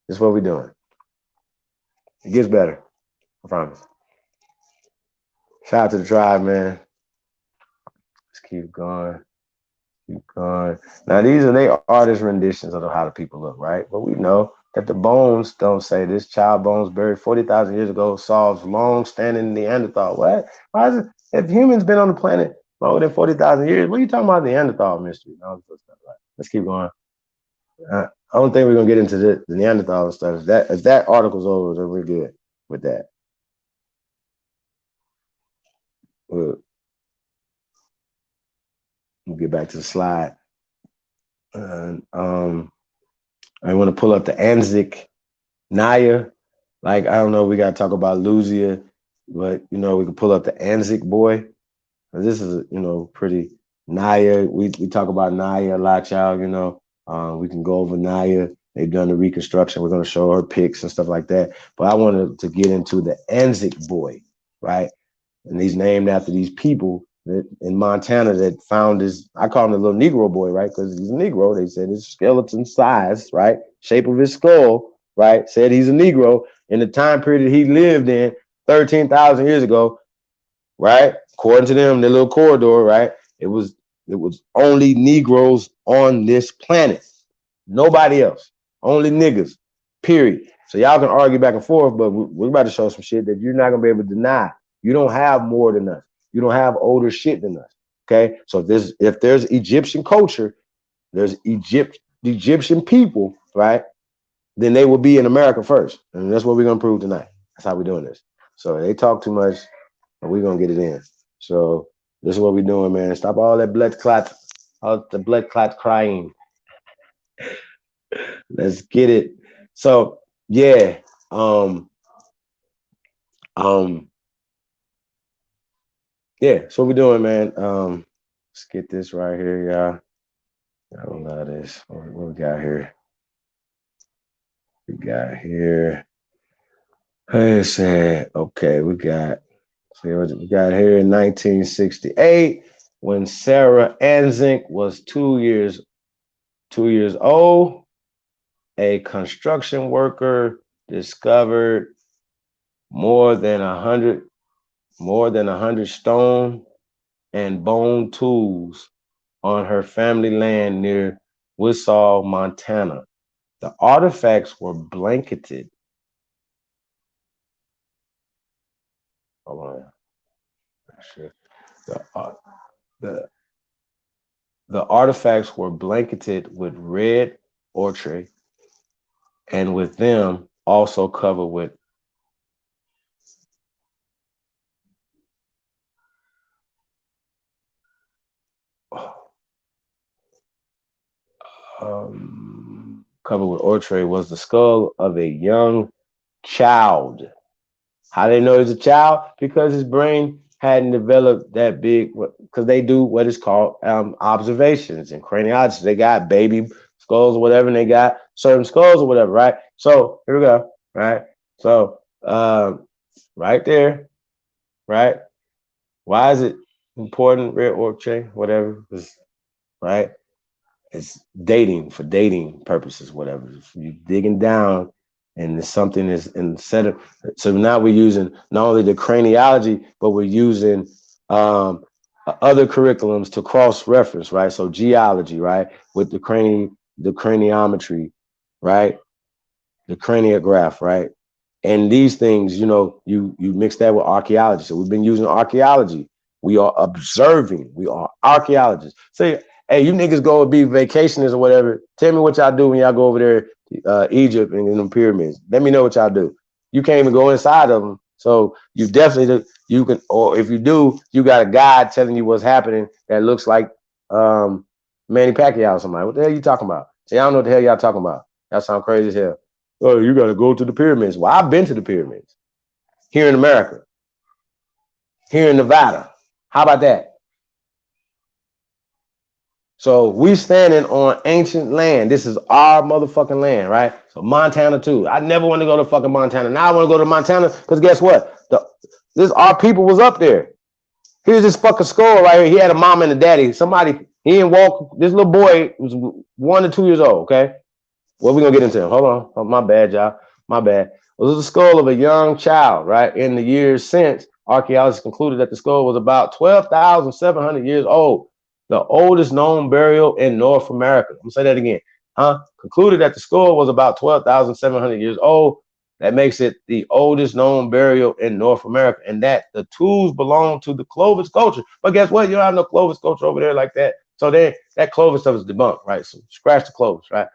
This is what we're doing. It gets better. I promise. Shout out to the tribe, man. Let's keep going. Keep going. Now, these are their artist renditions of how the people look, right? But we know that the bones don't say this. Child bones buried 40,000 years ago solves long-standing Neanderthal. What? Why is it? If humans been on the planet longer than 40,000 years, what are you talking about Neanderthal mystery? No, let's keep going. I don't think we're gonna get into the Neanderthal stuff. If that article's over, then we're good with that. We'll get back to the slide. I want to pull up the Anzic Naya. Like, I don't know, we got to talk about Luzia, but, you know, we can pull up the Anzic boy. This is, you know, pretty Naya. We talk about Naya a lot, y'all, you know. We can go over Naya. They've done the reconstruction. We're going to show her pics and stuff like that. But I wanted to get into the Anzic boy, right? And he's named after these people that in Montana that found his, I call him the little Negro boy, right? Because he's a Negro. They said his skeleton size, right? Shape of his skull, right? Said he's a Negro in the time period he lived in 13,000 years ago, right? According to them, their little corridor, right? It was only Negroes on this planet. Nobody else. Only niggas, period. So y'all can argue back and forth, but we're about to show some shit that you're not going to be able to deny. You don't have more than us. You don't have older shit than us. Okay. So if there's Egyptian culture, there's Egyptian people, right? Then they will be in America first. And that's what we're gonna prove tonight. That's how we're doing this. So they talk too much, and we're gonna get it in. So this is what we're doing, man. Stop all that blood clot, all the blood clot crying. Let's get it. So yeah. Yeah, so what we're doing, man. Let's get this right here, y'all. I don't know this. What we got here? Hey, said, okay, we got here in 1968 when Sarah Anzink was 2 years old. A construction worker discovered more than 100 stone and bone tools on her family land near Wichita, Montana. The artifacts were blanketed. Hold on. The artifacts were blanketed with red ochre, and with them also covered with ochre was the skull of a young child. How they know he's a child? Because his brain hadn't developed that big, because they do what is called observations and craniology. They got baby skulls or whatever, and they got certain skulls or whatever, right? So here we go, right? So right there, right? Why is it important? Red orc chain, whatever, right? It's dating for dating purposes, whatever. If you're digging down and there's something is instead of, so now we're using not only the craniology, but we're using other curriculums to cross reference, right? So geology, right, with the craniometry, right, the craniograph, right, and these things, you mix that with archaeology. So we've been using archaeology. We are observing. We are archaeologists. Say, hey, you niggas go be vacationers or whatever. Tell me what y'all do when y'all go over there, Egypt and in the pyramids. Let me know what y'all do. You can't even go inside of them. So you definitely you can, or if you do, you got a guide telling you what's happening that looks like Manny Pacquiao or somebody. What the hell you talking about? Say, I don't know what the hell y'all talking about. That sound crazy as hell. Oh, you got to go to the pyramids. Well, I've been to the pyramids here in America, here in Nevada. How about that? So we standing on ancient land. This is our motherfucking land, right? So Montana too. I never want to go to fucking Montana. Now I want to go to Montana because guess what? Our people was up there. Here's this fucking skull right here. He had a mom and a daddy. Somebody, he didn't walk. This little boy was 1 to 2 years old, okay? Well, we're gonna get into him. Hold on. Oh, my bad, y'all. My bad. Well, this is the skull of a young child, right? In the years since, archaeologists concluded that the skull was about 12,700 years old, the oldest known burial in North America. I'm gonna say that again. Concluded that the skull was about 12,700 years old. That makes it the oldest known burial in North America, and that the tools belong to the Clovis culture. But guess what? You don't have no Clovis culture over there like that. So then that Clovis stuff is debunked, right? So scratch the Clovis, right?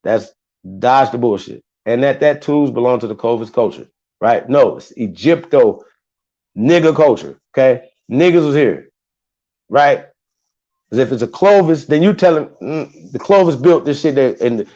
That's dodge the bullshit. And that tools belong to the Clovis culture, right? No, it's Egypto nigga culture. Okay. Niggas was here, right? Because if it's a Clovis, then you tell him the Clovis built this shit there, and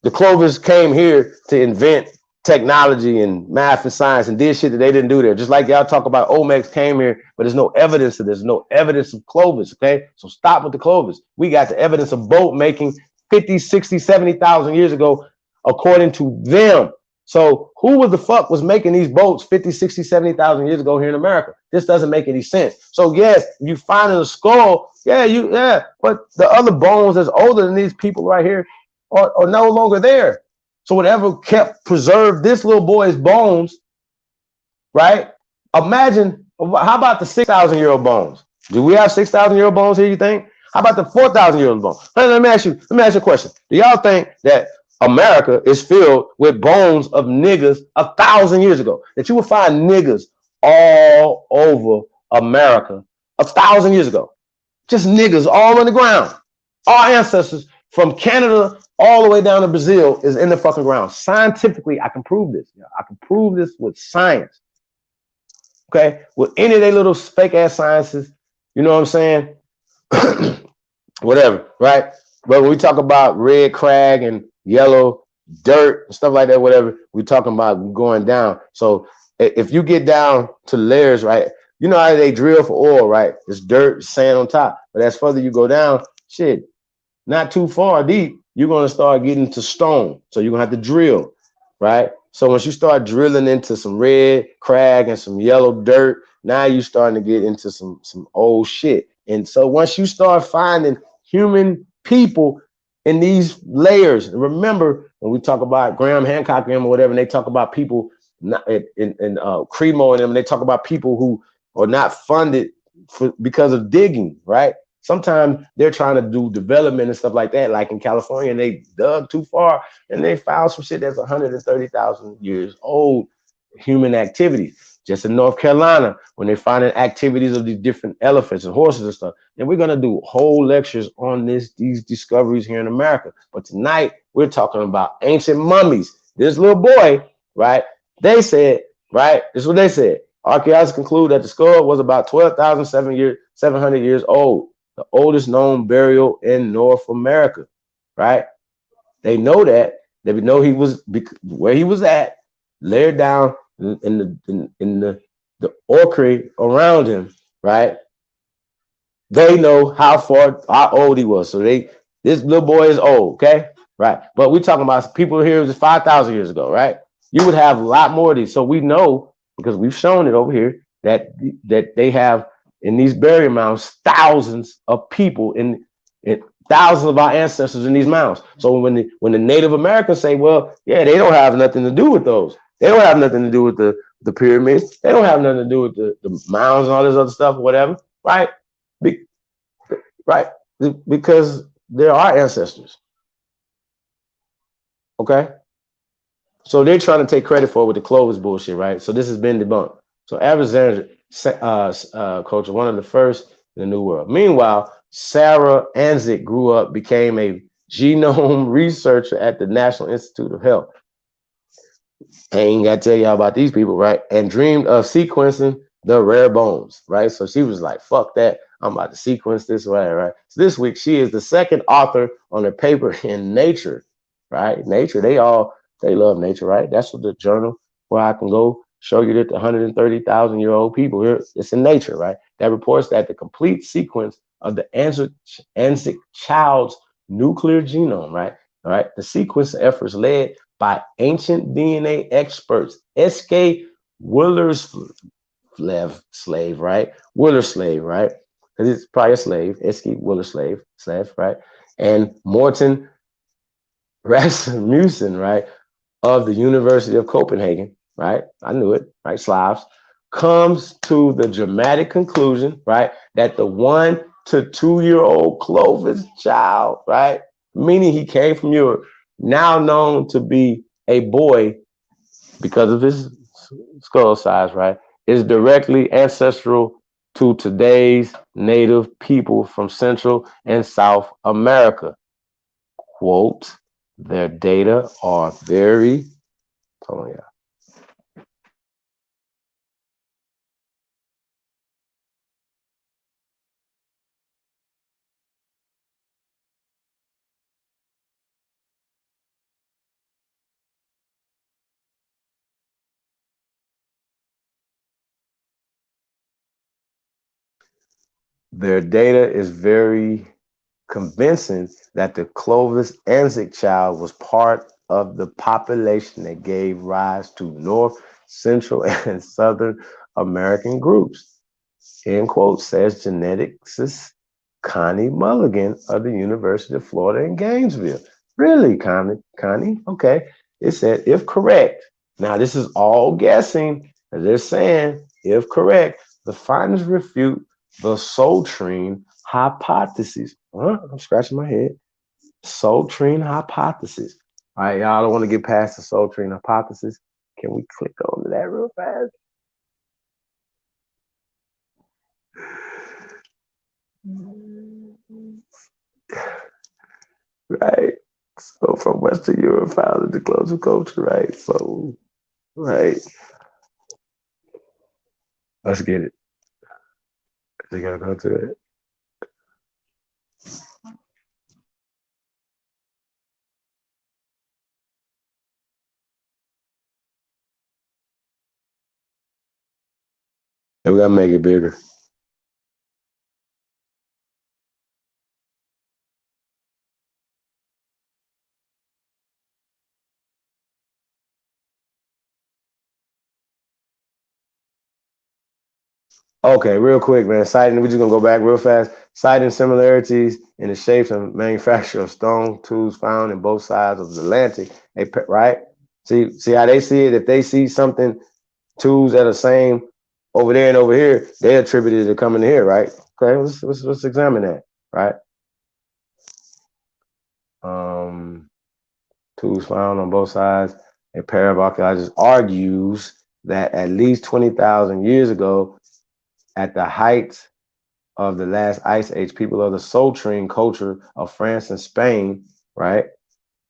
the Clovis came here to invent technology and math and science and did shit that they didn't do there. Just like y'all talk about Olmecs came here, but there's no evidence of this, no evidence of Clovis. Okay. So stop with the Clovis. We got the evidence of boat making 50, 60, 70,000 years ago, according to them. So who the fuck was making these boats 50, 60, 70,000 years ago here in America? This doesn't make any sense. So yes, you find a skull, but the other bones that's older than these people right here are no longer there. So whatever kept preserved this little boy's bones, right? Imagine, how about the 6,000-year-old bones? Do we have 6,000-year-old bones here, you think? How about the 4,000-year-old bones? Let me ask you a question. Do y'all think that America is filled with bones of niggas 1,000 years ago? That you will find niggas all over America 1,000 years ago? Just niggas all on the ground. Our ancestors from Canada all the way down to Brazil is in the fucking ground. Scientifically, I can prove this. I can prove this with science. Okay? With any of their little fake ass sciences, you know what I'm saying? Whatever, right? But when we talk about red crag and yellow dirt and stuff like that, whatever, we're talking about going down. So if you get down to layers, right? You know how they drill for oil, right? It's dirt, sand on top. But as further you go down, shit, not too far deep, you're going to start getting to stone. So you're going to have to drill, right? So once you start drilling into some red crag and some yellow dirt, now you're starting to get into some old shit. And so once you start finding human people in these layers, remember when we talk about Graham Hancock and or whatever, and they talk about people in Cremo and them, and they talk about people who are not funded because of digging, right? Sometimes they're trying to do development and stuff like that, like in California, and they dug too far and they found some shit that's 130,000 years old, human activity. Just in North Carolina, when they're finding activities of these different elephants and horses and stuff. And we're going to do whole lectures on these discoveries here in America. But tonight, we're talking about ancient mummies. This little boy, right? They said, right? This is what they said. Archaeologists conclude that the skull was about 12,700 years old, the oldest known burial in North America, right? They know that. They know he was where he was at, laid down in the orchard around him, right? They know how old he was. So they This little boy is old, okay? Right. But we're talking about people here just 5,000 years ago, right? You would have a lot more of these. So we know, because we've shown it over here, that they have in these burial mounds thousands of people in thousands of our ancestors in these mounds. So when the Native Americans say, well, yeah, they don't have nothing to do with those. They don't have nothing to do with the pyramids. They don't have nothing to do with the mounds and all this other stuff, whatever, right? Be, right. Because they're our ancestors. Okay. So they're trying to take credit for it with the Clovis bullshit, right? So this has been debunked. So Alexander culture, one of the first in the New World. Meanwhile, Sarah Anzik grew up, became a genome researcher at the National Institute of Health. I ain't got to tell y'all about these people, right? And dreamed of sequencing the rare bones, right? So she was like, fuck that. I'm about to sequence this, right? So this week, she is the second author on a paper in Nature, right? Nature, they love Nature, right? That's what the journal where I can go show you that the 130,000-year-old people here, it's in Nature, right? That reports that the complete sequence of the Anzic child's nuclear genome, right? All right. The sequence efforts led by ancient DNA experts, S.K. Willerslev, right? Willerslev, right? Because it's probably a slave, S.K. Willerslev, right? And Morten Rasmussen, right? Of the University of Copenhagen, right? I knew it, right? Slavs, comes to the dramatic conclusion, right? That the 1 to 2-year-old Clovis child, right? Meaning he came from Europe, now known to be a boy because of his skull size, right? Is directly ancestral to today's native people from Central and South America. Quote, their data are very, hold on, yeah. Their data is very convincing that the Clovis Anzic child was part of the population that gave rise to North, Central, and Southern American groups. End quote, says geneticist Connie Mulligan of the University of Florida in Gainesville. Really, Connie? Okay. It said, if correct, now this is all guessing, as they're saying, if correct, the findings refute the Soultrine hypothesis. I'm scratching my head. Soultrine hypothesis. All right, y'all don't want to get past the Soultrine hypothesis. Can we click on that real fast? Right. So from Western Europe founded the global culture, right? So, right. Let's get it. You gotta go to it. And we gotta make it bigger. Okay, real quick, man. Citing, we're just gonna go back real fast. Citing similarities in the shapes and manufacture of stone tools found in both sides of the Atlantic. Right? See how they see it. If they see something, tools that are same over there and over here, they attributed it to coming here, right? Okay, let's examine that, right? Tools found on both sides. A pair of archaeologists argues that at least 20,000 years ago, at the height of the last ice age, people of the Soultrine culture of France and Spain, right?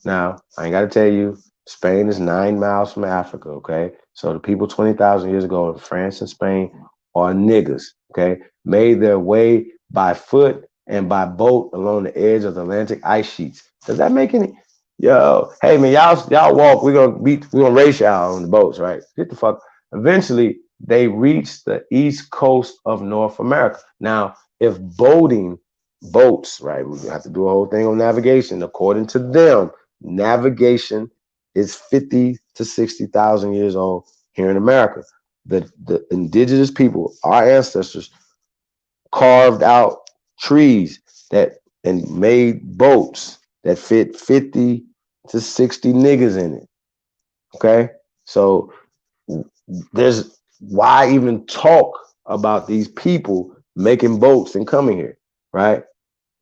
Now, I ain't got to tell you, Spain is 9 miles from Africa, okay? So the people 20,000 years ago in France and Spain are niggas, okay? Made their way by foot and by boat along the edge of the Atlantic ice sheets. Does that make any? Yo, hey man, y'all walk. We're gonna race y'all on the boats, right? Get the fuck. Eventually, they reached the east coast of North America. Now, if boating boats, right? We have to do a whole thing on navigation. According to them, navigation is 50 to 60,000 years old here in America. The indigenous people, our ancestors, carved out trees that and made boats that fit 50 to 60 niggas in it. Okay. So there's why even talk about these people making boats and coming here, right?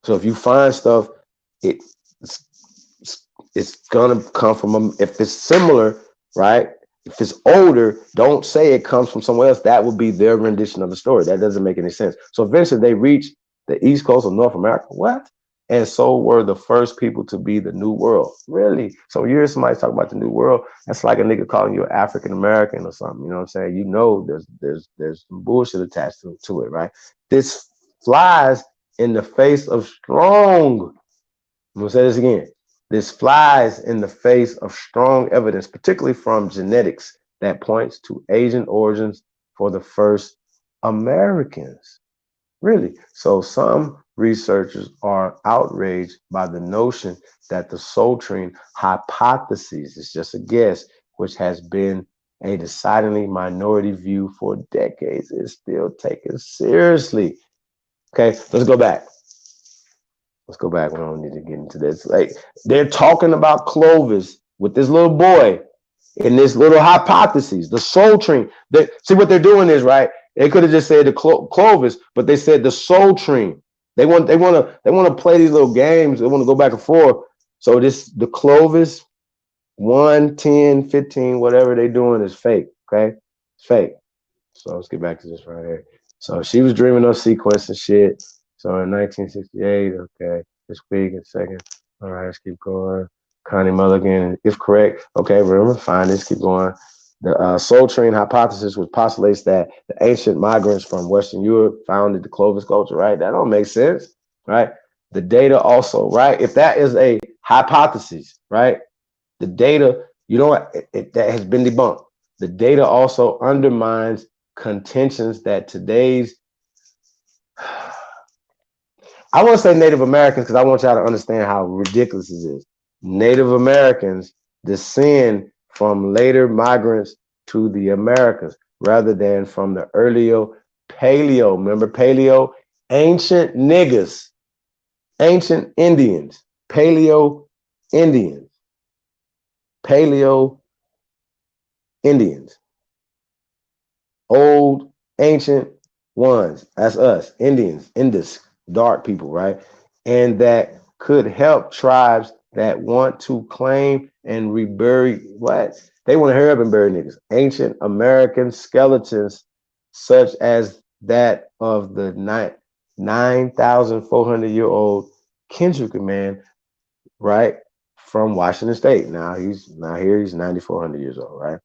So if you find stuff, it it's gonna come from them. If it's similar, right? If it's older, don't say it comes from somewhere else. That would be their rendition of the story. That doesn't make any sense. So eventually they reach the east coast of North America. What? And so were the first people to be the New World. Really? So you hear somebody talk about the New World, that's like a nigga calling you an African American or something. You know what I'm saying? You know there's some bullshit attached to it, right? This flies in the face of strong, I'm gonna say this again. This flies in the face of strong evidence, particularly from genetics, that points to Asian origins for the first Americans. Really. So some researchers are outraged by the notion that the Soul Train hypothesis is just a guess, which has been a decidedly minority view for decades, is still taken seriously. Okay, let's go back. Let's go back. We don't need to get into this. Like they're talking about Clovis with this little boy in this little hypothesis, the Soul Train. See what they're doing is right. They could have just said the Clovis, but they said the Soul Train. They want to play these little games. They want to go back and forth. So the Clovis 1, 10, 15, whatever they're doing is fake. Okay, it's fake. So let's get back to this right here. So she was dreaming of sequence and shit. So in 1968, okay, this week and second. All right, let's keep going. Connie Mulligan, if correct. Okay, remember, fine, let's keep going. The Soul Train hypothesis, which postulates that the ancient migrants from Western Europe founded the Clovis culture, right? That don't make sense, right? The data also, right? If that is a hypothesis, right? The data, that has been debunked. The data also undermines contentions that today's, I want to say Native Americans because I want y'all to understand how ridiculous this is. Native Americans descend from later migrants to the Americas rather than from the earlier paleo. Remember paleo? Ancient niggas, ancient Indians, paleo Indians, paleo Indians, old ancient ones. That's us, Indians, Indus, dark people, right? And that could help tribes that want to claim and rebury what? They want to hurry up and bury niggas. Ancient American skeletons, such as that of the 9,400-year-old Kendrick man, right? From Washington State. Now he's 9,400 years old, right?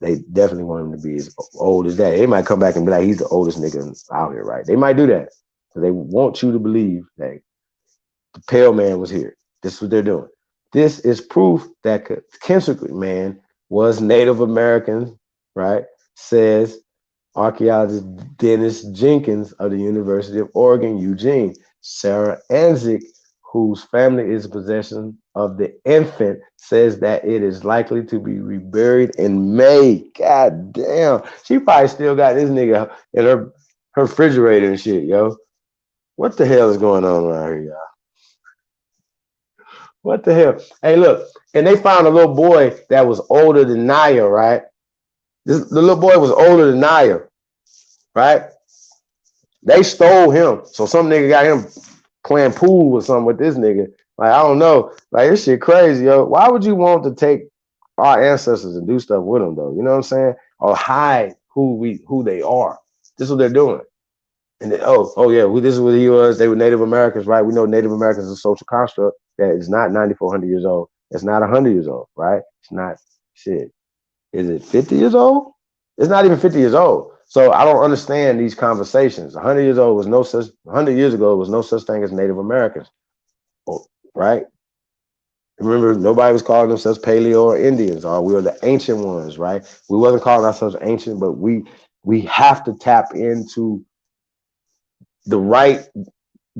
They definitely want him to be as old as that. They might come back and be like, he's the oldest nigga out here, right? They might do that. So they want you to believe that the pale man was here. This is what they're doing. This is proof that Kendrick man was Native American, right? Says archaeologist Dennis Jenkins of the University of Oregon, Eugene. Sarah Anzik, whose family is in possession of the infant, says that it is likely to be reburied in May. God damn. She probably still got this nigga in her refrigerator and shit, yo. What the hell is going on around here, y'all? What the hell? Hey, look, and they found a little boy that was older than Naya, right? The little boy was older than Naya, right? They stole him. So some nigga got him playing pool or something with this nigga. Like, I don't know. Like, this shit crazy, yo. Why would you want to take our ancestors and do stuff with them, though? You know what I'm saying? Or hide who they are. This is what they're doing. And then, this is what he was. They were Native Americans, right? We know Native Americans is a social construct that is not 9,400 years old. It's not 100 years old, right? It's not shit. Is it 50 years old? It's not even 50 years old. So I don't understand these conversations. 100 years old was 100 years ago was no such thing as Native Americans, right? Remember, nobody was calling themselves Paleo or Indians, or we were the ancient ones, right? We wasn't calling ourselves ancient, but we have to tap into the right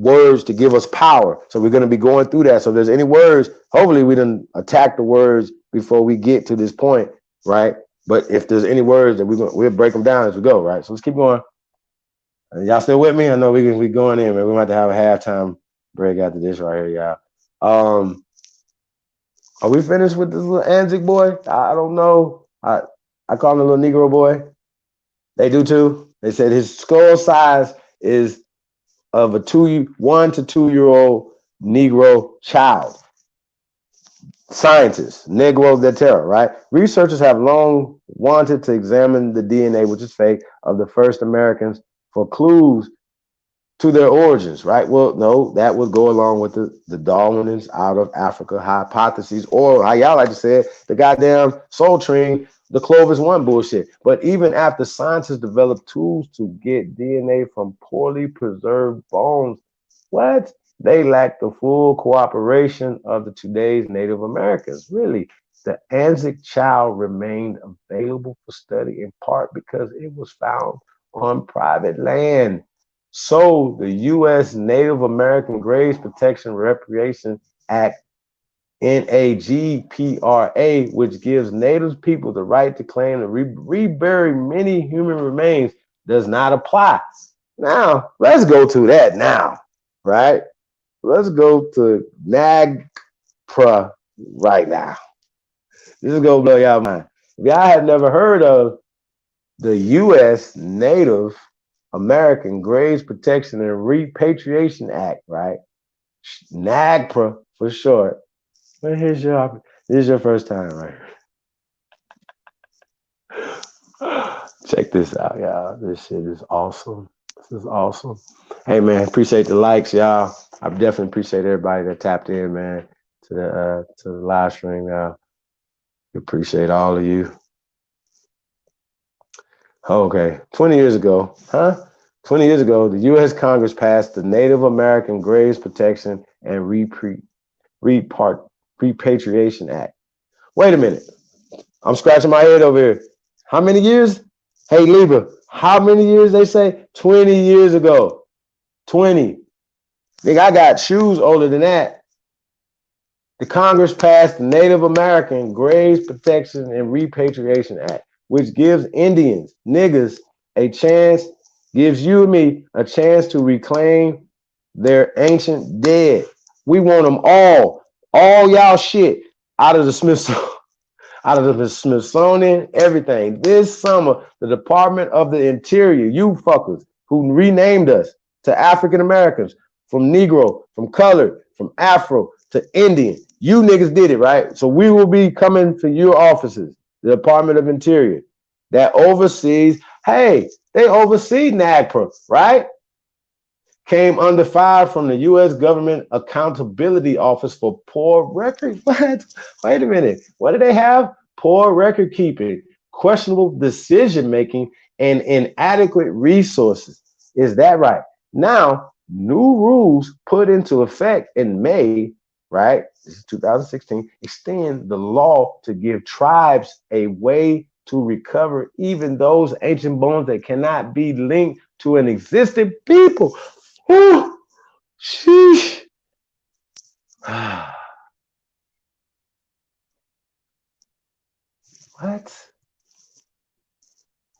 words to give us power. So we're going to be going through that. So if there's any words, hopefully we didn't attack the words before we get to this point, right? But if there's any words that we'll break them down as we go, right? So let's keep going. Y'all still with me? I know we going in, man. We might have to have a halftime break after this right here, y'all. Are we finished with this little Anzic boy? I don't know. I call him a little Negro boy. They do too. They said his skull size is of a 1 to 2 year old Negro child. Scientists, Negro de Terra, right? Researchers have long wanted to examine the DNA, which is fake, of the first Americans for clues to their origins, right? Well, no, that would go along with the Darwinians out of Africa hypotheses, or how y'all like to say it, the goddamn Soul Train, the Clovis 1 bullshit. But even after scientists developed tools to get DNA from poorly preserved bones, what? They lack the full cooperation of the today's Native Americans. Really, the Anzic child remained available for study in part because it was found on private land. So the U.S. Native American Graves Protection Recreation Act, NAGPRA, which gives Native people the right to claim and rebury many human remains, does not apply. Now, let's go to that now, right? Let's go to NAGPRA right now. This is going to blow y'all mind. If y'all have never heard of the U.S. Native American Graves Protection and Repatriation Act, right? NAGPRA for short. But this is your first time, right? Check this out, y'all. This shit is awesome. This is awesome. Hey man, appreciate the likes, y'all. I definitely appreciate everybody that tapped in, man, to the live stream, y'all. Appreciate all of you. Okay, 20 years ago, 20 years ago, the U.S. Congress passed the Native American Graves Protection and Repatriation Act. Wait a minute. I'm scratching my head over here. How many years? Hey, Libra, how many years they say? 20 years ago. 20. Nigga, I got shoes older than that. The Congress passed the Native American Graves Protection and Repatriation Act, which gives Indians, niggas, a chance, gives you and me a chance to reclaim their ancient dead. We want them all y'all shit out of the Smithsonian, everything. This summer, the Department of the Interior, you fuckers who renamed us to African Americans, from Negro, from colored, from Afro to Indian. You niggas did it, right? So we will be coming to your offices, the Department of Interior, that oversees, hey, they oversee NAGPRA, right? Came under fire from the U.S. Government Accountability Office for poor record. What? Wait a minute. What do they have? Poor record keeping, questionable decision making, and inadequate resources. Is that right? Now, new rules put into effect in May, right? This is 2016, extend the law to give tribes a way to recover even those ancient bones that cannot be linked to an existing people. Whew. Sheesh.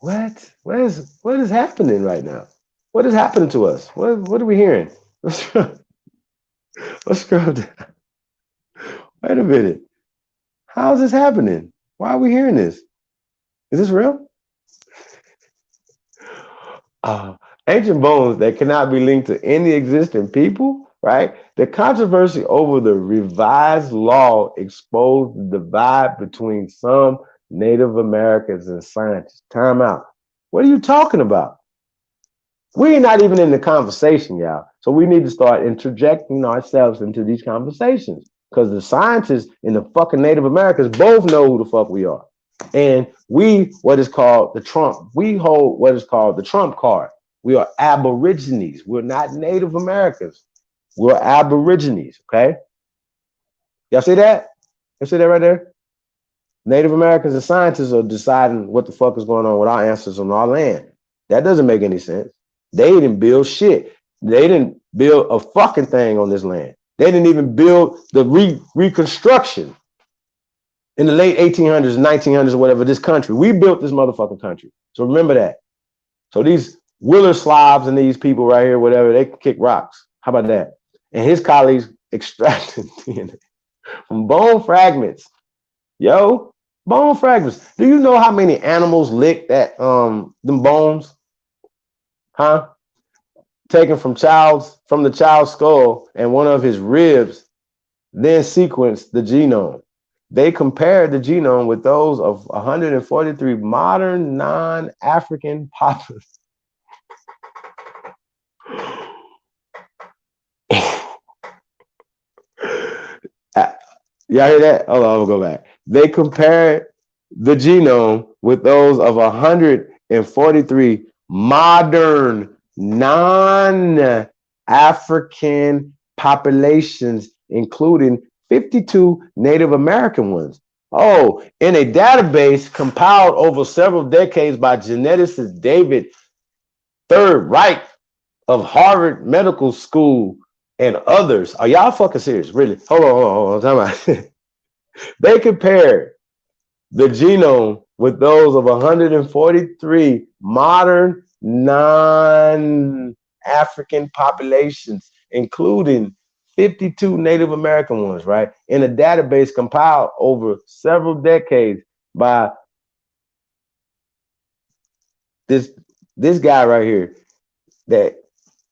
What? What is happening right now? What is happening to us? What are we hearing? Let's scroll down. Wait a minute. How is this happening? Why are we hearing this? Is this real? Ancient bones that cannot be linked to any existing people, right? The controversy over the revised law exposed the divide between some Native Americans and scientists. Time out. What are you talking about? We're not even in the conversation, y'all. So we need to start interjecting ourselves into these conversations, because the scientists and the fucking Native Americans both know who the fuck we are. And we hold what is called the Trump card. We are Aborigines. We're not Native Americans. We're Aborigines, okay? Y'all see that? You see that right there? Native Americans and scientists are deciding what the fuck is going on with our ancestors on our land. That doesn't make any sense. They didn't build shit. They didn't build a fucking thing on this land. They didn't even build the reconstruction in the late 1800s, 1900s, or whatever, this country. We built this motherfucking country. So remember that. So these Willer Slavs and these people right here, whatever, they can kick rocks. How about that? And his colleagues extracted DNA from bone fragments. Yo, bone fragments. Do you know how many animals lick that them bones? Huh? Taken from the child's skull and one of his ribs, then sequenced the genome. They compared the genome with those of 143 modern non-African populations. Y'all hear that? Hold on, I'm gonna go back. They compared the genome with those of 143 modern non-African populations, including 52 Native American ones. Oh, in a database compiled over several decades by geneticist David Third Wright of Harvard Medical School and others. Are y'all fucking serious? Really? Hold on. They compared the genome with those of 143 modern non-African populations, including 52 Native American ones, right? In a database compiled over several decades by this guy right here that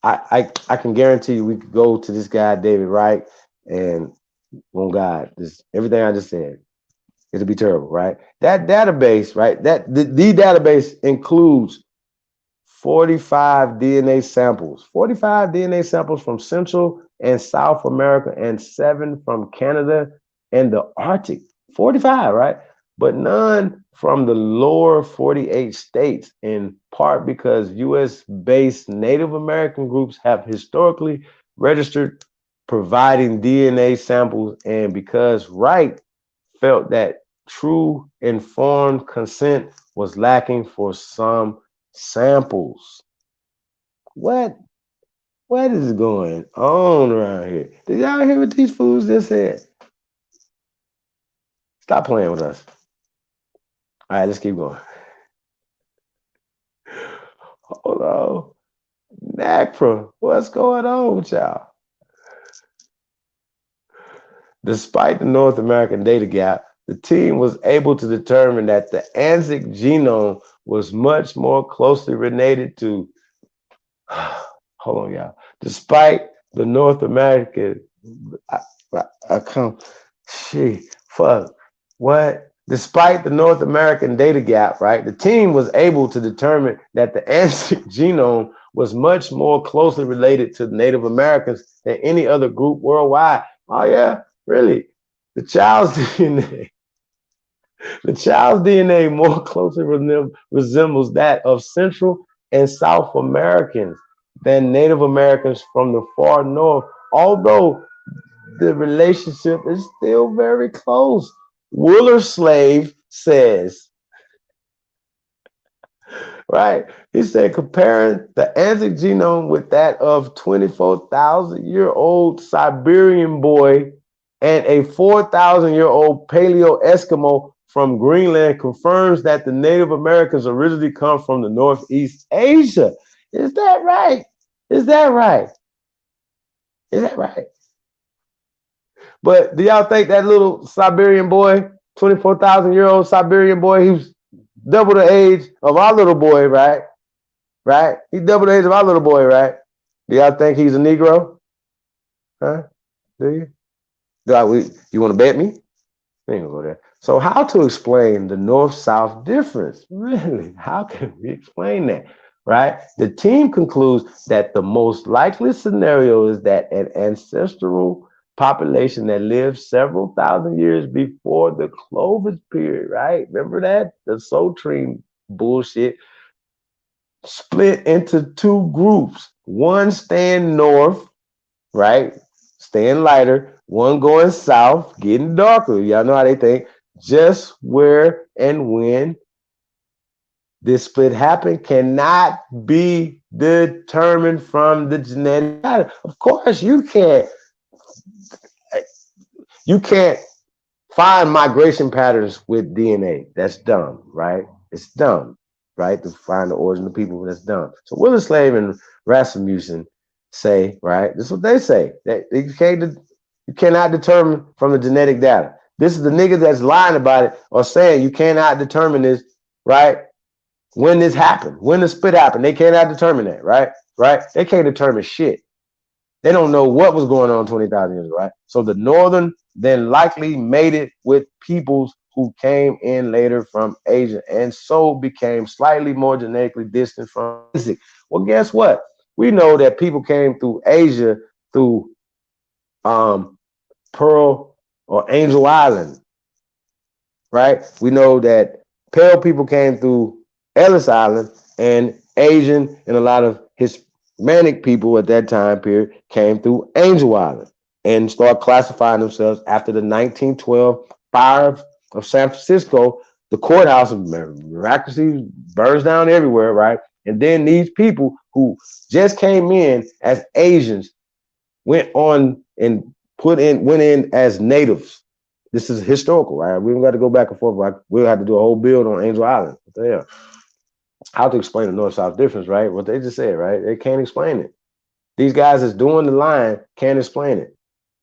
I can guarantee you we could go to this guy, David Wright, and oh God, this everything I just said, it'll be terrible, right? That database, right? That the database includes 45 DNA samples, 45 DNA samples from Central and South America, and 7 from Canada and the Arctic. 45, right? But none from the lower 48 states, in part because US-based Native American groups have historically registered providing DNA samples, and because Wright felt that true informed consent was lacking for some samples. What is going on around here? Did y'all hear what these fools just said? Stop playing with us. All right, let's keep going. Hold on. NACPRA, what's going on with y'all? Despite the North American data gap, the team was able to determine that the ANZIC genome was much more closely related to, hold on, y'all. Despite the North American, Despite the North American data gap, right, the team was able to determine that the ANZIC genome was much more closely related to Native Americans than any other group worldwide. Oh yeah, really? The child's DNA more closely resembles that of Central and South Americans than Native Americans from the far north, although the relationship is still very close. Willeslave says, right? He said, comparing the ANZIC genome with that of 24,000-year-old Siberian boy and a 4,000-year-old Paleo Eskimo from Greenland confirms that the Native Americans originally come from the Northeast Asia. Is that right? Is that right? Is that right? But do y'all think that little Siberian boy, 24,000-year-old Siberian boy, he was double the age of our little boy, right? Right? He's double the age of our little boy, right? Do y'all think he's a Negro? Huh? Do you? You want to bet me? We ain't gonna go there. So how to explain the North-South difference? Really? How can we explain that? Right? The team concludes that the most likely scenario is that an ancestral population that lived several thousand years before the Clovis period, right? Remember that? The Sotrine bullshit split into 2 groups. One staying north, right? Staying lighter. One going south, getting darker. Y'all know how they think. Just where and when this split happened cannot be determined from the genetic data. Of course, you can't find migration patterns with DNA. That's dumb, right? It's dumb, right? To find the origin of people, that's dumb. So Willis Slave and Rasmussen say, right? This is what they say, that you cannot determine from the genetic data. This is the nigga that's lying about it or saying you cannot determine this, right? When this happened, when the split happened, they cannot determine that, right? Right? They can't determine shit. They don't know what was going on 20,000 years ago, right? So the Northern then likely mated with peoples who came in later from Asia and so became slightly more genetically distant from Isaac. Well, guess what? We know that people came through Asia through Pearl or Angel Island, right? We know that Pale people came through Ellis Island, and Asian and a lot of Hispanic people at that time period came through Angel Island and start classifying themselves after the 1912 fire of San Francisco. The courthouse miraculously burns down everywhere, right? And then these people who just came in as Asians went on and went in as natives. This is historical, right? We don't got to go back and forth. Right? We'll have to do a whole build on Angel Island. What the hell? How to explain the north-south difference, right? What they just said, right? They can't explain it. These guys that's doing the line can't explain it.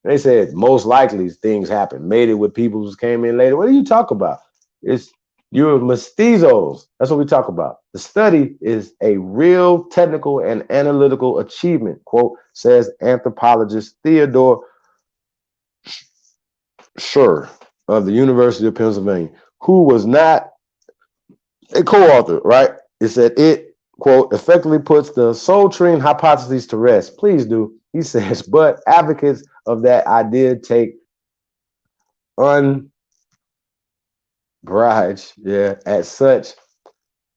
They said most likely things happen. Made it with people who came in later. What do you talk about? You're mestizos. That's what we talk about. The study is a real technical and analytical achievement, quote, says anthropologist Theodore Scher of the University of Pennsylvania, who was not a co-author, right? It said it, quote, effectively puts the soul train hypotheses to rest. Please do. He says, but advocates of that idea take umbrage,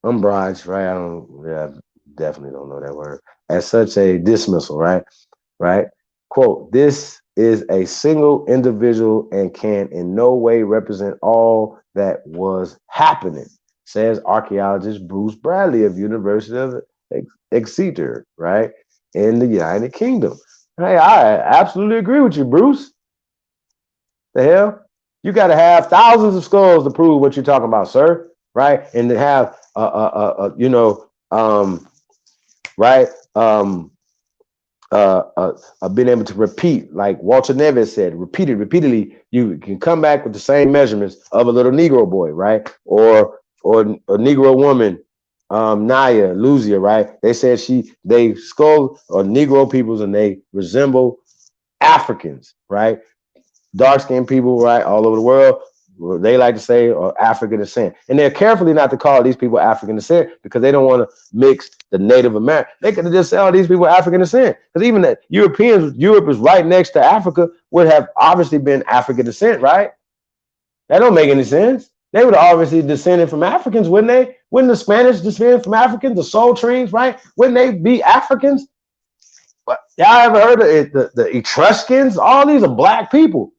umbrage, right? Definitely don't know that word. As such a dismissal, right? Right? Quote, this is a single individual and can in no way represent all that was happening, says archaeologist Bruce Bradley of University of Exeter, right, in the United Kingdom. Hey, I absolutely agree with you, Bruce. The hell? You got to have thousands of skulls to prove what you're talking about, sir, right? And to have, right, being able to repeat, like Walter Neves said, repeatedly, you can come back with the same measurements of a little Negro boy, right? Or a Negro woman, Naya, Luzia, right? They said they skull or Negro peoples and they resemble Africans, right? Dark-skinned people, right, all over the world, they like to say are African descent. And they're carefully not to call these people African descent because they don't want to mix the Native American. They could just say, oh, these people are African descent. Because even that Europe is right next to Africa, would have obviously been African descent, right? That don't make any sense. They would have obviously descended from Africans, wouldn't they? Wouldn't the Spanish descend from Africans, the Sultanes, right? Wouldn't they be Africans? But y'all ever heard of it, the Etruscans? All these are black people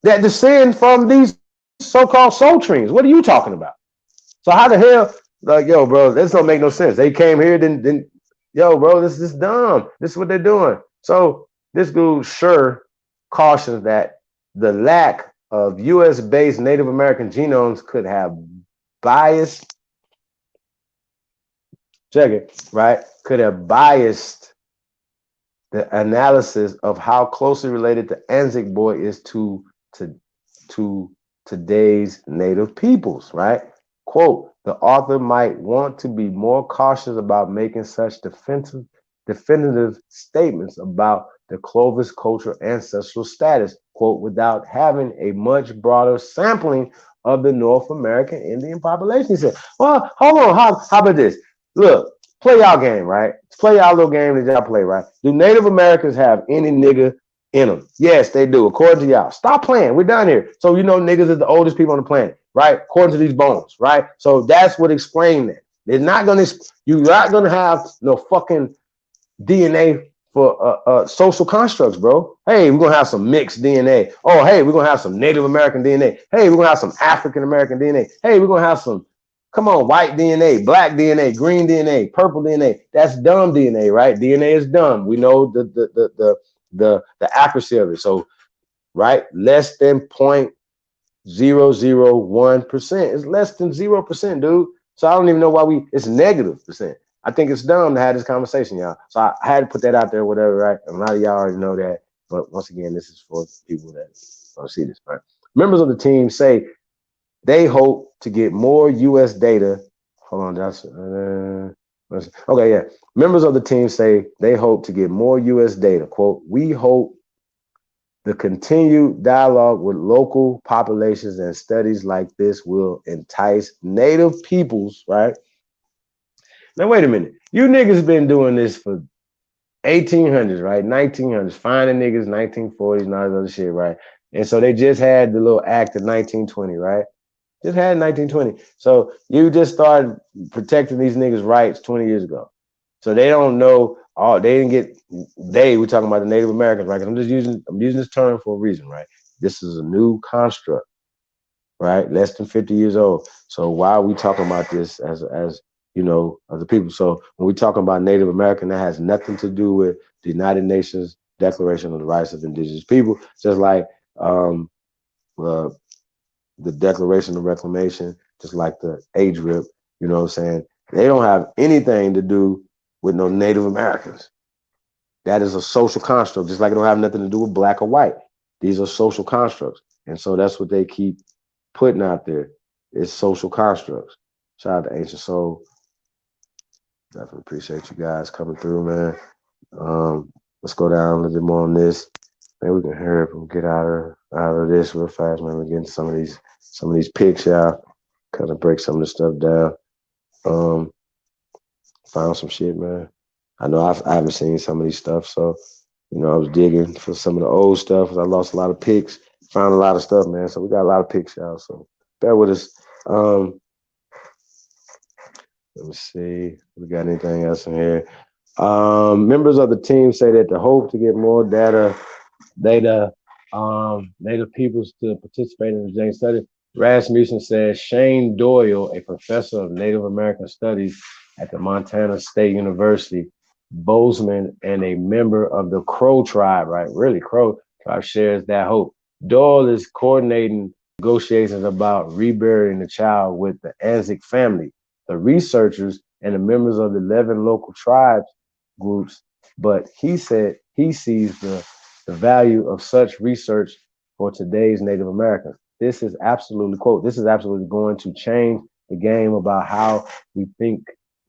that descend from these so-called Sultanes. What are you talking about? So how the hell, like, yo, bro, this don't make no sense. They came here, then yo, bro, this is dumb. This is what they're doing. So this dude sure cautions that the lack of US-based Native American genomes could have biased, check it, right? Could have biased the analysis of how closely related the Anzac boy is to today's native peoples, right? Quote, the author might want to be more cautious about making such definitive statements about the Clovis cultural ancestral status, quote, without having a much broader sampling of the North American Indian population. He said, well, hold on, how about this? Look, play y'all game, right? Play y'all little game that y'all play, right? Do Native Americans have any nigga in them? Yes, they do, according to y'all. Stop playing. We're done here. So you know niggas is the oldest people on the planet, right? According to these bones, right? So that's what explains that. You're not gonna have no fucking DNA for social constructs, bro. Hey, we're gonna have some mixed DNA. Oh, hey, we're gonna have some Native American DNA. Hey, we're gonna have some African American DNA. Hey, we're gonna have some, come on, white DNA, black DNA, green DNA, purple DNA. That's dumb DNA, right? DNA is dumb. We know the accuracy of it. So, right, less than 0.001%. It's less than 0%, dude. So I don't even know why it's negative percent. I think it's dumb to have this conversation, y'all. So I had to put that out there, whatever, right? A lot of y'all already know that. But once again, this is for people that don't see this, right? Members of the team say they hope to get more U.S. data. Hold on, that's okay, yeah. Members of the team say they hope to get more U.S. data. Quote, we hope the continued dialogue with local populations and studies like this will entice Native peoples, right? Now, wait a minute. You niggas been doing this for 1800s, right? 1900s, finding niggas, 1940s, and all this other shit, right? And so they just had the little act of 1920, right? Just had 1920. So you just started protecting these niggas' rights 20 years ago. So they don't know they didn't get we're talking about the Native Americans, right? I'm using this term for a reason, right? This is a new construct, right? Less than 50 years old. So why are we talking about this as you know, as a people? So when we talking about Native American, that has nothing to do with the United Nations Declaration of the Rights of Indigenous People, just like the Declaration of Reclamation, just like the age rip, you know what I'm saying? They don't have anything to do with no Native Americans. That is a social construct, just like it don't have nothing to do with black or white. These are social constructs. And so that's what they keep putting out there. It's social constructs. Shout out to Ancient Soul. Definitely appreciate you guys coming through, man. Let's go down a little bit more on this. Maybe we can hurry up and get out of this real fast, man. We're getting some of these picks out, kind of break some of the stuff down. Found some shit, man. I know I haven't seen some of these stuff, so you know I was digging for some of the old stuff. I lost a lot of picks, found a lot of stuff, man. So we got a lot of picks out. So bear with us. Let me see. We got anything else in here? Members of the team say that the hope to get more data, Native peoples to participate in the Jane study. Rasmussen says Shane Doyle, a professor of Native American Studies at the Montana State University, Bozeman, and a member of the Crow tribe, right? Really, Crow tribe shares that hope. Doyle is coordinating negotiations about reburying the child with the Anzac family, the researchers, and the members of the 11 local tribes groups. But he said he sees the value of such research for today's Native Americans. This is absolutely, quote, this is absolutely going to change the game about how we think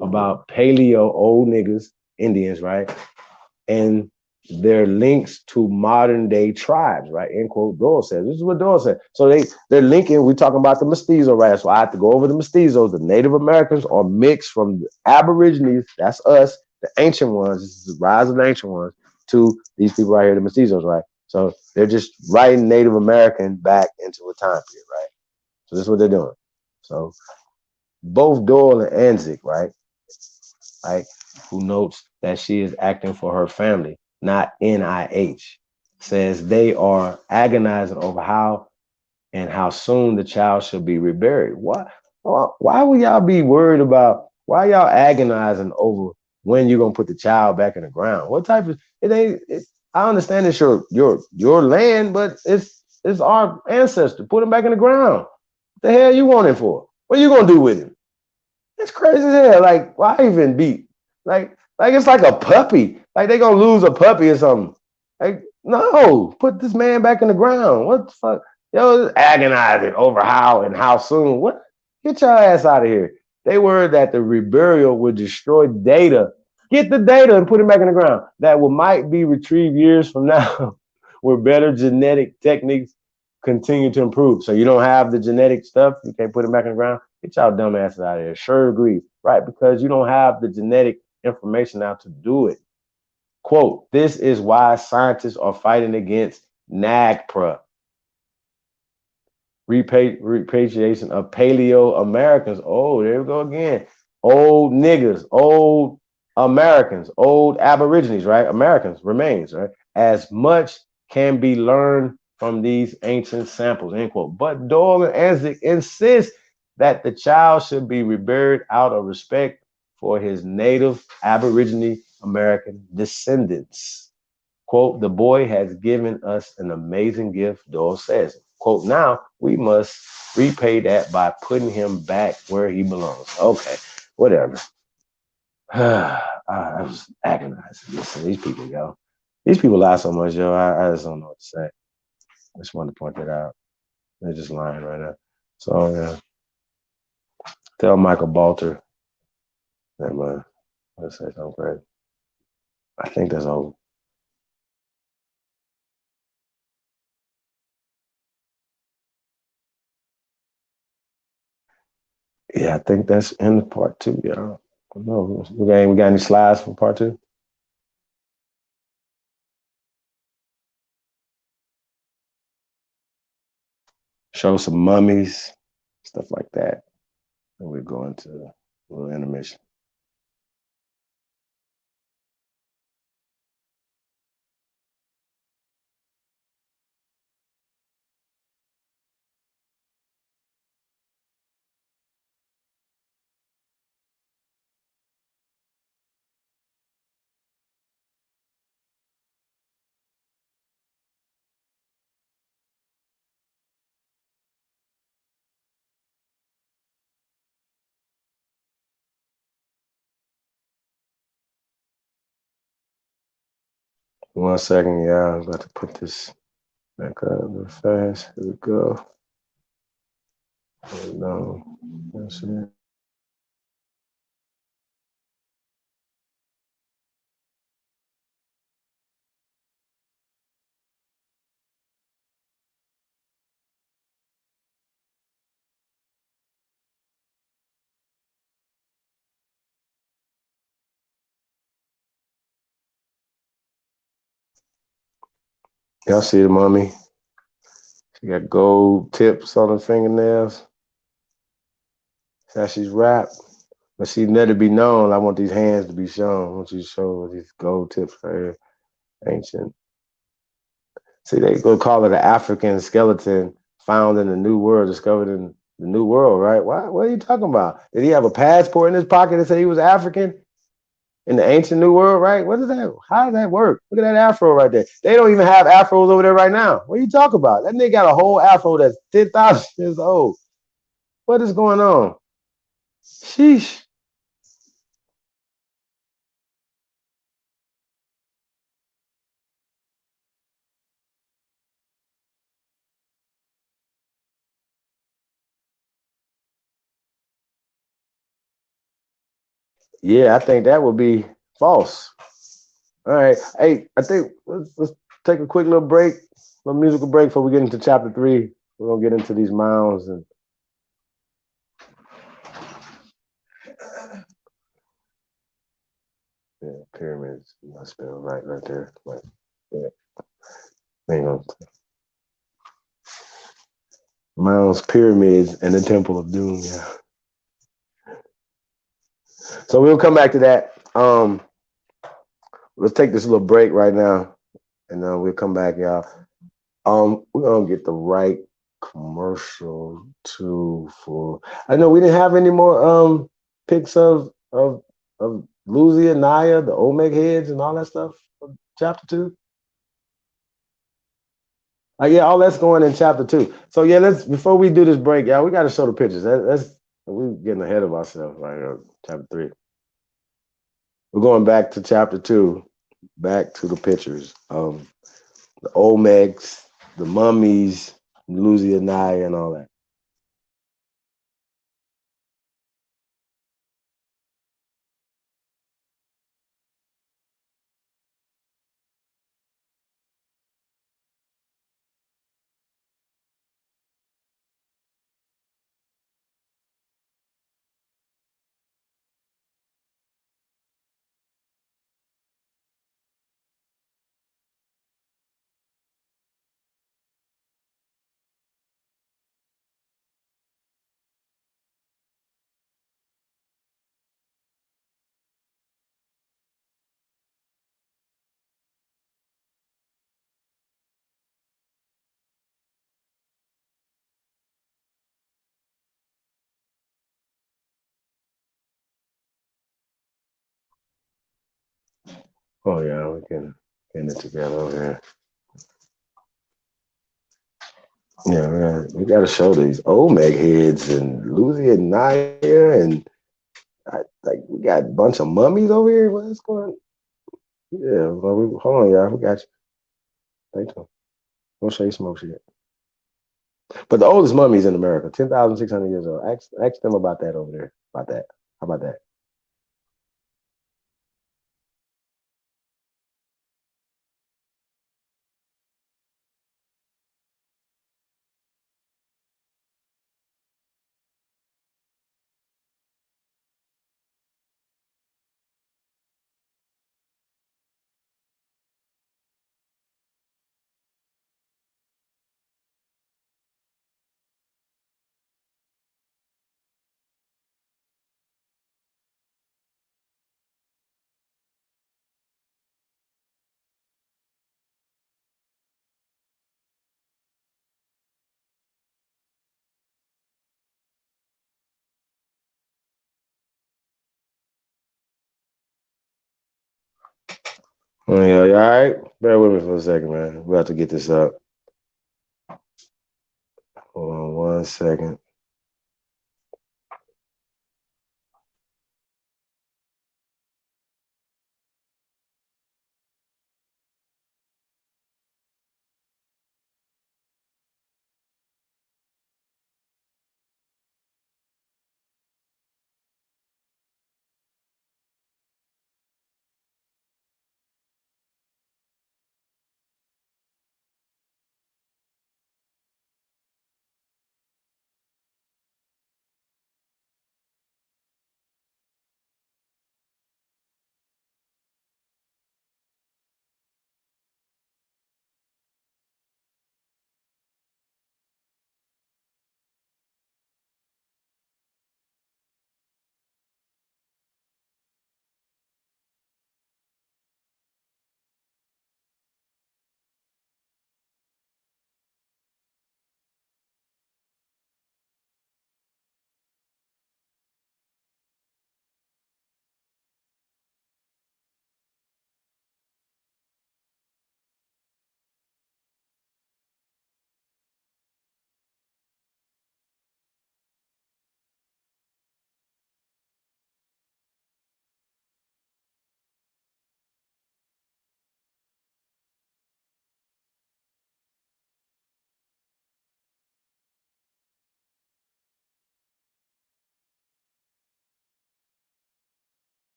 about paleo old niggas, Indians, right? And their links to modern day tribes, right? End quote, Doyle says. This is what Doyle said. So they're linking, we're talking about the mestizo, right? So I have to go over the mestizos. The Native Americans are mixed from the Aborigines, that's us, the ancient ones, this is the rise of the ancient ones, to these people right here, the mestizos, right? So they're just writing Native American back into a time period, right? So this is what they're doing. So both Doyle and Anzac, right? Right, who notes that she is acting for her family, not NIH, says they are agonizing over how soon the child should be reburied. Why would y'all be worried about, why y'all agonizing over when you're gonna put the child back in the ground? What type of, I understand it's your land, but it's our ancestor. Put him back in the ground. What the hell you want it for? What are you gonna do with him? It's crazy as hell. Like, why even beat? Like it's like a puppy. Like they gonna lose a puppy or something. Like, no, put this man back in the ground. What the fuck? Yo, agonizing over how soon. What? Get your ass out of here. They worried that the reburial would destroy data. Get the data and put it back in the ground. That might be retrieved years from now, where better genetic techniques continue to improve. So you don't have the genetic stuff. You can't put it back in the ground. Get y'all dumb asses out of here. Sure agree, right? Because you don't have the genetic information now to do it. Quote, this is why scientists are fighting against NAGPRA, repatriation of Paleo Americans. Oh, there we go again. Old niggas, old Americans, old Aborigines, right? Americans, remains, right? As much can be learned from these ancient samples, end quote. But Doyle and Anzick insist that the child should be revered out of respect for his native Aborigine American descendants. Quote, the boy has given us an amazing gift, Doyle says. Quote, now we must repay that by putting him back where he belongs. Okay, whatever. I was agonizing. Listen, these people, yo. These people lie so much, yo. I just don't know what to say. I just wanted to point that out. They're just lying right now. So, yeah. Tell Michael Balter that, man. Let's say something crazy. I think that's over. Yeah, I think that's in part two, y'all. No, we got any slides for part two? Show some mummies, stuff like that. And we're going to a little intermission. One second, y'all. I'm about to put this back up real fast. Here we go. No, that's it. Y'all see the mummy? She got gold tips on her fingernails. That's how she's wrapped. But she let it be known. I want these hands to be shown. I want you to show these gold tips right here. Ancient. See, they go call it an African skeleton found in the New World, discovered in the New World, right? What are you talking about? Did he have a passport in his pocket that said he was African in the ancient New World, right? What is that? How does that work? Look at that afro right there. They don't even have afros over there right now. What are you talking about? That nigga got a whole afro that's 10,000 years old. What is going on? Sheesh. Yeah, I think that would be false. All right. Hey, I think let's take a quick little break, little musical break before we get into chapter 3. We're gonna get into these mounds and yeah, pyramids. I spell right there. But yeah, hang on. Mounds, pyramids, and the Temple of Doom. Yeah. So we'll come back to that. Let's take this little break right now, and then we'll come back, y'all. We're gonna get the right commercial too for. I know we didn't have any more pics of Luzia, Naya, the Omega heads, and all that stuff. Chapter 2. Yeah, all that's going in chapter 2. So yeah, let's before we do this break, y'all, we got to show the pictures. That's we're getting ahead of ourselves right here. Chapter 3. We're going back to chapter 2, back to the pictures of the Olmecs, the mummies, Luzia, Naya, and all that. Oh yeah, we can get it together over here. Yeah, man, we got to show these Omeg heads and Lucy and Naya and like we got a bunch of mummies over here. What's going on? Yeah, well, hold on, y'all. We got you. Thank you. We'll show you some more shit. But the oldest mummies in America, 10,600 years old. Ask them about that over there. About that. How about that? Oh, yeah, you all right? Bear with me for a second, man. We have to get this up. Hold on 1 second.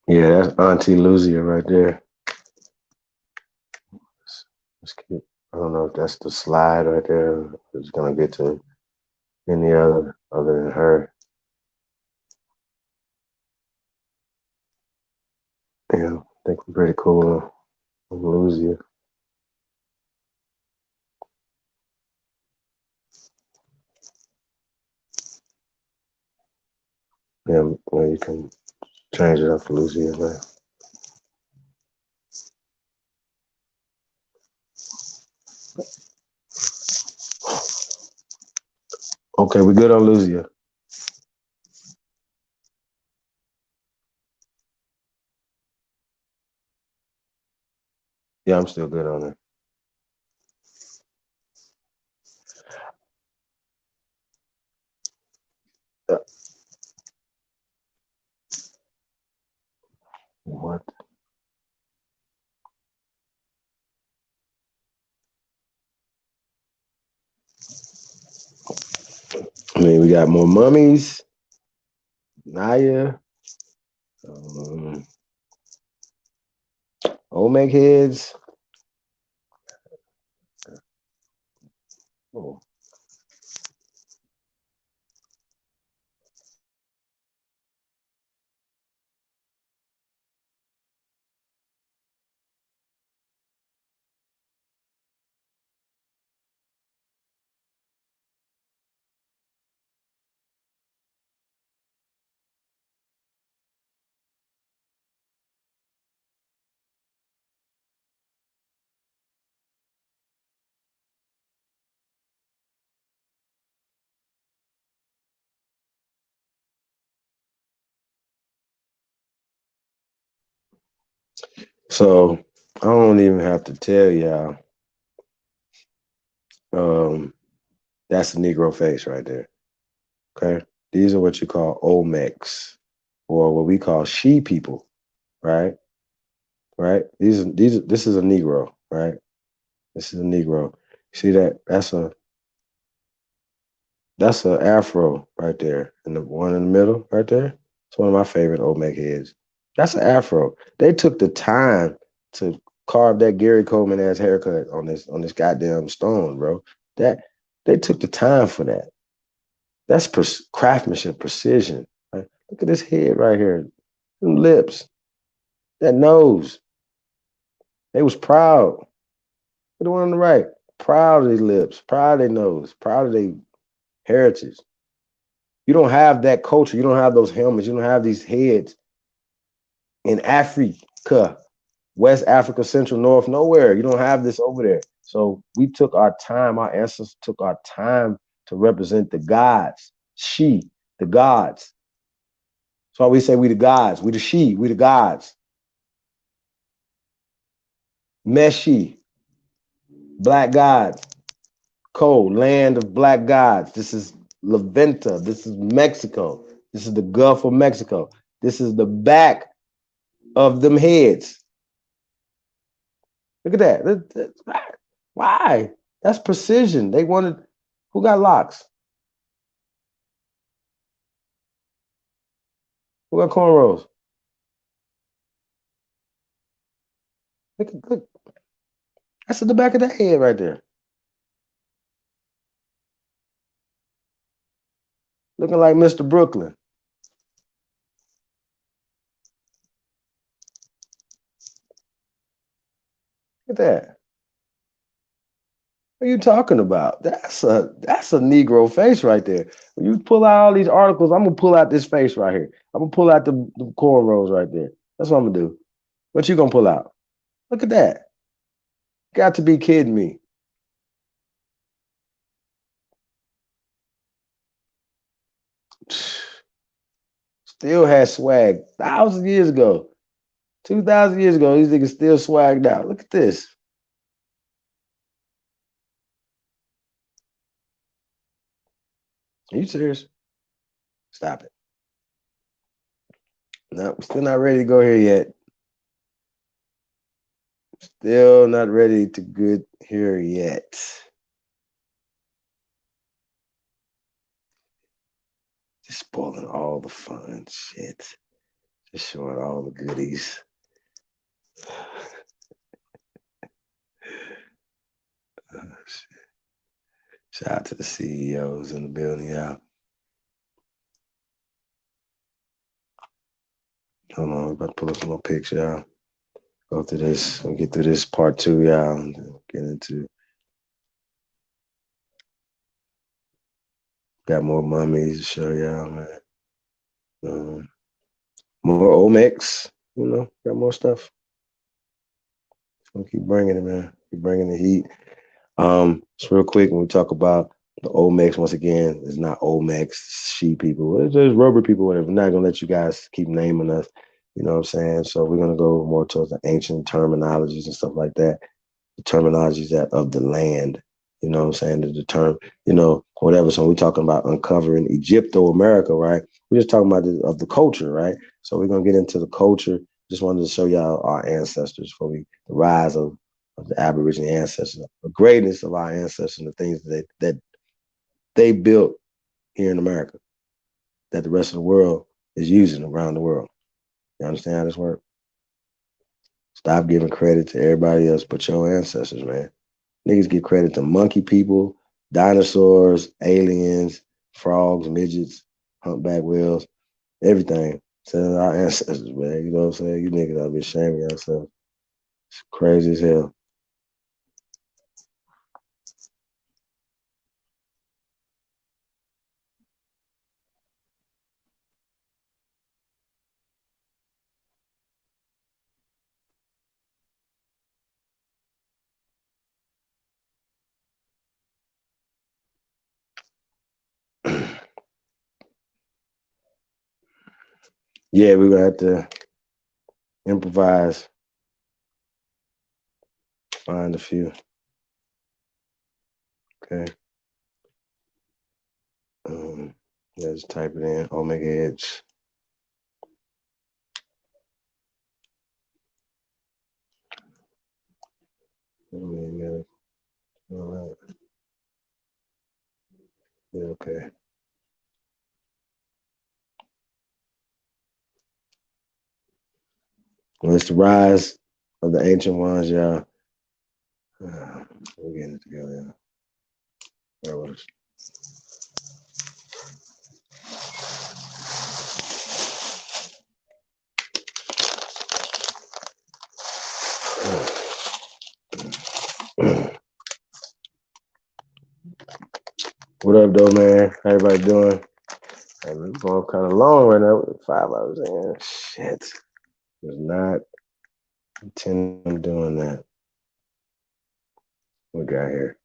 Yeah, that's Auntie Lucia right there. Let's keep, I don't know if that's the slide right there. It's gonna get to any other than her. Yeah, I think we're pretty cool on Lucia. Yeah, well, you can change it up for Lucia, man. Okay, we good on Lucia. Yeah, I'm still good on her. Uh, What? mean, we got more mummies. Naya. Olmec heads. Oh. So I don't even have to tell y'all. That's the Negro face right there. Okay. These are what you call Olmecs, or what we call she people, right? Right? This is a Negro, right? This is a Negro. See that? That's a Afro right there. And the one in the middle right there. It's one of my favorite Olmec heads. That's an Afro. They took the time to carve that Gary Coleman ass haircut on this goddamn stone, bro. That they took the time for that. That's craftsmanship, precision. Right? Look at this head right here. Them lips, that nose. They was proud. The one on the right, proud of their lips, proud of their nose, proud of their heritage. You don't have that culture. You don't have those helmets. You don't have these heads in Africa, West Africa, Central, North, nowhere. You don't have this over there. So we took our time. Our ancestors took our time to represent the gods. The gods. That's why we say we the gods. We the we the gods. Meshi, black gods. Land of black gods. This is La Venta. This is Mexico. This is the Gulf of Mexico. This is the back of them heads. Look at that. Why? That's precision. They wanted, who got locks? Who got cornrows? Look. That's at the back of the head right there. Looking like Mr. Brooklyn. Look at that. What are you talking about? That's a Negro face right there. When you pull out all these articles, I'm gonna pull out this face right here. I'm gonna pull out the cornrows right there. That's what I'm gonna do. What you gonna pull out? Look at that. Got to be kidding me. Still has swag. 1,000 years ago. 2,000 years ago, these niggas still swagged out. Look at this. Are you serious? Stop it. No, we're still not ready to go here yet. Still not ready to get here yet. Just spoiling all the fun shit. Just showing all the goodies. Shout out to the CEOs in the building, y'all. Hold on, I'm about to pull up some more pics, y'all. Go through this. We'll get through this part 2, y'all. And get into. Got more mummies to show y'all, man. More Omex, got more stuff. We'll keep bringing it, man. Keep bringing the heat. Just real quick, when we talk about the Olmecs, once again, it's not Olmecs, she people. It's just rubber people, whatever. We're not going to let you guys keep naming us. You know what I'm saying? So we're going to go more towards the ancient terminologies and stuff like that. The terminologies that of the land. You know what I'm saying? The term, whatever. So we're talking about uncovering Egypto-America, right? We're just talking about of the culture, right? So we're going to get into the culture. Just wanted to show y'all our ancestors the rise of the Aboriginal ancestors, the greatness of our ancestors, and the things that they built here in America that the rest of the world is using around the world. You understand how this works? Stop giving credit to everybody else but your ancestors, man. Niggas give credit to monkey people, dinosaurs, aliens, frogs, midgets, humpback whales, everything. Instead of our ancestors, man. You know what I'm saying? You niggas ought to be ashamed of yourself. It's crazy as hell. Yeah, we're gonna have to improvise, find a few. Okay. Let's type it in. Omega Edge. All right. Yeah, okay. Well, it's the rise of the ancient ones, y'all. We're getting it together. Where was it? What up, though, man? How everybody doing? Hey, we're going kind of long right now. 5 hours in. Shit. Was not intending on doing that. What we got here?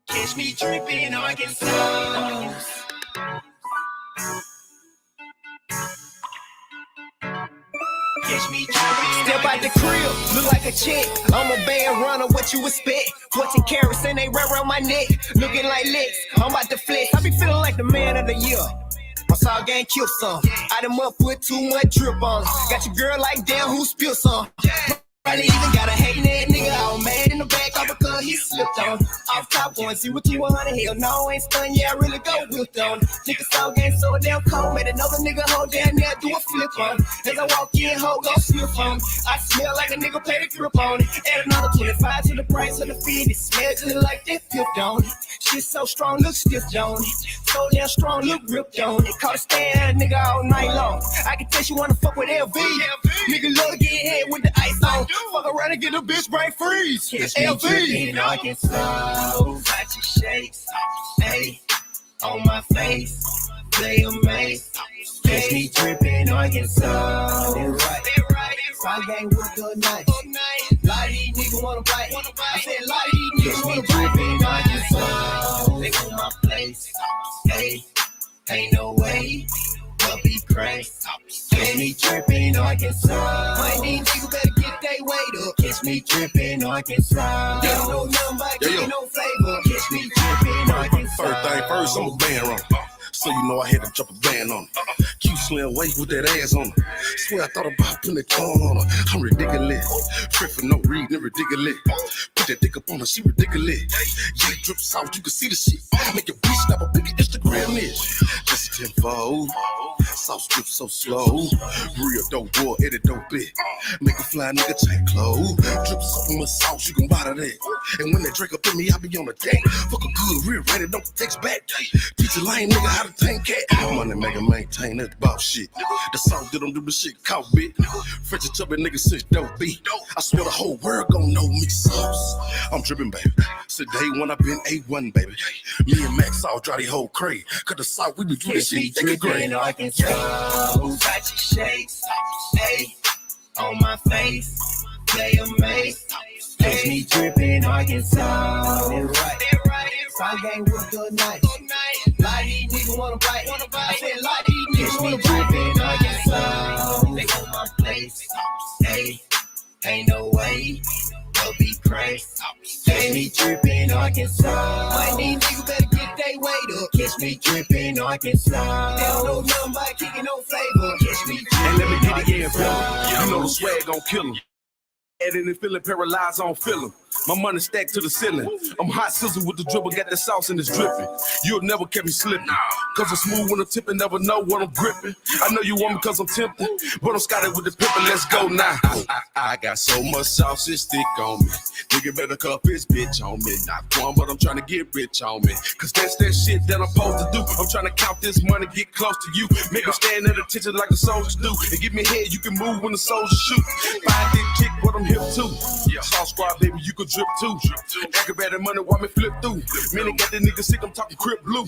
Catch me dripping, Arkansas. Catch me dripping. Step out the crib, look like a chick. I'm a band runner, what you expect? 14 carats and they right around my neck. Looking like licks, I'm about to flex. I be feeling like the man of the year. My saw gang killed some. I done up put too much drip on. Got your girl like damn who spilled some. Probably even got a hating that nigga all mad in the back all because he slipped on. Off top one, see what you 100. Hell no, ain't stun, yeah, I really go whipped on. Nigga saw game so damn cold, made another nigga hold down there, do a flip on. As I walk in, hoe go slip on. I smell like a nigga paid a grip on it. Add another 25 to the price of the feed. It smells just like that flipped on it. Shit so strong, look stiff on it. So damn strong, look ripped on it. Caught a stand, nigga all night long. I can tell she wanna fuck with LV. Nigga love get hit with the ice on. Fuck around and get a bitch brain freeze. LV. Arkansas, got your shakes. Hey, on my face, play a mace. Catch me dripping, Arkansas. That right. Side gang with good night. Lot of these niggas wanna bite. I said lot of these niggas wanna dripping, Arkansas. They on my place. Hey, ain't no way. But be crazy. Catch me dripping, Arkansas. My these niggas better get they weight up. Catch me dripping, Arkansas. They don't know nothing about getting no flavor. Catch me dripping, Arkansas. First thing first, I'm a band runner. So you know I had to drop a band on her. Cute slim waist with that ass on her. Swear I thought about putting a tongue on her. I'm ridiculous. Free for no reason, ridiculous. Put that dick up on her, she ridiculous. Yeah, drip sauce, you can see the shit. Make your bitch stop a bigger Instagram is. Just tenfold. Sauce drip so slow. Real dope boy, edit dope bit. Make a fly nigga change clothes. Drip so much sauce, you can buy that. And when they drink up in me, I be on the deck. Fuck a good real ready, don't text back. Teach a lame nigga how to tank cat. Money make him maintain that boss shit. The song that don't do the shit, caught bit. French and chubby nigga since dope beat. I swear the whole world gon' know me sauce. I'm dripping, baby. Since day one, I been A1, baby. Me and Max all dry the whole crate. Cause the sauce, we be doing this shit, think it great. Arkansas, got your shakes. Hey, on my face, play a mace. Catch me dripping, Arkansas. That right. Side gang with good night. Lot of these niggas wanna bite. I said lot of these niggas wanna dripping, Arkansas. They on my place. Hey, ain't no way. They'll be crazy. Catch me dripping, Arkansas. My these niggas better get they weight up. Catch me dripping, Arkansas. They don't know nothing about kicking no flavor. Catch me dripping, And let me get it in, Arkansas. fella. You know the swag gon' kill him. And then feeling paralyzed on feeling. My money stacked to the ceiling. I'm hot sizzle with the dribble, got that sauce and it's dripping. You'll never catch me slipping. Cause I'm smooth when I'm tipping, never know what I'm gripping. I know you want me cause I'm tempting, but I'm scotted with the pippin', let's go now. I got so much sauce, it stick on me. Nigga better cuff his bitch on me. Not one, but I'm trying to get rich on me. Cause that's that shit that I'm supposed to do. I'm trying to count this money, get close to you. Make them stand at attention like the soldiers do. And give me head, you can move when the soldiers shoot. Find that kick, but I'm hip too. Sauce squad, baby, you can drip too. Aggravated money, while me flip through. Man, got that nigga sick, I'm talking crip blue.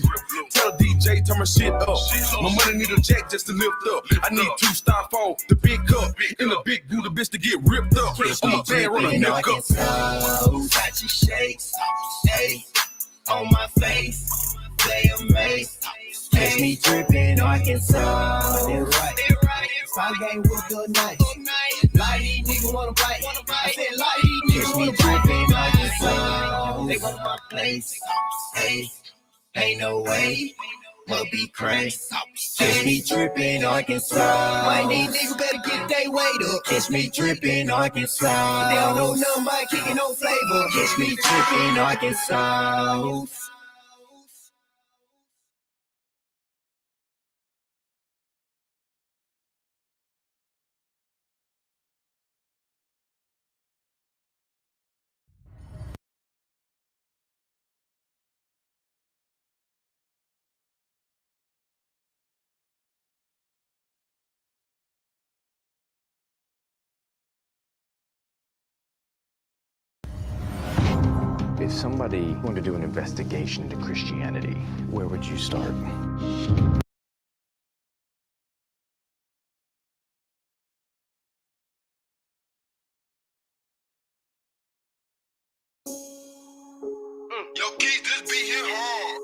Tell DJ, turn my shit up. My money need a jack just to lift up. I need 2 styrofoam, the big cup, and a big Buddha bitch to get ripped up. I'm a fan, run a milk up. Touchy shakes, hey, on my face, they amazed. Catch me dripping, Arkansas. They're right. Side game with good night. Lie, these niggas wanna bite. I said, lie, these niggas wanna dripping, Arkansas. They want my place. Hey, ain't no way. Must be crazy. Catch me dripping, Arkansas. Why these niggas better get they weight up? Catch me dripping, Arkansas. They don't know nothing about kicking no flavor. Catch me dripping, Arkansas. If somebody wanted to do an investigation into Christianity, where would you start? Yo, kids, this beat hit hard.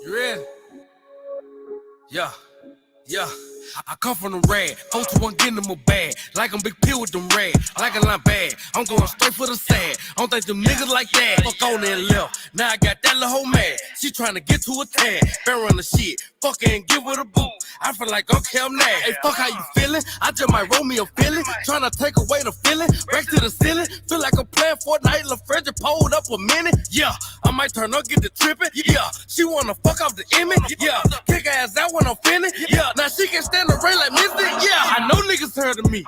You ready? Yeah. I come from the rag, folks who want getting them a bag. Like I'm Big P with them rag, like a line bag. I'm going straight for the sand. I don't think them niggas like that. Fuck on that left. Now I got that little hoe mad. She trying to get to a tag. Bear on the shit. Fuck her and give her the boot. I feel like okay, I'm mad. Hey, fuck how you feeling? I just might roll me a feeling. Trying to take away the feeling. Back to the ceiling. Feel like I'm playing Fortnite. La Frederick pulled up a minute. Yeah, I might turn up, get the tripping. Yeah, she wanna fuck off the image. Yeah, kick her ass out when I'm finished. Yeah, now she can stand the rain like Mystic. Yeah, I know niggas heard of me.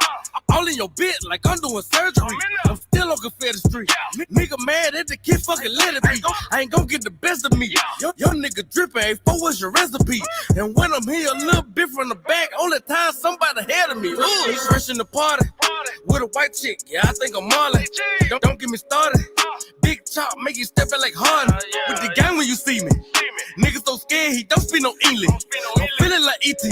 All in your bit like I'm doing surgery. I'm still on Confederate Street. Nigga mad at the kid fucking let it be. I ain't gon' get the best of me. Yo nigga dripping, hey, for what's your recipe? And when I'm here a little bit from the back, only time somebody ahead of me. Ooh, he's fresh in the party with a white chick. Yeah, I think I'm Marley. Don't get me started. Big chop, make you step back like Harden. With the gang when you see me. Niggas so scared, he don't speak no English. I'm feeling like E.T.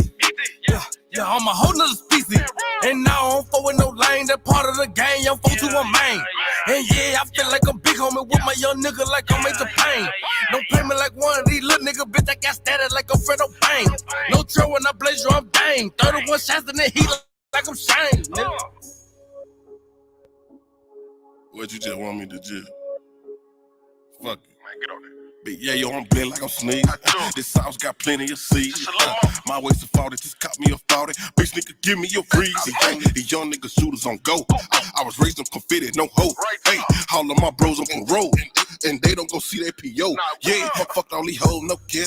Yeah, I'm a whole nother species. And now I don't fuck with no lane. That part of the game, young folks who I'm main. And yeah, I feel like I'm big homie with my young nigga like I'm Major Pain. Don't play me like one of these little nigga, bitch. I got status like I'm Fredo Bang. No trail when I blaze you, I'm dang. 31 shots in the heat like I'm Shane. What you just want me to do? Fuck it. Man, get on there. Big yeah, yo, I'm blend like I'm sneeze. This sauce got plenty of seeds. My waist of 40, just caught me a 40. Bitch, nigga, give me your breezy. These young nigga shooters on go. I was raised on confetti, no hope. Hey, all of my bros on parole. And they don't go see that P.O. Yeah, fuck all these hoes, no care.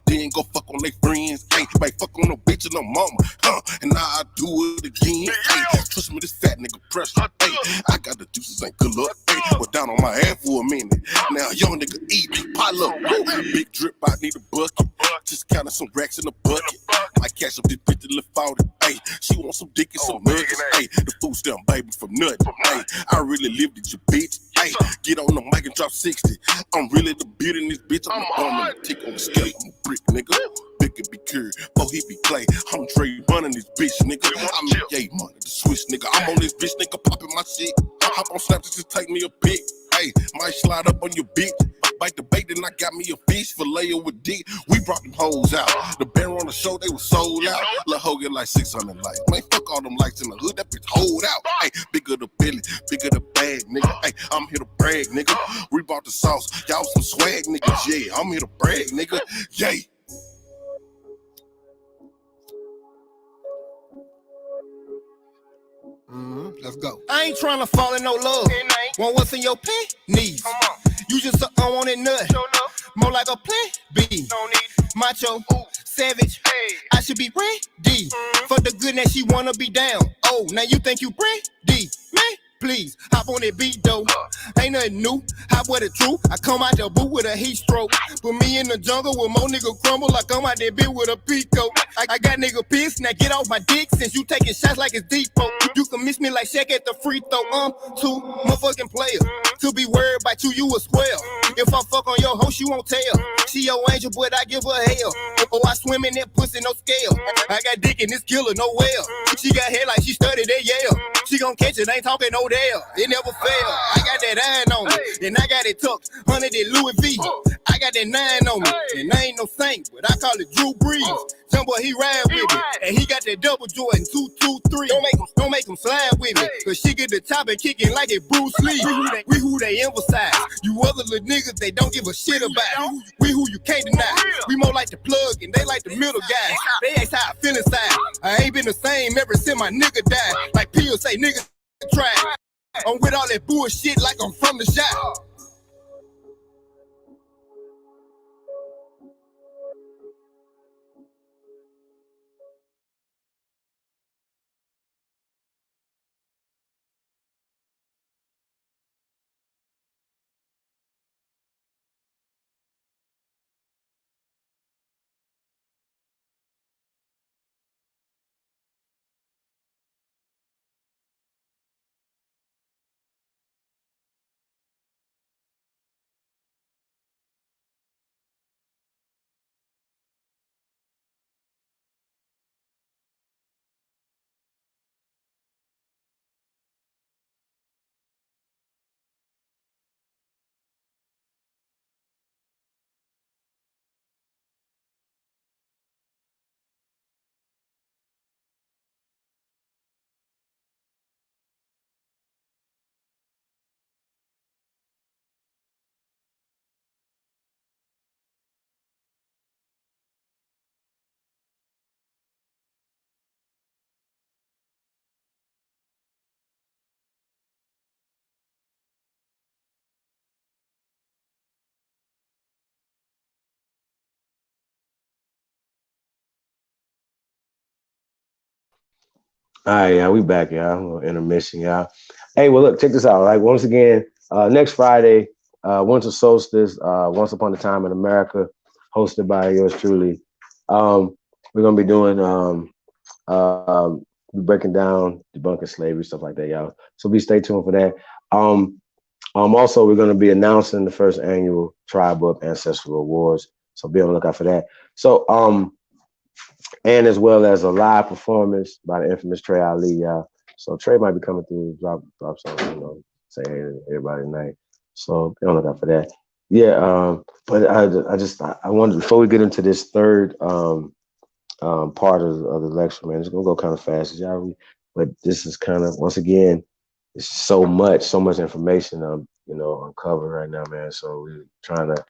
They ain't go fuck on their friends. Hey, might fuck on no bitch and no mama. And now I do it again. Hey, trust me, this fat nigga pressure. Hey, I got the juices, ain't good luck. Hey, was down on my ass for a minute. Now young nigga eat, pile up. Big drip, I need a bucket. Just counting some racks in the bucket. I catch up this bitch to lift out it. Hey, she want some dick and some nuggets. Hey, the food stamp baby from nothing. Hey, I really lived it, you bitch. Hey, get on the mic and drop 60. I'm really the beat in this bitch. I'm a tick on the scale. I'm a brick, nigga. Big and be cured. Before he be clay. I'm Dre running this bitch, nigga. I'm yay money, the switch, nigga. I'm on this bitch, nigga, popping my shit. Hop on Snapchat, just take me a pic. Hey, might slide up on your bitch. Bite the bait, then I got me a fish fillet with dick. We brought them hoes out. The bear on the show, they was sold out. Lil' hoe get like 600 likes. Man, fuck all them lights in the hood, that bitch hold out. Hey, bigger the belly, bigger the bag, nigga. Hey, I'm here to brag, nigga. We bought the sauce, y'all some swag, niggas. Yeah, I'm here to brag, nigga. Yay. Let's go. I ain't trying to fall in no love. Want what's in your panties. You just an unwanted nut. More like a plan B. Macho, savage. I should be ready for the goodness she wanna be down. Oh, now you think you ready? Man, please hop on that beat though. Ain't nothing new. Hop with the truth. I come out the boot with a heat stroke. Put me in the jungle with more nigga crumble. I come out that bitch with a pico. I got nigga pissed. Now get off my dick since you taking shots like it's depot. You can miss me like Shaq at the free throw. Two motherfucking player. To be worried about you, you a square. If I fuck on your hoe, she won't tell. She your angel, but I give her hell. Oh, I swim in that pussy, no scale. I got dick in this killer, no well. She got hair like she studied at Yale. She gon' catch it, ain't talking no Dale. It never fail. I got that iron on me, and I got it tucked. 100 at Louis V. I got that 9 on me, and I ain't no saint, but I call it Drew Brees. Jumbo, he ride with me, and he got that double Jordan 223. Don't make him slide with me, cause she get the top and kicking like it Bruce Lee. We who they emphasize. You other little niggas they don't give a shit about. We who you can't deny. We more like the plug, and they like the middle guys. They ask how I feel inside. I ain't been the same ever since my nigga died. Like Peel say, nigga try. I'm with all that bullshit like I'm from the shop. All right, yeah, we back, y'all. A little intermission, y'all. Hey, well, look, check this out. Like once again, next Friday, Winter Solstice, Once Upon a Time in America, hosted by yours truly. We're gonna be doing breaking down, debunking slavery, stuff like that, y'all. So stay tuned for that. Also, we're gonna be announcing the first annual Tribe Up Ancestral Awards. So be on the lookout for that. So and as well as a live performance by the infamous Trey Ali, y'all. So Trey might be coming through, drop something, say hey to everybody tonight. So be on the lookout for that. Yeah, but I wanted, before we get into this third part of the lecture, man, it's gonna go kind of fast, y'all. But this is kind of, once again, it's so much information uncovered right now, man. So we're trying to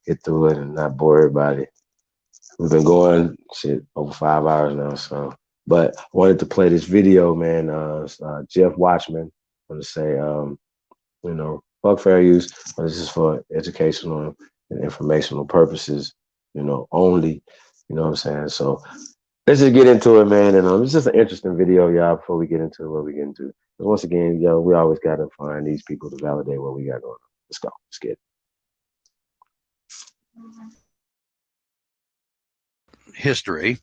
get through it and not bore everybody. We've been going over 5 hours now, so. But I wanted to play this video, man. Jeff Watchman. I'm gonna say, fuck fair use, but this is for educational and informational purposes, only. You know what I'm saying? So let's just get into it, man. And it's just an interesting video, y'all. Before we get into what we get into, because once again, we always gotta find these people to validate what we got going on. Let's go. Let's get it. History,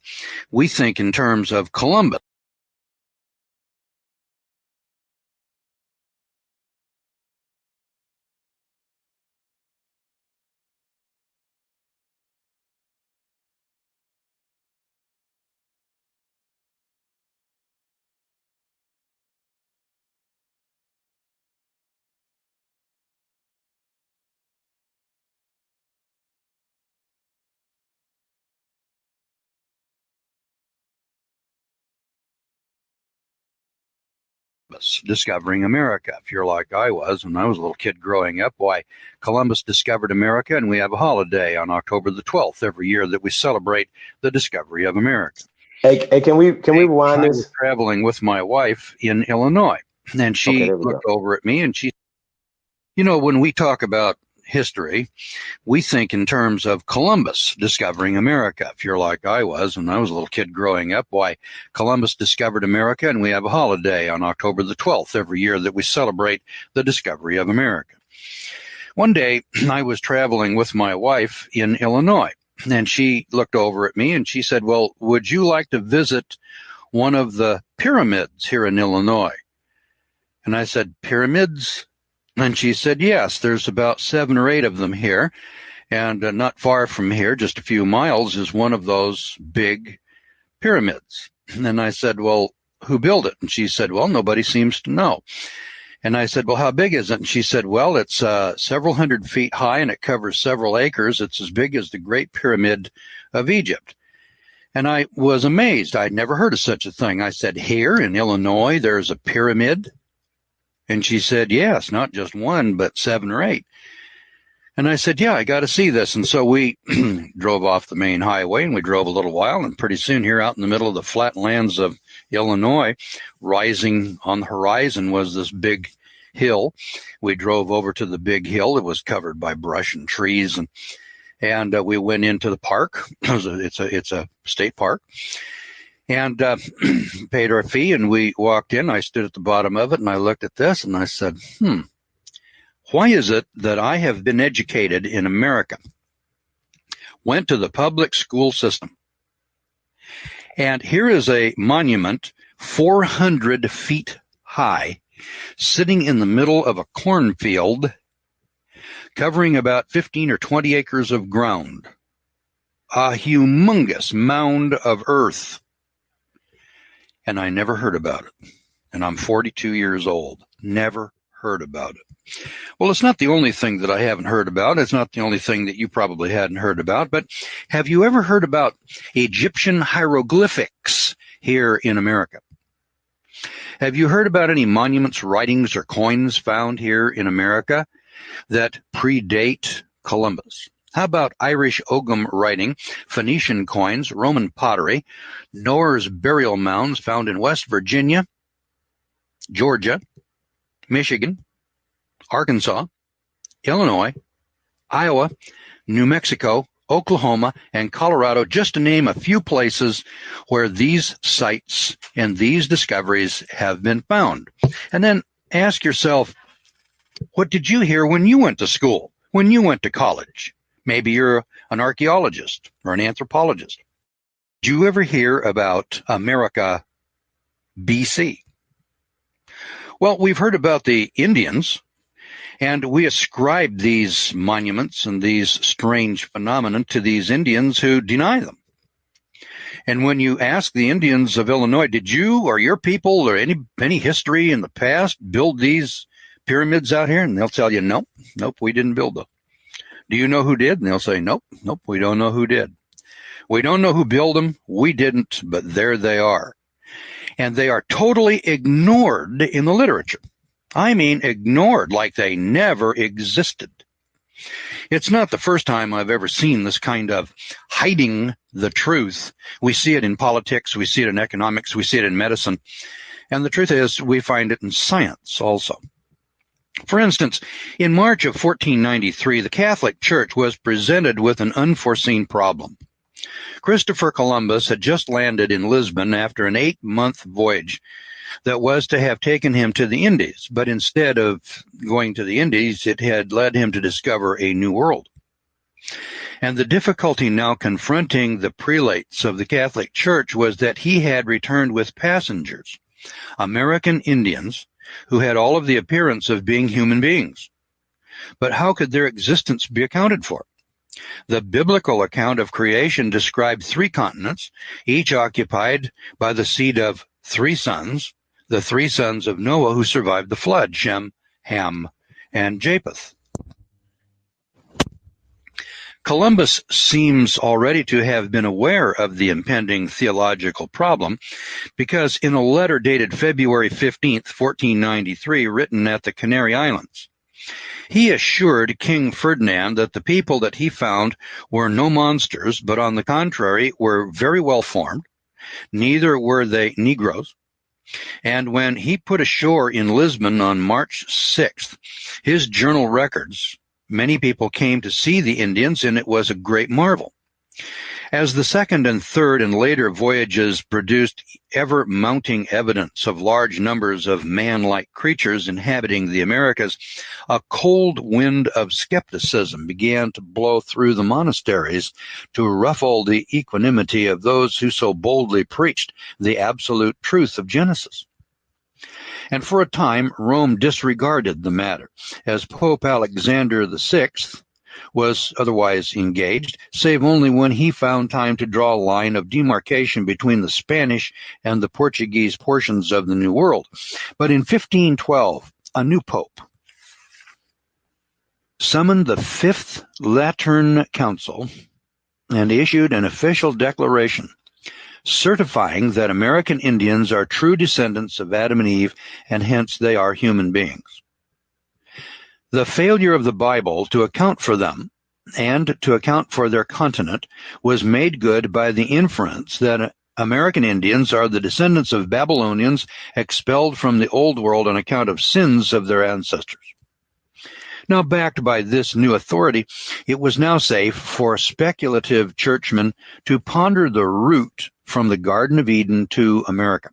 we think in terms of Columbus. Discovering America. If you're like I was when I was a little kid growing up, why, Columbus discovered America, and we have a holiday on October the 12th every year that we celebrate the discovery of America. Hey, can we rewind I this? was traveling with my wife in Illinois. And Okay, she there we go. looked over at me and she, you know, when we talk about history, we think in terms of Columbus discovering America. If you're like I was when I was a little kid growing up, why, Columbus discovered America, and we have a holiday on October the 12th every year that we celebrate the discovery of America. One day, I was traveling with my wife in Illinois, and she looked over at me and she said, well, would you like to visit one of the pyramids here in Illinois? And I said, pyramids? And she said, yes, there's about 7 or 8 of them here. And not far from here, just a few miles, is one of those big pyramids. And I said, well, who built it? And she said, well, nobody seems to know. And I said, well, how big is it? And she said, well, it's several hundred feet high and it covers several acres. It's as big as the Great Pyramid of Egypt. And I was amazed. I'd never heard of such a thing. I said, here in Illinois, there's a pyramid? And she said, yes, not just one, but 7 or 8. And I said, yeah, I got to see this. And so we drove off the main highway and we drove a little while. And pretty soon here out in the middle of the flat lands of Illinois, rising on the horizon was this big hill. We drove over to the big hill. It was covered by brush and trees. And we went into the park. It's a state park. And paid our fee, and we walked in. I stood at the bottom of it, and I looked at this, and I said, why is it that I have been educated in America, went to the public school system, and here is a monument 400 feet high, sitting in the middle of a cornfield, covering about 15 or 20 acres of ground, a humongous mound of earth. And I never heard about it. And I'm 42 years old. Never heard about it. Well, it's not the only thing that I haven't heard about. It's not the only thing that you probably hadn't heard about. But have you ever heard about Egyptian hieroglyphics here in America? Have you heard about any monuments, writings, or coins found here in America that predate Columbus? How about Irish Ogham writing, Phoenician coins, Roman pottery, Noah's burial mounds found in West Virginia, Georgia, Michigan, Arkansas, Illinois, Iowa, New Mexico, Oklahoma, and Colorado, just to name a few places where these sites and these discoveries have been found. And then ask yourself, what did you hear when you went to school, when you went to college? Maybe you're an archaeologist or an anthropologist. Did you ever hear about America BC? Well, we've heard about the Indians, and we ascribe these monuments and these strange phenomena to these Indians who deny them. And when you ask the Indians of Illinois, did you or your people or any history in the past build these pyramids out here? And they'll tell you, nope, we didn't build them. Do you know who did? And they'll say, nope, we don't know who did. We don't know who built them. We didn't, but there they are. And they are totally ignored in the literature. I mean, ignored like they never existed. It's not the first time I've ever seen this kind of hiding the truth. We see it in politics. We see it in economics. We see it in medicine. And the truth is, we find it in science also. For instance, in March of 1493, the Catholic Church was presented with an unforeseen problem. Christopher Columbus had just landed in Lisbon after an 8-month voyage that was to have taken him to the Indies, but instead of going to the Indies, it had led him to discover a new world. And the difficulty now confronting the prelates of the Catholic Church was that he had returned with passengers, American Indians, who had all of the appearance of being human beings. But how could their existence be accounted for? The biblical account of creation described 3 continents, each occupied by the seed of 3 sons, the 3 sons of Noah who survived the flood, Shem, Ham, and Japheth. Columbus seems already to have been aware of the impending theological problem because in a letter dated February 15th, 1493, written at the Canary Islands, he assured King Ferdinand that the people that he found were no monsters, but on the contrary, were very well formed. Neither were they Negroes, And when he put ashore in Lisbon on March 6th, his journal records, many people came to see the Indians, and it was a great marvel. As the second and third and later voyages produced ever-mounting evidence of large numbers of man-like creatures inhabiting the Americas, a cold wind of skepticism began to blow through the monasteries to ruffle the equanimity of those who so boldly preached the absolute truth of Genesis. And for a time, Rome disregarded the matter, as Pope Alexander VI was otherwise engaged, save only when he found time to draw a line of demarcation between the Spanish and the Portuguese portions of the New World. But in 1512, a new pope summoned the Fifth Lateran Council and issued an official declaration certifying that American Indians are true descendants of Adam and Eve, and hence they are human beings. The failure of the Bible to account for them and to account for their continent was made good by the inference that American Indians are the descendants of Babylonians expelled from the Old World on account of sins of their ancestors. Now, backed by this new authority, it was now safe for speculative churchmen to ponder the route from the Garden of Eden to America.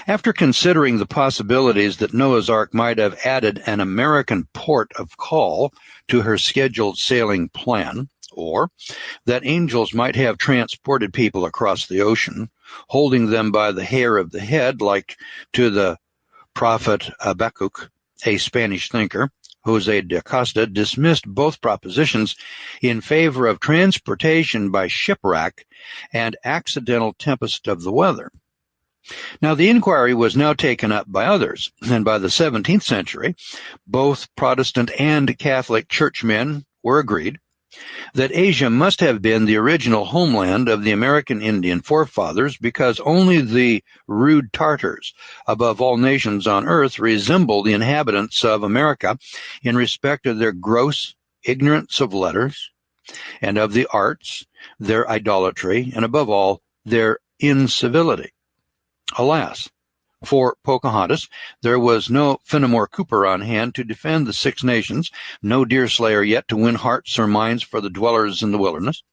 After considering the possibilities that Noah's Ark might have added an American port of call to her scheduled sailing plan, or that angels might have transported people across the ocean, holding them by the hair of the head, like to the prophet Habakkuk, a Spanish thinker, Jose de Acosta, dismissed both propositions in favor of transportation by shipwreck and accidental tempest of the weather. Now, the inquiry was now taken up by others, and by the 17th century, both Protestant and Catholic churchmen were agreed that Asia must have been the original homeland of the American Indian forefathers, because only the rude Tartars, above all nations on earth, resemble the inhabitants of America in respect of their gross ignorance of letters and of the arts, their idolatry, and above all, their incivility. Alas, for Pocahontas, there was no Fenimore Cooper on hand to defend the Six Nations, no Deerslayer yet to win hearts or minds for the dwellers in the wilderness.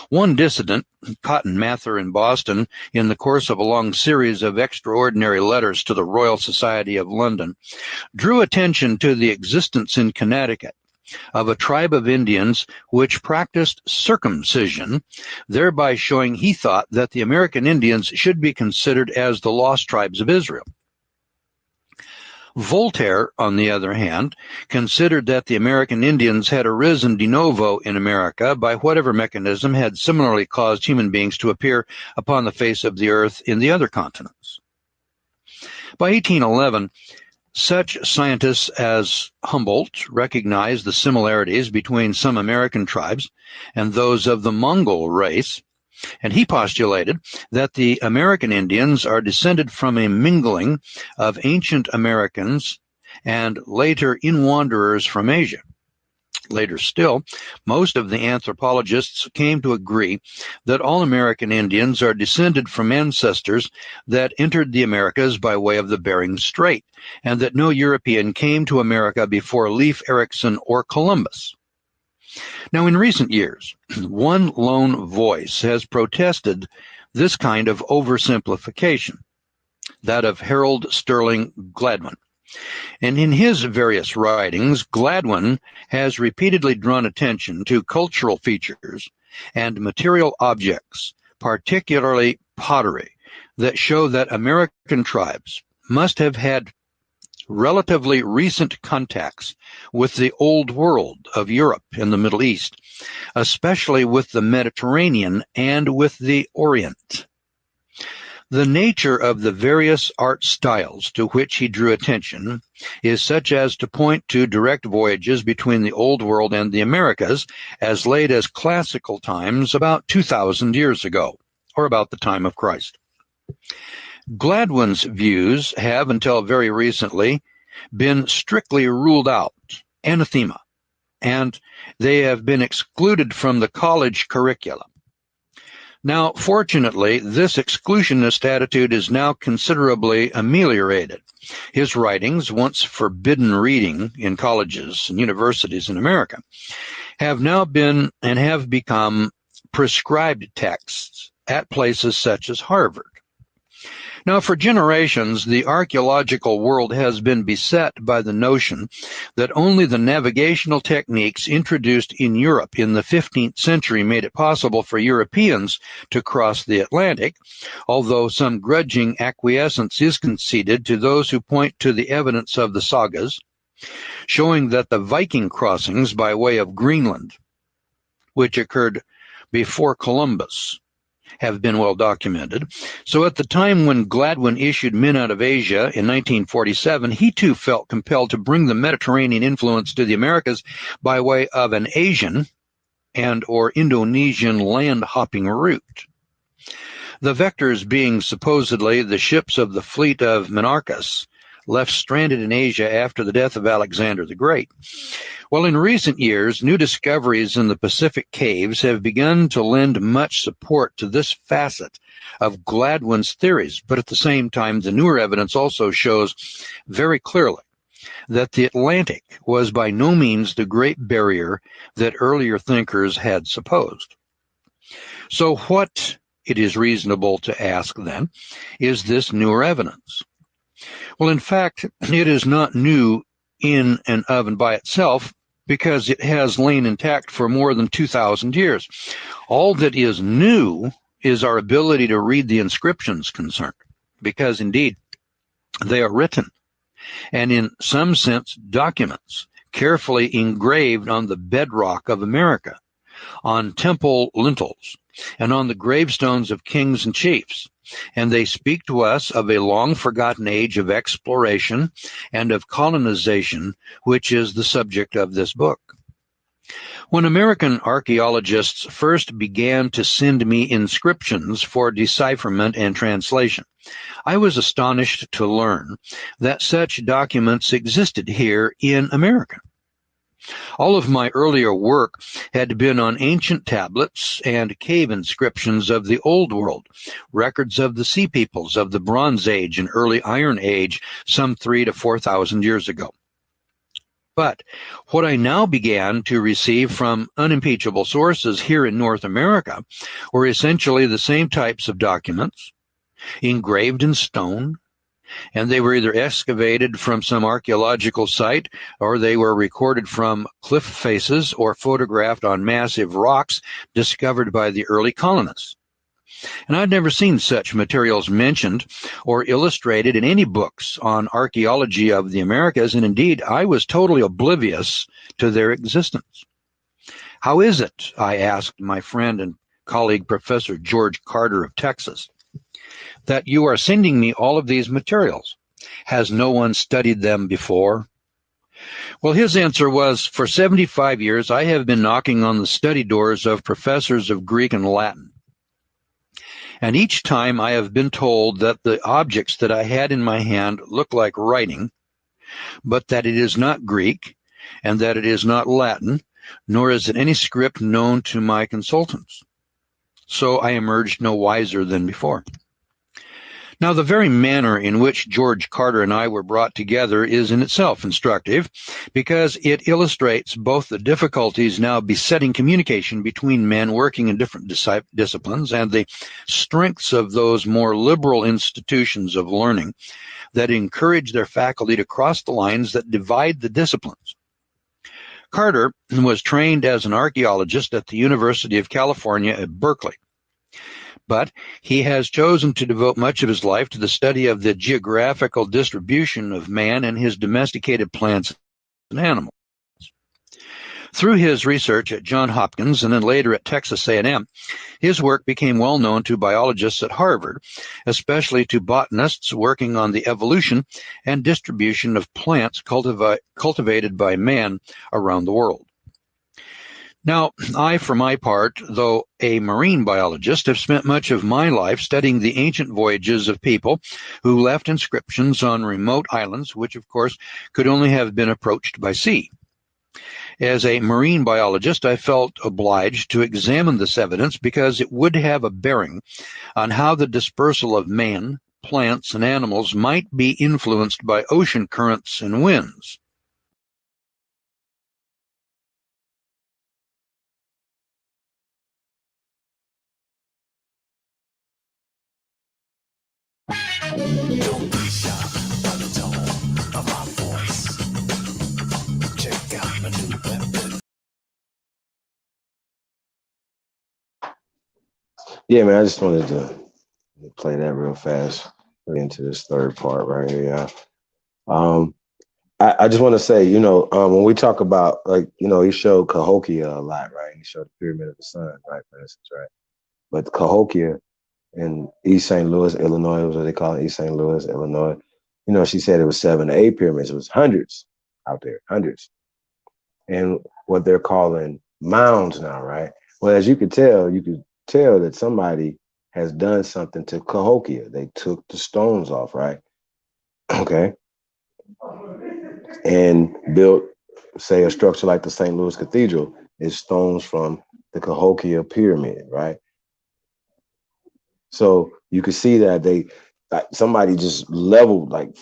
One dissident, Cotton Mather in Boston, in the course of a long series of extraordinary letters to the Royal Society of London, drew attention to the existence in Connecticut of a tribe of Indians which practiced circumcision, thereby showing he thought that the American Indians should be considered as the lost tribes of Israel. Voltaire, on the other hand, considered that the American Indians had arisen de novo in America by whatever mechanism had similarly caused human beings to appear upon the face of the earth in the other continents. By 1811, such scientists as Humboldt recognized the similarities between some American tribes and those of the Mongol race, and he postulated that the American Indians are descended from a mingling of ancient Americans and later in-wanderers from Asia. Later still, most of the anthropologists came to agree that all American Indians are descended from ancestors that entered the Americas by way of the Bering Strait, and that no European came to America before Leif Erikson or Columbus. Now, in recent years, one lone voice has protested this kind of oversimplification, that of Harold Sterling Gladwin. And in his various writings, Gladwin has repeatedly drawn attention to cultural features and material objects, particularly pottery, that show that American tribes must have had relatively recent contacts with the Old World of Europe and the Middle East, especially with the Mediterranean and with the Orient. The nature of the various art styles to which he drew attention is such as to point to direct voyages between the Old World and the Americas as late as classical times, about 2,000 years ago, or about the time of Christ. Gladwin's views have, until very recently, been strictly ruled out, anathema, and they have been excluded from the college curricula. Now, fortunately, this exclusionist attitude is now considerably ameliorated. His writings, once forbidden reading in colleges and universities in America, have now been and have become prescribed texts at places such as Harvard. Now, for generations, the archaeological world has been beset by the notion that only the navigational techniques introduced in Europe in the 15th century made it possible for Europeans to cross the Atlantic, although some grudging acquiescence is conceded to those who point to the evidence of the sagas, showing that the Viking crossings by way of Greenland, which occurred before Columbus, have been well documented. So at the time when Gladwin issued Men Out of Asia in 1947, he too felt compelled to bring the Mediterranean influence to the Americas by way of an Asian and or Indonesian land-hopping route. The vectors being supposedly the ships of the fleet of Monarchus, left stranded in Asia after the death of Alexander the Great. Well, in recent years, new discoveries in the Pacific caves have begun to lend much support to this facet of Gladwin's theories, but at the same time, the newer evidence also shows very clearly that the Atlantic was by no means the great barrier that earlier thinkers had supposed. So what, it is reasonable to ask then, is this newer evidence? Well, in fact, it is not new in and of and by itself, because it has lain intact for more than 2,000 years. All that is new is our ability to read the inscriptions concerned, because indeed they are written and in some sense documents, carefully engraved on the bedrock of America, on temple lintels, and on the gravestones of kings and chiefs. And they speak to us of a long-forgotten age of exploration and of colonization, which is the subject of this book. When American archaeologists first began to send me inscriptions for decipherment and translation, I was astonished to learn that such documents existed here in America. All of my earlier work had been on ancient tablets and cave inscriptions of the Old World, records of the Sea Peoples of the Bronze Age and early Iron Age, some 3,000 to 4,000 years ago. But what I now began to receive from unimpeachable sources here in North America were essentially the same types of documents, engraved in stone, and they were either excavated from some archaeological site, or they were recorded from cliff faces or photographed on massive rocks discovered by the early colonists. And I'd never seen such materials mentioned or illustrated in any books on archaeology of the Americas, and indeed, I was totally oblivious to their existence. How is it, I asked my friend and colleague, Professor George Carter of Texas, that you are sending me all of these materials? Has no one studied them before? Well, his answer was, for 75 years, I have been knocking on the study doors of professors of Greek and Latin. And each time I have been told that the objects that I had in my hand look like writing, but that it is not Greek and that it is not Latin, nor is it any script known to my consultants. So I emerged no wiser than before. Now, the very manner in which George Carter and I were brought together is in itself instructive, because it illustrates both the difficulties now besetting communication between men working in different disciplines and the strengths of those more liberal institutions of learning that encourage their faculty to cross the lines that divide the disciplines. Carter was trained as an archaeologist at the University of California at Berkeley, but he has chosen to devote much of his life to the study of the geographical distribution of man and his domesticated plants and animals. Through his research at Johns Hopkins and then later at Texas A&M, his work became well known to biologists at Harvard, especially to botanists working on the evolution and distribution of plants cultivated by man around the world. Now, I, for my part, though a marine biologist, have spent much of my life studying the ancient voyages of people who left inscriptions on remote islands, which, of course, could only have been approached by sea. As a marine biologist, I felt obliged to examine this evidence because it would have a bearing on how the dispersal of man, plants, and animals might be influenced by ocean currents and winds. Yeah, man, I just wanted to play that real fast. Get into this third part right here. Yeah. I just want to say, when we talk about, like, he showed Cahokia a lot, right? He showed the Pyramid of the Sun, right, for instance, right? But Cahokia in East St. Louis, Illinois, was what they call it, East St. Louis, Illinois. She said it was 7 to 8 pyramids. It was hundreds out there, hundreds. And what they're calling mounds now, right? Well, as you could tell that somebody has done something to Cahokia. They took the stones off, right? Okay. And built, say, a structure like the St. Louis Cathedral is stones from the Cahokia Pyramid, right? So you could see that somebody just leveled, like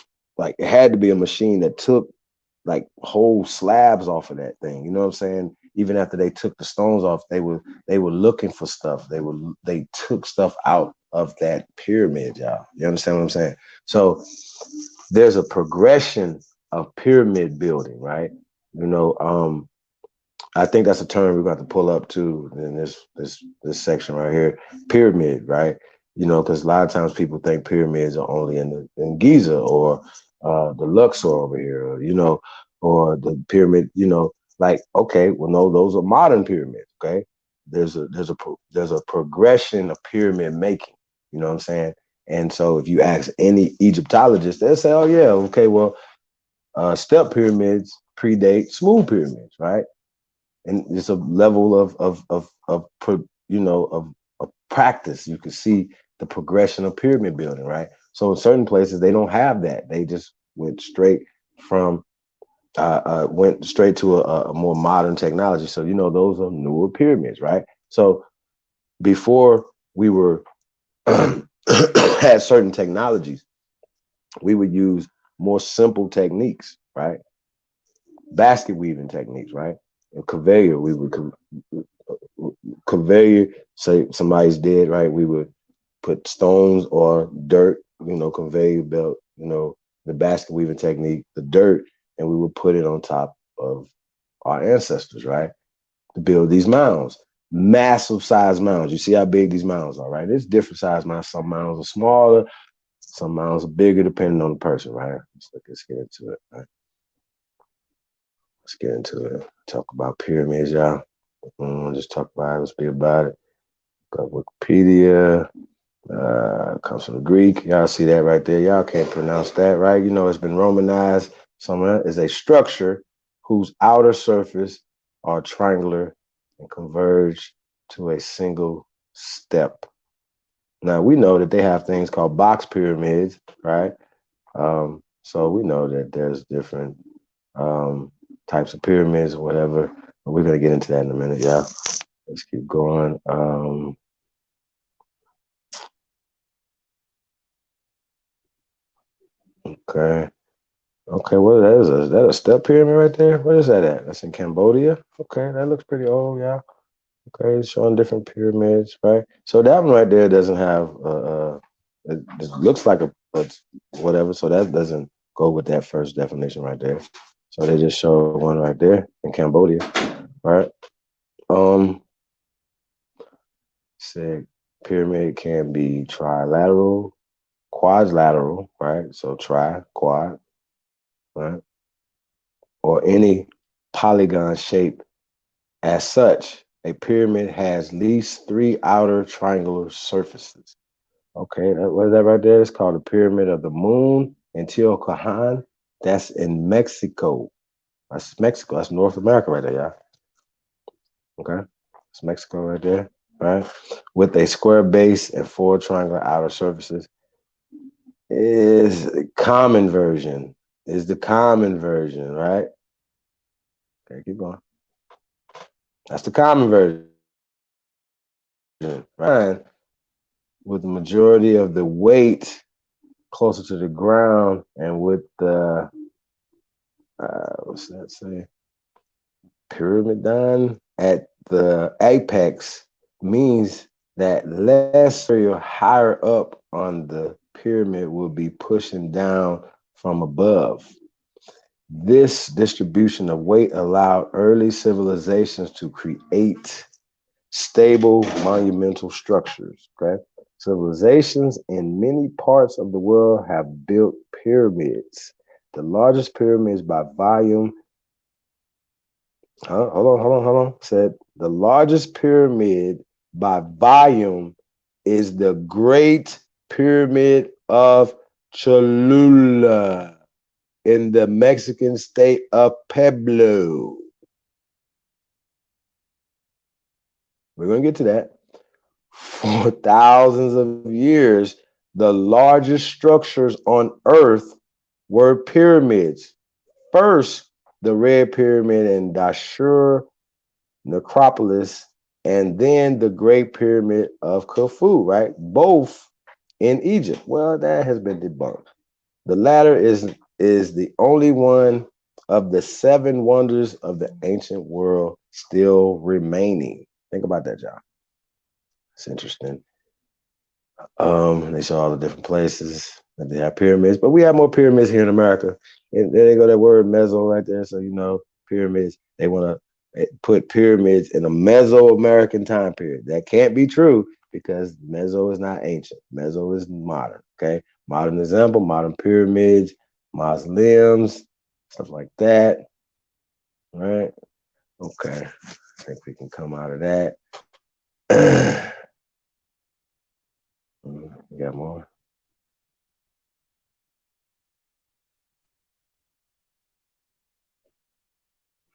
it had to be a machine that took like whole slabs off of that thing. You know what I'm saying? Even after they took the stones off, they were looking for stuff. They took stuff out of that pyramid, y'all. You understand what I'm saying? So there's a progression of pyramid building, right? I think that's a term we're going to pull up too in this section right here, pyramid, right? Because a lot of times people think pyramids are only in Giza or the Luxor over here, or the pyramid. Like, okay, well, no, those are modern pyramids. Okay, there's a progression of pyramid making. You know what I'm saying? And so if you ask any Egyptologist, they'll say, oh yeah, okay, well, step pyramids predate smooth pyramids, right? And it's a level of practice. You can see the progression of pyramid building, right? So in certain places they don't have that. They just went straight to a more modern technology. So those are newer pyramids, right? So before we were had certain technologies, we would use more simple techniques, right? Basket weaving techniques, right? And conveyor, we would conveyor, say somebody's dead, right? We would put stones or dirt, conveyor belt, the basket weaving technique, the dirt, and we would put it on top of our ancestors, right? To build these mounds, massive size mounds. You see how big these mounds are, right? There's different size mounds. Some mounds are smaller, some mounds are bigger, depending on the person, right? Let's get into it, right? Let's get into it. Talk about pyramids, y'all. Just talk about it. Let's be about it. Got Wikipedia. Comes from the Greek. Y'all see that right there. Y'all can't pronounce that, right? It's been Romanized. Somewhere is a structure whose outer surface are triangular and converge to a single step. Now we know that they have things called box pyramids, right? So we know that there's different types of pyramids or whatever. But we're gonna get into that in a minute, yeah. Let's keep going. Okay. Okay, what is that? Is that a step pyramid right there? What is that at? That's in Cambodia? Okay, that looks pretty old, yeah. Okay, it's showing different pyramids, right? So that one right there doesn't have it just looks like a whatever, so that doesn't go with that first definition right there. So they just show one right there in Cambodia, right? Said pyramid can be trilateral, quadrilateral, right? So quad, right? Or any polygon shape. As such, a pyramid has at least 3 outer triangular surfaces. Okay, what is that right there? It's called the Pyramid of the Moon in Teotihuacan. That's in Mexico. That's Mexico. That's North America right there, yeah. Okay, it's Mexico right there, right? With a square base and 4 triangular outer surfaces. Is the common version, right? Okay, keep going. That's the common version, right? With the majority of the weight closer to the ground, and with the what's that say? Pyramid done at the apex means that less area higher up on the pyramid will be pushing down from above. This distribution of weight allowed early civilizations to create stable monumental structures. Okay. Civilizations in many parts of the world have built pyramids. The largest pyramids by volume, hold on. Said the largest pyramid by volume is the Great Pyramid of Cholula in the Mexican state of Pueblo. We're going to get to that. For thousands of years, the largest structures on Earth were pyramids. First, the Red Pyramid in Dashur necropolis, and then the Great Pyramid of Khufu, right? Both in Egypt. Well, that has been debunked. The latter is the only one of the seven wonders of the ancient world still remaining. Think about that, John. It's interesting. They show all the different places that they have pyramids, but we have more pyramids here in America. And there they go, that word meso right there. So, pyramids, they want to put pyramids in a Mesoamerican time period. That can't be true because Meso is not ancient. Meso is modern, okay? Modern example, modern pyramids, mausoleums, stuff like that, right? Okay, I think we can come out of that. You got more?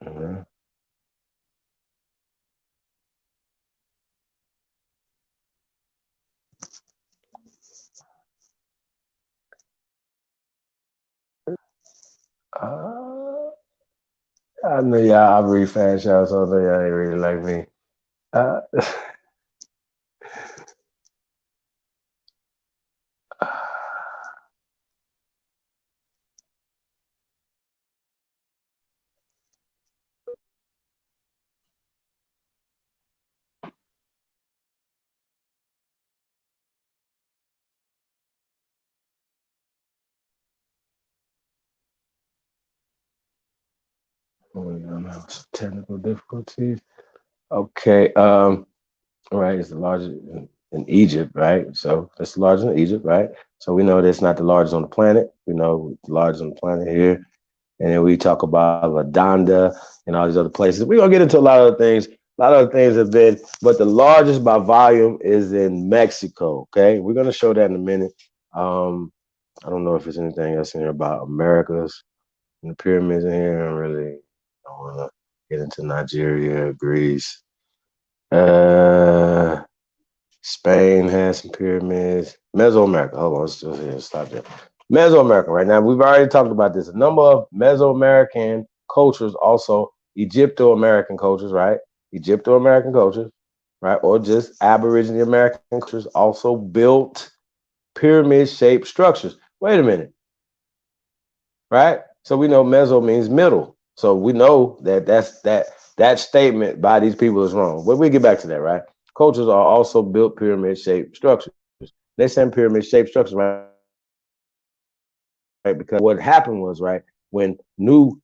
Mhm. Uh, I know y'all, I read fan shots, so I know y'all ain't really like me. Uh, I'm having some technical difficulties. Okay, right, it's the largest in Egypt, right? So it's the largest in Egypt, right? So we know that's not the largest on the planet. We know the largest on the planet here. And then we talk about Ladanda and all these other places. We're gonna get into a lot of other things. A lot of other things have been, but the largest by volume is in Mexico. Okay, we're gonna show that in a minute. I don't know if there's anything else in here about Americas and the pyramids in here. I really don't want to get into Nigeria, Greece. Uh, Spain has some pyramids. Mesoamerica. Hold on, let's just here. Stop there. Mesoamerica. Right now, we've already talked about this. A number of Mesoamerican cultures, also Egypto-American cultures, right? Egypto-American cultures, right? Or just Aboriginal American cultures also built pyramid-shaped structures. Wait a minute, right? So we know Meso means middle. So we know that that statement by these people is wrong. But we get back to that, right? Cultures are also built pyramid-shaped structures. They send pyramid-shaped structures, right? Because what happened was, right, when new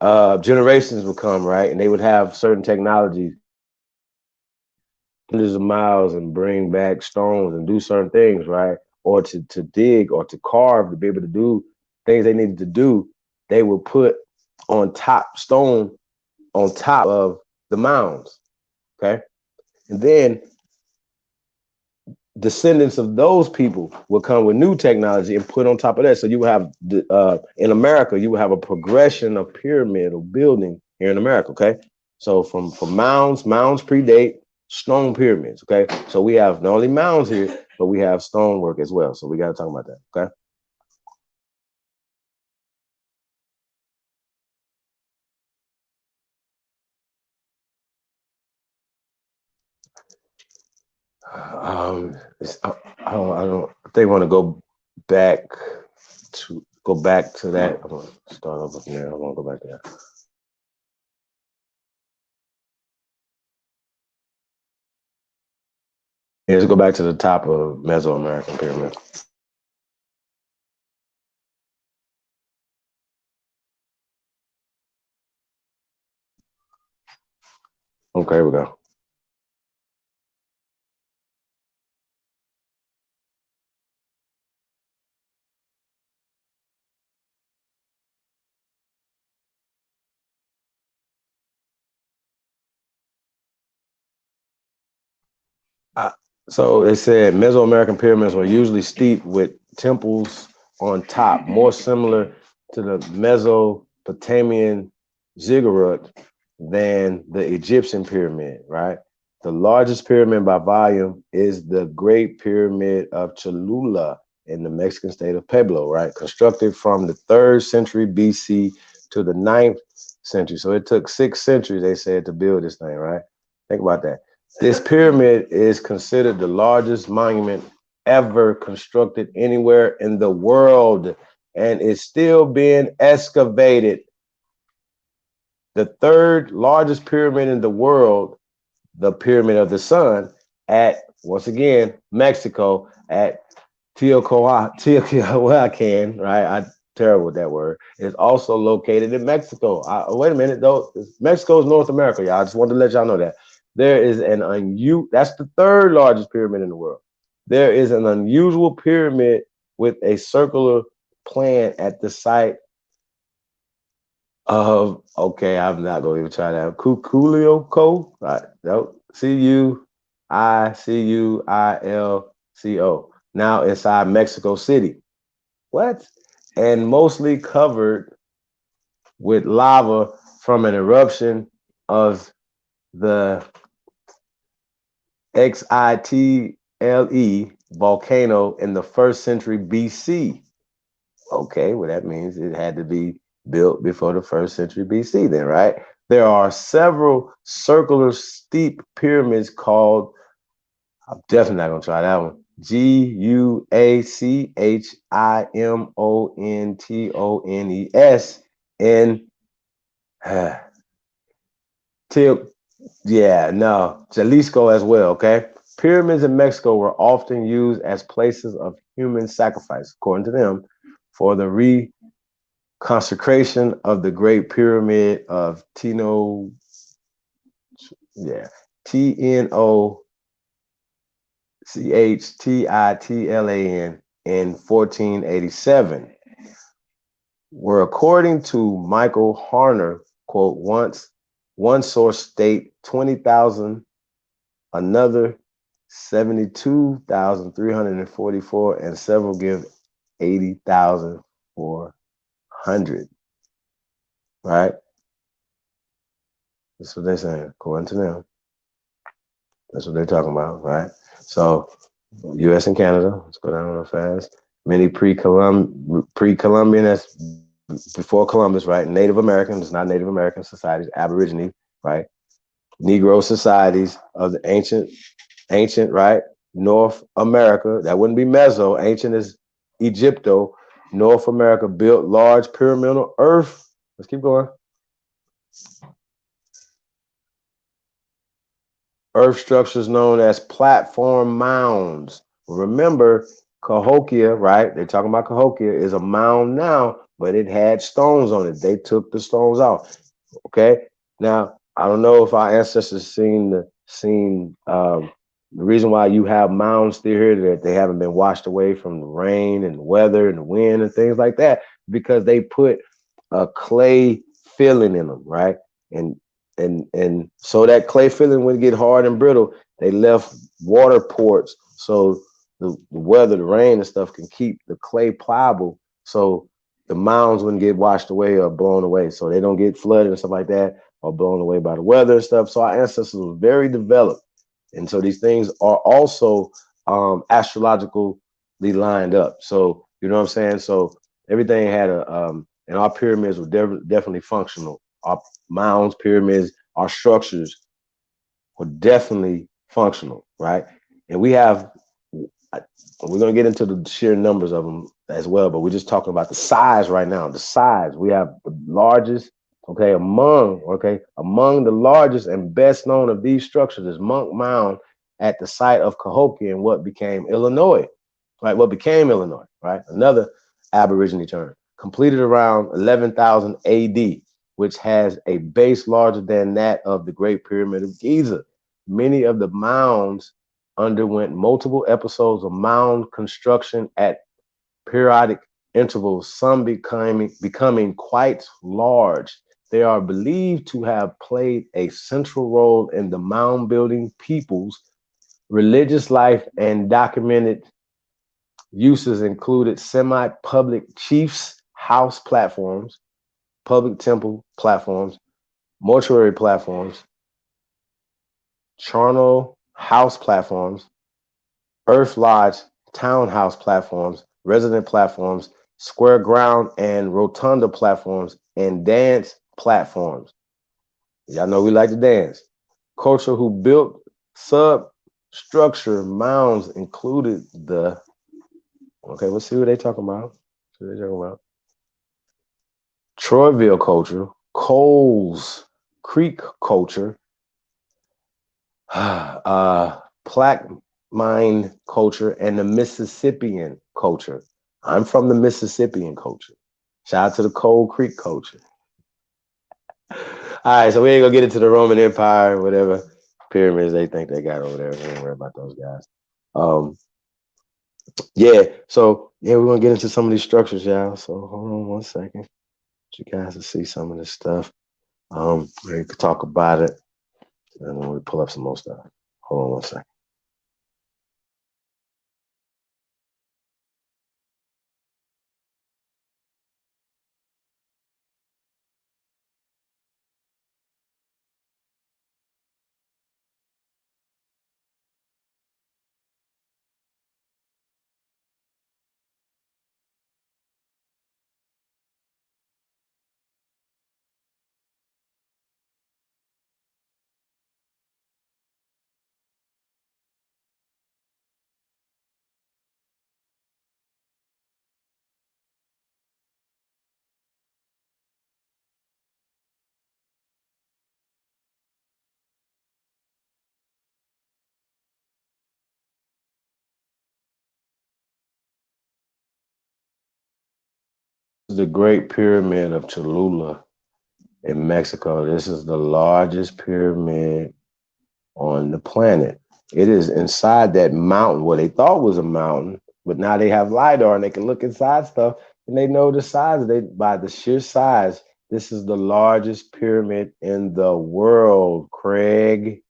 generations would come, right, and they would have certain technologies, hundreds of miles, and bring back stones and do certain things, right, or to dig or to carve to be able to do things they needed to do, they would put on top stone on top of the mounds, okay, and then descendants of those people will come with new technology and put on top of that. So you have in America, you will have a progression of pyramidal building here in America. Okay, so from mounds predate stone pyramids. Okay, so we have not only mounds here, but we have stonework as well. So we got to talk about that. Okay. I think I want to go back to that. I'm gonna start over from there. I want to go back to that. Yeah, let's go back to the top of Mesoamerican pyramid. Okay, here we go. Uh, so they said Mesoamerican pyramids were usually steep with temples on top, more similar to the Mesopotamian ziggurat than the Egyptian pyramid, right? The largest pyramid by volume is the Great Pyramid of Cholula in the Mexican state of Puebla, right? Constructed from the 3rd century BC to the 9th century. So it took 6 centuries, they said, to build this thing, right? Think about that. This pyramid is considered the largest monument ever constructed anywhere in the world and is still being excavated. The 3rd largest pyramid in the world, the Pyramid of the Sun, at, once again, Mexico, at Teotihuacan, right? I'm terrible with that word. Is also located in Mexico. Wait a minute, though. Mexico is North America, y'all. I just wanted to let y'all know that. There is that's the 3rd largest pyramid in the world. There is an unusual pyramid with a circular plan at the site okay, I'm not gonna even try that. Cuculco, right? Nope. Cuicuilco. Now inside Mexico City. What? And mostly covered with lava from an eruption of the Xitle volcano in the 1st century BC. Okay, well, that means it had to be built before the 1st century BC, then, right? There are several circular steep pyramids called, I'm definitely not going to try that one, Guachimontone in, Jalisco as well, okay? Pyramids in Mexico were often used as places of human sacrifice, according to them, for the consecration of the Great Pyramid of Tenochtitlan in 1487. Where according to Michael Harner, quote, one source state 20,000, another 72,344, and several give 80,400. Right? That's what they're saying, according to them. That's what they're talking about, right? So, U.S. and Canada, let's go down real fast. Many pre-Columbian, that's before Columbus, right? Native Americans, not Native American societies, Aborigine, right? Negro societies of the ancient, right? North America, that wouldn't be Meso, ancient is Egypto. North America built large pyramidal earth. Let's keep going. Earth structures known as platform mounds. Remember, Cahokia, right? They're talking about Cahokia is a mound now, but it had stones on it. They took the stones out. Okay. Now, I don't know if our ancestors seen the reason why you have mounds still here that they haven't been washed away from the rain and the weather and the wind and things like that, because they put a clay filling in them, right? And so that clay filling would get hard and brittle. They left water ports so the weather, the rain and stuff can keep the clay pliable, so the mounds wouldn't get washed away or blown away, so they don't get flooded and stuff like that or blown away by the weather and stuff. So our ancestors were very developed, and so these things are also astrologically lined up. So you know what I'm saying. So everything had and our pyramids were definitely functional. Our mounds, pyramids, our structures were definitely functional, right? And we have, we're going to get into the sheer numbers of them as well, but we're just talking about the size right now. The size. We have the largest, among the largest and best known of these structures is Monk Mound at the site of Cahokia in what became Illinois, right? What became Illinois, right? Another Aborigine term, completed around 11,000 AD, which has a base larger than that of the Great Pyramid of Giza. Many of the mounds underwent multiple episodes of mound construction at periodic intervals, some becoming quite large. They are believed to have played a central role in the mound building people's religious life, and documented uses included semi-public chiefs' house platforms, public temple platforms, mortuary platforms, charnel house platforms, earth lodge townhouse platforms, resident platforms, square ground and rotunda platforms, and dance platforms. Y'all know we like to dance. Culture who built substructure mounds included the, okay, let's see what they talking about. See what they talking about. Troyville culture, Coles Creek culture, Plaque Mine culture, and the Mississippian culture. I'm from the Mississippian culture. Shout out to the Cold Creek culture. All right, so we ain't gonna get into the Roman Empire, whatever pyramids they think they got over there. We ain't worry about those guys. Yeah, so yeah, we're gonna get into some of these structures, y'all. So hold on one second. You guys will see some of this stuff. We could talk about it, and then we pull up some more stuff. Hold on one second. The Great Pyramid of Cholula in Mexico. This is the largest pyramid on the planet. It is inside that mountain where they thought was a mountain, but now they have LiDAR and they can look inside stuff and they know the size. They, by the sheer size, this is the largest pyramid in the world, Craig.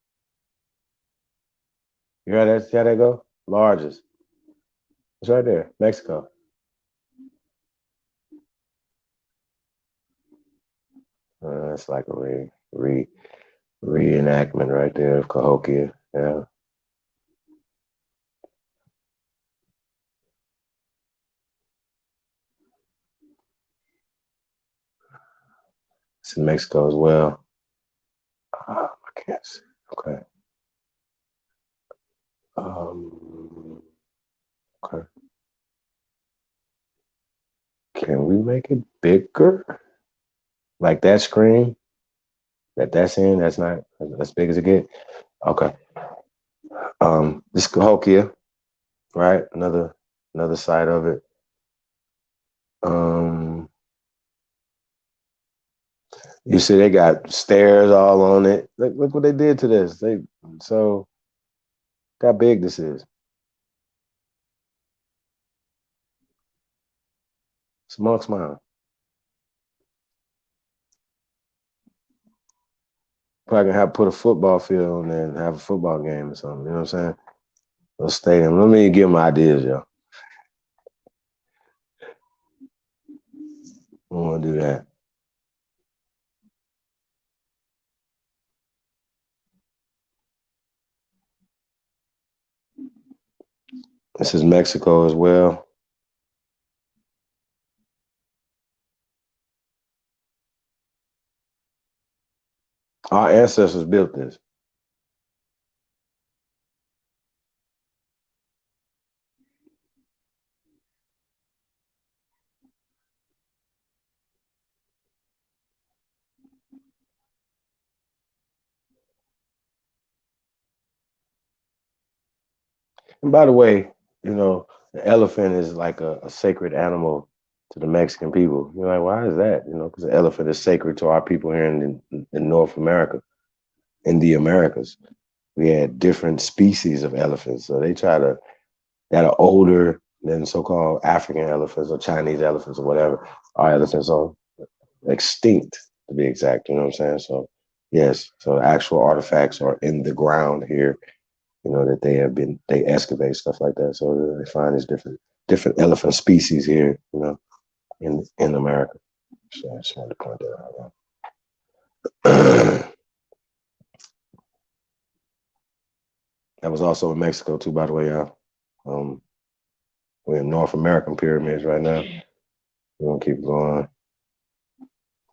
You heard that? See how that go? Largest. It's right there, Mexico. That's like a reenactment right there of Cahokia. Yeah. It's in Mexico as well. I can't see. Okay. Okay. Can we make it bigger? Like that screen that's in, that's not as big as it get. Okay. This Cahokia, right? Another side of it. You see they got stairs all on it. Look what they did to this. So how big this is. It's Monk's Mound. Probably gonna have to put a football field on there and have a football game or something. You know what I'm saying? A stadium. Let me give them ideas, y'all. We want to do that. This is Mexico as well. Our ancestors built this. And by the way, the elephant is like a sacred animal to the Mexican people. You're like, why is that? Because the elephant is sacred to our people here in North America, in the Americas. We had different species of elephants. So they are older than so-called African elephants or Chinese elephants or whatever. Our elephants are extinct, to be exact. You know what I'm saying? So, yes. So the actual artifacts are in the ground here, that they excavate stuff like that. So they find these different elephant species here, in America. So I just wanted to point that out. That was also in Mexico too, by the way, y'all. We're in North American pyramids right now. We're gonna keep going.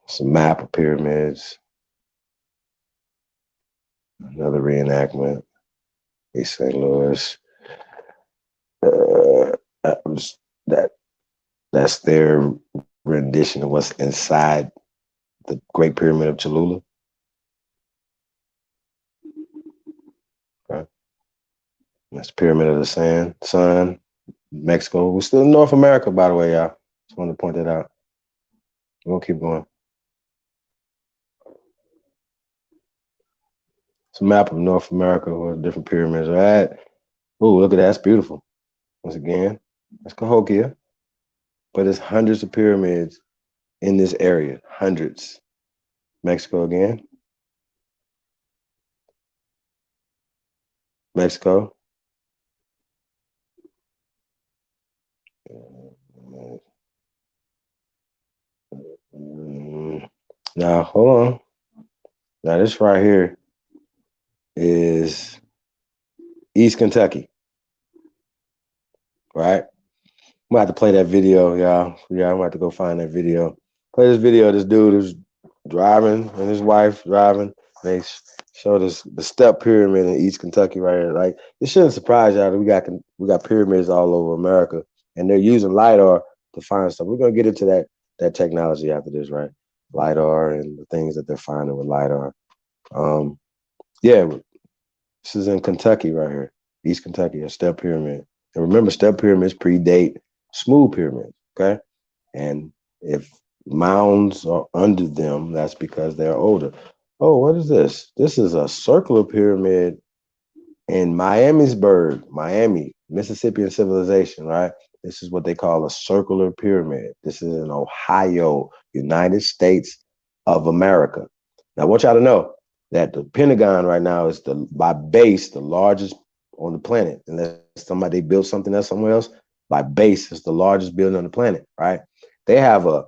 It's a map of pyramids. Another reenactment. East St. Louis. That's their rendition of what's inside the Great Pyramid of Cholula. Right. That's Pyramid of the Sun, Mexico. We're still in North America, by the way, y'all. Just wanted to point that out. We're gonna keep going. It's a map of North America where different pyramids are at. Oh, look at that. That's beautiful. Once again, that's Cahokia. But there's hundreds of pyramids in this area. Hundreds. Mexico again. Mexico. Now, hold on. Now, this right here is East Kentucky, right? I'm gonna have to play that video, y'all. Yeah, I'm gonna have to go find that video. Play this video. This dude is driving and his wife driving. They showed us the step pyramid in East Kentucky right here. Like, it shouldn't surprise y'all that we got pyramids all over America, and they're using LiDAR to find stuff. We're gonna get into that technology after this, right? LiDAR and the things that they're finding with LiDAR. Yeah, this is in Kentucky right here, East Kentucky, a step pyramid. And remember, step pyramids predate smooth pyramids, okay? And if mounds are under them, that's because they're older. Oh, what is this? This is a circular pyramid in Miamisburg, Miami, Mississippian civilization, right? This is what they call a circular pyramid. This is in Ohio, United States of America. Now, I want y'all to know that the Pentagon right now is by base the largest on the planet. Unless somebody built something else somewhere else, by base is the largest building on the planet, right? They have a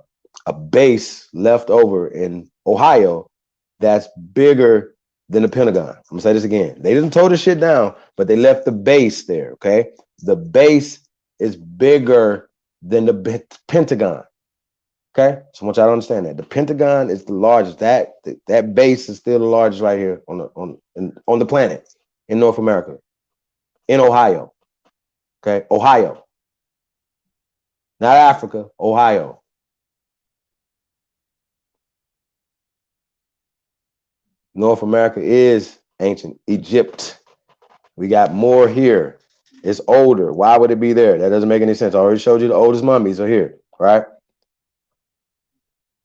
base left over in Ohio that's bigger than the Pentagon. I'm gonna say this again. They didn't tow the shit down, but they left the base there, okay? The base is bigger than the Pentagon. Okay, so I want y'all to understand that the Pentagon is the largest. That base is still the largest right here on the planet in North America, in Ohio. Okay, Ohio, not Africa, Ohio. North America is ancient Egypt. We got more here. It's older. Why would it be there? That doesn't make any sense. I already showed you the oldest mummies are here, right?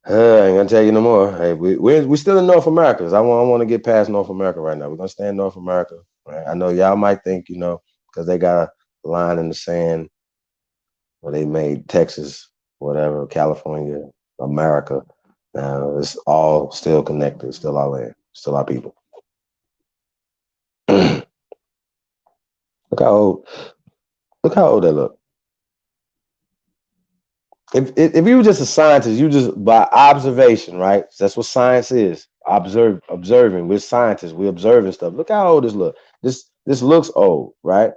I ain't gonna tell you no more. Hey, we're still in North America. I want to get past North America right now. We're gonna stay in North America. Right? I know y'all might think, because they got a line in the sand where they made Texas, whatever, California, America. Now it's all still connected. It's still our land. Still our people. Look how old. Look how old they look. If you were just a scientist, you just by observation, right? That's what science is. Observing. We're scientists. We're observing stuff. Look how old this look. This looks old, right?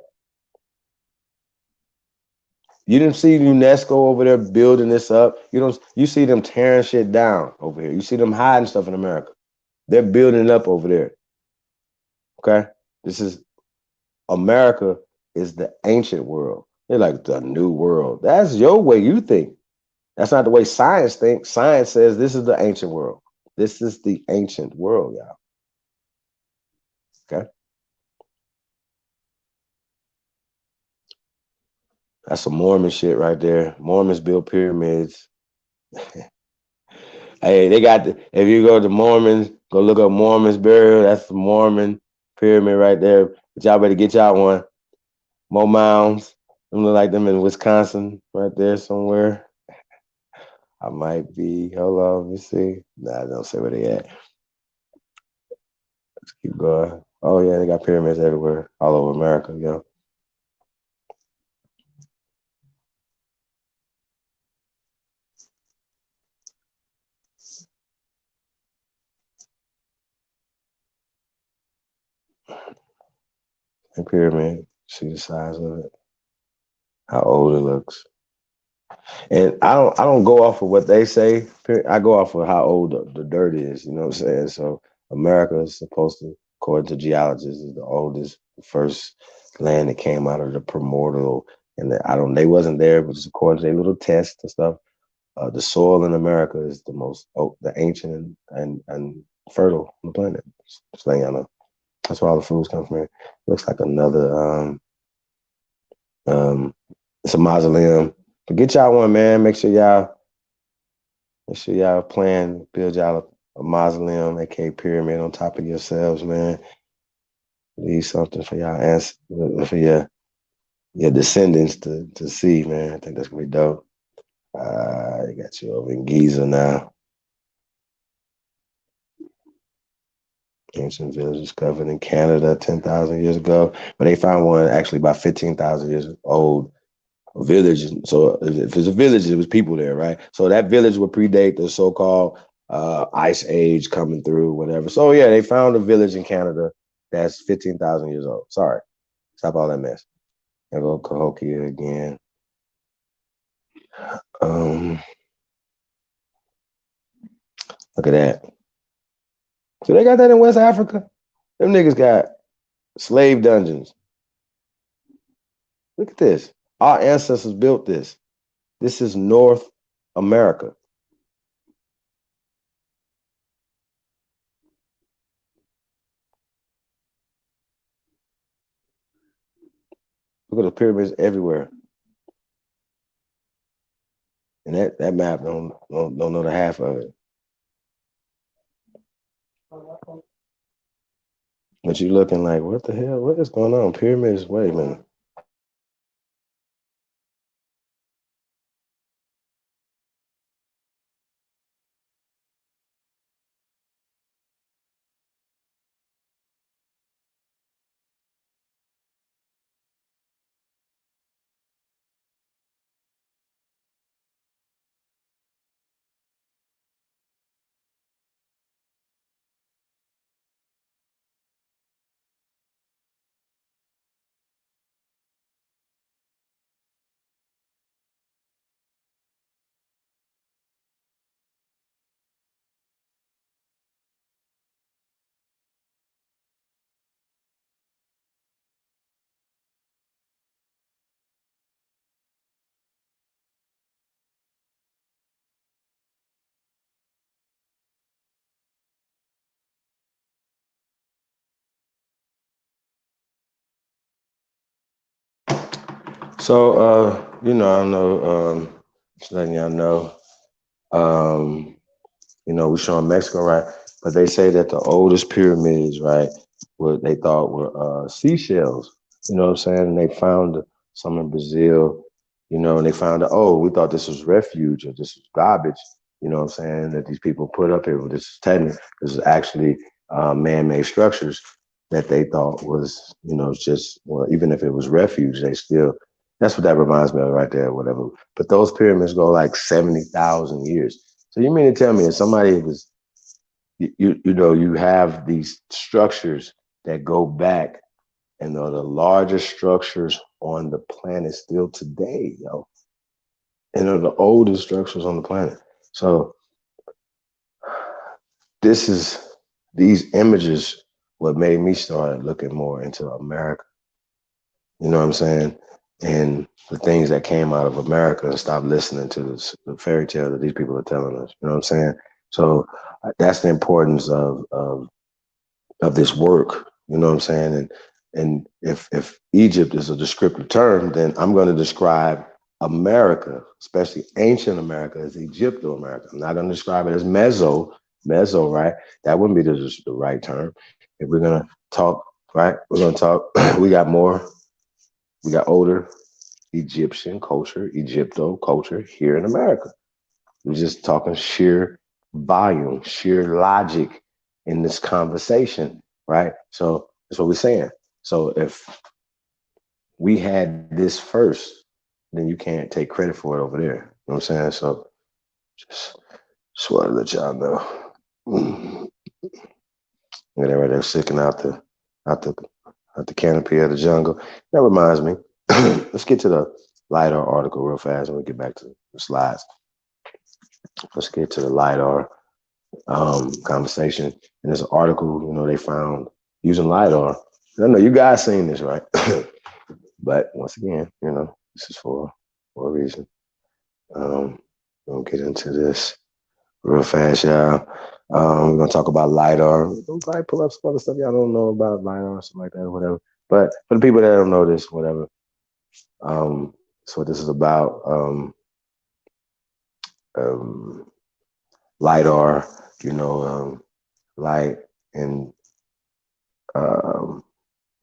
You didn't see UNESCO over there building this up. You see them tearing shit down over here. You see them hiding stuff in America. They're building it up over there. Okay? This is America is the ancient world. They're like the new world. That's your way you think. That's not the way science thinks. Science says this is the ancient world. This is the ancient world, y'all. Okay? That's some Mormon shit right there. Mormons built pyramids. Hey, they got if you go to Mormons, go look up Mormons burial. That's the Mormon pyramid right there. But y'all better get y'all one. More mounds. Them look like them in Wisconsin, right there somewhere. I might be. Hold on, let me see. Nah, don't say where they at. Let's keep going. Oh yeah, they got pyramids everywhere, all over America, yo. A pyramid. See the size of it, how old it looks. And I don't go off of what they say. I go off of how old the dirt is. You know what I'm saying? So America is supposed to, according to geologists, is the oldest, the first land that came out of the primordial. And they wasn't there, but just according to their little tests and stuff, the soil in America is the most the ancient and fertile on the planet. Just letting y'all know. That's where all the foods come from. Here. Looks like another um, it's a mausoleum. But get y'all one, man. Make sure y'all plan, build y'all a mausoleum, aka pyramid on top of yourselves, man. Leave something for y'all for your descendants to see, man. I think that's gonna be dope. I got you over in Giza now. Ancient village discovered in Canada 10,000 years ago, but they found one actually about 15,000 years old. A village. So if it's a village, it was people there, right? So that village would predate the so-called ice age coming through, whatever. So yeah, they found a village in Canada that's 15,000 years old. Sorry, stop all that mess. I go Cahokia again. Look at that. So they got that in West Africa. Them niggas got slave dungeons. Look at this. Our ancestors built this. This is North America. Look at the pyramids everywhere. And that map don't know the half of it. But you looking like, what the hell? What is going on? Pyramids? Wait a minute. So I know, just letting y'all know. We're showing Mexico, right? But they say that the oldest pyramids, right, what they thought were seashells. You know what I'm saying? And they found some in Brazil, and they found out, oh, we thought this was refuge or this was garbage, you know what I'm saying, that these people put up here. Well, this is actually man-made structures that they thought was, just, well, even if it was refuge, that's what that reminds me of right there, whatever. But those pyramids go like 70,000 years. So you mean to tell me if somebody was, you have these structures that go back and are the largest structures on the planet still today, and are the oldest structures on the planet. So these images what made me start looking more into America. You know what I'm saying? And the things that came out of America and stop listening to the fairy tale that these people are telling us. You know what I'm saying? So that's the importance of this work. You know what I'm saying? And if Egypt is a descriptive term, then I'm going to describe America, especially ancient America, as Egypto-America. I'm not going to describe it as Meso, right? That wouldn't be the right term. If we're going to talk, right, we're going to talk, we got older Egyptian culture, Egypto culture here in America. We're just talking sheer volume, sheer logic in this conversation, right? So that's what we're saying. So if we had this first, then you can't take credit for it over there. You know what I'm saying? So just want to let y'all know. And they're right there sticking out the canopy of the jungle. That reminds me. Let's get to the LiDAR article real fast and we'll get back to the slides. Let's get to the LiDAR conversation. And this article, they found using LiDAR. I know you guys seen this, right? But once again, this is for a reason. We'll get into this real fast, y'all. We're gonna talk about LiDAR. We'll probably pull up some other stuff y'all don't know about LiDAR or something like that, or whatever. But for the people that don't know this, whatever. So what this is about. LiDAR, light and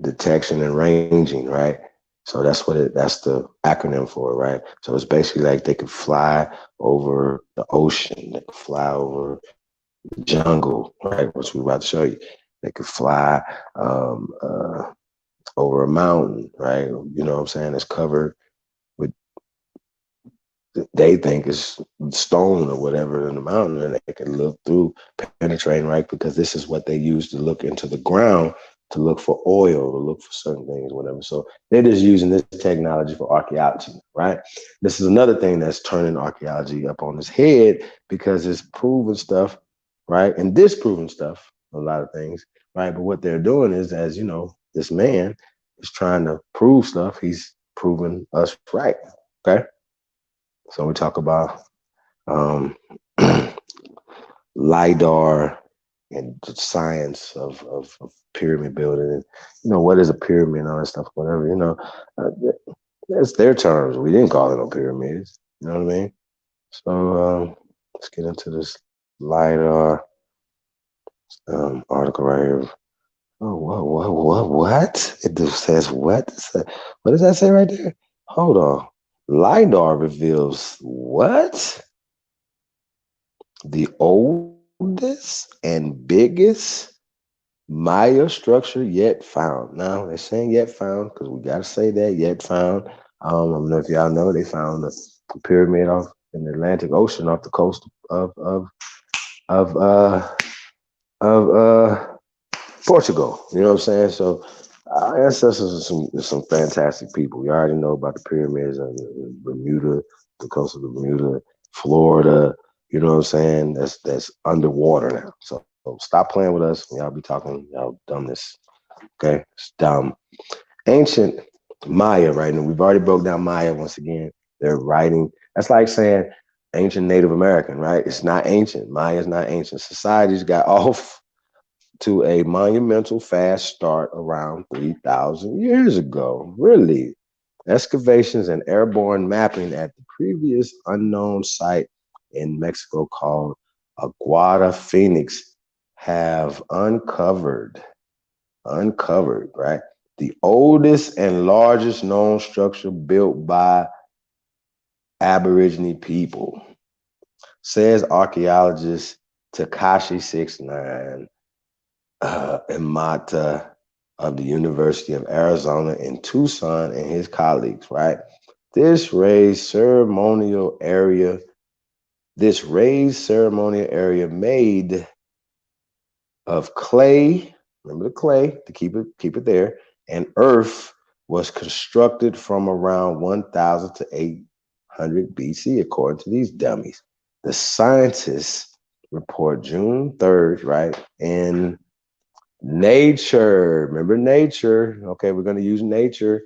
detection and ranging, right? So that's the acronym for it, right? So it's basically like they could fly over the ocean, they could fly over the jungle, right? Which we're about to show you. They could fly over a mountain, right? You know what I'm saying? It's covered with, they think is stone or whatever in the mountain, and they can look through, penetrating, right? Because this is what they use to look into the ground, to look for oil, to look for certain things, whatever. So they're just using this technology for archaeology, right? This is another thing that's turning archaeology up on its head because it's proven stuff, right? And disproving stuff, a lot of things, right? But what they're doing is, as you know, this man is trying to prove stuff. He's proving us right, okay? So we talk about LiDAR and the science of pyramid building, and what is a pyramid and all that stuff, whatever, that's their terms. We didn't call it no pyramids, you know what I mean? So let's get into this LiDAR article right here. Oh, what? It just says what? What does that say right there? Hold on. LiDAR reveals what? The oldest and biggest Maya structure yet found. Now they're saying yet found because we got to say that yet found. I don't know if y'all know they found a pyramid off in the Atlantic Ocean off the coast of Portugal. You know what I'm saying? So our ancestors are some fantastic people. We already know about the pyramids in Bermuda, the coast of Bermuda, Florida. You know what I'm saying? That's underwater now. So stop playing with us. Y'all be talking y'all dumbness. Okay, it's dumb. Ancient Maya, right? And we've already broke down Maya once again. They're writing. That's like saying ancient Native American, right? It's not ancient. Maya is not ancient. Societies got off to a monumental fast start around 3,000 years ago. Really? Excavations and airborne mapping at the previous unknown site in Mexico called Aguada Phoenix have uncovered, right? The oldest and largest known structure built by Aborigine people, says archaeologist Takashi 69 Imata of the University of Arizona in Tucson and his colleagues, right? This raised ceremonial area made of clay, remember the clay to keep it there, and earth was constructed from around 1000 to 800 BC, according to these dummies. The scientists report June 3rd, right, in Nature. Remember Nature. Okay, we're going to use Nature.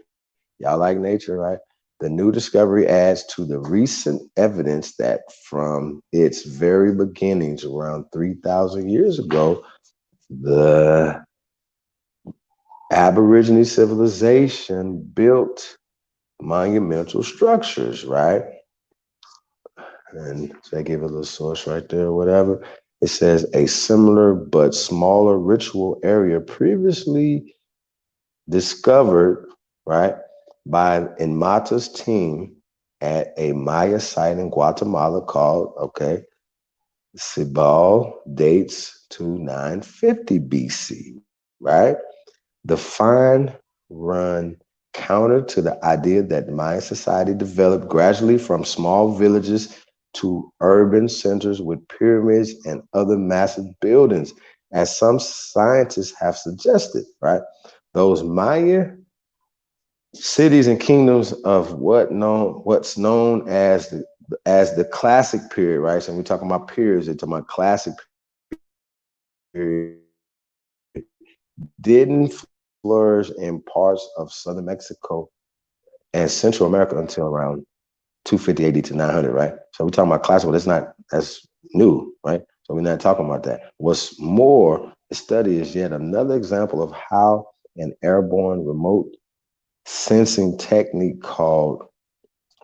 Y'all like Nature, right? The new discovery adds to the recent evidence that from its very beginnings, around 3,000 years ago, the Aborigine civilization built monumental structures, right? And so they give a little source right there, or whatever. It says a similar but smaller ritual area previously discovered, right, by Enmata's team at a Maya site in Guatemala called, okay, Cibal, dates to 950 BC, right? The find run counter to the idea that Mayan society developed gradually from small villages to urban centers with pyramids and other massive buildings, as some scientists have suggested, right? Those Maya cities and kingdoms of what's known as the classic period, right? So when we're talking about periods, they're talking about classic period, didn't flourish in parts of southern Mexico and Central America until around 250 AD to 900, right? So we're talking about classical. That's new, right? So we're not talking about that. What's more, the study is yet another example of how an airborne remote sensing technique called,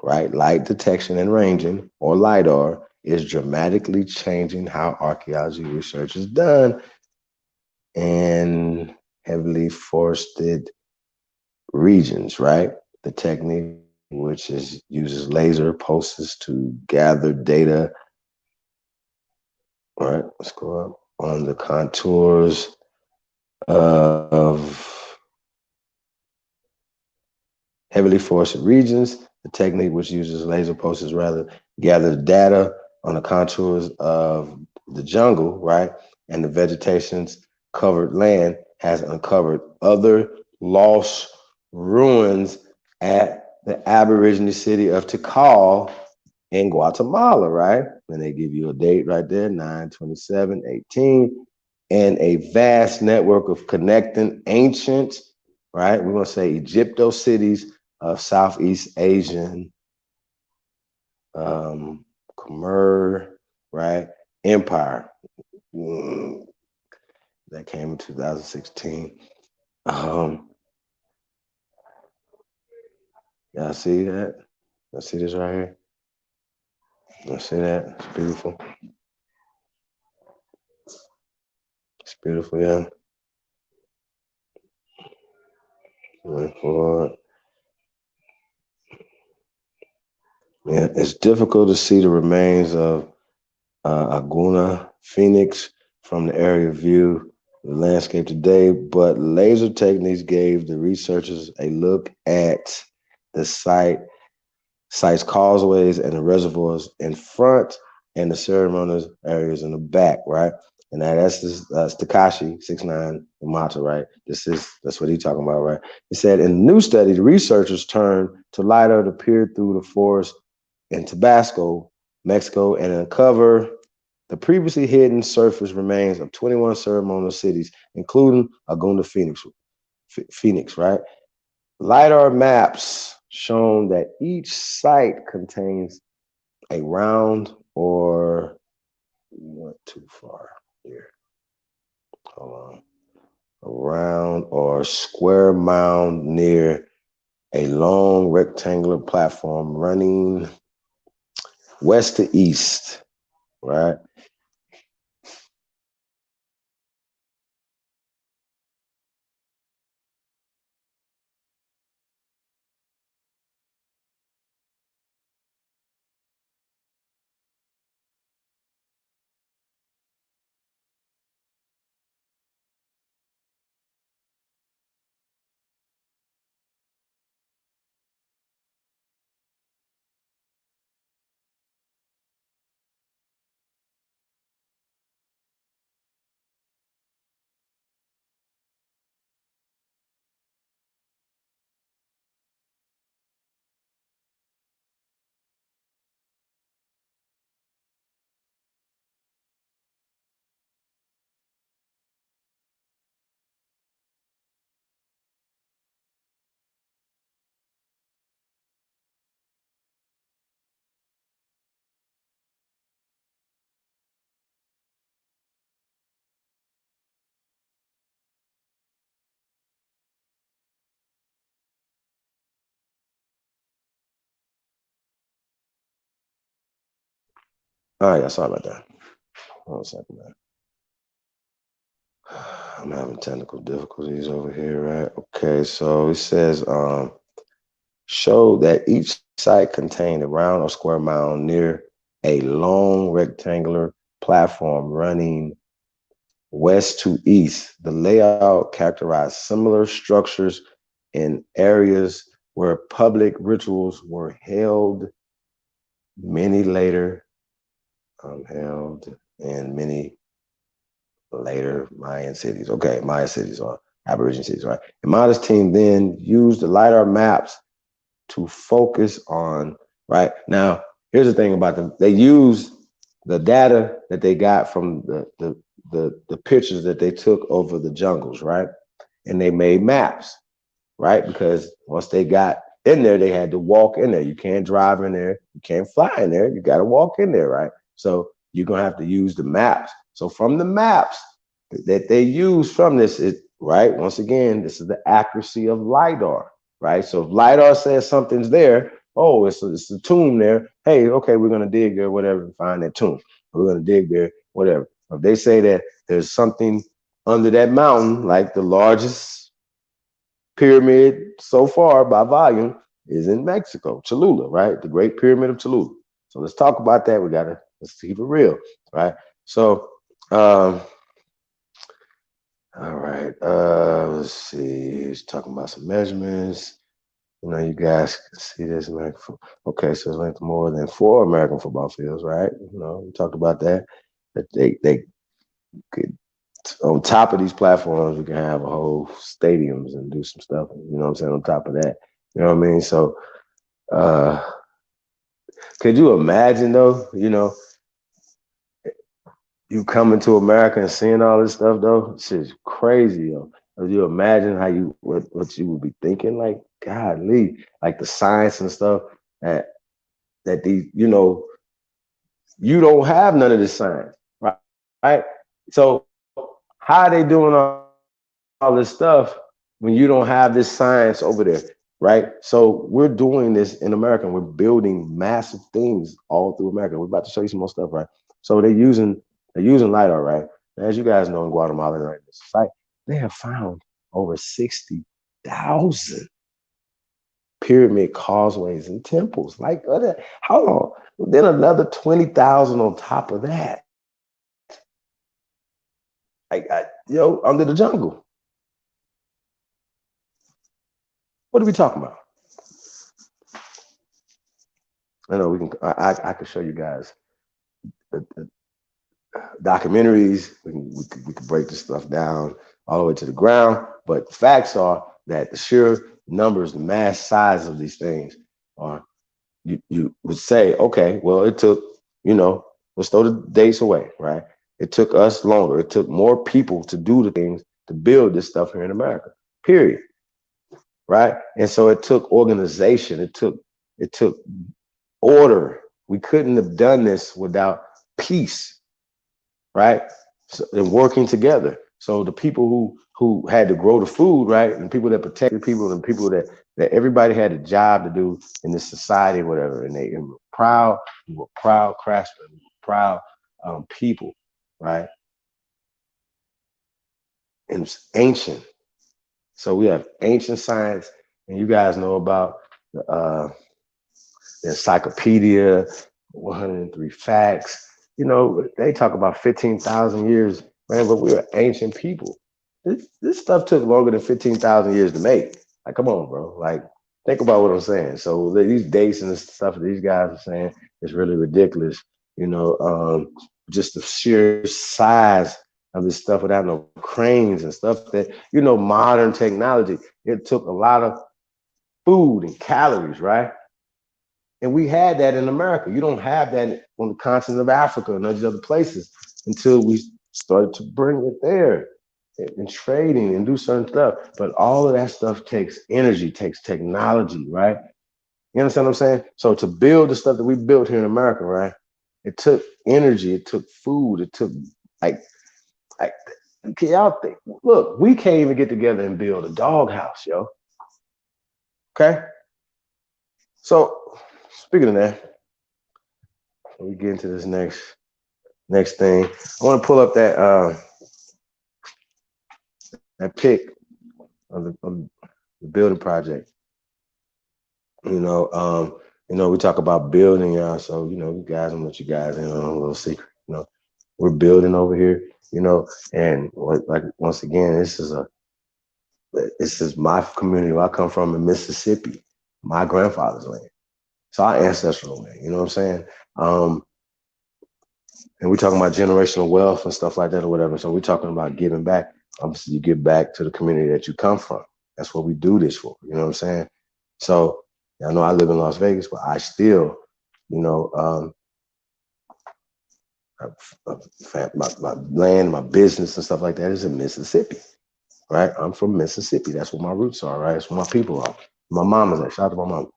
right, light detection and ranging, or LIDAR, is dramatically changing how archaeology research is done in heavily forested regions, right? The technique, which uses laser pulses to gather data, right? Let's go up on the contours of heavily forested regions. The technique, which uses laser pulses, rather gathers data on the contours of the jungle, right? And the vegetation's covered land has uncovered other lost ruins at the Aborigine city of Tikal in Guatemala, right? And they give you a date right there, 9/27/18, and a vast network of connecting ancient, right? We're gonna say Egypto cities of Southeast Asian Khmer, right? Empire. Mm, that came in 2016. Y'all see that? Y'all see this right here? Y'all see that? It's beautiful. It's beautiful, yeah. Going forward. Yeah, it's difficult to see the remains of Aguna Phoenix from the area view the landscape today, but laser techniques gave the researchers a look at the site's causeways and the reservoirs in front and the ceremonial areas in the back, right? And that's Takashi 69 Mata, right? That's what he's talking about, right? He said in the new study, the researchers turned to LiDAR to peer through the forest in Tabasco, Mexico, and uncover the previously hidden surface remains of 21 ceremonial cities, including Aguna Phoenix, right? LiDAR maps shown that each site contains a round or we went too far here. Hold on. A round or square mound near a long rectangular platform running west to east, right? All right, yeah, sorry about that. One second, man. I'm having technical difficulties over here, right? Okay, so it says show that each site contained a round or square mound near a long rectangular platform running west to east. The layout characterized similar structures in areas where public rituals were held. Many later held in many later Mayan cities. Okay, Mayan cities or Aboriginal cities, right? The Modest team then used the LiDAR maps to focus on, right? Now, here's the thing about them. They use the data that they got from the pictures that they took over the jungles, right? And they made maps, right? Because once they got in there, they had to walk in there. You can't drive in there. You can't fly in there. You got to walk in there, right? So you're going to have to use the maps. So from the maps that they use from this, right? Once again, this is the accuracy of LiDAR, right? So if LiDAR says something's there, oh, it's a tomb there. Hey, okay, we're going to dig there, whatever, and find that tomb. We're going to dig there, whatever. If they say that there's something under that mountain, like the largest pyramid so far by volume is in Mexico, Cholula, right? The Great Pyramid of Cholula. So let's talk about that. Let's keep it real, right? So, all right, let's see. He's talking about some measurements. You know, you guys can see this. Okay, so it's length more than 4 American football fields, right? You know, we talked about that. That they could, on top of these platforms, we can have a whole stadiums and do some stuff. You know what I'm saying? On top of that, you know what I mean? So, could you imagine though? You know, you coming to America and seeing all this stuff though, it's just crazy, yo. Could you imagine how what you would be thinking? Like, godly, like the science and stuff that these, you know, you don't have none of this science, right? Right? So how are they doing all this stuff when you don't have this science over there, right? So we're doing this in America. We're building massive things all through America. We're about to show you some more stuff, right? So they're using LiDAR, right? As you guys know, in Guatemala, right, this site, they have found over 60,000 pyramid causeways and temples. Like, how long? Then another 20,000 on top of that. Like, under the jungle. What are we talking about? I know we can. I can show you guys the documentaries. We can break this stuff down all the way to the ground. But the facts are that the sheer numbers, the mass size of these things are. You would say, okay, well, it took, you know, let's throw the dates away, right? It took us longer. It took more people to do the things to build this stuff here in America. Period. Right? And so it took organization. It took order. We couldn't have done this without peace, right? So, and working together. So the people who had to grow the food, right, and people that protected people, and people that everybody had a job to do in this society, whatever, and they were proud. We were proud craftsmen, we were proud people, right? And it's ancient. So we have ancient science, and you guys know about the encyclopedia, 103 facts. You know, they talk about 15,000 years, man, but we're ancient people. This stuff took longer than 15,000 years to make. Like, come on, bro. Like, think about what I'm saying. So these dates and this stuff that these guys are saying is really ridiculous. You know, just the sheer size of this stuff without no cranes and stuff that, you know, modern technology. It took a lot of food and calories, right? And we had that in America. You don't have that on the continent of Africa and those other places until we started to bring it there and trading and do certain stuff. But all of that stuff takes energy, takes technology, right? You understand what I'm saying? So to build the stuff that we built here in America, right? It took energy, it took food, it took like can y'all think? Look, we can't even get together and build a doghouse, yo. Okay? So speaking of that, we get into this next thing, I want to pull up that pic of the building project. We talk about building, y'all. So you guys, I'm let you guys in on a little secret. We're building over here. And like once again, this is my community where I come from in Mississippi, my grandfather's land. It's our ancestral land. You know what I'm saying? And we're talking about generational wealth and stuff like that or whatever. So we're talking about giving back. Obviously, you give back to the community that you come from. That's what we do this for. You know what I'm saying? So I know I live in Las Vegas, but I still, my land, my business and stuff like that is in Mississippi, right? I'm from Mississippi. That's where my roots are, right? That's where my people are. My mama's at. Shout out to my mama.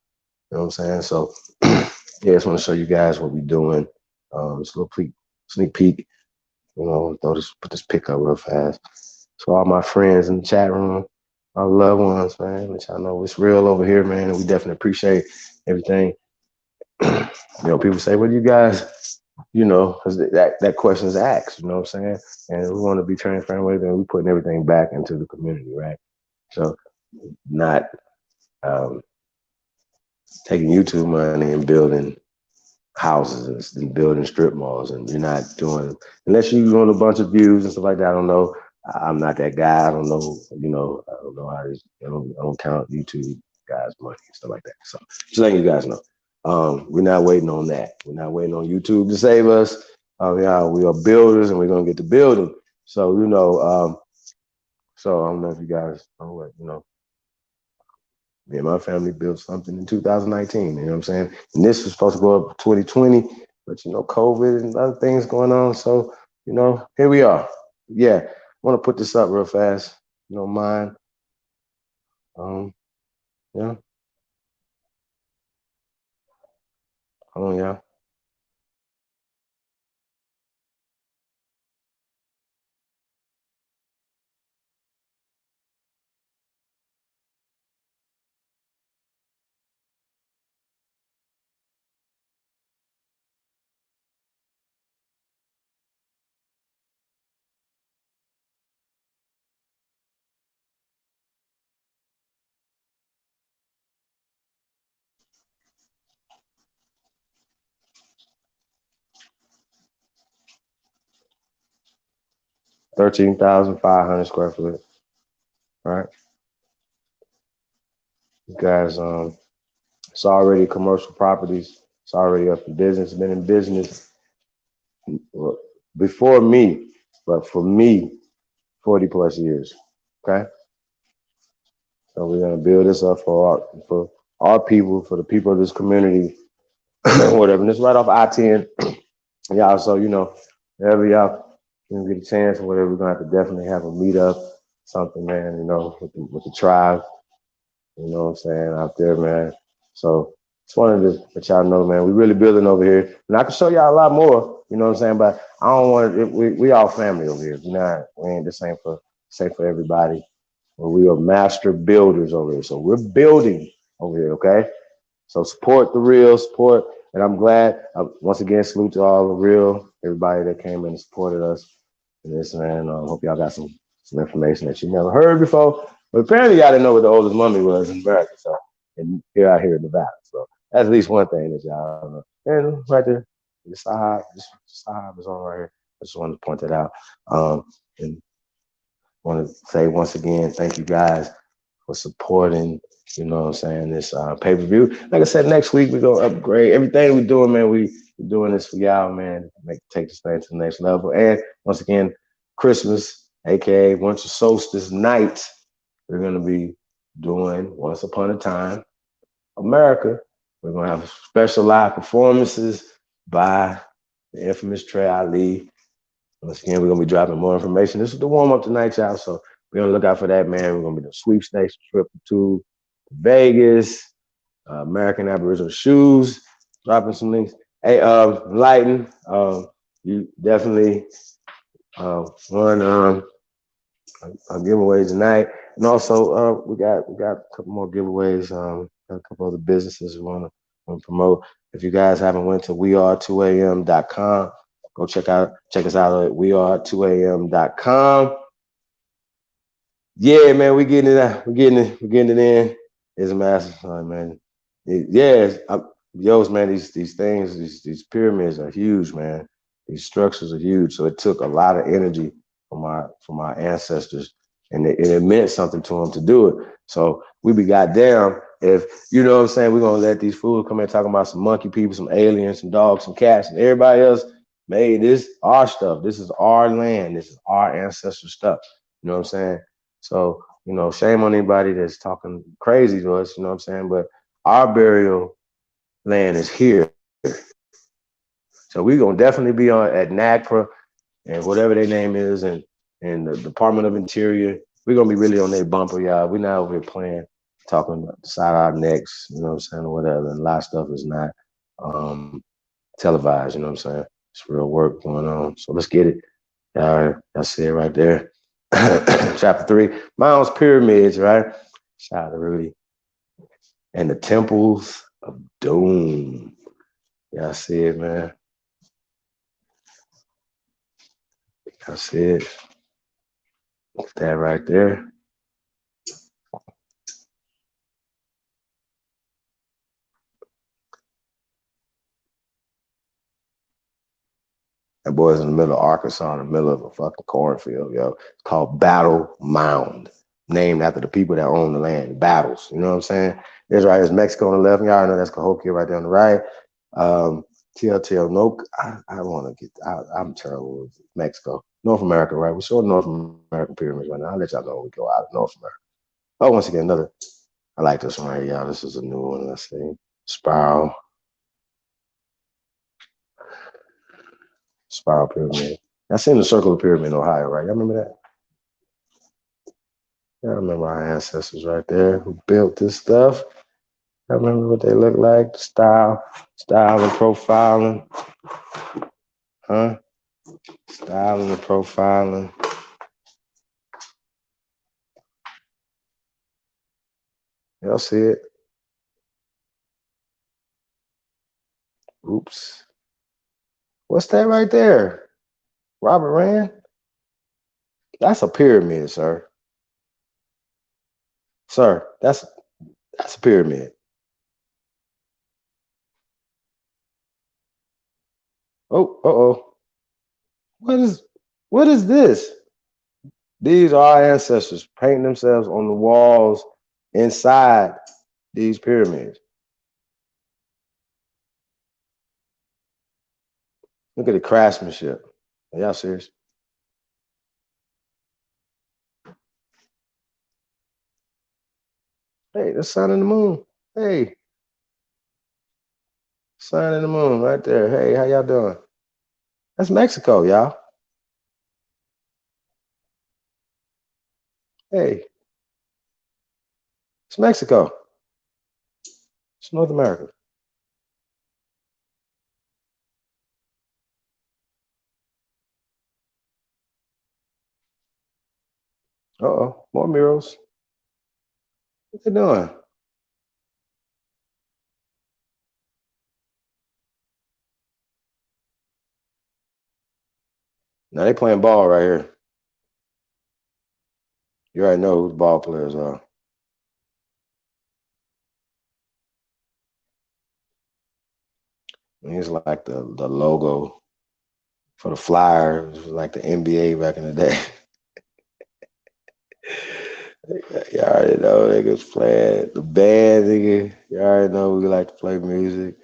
You know what I'm saying? So, yeah, I just want to show you guys what we're doing. Just a little sneak peek. Put this pic up real fast. So all my friends in the chat room, our loved ones, man, let y'all know it's real over here, man. And we definitely appreciate everything. People say, "What do you guys?" Because that question is asked. You know what I'm saying? And we want to be transparent with it, and we're putting everything back into the community, right? So, not taking YouTube money and building houses and building strip malls, and you're not doing unless you're doing a bunch of views and stuff like that. I don't know. I'm not that guy. I don't know. I don't know how this. I don't count YouTube guys' money and stuff like that. So just letting you guys know. We're not waiting on that. We're not waiting on YouTube to save us. Yeah, we are builders, and we're gonna get to building. So so I don't know if you guys know what me and my family built something in 2019. You know what I'm saying? And this was supposed to go up 2020, but COVID and other things going on. So, here we are. Yeah. I want to put this up real fast. You don't mind? Yeah. Hold on, y'all. $13,500 square foot. All right. You guys, it's already commercial properties. It's already up in business. Been in business before me, but for me, 40 plus years. Okay. So we're gonna build this up for our people, for the people of this community, whatever. And it's right off I-10. Y'all, so wherever y'all get a chance or whatever, we're gonna have to definitely have a meetup, something, man, with the tribe, you know what I'm saying, out there, man. So just wanted to let y'all know, man, we really building over here. And I can show y'all a lot more, you know what I'm saying, but I don't want it, we all family over here. We ain't this ain't for everybody. Well, we are master builders over here. So we're building over here, okay? So support the real, support. And I'm glad, once again, salute to all the real, everybody that came in and supported us in this, man. Hope y'all got some information that you never heard before. But apparently y'all didn't know what the oldest mummy was in America. So, and here out here in Nevada. So that's at least one thing that y'all know. And right there, the Sahab is on right here. I just wanted to point that out. And want to say once again, thank you guys for supporting, you know what I'm saying, this pay-per-view. Like I said, next week we're going to upgrade everything we're doing, man. We're doing this for y'all, man, take this thing to the next level. And once again, Christmas, aka Winter Solstice night, we're going to be doing Once Upon a Time America. We're going to have special live performances by the infamous Trey Ali. Once again, we're going to be dropping more information. This is the warm-up tonight, y'all, so we're going to look out for that, man. We're going to be doing sweepstakes trip to Vegas, American Aboriginal Shoes, dropping some links. Hey, Lighten, you definitely won a giveaway tonight. And also, we got a couple more giveaways. A couple other businesses we want to and promote. If you guys haven't went to weare2am.com, go check us out at weare2am.com. Yeah, man, we getting it out. We're getting it in. It's a massive fun, man. Man, these things, these pyramids are huge, man. These structures are huge. So it took a lot of energy from our ancestors, and it meant something to them to do it. So we be goddamn if you know what I'm saying. We're gonna let these fools come in talking about some monkey people, some aliens, some dogs, some cats, and everybody else made this our stuff. This is our land. This is our ancestral stuff. You know what I'm saying? So, shame on anybody that's talking crazy to us, you know what I'm saying? But our burial land is here. So we're gonna definitely be on at NAGPRA and whatever their name is and the Department of Interior. We're gonna be really on their bumper, y'all. We're not over here playing, talking about the side of our necks, you know what I'm saying, or whatever. And a lot of stuff is not televised, you know what I'm saying? It's real work going on. So let's get it. All right, that's it right there. Chapter 3, Miles Pyramids, right? Shout out to Rudy. And the Temples of Doom. Y'all see it, man. Y'all see it. That right there. That boy's in the middle of Arkansas, in the middle of a fucking cornfield, yo. It's called Battle Mound, named after the people that own the land. Battles, you know what I'm saying? There's Mexico on the left. Y'all know that's Cahokia right there on the right. TLTL, no, I want to get, I'm terrible with Mexico. North America, right? We're showing North American pyramids right now. I'll let y'all know when we go out of North America. Oh, once again, I like this one right here, y'all. This is a new one. Let's see. Spiral Pyramid. I seen the Circle Pyramid in Ohio, right? Y'all remember that? Y'all remember our ancestors right there who built this stuff? I remember what they look like, style and profiling. Huh? Styling and profiling. Y'all see it? Oops. What's that right there? Robert Rand? That's a pyramid, sir. Sir, that's a pyramid. Oh, uh-oh. What is this? These are our ancestors painting themselves on the walls inside these pyramids. Look at the craftsmanship. Are y'all serious? Hey, the sun and the moon. Hey, sun and the moon right there. Hey, how y'all doing? That's Mexico, y'all. Hey, it's Mexico. It's North America. Uh-oh, more murals. What they doing? Now they playing ball right here. You already know who the ball players are. And here's like the logo for the Flyers, like the NBA back in the day. You already know niggas playing the band, nigga. You already know we like to play music.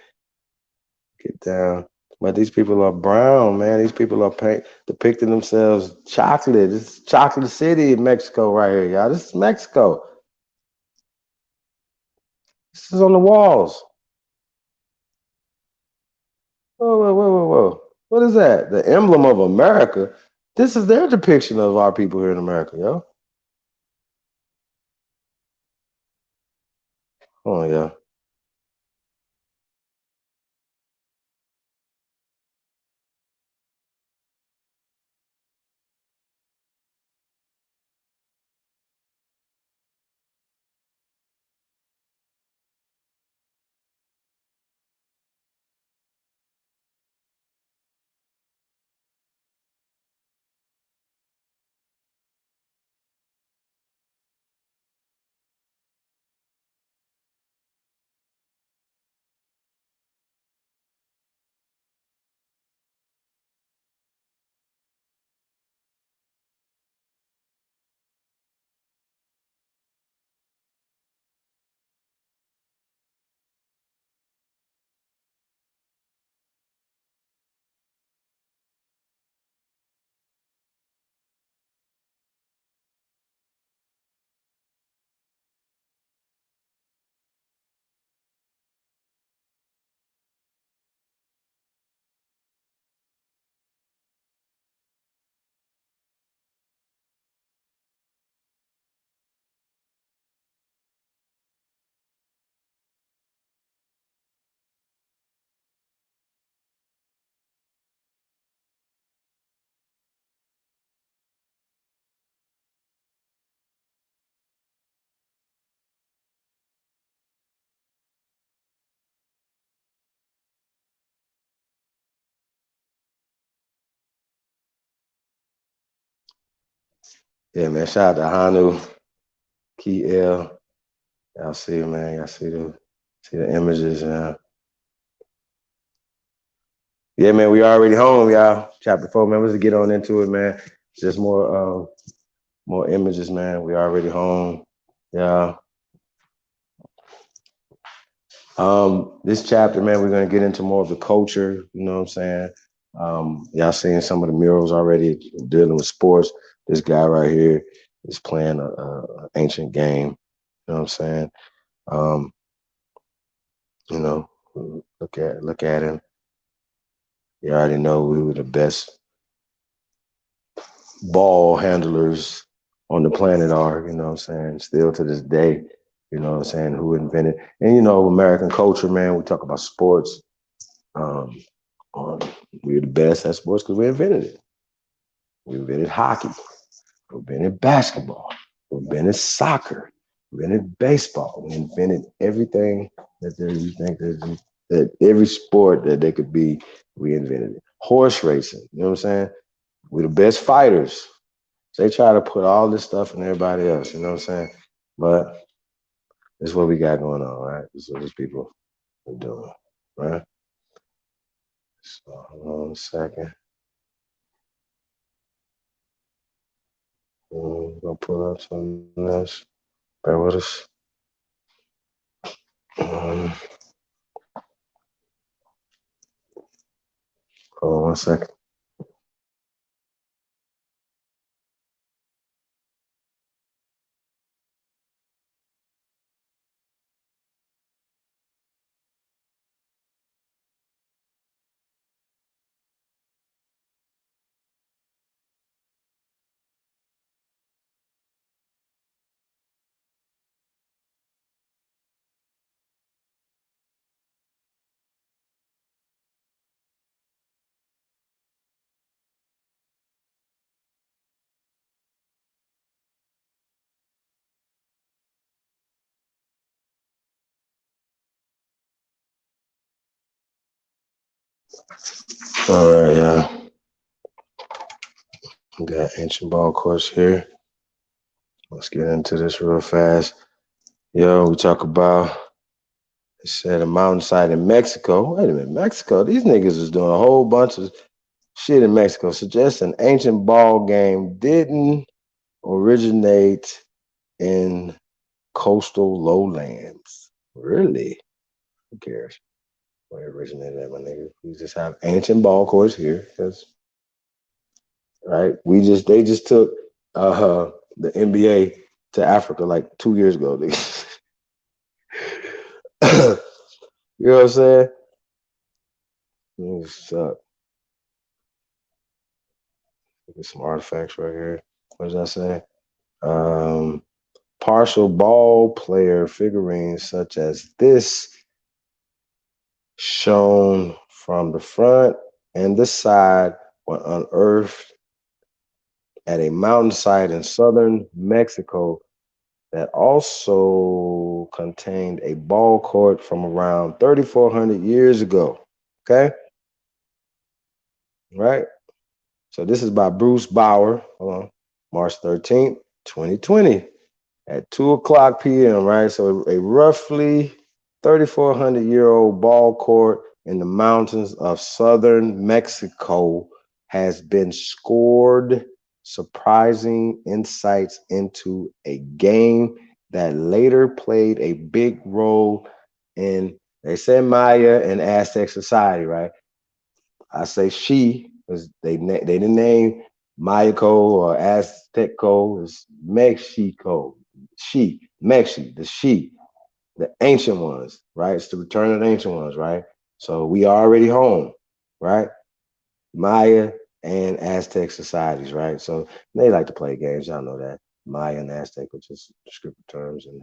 Get down. But these people are brown, man. These people are depicting themselves chocolate. This is chocolate city in Mexico right here, y'all. This is Mexico. This is on the walls. Whoa. What is that? The emblem of America. This is their depiction of our people here in America, yo. Oh, yeah. Yeah, man. Shout out to Hanu, Key L. Y'all see, man. Y'all see the images. Yeah, man. We already home, y'all. Chapter 4, man. Let's get on into it, man. Just more images, man. We already home. Yeah. This chapter, man, we're gonna get into more of the culture. You know what I'm saying? Y'all seeing some of the murals already dealing with sports. This guy right here is playing a ancient game. You know what I'm saying? Um, you know, look at him. You already know we were the best ball handlers on the planet are, you know what I'm saying? Still to this day, you know what I'm saying, who invented, and you know, American culture, man, we talk about sports. Um, we're the best at sports because we invented it. We invented hockey. We invented basketball. We invented soccer. We invented baseball. We invented everything that there you think that every sport that there could be, we invented it. Horse racing, you know what I'm saying? We're the best fighters. They try to put all this stuff in everybody else, you know what I'm saying? But this is what we got going on, right? This is what these people are doing, right? So hold on a second. I'm gonna pull up something else. Bear with us. Hold on one second. All right, yeah. We got ancient ball course here. Let's get into this real fast. Yo, we talk about it said a mountainside in Mexico. Wait a minute, Mexico. These niggas is doing a whole bunch of shit in Mexico. Suggests an ancient ball game didn't originate in coastal lowlands. Really? Who cares where it originated at, my nigga? We just have ancient ball courts here because right? They just took the NBA to Africa like 2 years ago. You know what I'm saying? Suck. Look at some artifacts right here. What does that say? Um, Partial ball player figurines such as this shown from the front and the side were unearthed at a mountainside in southern Mexico that also contained a ball court from around 3,400 years ago. Okay? Right? So this is by Bruce Bauer. Hold on. March 13th, 2020 at 2:00 p.m., right? So a roughly 3,400-year-old ball court in the mountains of southern Mexico has been scored, surprising insights into a game that later played a big role in, they say, Maya and Aztec society, right? I say she because they didn't name Mayako or Azteco. It's Mexico. The ancient ones, right? It's the return of the ancient ones, right? So we are already home, right? Maya and Aztec societies, right? So they like to play games. Y'all know that. Maya and Aztec are just descriptive terms, and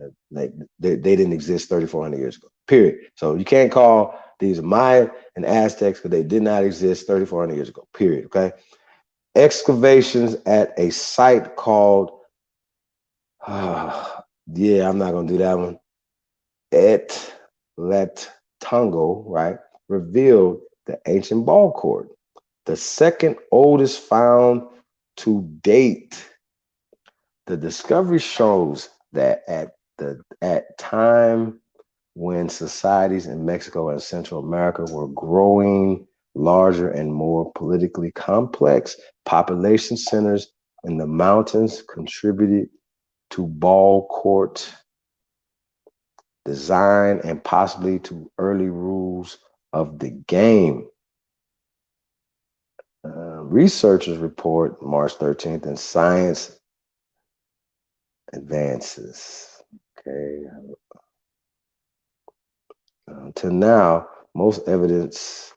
they didn't exist 3,400 years ago, period. So you can't call these Maya and Aztecs because they did not exist 3,400 years ago, period, okay? Excavations at a site called, yeah, I'm not going to do that one. Tango, right, revealed the ancient ball court, the second oldest found to date. The discovery shows that at time when societies in Mexico and Central America were growing larger and more politically complex, population centers in the mountains contributed to ball court design and possibly to early rules of the game. Researchers report March 13th in Science Advances. Okay. Till now, most evidence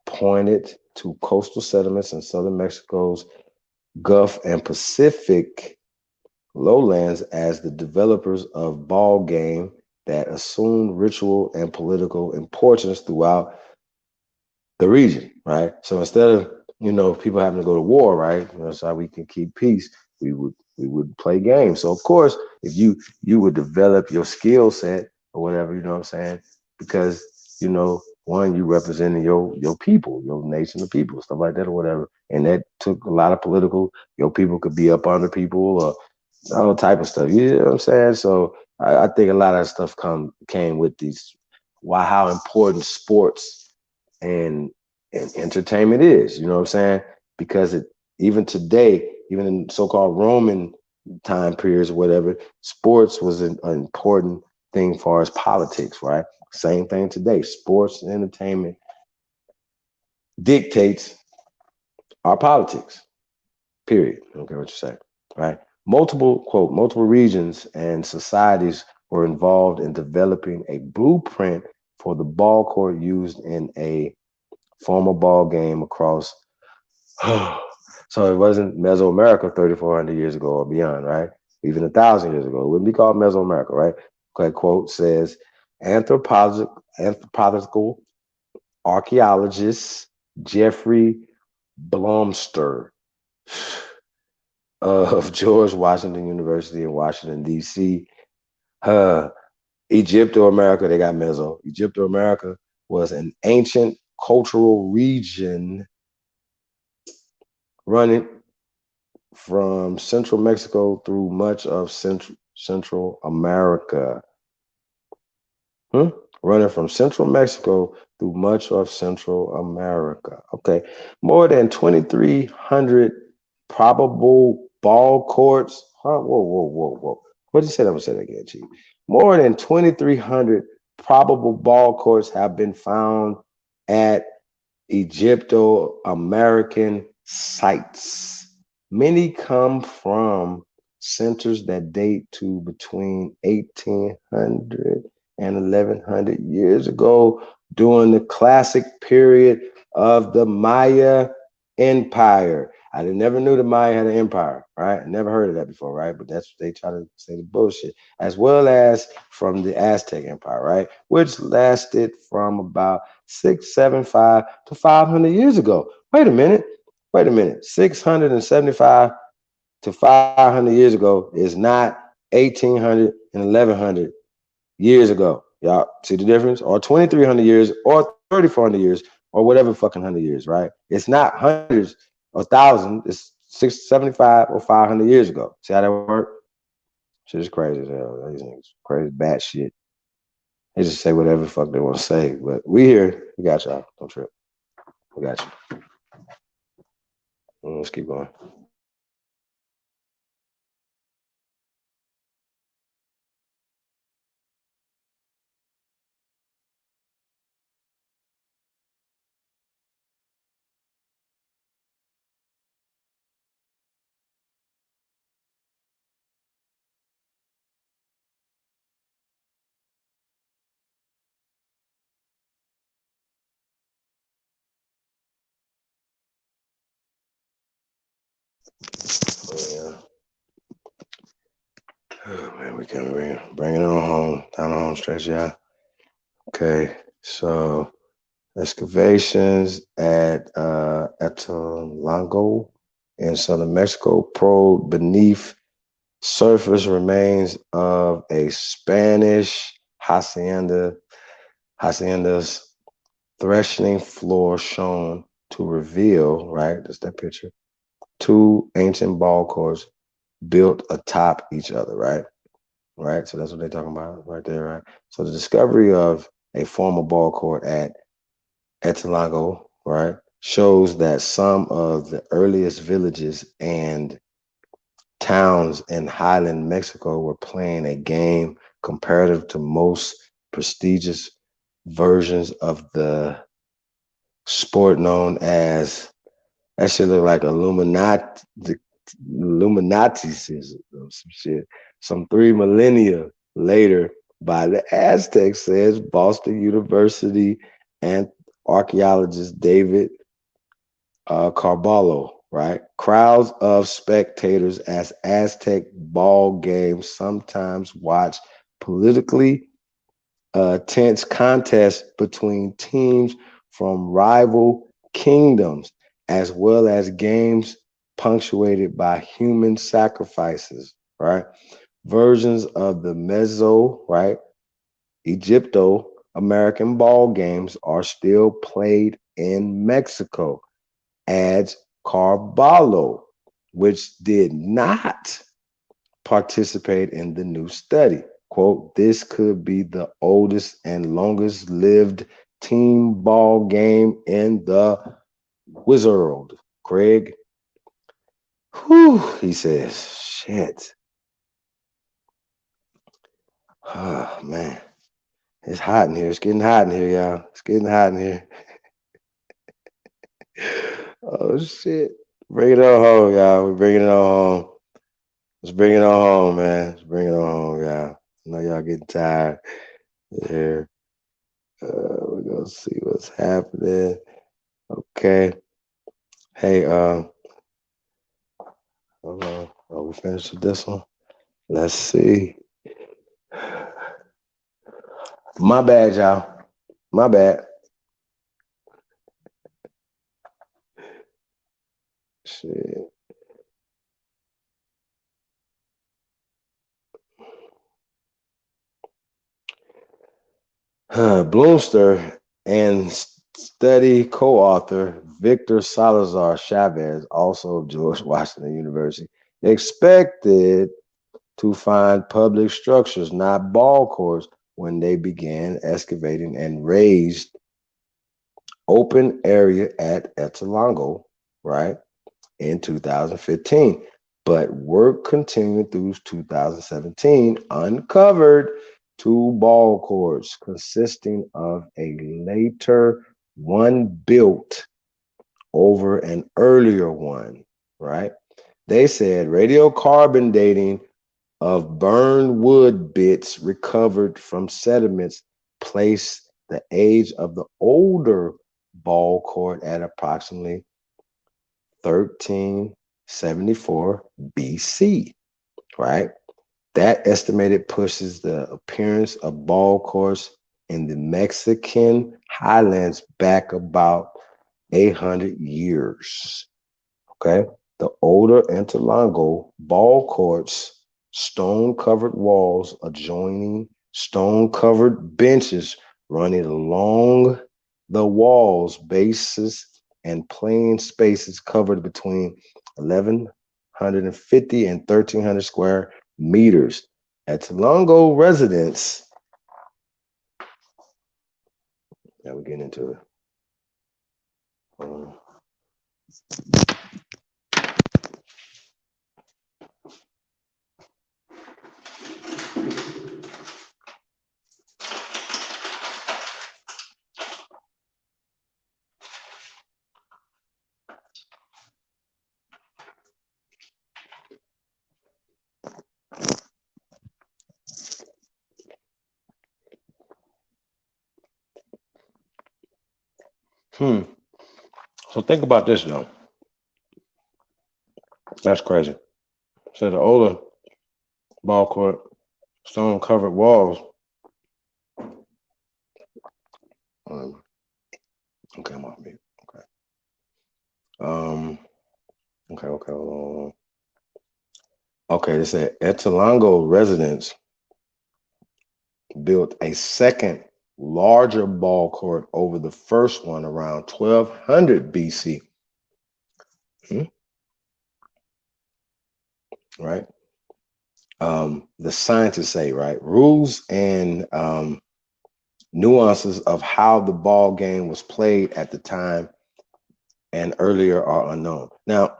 pointed to coastal settlements in southern Mexico's Gulf and Pacific lowlands as the developers of ball game that assumed ritual and political importance throughout the region, right? So instead of people having to go to war, right? So how we can keep peace. We would play games. So of course, if you would develop your skill set or whatever, you know what I'm saying? Because one, you representing your people, your nation of people, stuff like that or whatever. And that took a lot of political. Your people could be up under people or all type of stuff. You know what I'm saying? So I think a lot of stuff came with these. Why how important sports and entertainment is. You know what I'm saying? Because even today, even in so-called Roman time periods or whatever, sports was an important thing far as politics, right? Same thing today. Sports and entertainment dictates our politics. Period. I don't care what you say, right? Multiple regions and societies were involved in developing a blueprint for the ball court used in a formal ball game across. So it wasn't Mesoamerica 3,400 years ago or beyond, right? Even 1,000 years ago. It wouldn't be called Mesoamerica, right? Okay, quote says anthropological archaeologist Jeffrey Blomster of George Washington University in Washington, D.C. Egypto-America, they got Meso. Egypto-America was an ancient cultural region running from central Mexico through much of Central America. Running from central Mexico through much of Central America. Okay. More than 2,300 probable ball courts. Whoa. What did you say? I'm going to say that again, Chief. More than 2,300 probable ball courts have been found at Egypto-American sites. Many come from centers that date to between 1,800 and 1,100 years ago during the classic period of the Maya Empire. I never knew the Maya had an empire, right? I never heard of that before, right? But that's what they try to say the bullshit. As well as from the Aztec Empire, right? Which lasted from about 675 to 500 years ago. Wait a minute. 675 to 500 years ago is not 1,800 and 1,100 years ago. Y'all see the difference? Or 2,300 years or 3,400 years or whatever fucking 100 years, right? It's not hundreds or thousands. It's 675 or 500 years ago. See how that works? Shit is crazy as hell. These niggas crazy, bad shit. They just say whatever the fuck they want to say. But we here. We got y'all. Don't trip. We got you. Let's keep going. Yeah. Oh, man, we can bring it on home, down the home stretch, yeah. Okay, so excavations at Etolango in southern Mexico probed beneath surface remains of a Spanish hacienda's threshing floor shown to reveal, right, that's that picture, two ancient ball courts built atop each other, right? Right. So that's what they're talking about right there, right? So the discovery of a former ball court at Etilango, right, shows that some of the earliest villages and towns in Highland Mexico were playing a game comparative to most prestigious versions of the sport known as that shit look like Illuminati some shit. Some 3 millennia later by the Aztecs, says Boston University and archaeologist David Carballo, right? Crowds of spectators as Aztec ball games sometimes watch politically tense contests between teams from rival kingdoms, as well as games punctuated by human sacrifices, right? Versions of the right, Egypto American ball games are still played in Mexico, adds Carballo, which did not participate in the new study. Quote, this could be the oldest and longest lived team ball game in the world. Craig, whew, he says, shit. Oh, man. It's hot in here. It's getting hot in here, y'all. It's getting hot in here. Oh, shit. Bring it on home, y'all. We're bringing it on home. Let's bring it on home, man. Let's bring it on home, y'all. I know y'all getting tired here. We're gonna see what's happening. Okay. Hey, hold on. Are we finished with this one? Let's see. My bad, y'all. My bad. Shit. Bloomster and study co-author Victor Salazar Chavez, also of George Washington University, expected to find public structures, not ball courts, when they began excavating and raised open area at Etilango, right, in 2015. But work continued through 2017, uncovered 2 ball courts consisting of a later one built over an earlier one, right? They said radiocarbon dating of burned wood bits recovered from sediments placed the age of the older ball court at approximately 1374 BC, right? That estimated pushes the appearance of ball courts in the Mexican highlands back about 800 years. Okay. The older Interlongo ball courts, stone covered walls adjoining stone covered benches running along the walls, bases, and playing spaces covered between 1,150 and 1,300 square meters. At Telongo residents, now we're getting into it. So think about this though. That's crazy. So the older ball court, stone covered walls. Okay, I'm off mute. Okay. Okay, hold on. Okay, they said Etilango residents built a second larger ball court over the first one around 1200 BC. right? The scientists say, right, rules and nuances of how the ball game was played at the time and earlier are unknown. Now,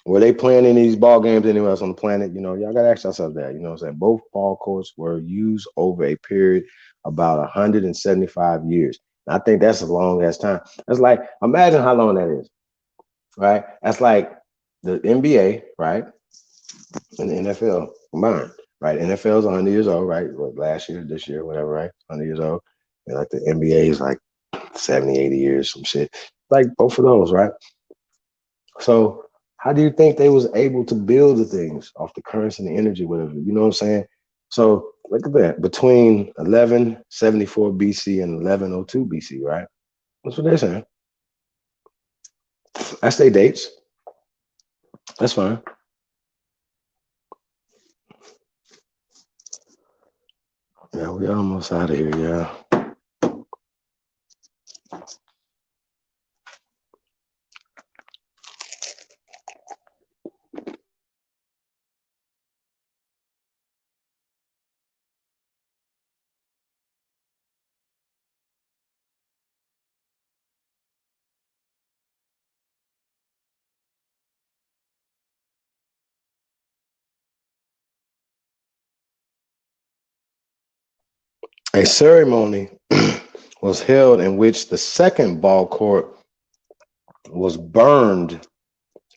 were they playing in these ball games anywhere else on the planet? You know, y'all got to ask yourself that. You know what I'm saying? Both ball courts were used over a period about 175 years. And I think that's a long ass time. That's like, imagine how long that is, right? That's like the NBA, right? And the NFL combined, right? NFL is 100 years old, right? What, last year, this year, whatever, right? 100 years old. And like the NBA is like 70, 80 years, some shit. Like both of those, right? So how do you think they was able to build the things off the currents and the energy, whatever? You know what I'm saying? So look at that. Between 1174 BC and 1102 BC, right? That's what they're saying. That's their dates. That's fine. Yeah, we almost out of here, yeah. A ceremony was held in which the second ball court was burned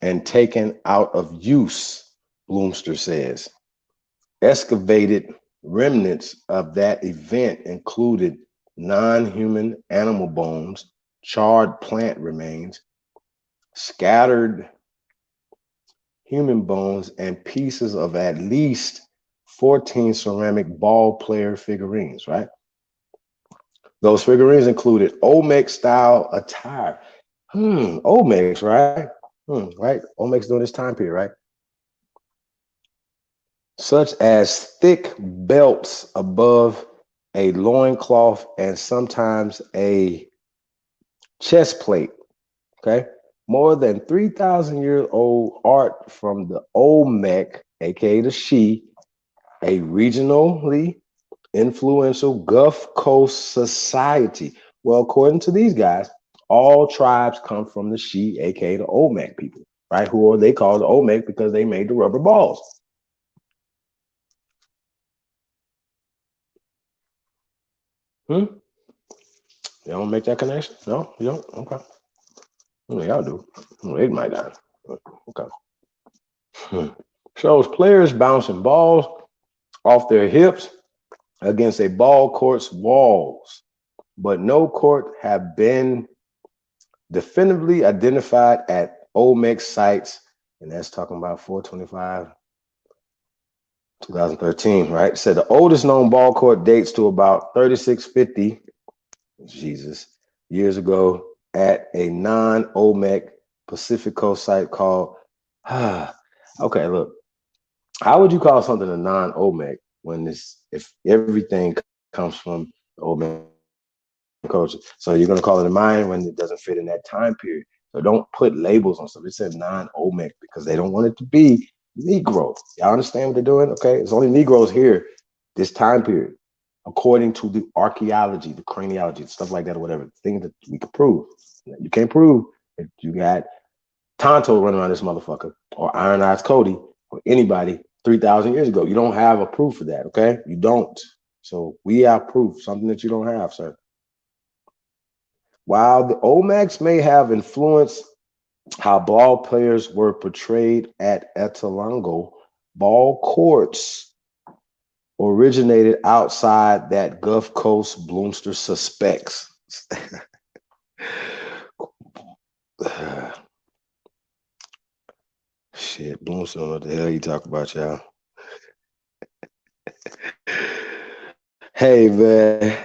and taken out of use, Bloomster says. Excavated remnants of that event included non-human animal bones, charred plant remains, scattered human bones, and pieces of at least 14 ceramic ball player figurines, right? Those figurines included Olmec style attire. Olmecs, right? Right? Olmecs during this time period, right? Such as thick belts above a loincloth and sometimes a chest plate. Okay. More than 3,000-year-old art from the Olmec, aka the She, a regionally influential Gulf Coast society. Well, according to these guys, all tribes come from the She, aka the Olmec people, right? Who are they called the Olmec because they made the rubber balls. You don't make that connection? No, you don't? Okay. Well, y'all do. Well, they might not. Okay. Shows players bouncing balls off their hips against a ball court's walls, but no court have been definitively identified at Olmec sites, and that's talking about 425, 2013, right? Said the oldest known ball court dates to about 3650, Jesus, years ago at a non-Olmec Pacific Coast site called, okay, look, how would you call something a non-Olmec when if everything comes from the Olmec culture? So you're going to call it a Mayan when it doesn't fit in that time period. So don't put labels on stuff. It said non-Olmec because they don't want it to be Negro. Y'all understand what they're doing? Okay, it's only Negroes here this time period, according to the archaeology, the craniology, stuff like that, or whatever, things that we can prove. You can't prove that you got Tonto running around this motherfucker or Iron Eyes Cody or anybody 3,000 years ago. You don't have a proof of that, okay? You don't. So we have proof, something that you don't have, sir. While the Olmecs may have influenced how ball players were portrayed at Etolango, ball courts originated outside that Gulf Coast, Bloomster suspects. Shit, Bloomster, don't know what the hell you talk about, y'all. Hey, man.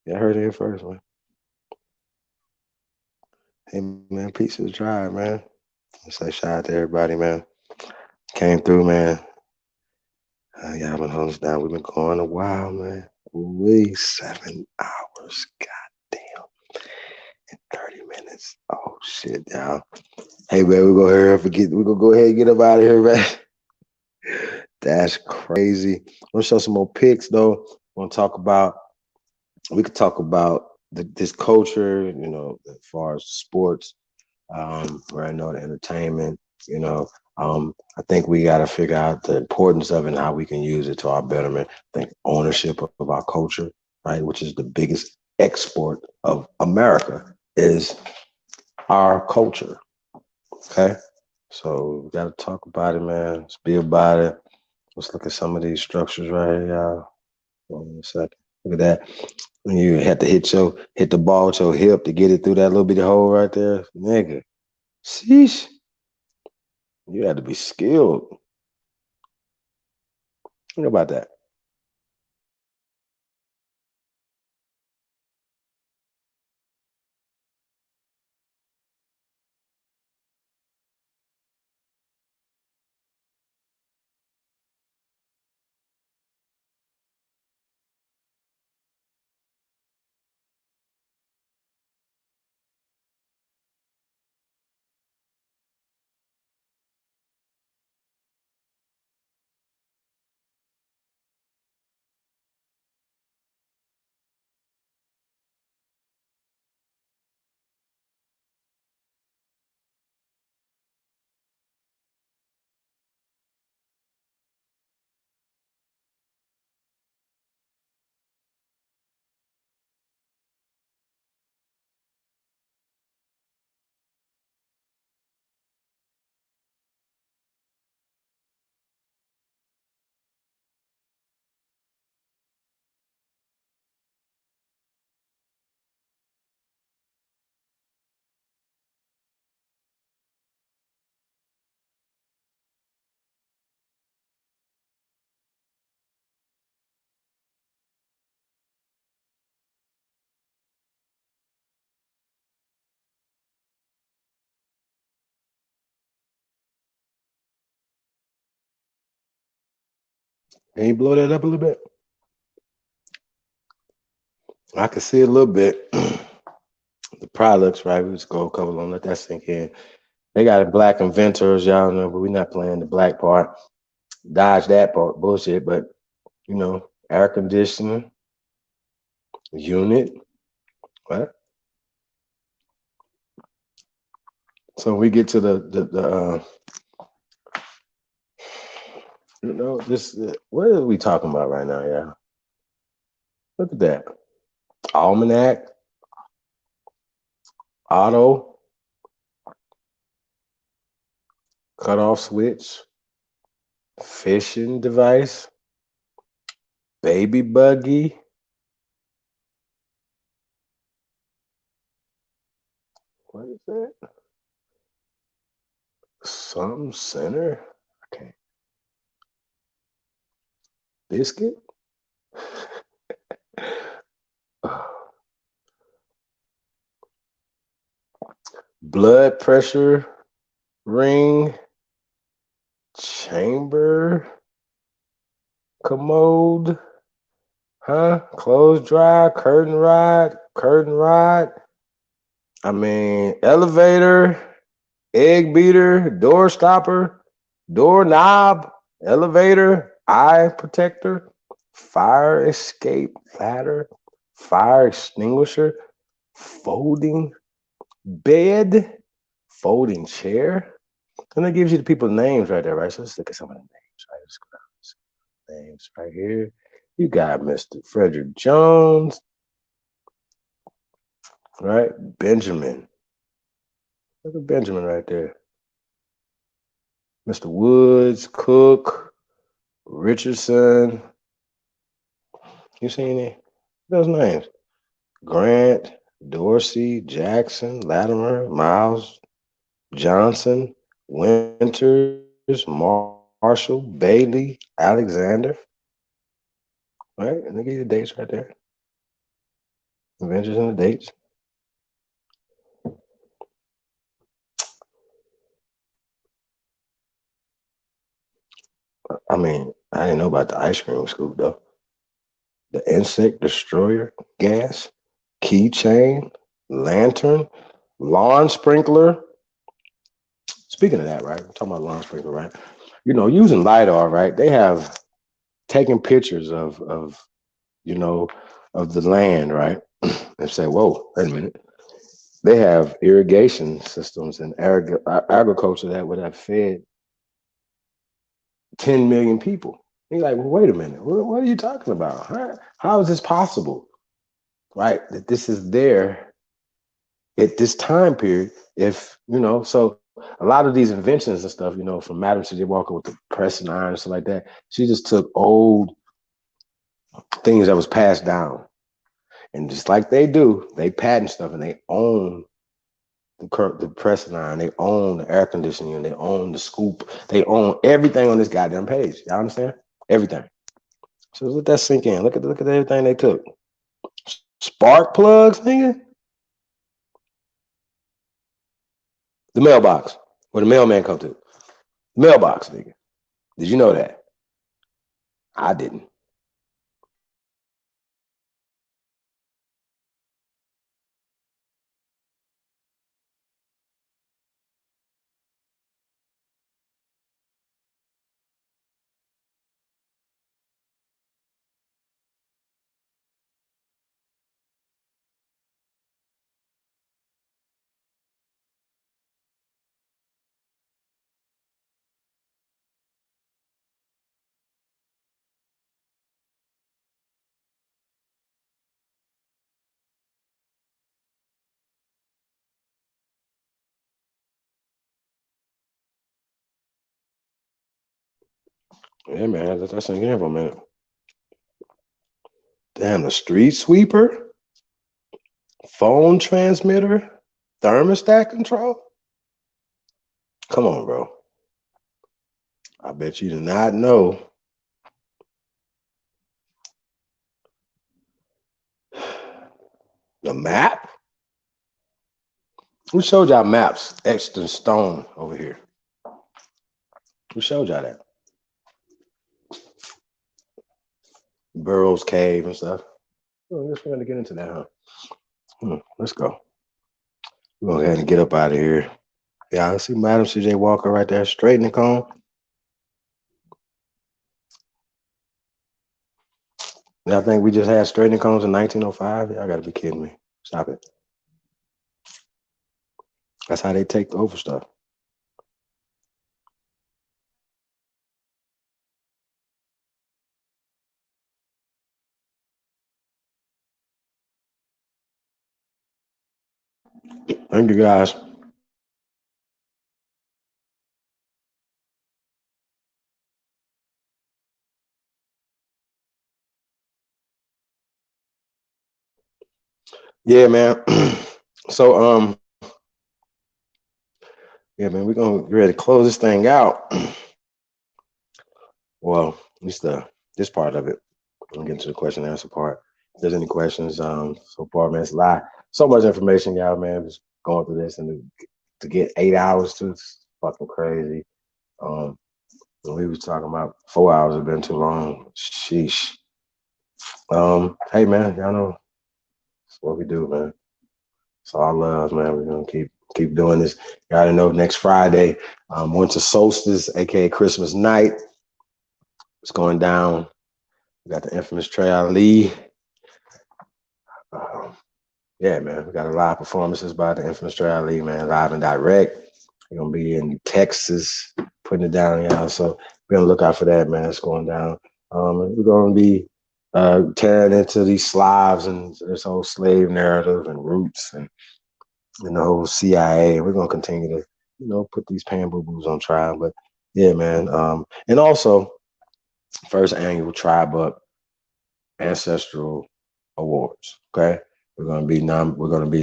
You heard it here first, man. Hey, man, peace to the tribe, man. Say shout out to everybody, man. Came through, man. Y'all been holding us down. We've been going a while, man. We 7 hours. Goddamn. In 30 minutes. Oh, shit, y'all. Hey, man, we're going to hurry up and we're going to go ahead and get up out of here, man. That's crazy. I'm gonna show some more pics though. We could talk about this culture, as far as sports, right now the entertainment, you know. I think we got to figure out the importance of it and how we can use it to our betterment. I think ownership of our culture, right, which is the biggest export of America, is our culture. Okay. So we got to talk about it, man. Let's be about it. Let's look at some of these structures right here, y'all. Hold on a second. Look at that. When you have to hit the ball with your hip to get it through that little bitty hole right there, nigga. Sheesh. You had to be skilled. Think about that. Can you blow that up a little bit? I can see a little bit. The products, right? We just go a couple on, let that sink in. They got black inventors, y'all know, but we're not playing the black part. Dodge that part, bullshit. But air conditioning unit, right? So we get to this. What are we talking about right now? Yeah, look at that. Almanac, auto, cutoff switch, fishing device, baby buggy. What is that? Some center. Okay. Biscuit. Blood pressure ring, chamber, commode, huh? Clothes dry, curtain rod. I mean, elevator, egg beater, door stopper, doorknob, elevator, eye protector, fire escape ladder, fire extinguisher, folding bed, folding chair. And that gives you the people's names right there, right? So let's look at some of the names, right? Let's go down some names right here. You got Mr. Frederick Jones, right? Benjamin. Look at Benjamin right there. Mr. Woods, Cook, Richardson. You see any those names? Grant, Dorsey, Jackson, Latimer, Miles, Johnson, Winters, Marshall, Bailey, Alexander. Right? And they give you the dates right there. Avengers and the dates. I mean, I didn't know about the ice cream scoop though. The insect destroyer gas, keychain, lantern, lawn sprinkler. Speaking of that, right? I'm talking about lawn sprinkler, right? using LiDAR, right? They have taken pictures of you know, of the land, right? And say, whoa, wait a minute. They have irrigation systems and agriculture that would have fed 10 million people. You're like, well, wait a minute. What are you talking about? How is this possible? Right? That this is there at this time period. So a lot of these inventions and stuff, from Madam C.J. Walker with the pressing iron and stuff like that, she just took old things that was passed down. And just like they do, they patent stuff and they own the pressing iron, they own the air conditioning, they own the scoop, they own everything on this goddamn page. Y'all understand? Everything. So let that sink in. Look at everything they took. Spark plugs, nigga. The mailbox, where the mailman come to. Mailbox, nigga. Did you know that? I didn't. Yeah, man, let that sink in for a minute. Damn, the street sweeper, phone transmitter, thermostat control. Come on, bro. I bet you did not know. The map? Who showed y'all maps etched in stone over here? Who showed y'all that? Burroughs Cave and stuff. Oh, I guess we're gonna get into that, huh? Let's go. We're gonna go ahead and get up out of here. Yeah, I see Madam C.J. Walker right there, straightening comb. And I think we just had straightening combs in 1905. Y'all gotta be kidding me. Stop it. That's how they take over stuff. Thank you, guys. Yeah, man. So, yeah, man, we're gonna get ready to close this thing out. Well, at least this part of it. We'll get into the question and answer part. If there's any questions, so far, man, it's a lot. So much information, y'all, man. Just going through this and to get 8 hours to it's fucking crazy. We was talking about 4 hours have been too long. Sheesh. Hey man, y'all know it's what we do, man. It's all love, man. We're gonna keep doing this. Gotta know next Friday, winter solstice, aka Christmas night. It's going down. We got the infamous Trey Ali. Yeah, man. We got a live performances by the infamous Trey Ali, man, live and direct. We're gonna be in Texas, putting it down, y'all. So be on the lookout for that, man. It's going down. We're gonna be tearing into these Slavs and this whole slave narrative and roots and the whole CIA. We're gonna continue to, put these pan boo boos on trial. But yeah, man. And also first annual Tribe Up Ancestral Awards. Okay, we're gonna be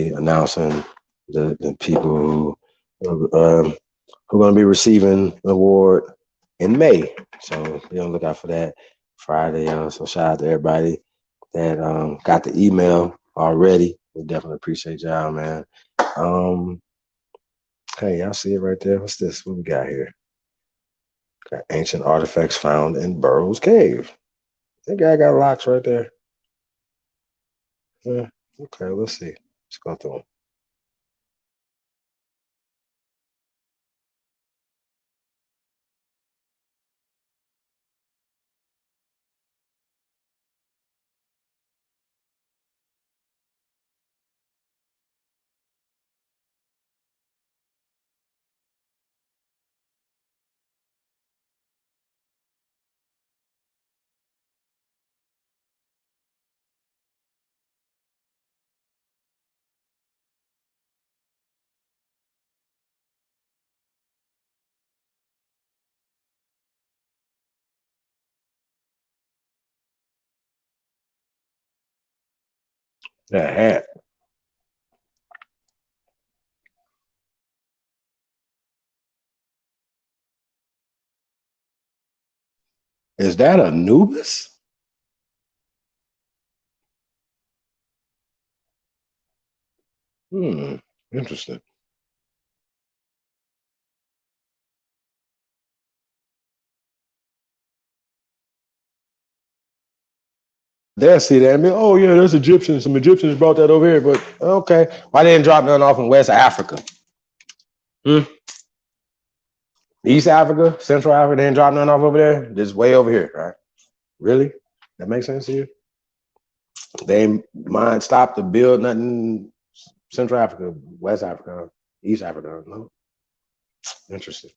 announcing the people who are gonna be receiving the award in May. So be on the lookout for that Friday. So shout out to everybody that got the email already. We definitely appreciate y'all, man. Hey, y'all see it right there? What's this? What we got here? Got ancient artifacts found in Burroughs Cave. That guy got locks right there. Yeah. Okay, let's see. Let's go through them. That hat. Is that Anubis? Interesting. They'll see that and be, oh yeah, there's Egyptians. Some Egyptians brought that over here, but okay. Why they didn't drop none off in West Africa? East Africa, Central Africa, they didn't drop none off over there. Just way over here, right? Really? That makes sense to you? They ain't mind stop to build nothing Central Africa, West Africa, East Africa. No. Interesting.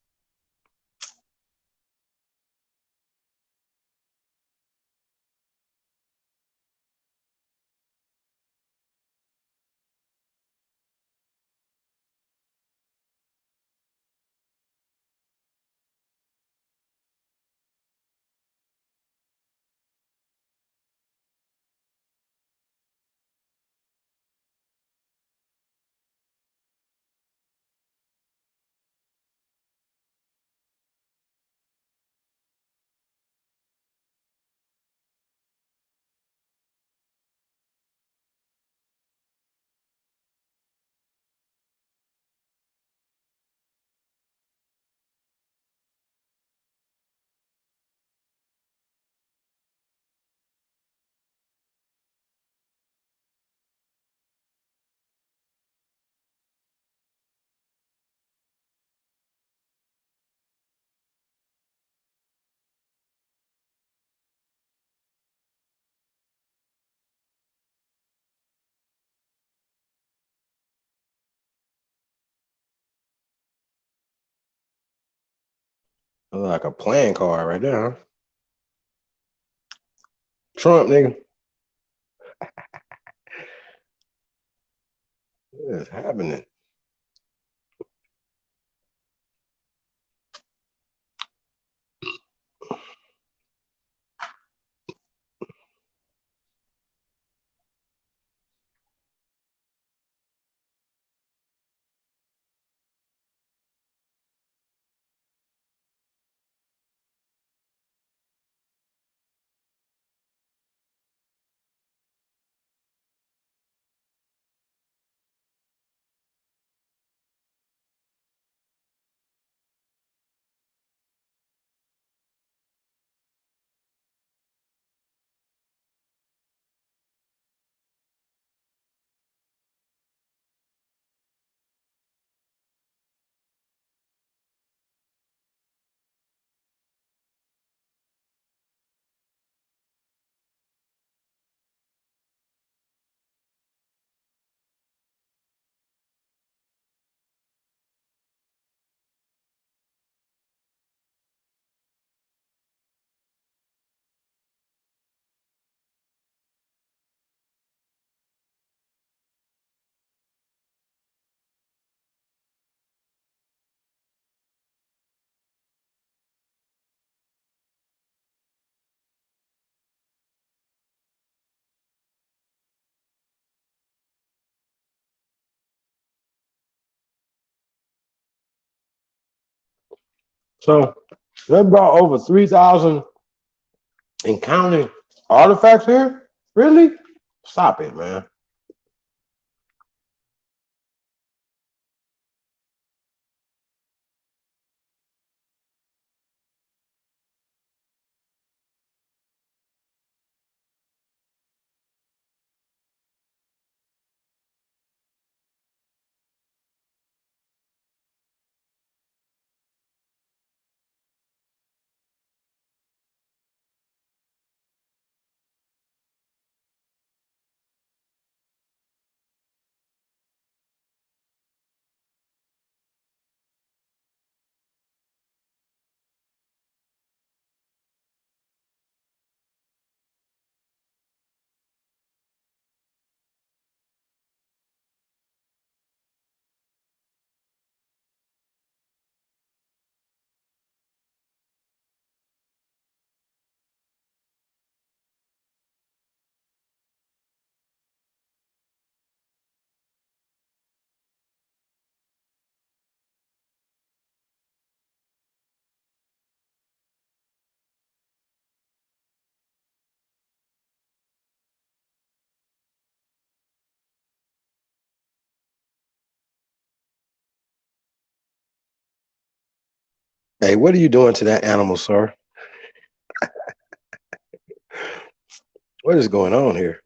Like a playing card right there, huh? Trump, nigga. What is happening? So they brought over 3,000 and counting artifacts here? Really? Stop it, man. Hey, what are you doing to that animal, sir? What is going on here?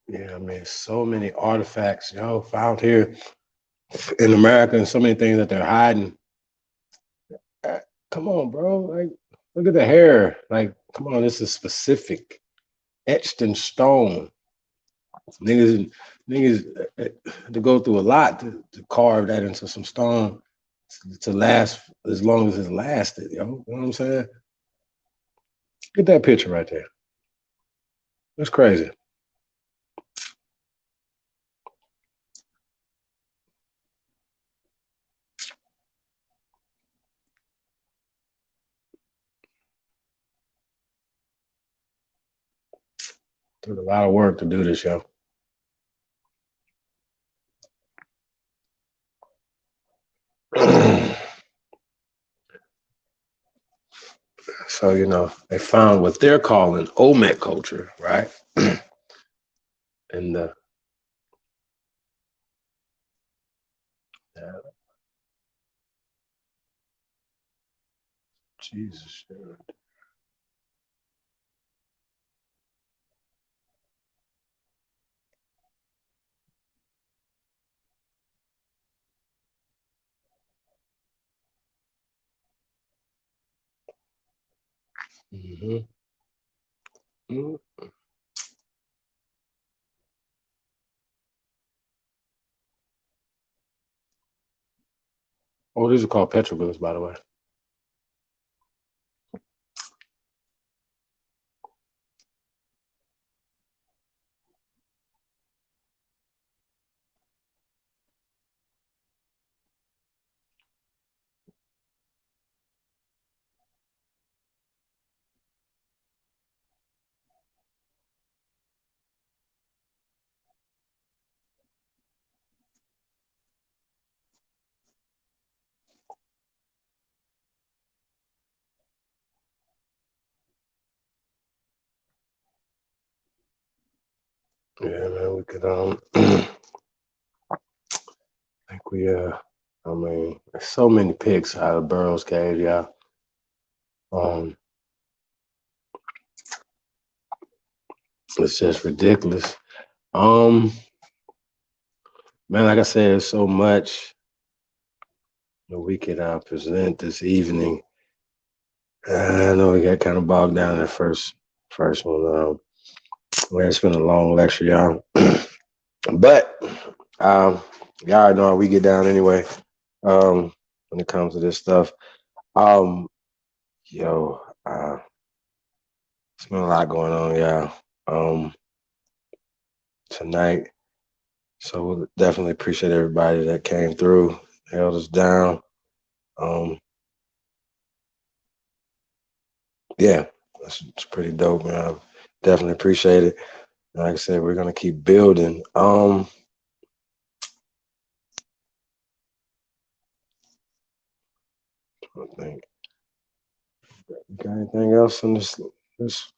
Yeah, I mean, so many artifacts, found here in America, and so many things that they're hiding. Uh, Come on, bro. Like, look at the hair. Like, come on, this is specific, etched in stone. Niggas, to go through a lot to carve that into some stone to last as long as it's lasted, yo. You know what I'm saying? Get that picture right there. That's crazy. Took a lot of work to do this, yo. So, they found what they're calling Olmec culture, right? And uh, Jesus. Mm-hmm. Mm-hmm. Oh, these are called petroglyphs, by the way. Yeah, man, we could I think I mean, there's so many pics out of Burroughs Cave, yeah. Um, it's just ridiculous. Um, man, like I said, there's so much that we could present this evening. I know we got kind of bogged down in that first one. Man, it's been a long lecture, y'all. But um, y'all already know how we get down anyway. When it comes to this stuff. Um, yo, it's been a lot going on, y'all. Tonight. So we'll definitely appreciate everybody that came through, held us down. Um, yeah, it's pretty dope, man. I definitely appreciate it. Like I said, we're gonna keep building. I think got anything else on this this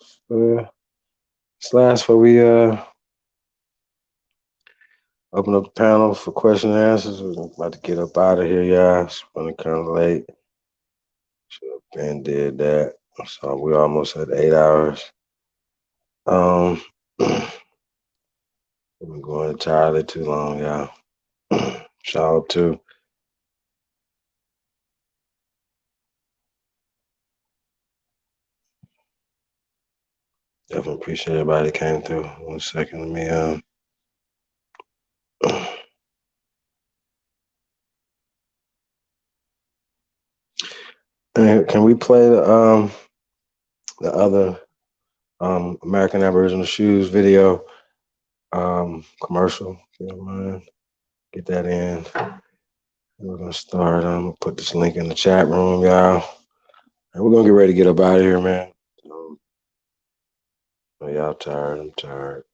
last where we Open up the panel for question and answers. We're about to get up out of here, y'all. It's running kind of late. Should have been did that. So we're almost at 8 hours. We've been going entirely too long, y'all. Shout out to definitely appreciate everybody that came through. 1 second, let me can we play the other American Aboriginal Shoes video commercial, if you don't mind? Get that in. We're gonna start. I'm gonna put this link in the chat room, y'all. And we're gonna get ready to get up out of here, man. Y'all tired? I'm tired.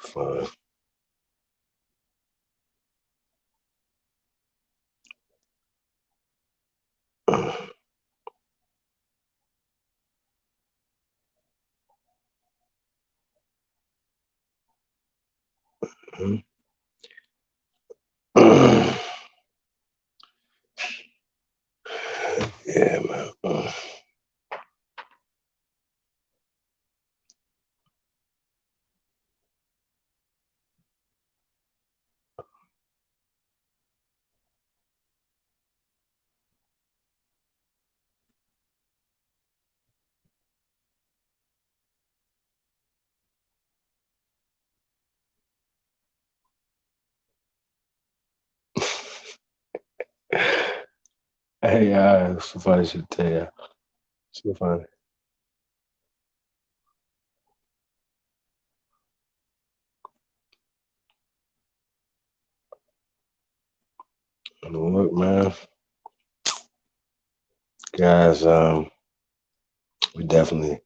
Fun. Yeah, man. Hey, it's so funny shit to tell you. So funny. Look, man, guys, we definitely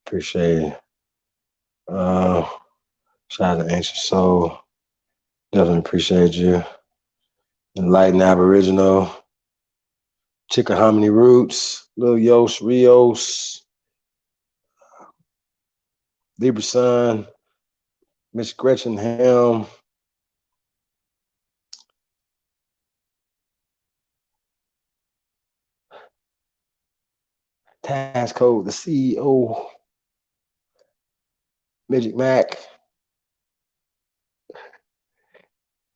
appreciate shout out to Ancient Soul. Definitely appreciate you. Enlightened Aboriginal, Chickahominy Roots, Lil Yos Rios, Libra Sun, Miss Gretchen Helm, Task Code, the CEO, Magic Mac,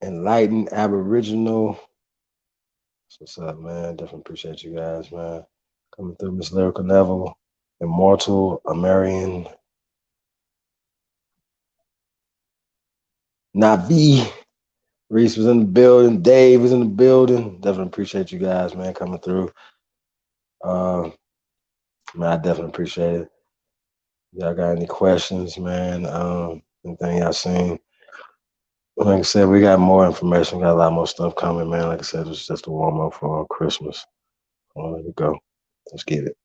Enlightened Aboriginal. What's up, man? Definitely appreciate you guys, man. Coming through, Miss Lyrical Neville, Immortal, Amarian, Navi, Reese was in the building, Dave was in the building. Definitely appreciate you guys, man, coming through. Man, I definitely appreciate it. Y'all got any questions, man? Anything y'all seen? Like I said, we got more information. We got a lot more stuff coming, man. Like I said, it's just a warm up for Christmas. There we go. Let's get it.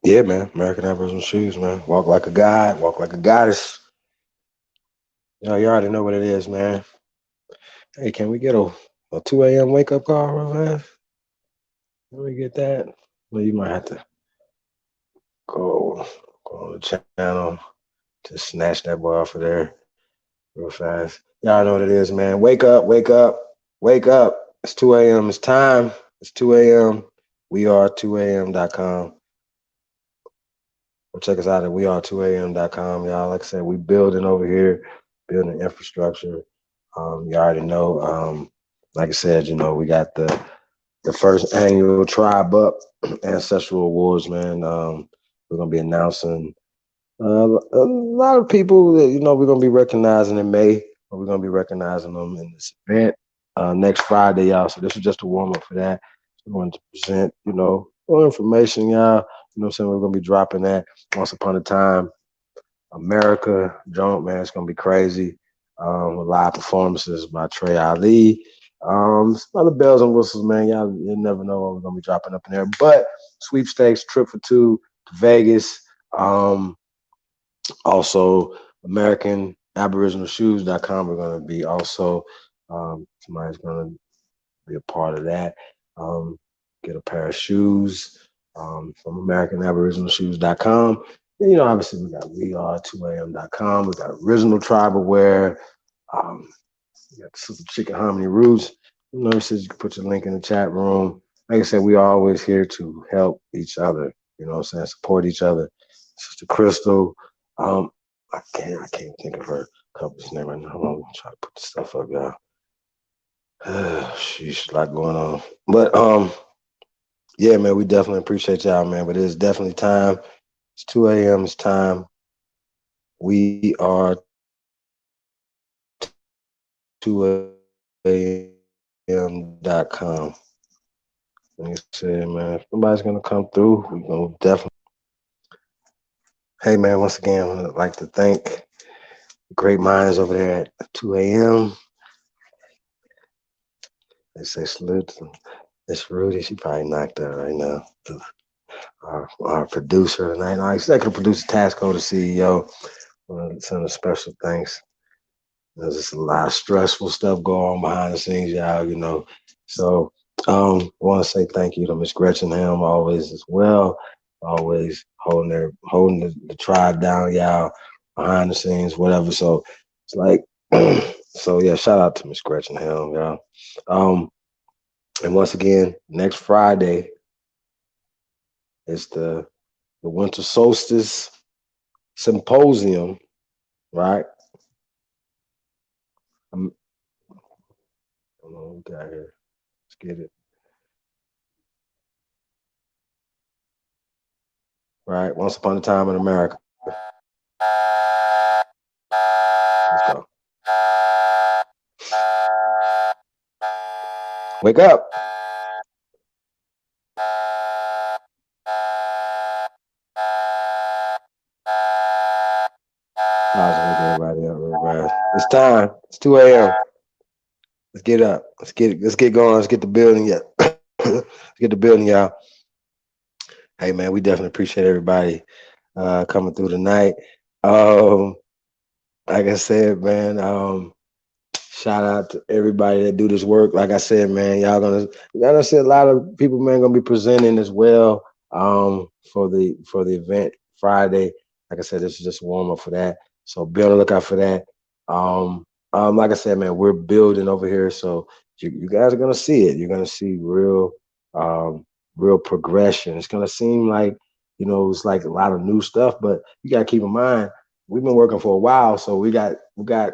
Yeah, man. American Aboriginal Shoes, man. Walk like a god, walk like a goddess. You already know what it is, man. Hey, can we get a 2 a.m. wake up call real fast? Can we get that? Well, you might have to go on the channel to snatch that boy off of there real fast. Y'all know what it is, man. Wake up, wake up, wake up. It's 2 a.m. It's time. It's 2 a.m. We are 2am.com. Well, check us out at weare2am.com, y'all. Like I said, we building over here, building infrastructure. You already know. Like I said, we got the the first annual Tribe Up Ancestral Awards, man. We're gonna be announcing a lot of people that we're gonna be recognizing in May. But we're gonna be recognizing them in this event next Friday, y'all. So this is just a warm up for that. So we wanted to present, more information, y'all. You know what I'm saying? We're gonna be dropping that once upon a time. America Joint, man, it's gonna be crazy. With live performances by Trey Ali. Some other bells and whistles, man. Y'all, you never know what we're gonna be dropping up in there. But sweepstakes, trip for two to Vegas. Also, American Aboriginal Shoes.com. We're gonna be also somebody's gonna be a part of that. Get a pair of shoes from American Aboriginal Shoes.com. And, obviously we are 2am.com. We got original tribal wear. We got Sister Chicken Harmony Roots. It says you can put your link in the chat room. Like I said, we are always here to help each other. You know what I'm saying? Support each other. Sister Crystal. I can't think of her company's name right now. Hold on, I'm trying to put the stuff up, y'all. Sheesh, a lot going on. But yeah, man, we definitely appreciate y'all, man. But it's definitely time. It's 2 a.m. It's time. We are 2am.com. Like I said, man, if somebody's gonna come through, we're gonna definitely. Hey, man, once again, I'd like to thank the great minds over there at 2 a.m. They say salute to Miss Rudy. She probably knocked out right now. Our producer tonight, our executive producer, Tasco, the CEO. I want to send a special thanks. There's just a lot of stressful stuff going on behind the scenes, y'all, So I want to say thank you to Miss Gretchen Helm always as well. Always holding the tribe down, y'all, behind the scenes, whatever. So it's like, so yeah, shout out to Miss Gretchen Helm, y'all. And once again, next Friday is the Winter Solstice Symposium, right? Hold on, what we got here? Let's get it. Right, Once Upon a Time in America. Let's go. Wake up. Everybody up real fast. It's time. It's 2 a.m. Let's get up. Let's get going. Let's get the building, yeah. Let's get the building, y'all. Hey, man, we definitely appreciate everybody coming through tonight. Like I said, man, shout out to everybody that do this work. Like I said, man, y'all gonna see a lot of people, man, gonna be presenting as well for the event Friday. Like I said, this is just a warm up for that. So be on the lookout for that. Like I said, man, we're building over here, so you guys are gonna see it. You're gonna see real progression. It's gonna seem like it's like a lot of new stuff, but you gotta keep in mind we've been working for a while, so we got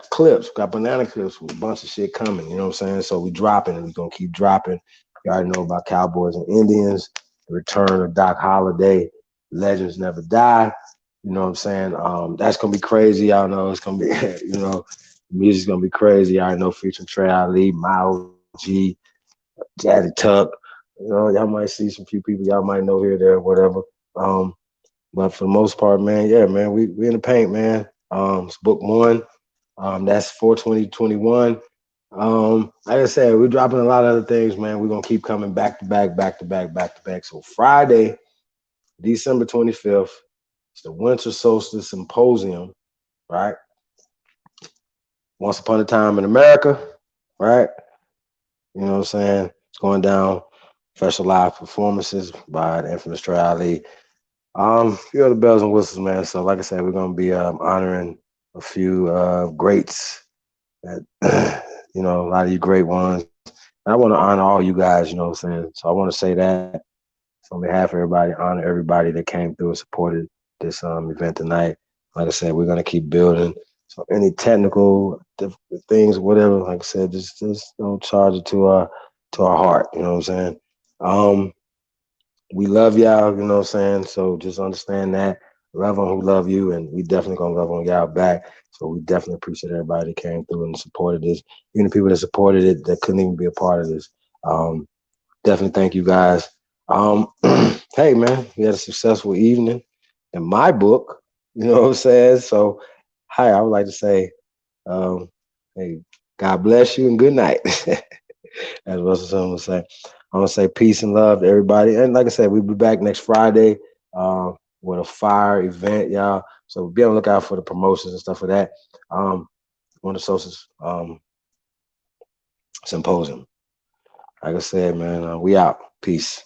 clips, we got banana clips with a bunch of shit coming. You know what I'm saying? So we dropping, and we're gonna keep dropping. You already know about Cowboys and Indians, the return of Doc Holliday, Legends Never Die. You know what I'm saying? That's gonna be crazy. Y'all know it's gonna be, the music's gonna be crazy. Y'all know featuring Trey Ali, Miles G, Jazzy Tuck. Y'all might see some few people y'all might know here, there, whatever. But for the most part, man, yeah, man, we in the paint, man. It's book one. That's 4/20/21. Like I said, we're dropping a lot of other things, man. We're gonna keep coming back to back, back to back, back to back. So Friday, December 25th, it's the Winter Solstice Symposium, right? Once Upon a Time in America, right? You know what I'm saying? It's going down. Special live performances by the infamous Trey Ali. Few other bells and whistles, man. So like I said, we're gonna be honoring a few greats that a lot of you great ones. And I want to honor all you guys, you know what I'm saying? So I want to say that on behalf of everybody, honor everybody that came through and supported this event tonight. Like I said, we're gonna keep building. So any technical things, whatever, like I said, just don't charge it to our heart, you know what I'm saying? We love y'all, you know what I'm saying? So just understand that. Love on who love you, and we definitely gonna love on y'all back. So we definitely appreciate everybody that came through and supported this. Even the people that supported it that couldn't even be a part of this. Definitely thank you guys. Hey man, we had a successful evening in my book, you know what I'm saying? So hi, I would like to say, um, hey, God bless you and good night. As Russell I'm gonna say. I'm gonna say peace and love to everybody. And like I said, we'll be back next Friday with a fire event, y'all. So be on the lookout for the promotions and stuff for that. On the socials symposium. Like I said, man, we out. Peace.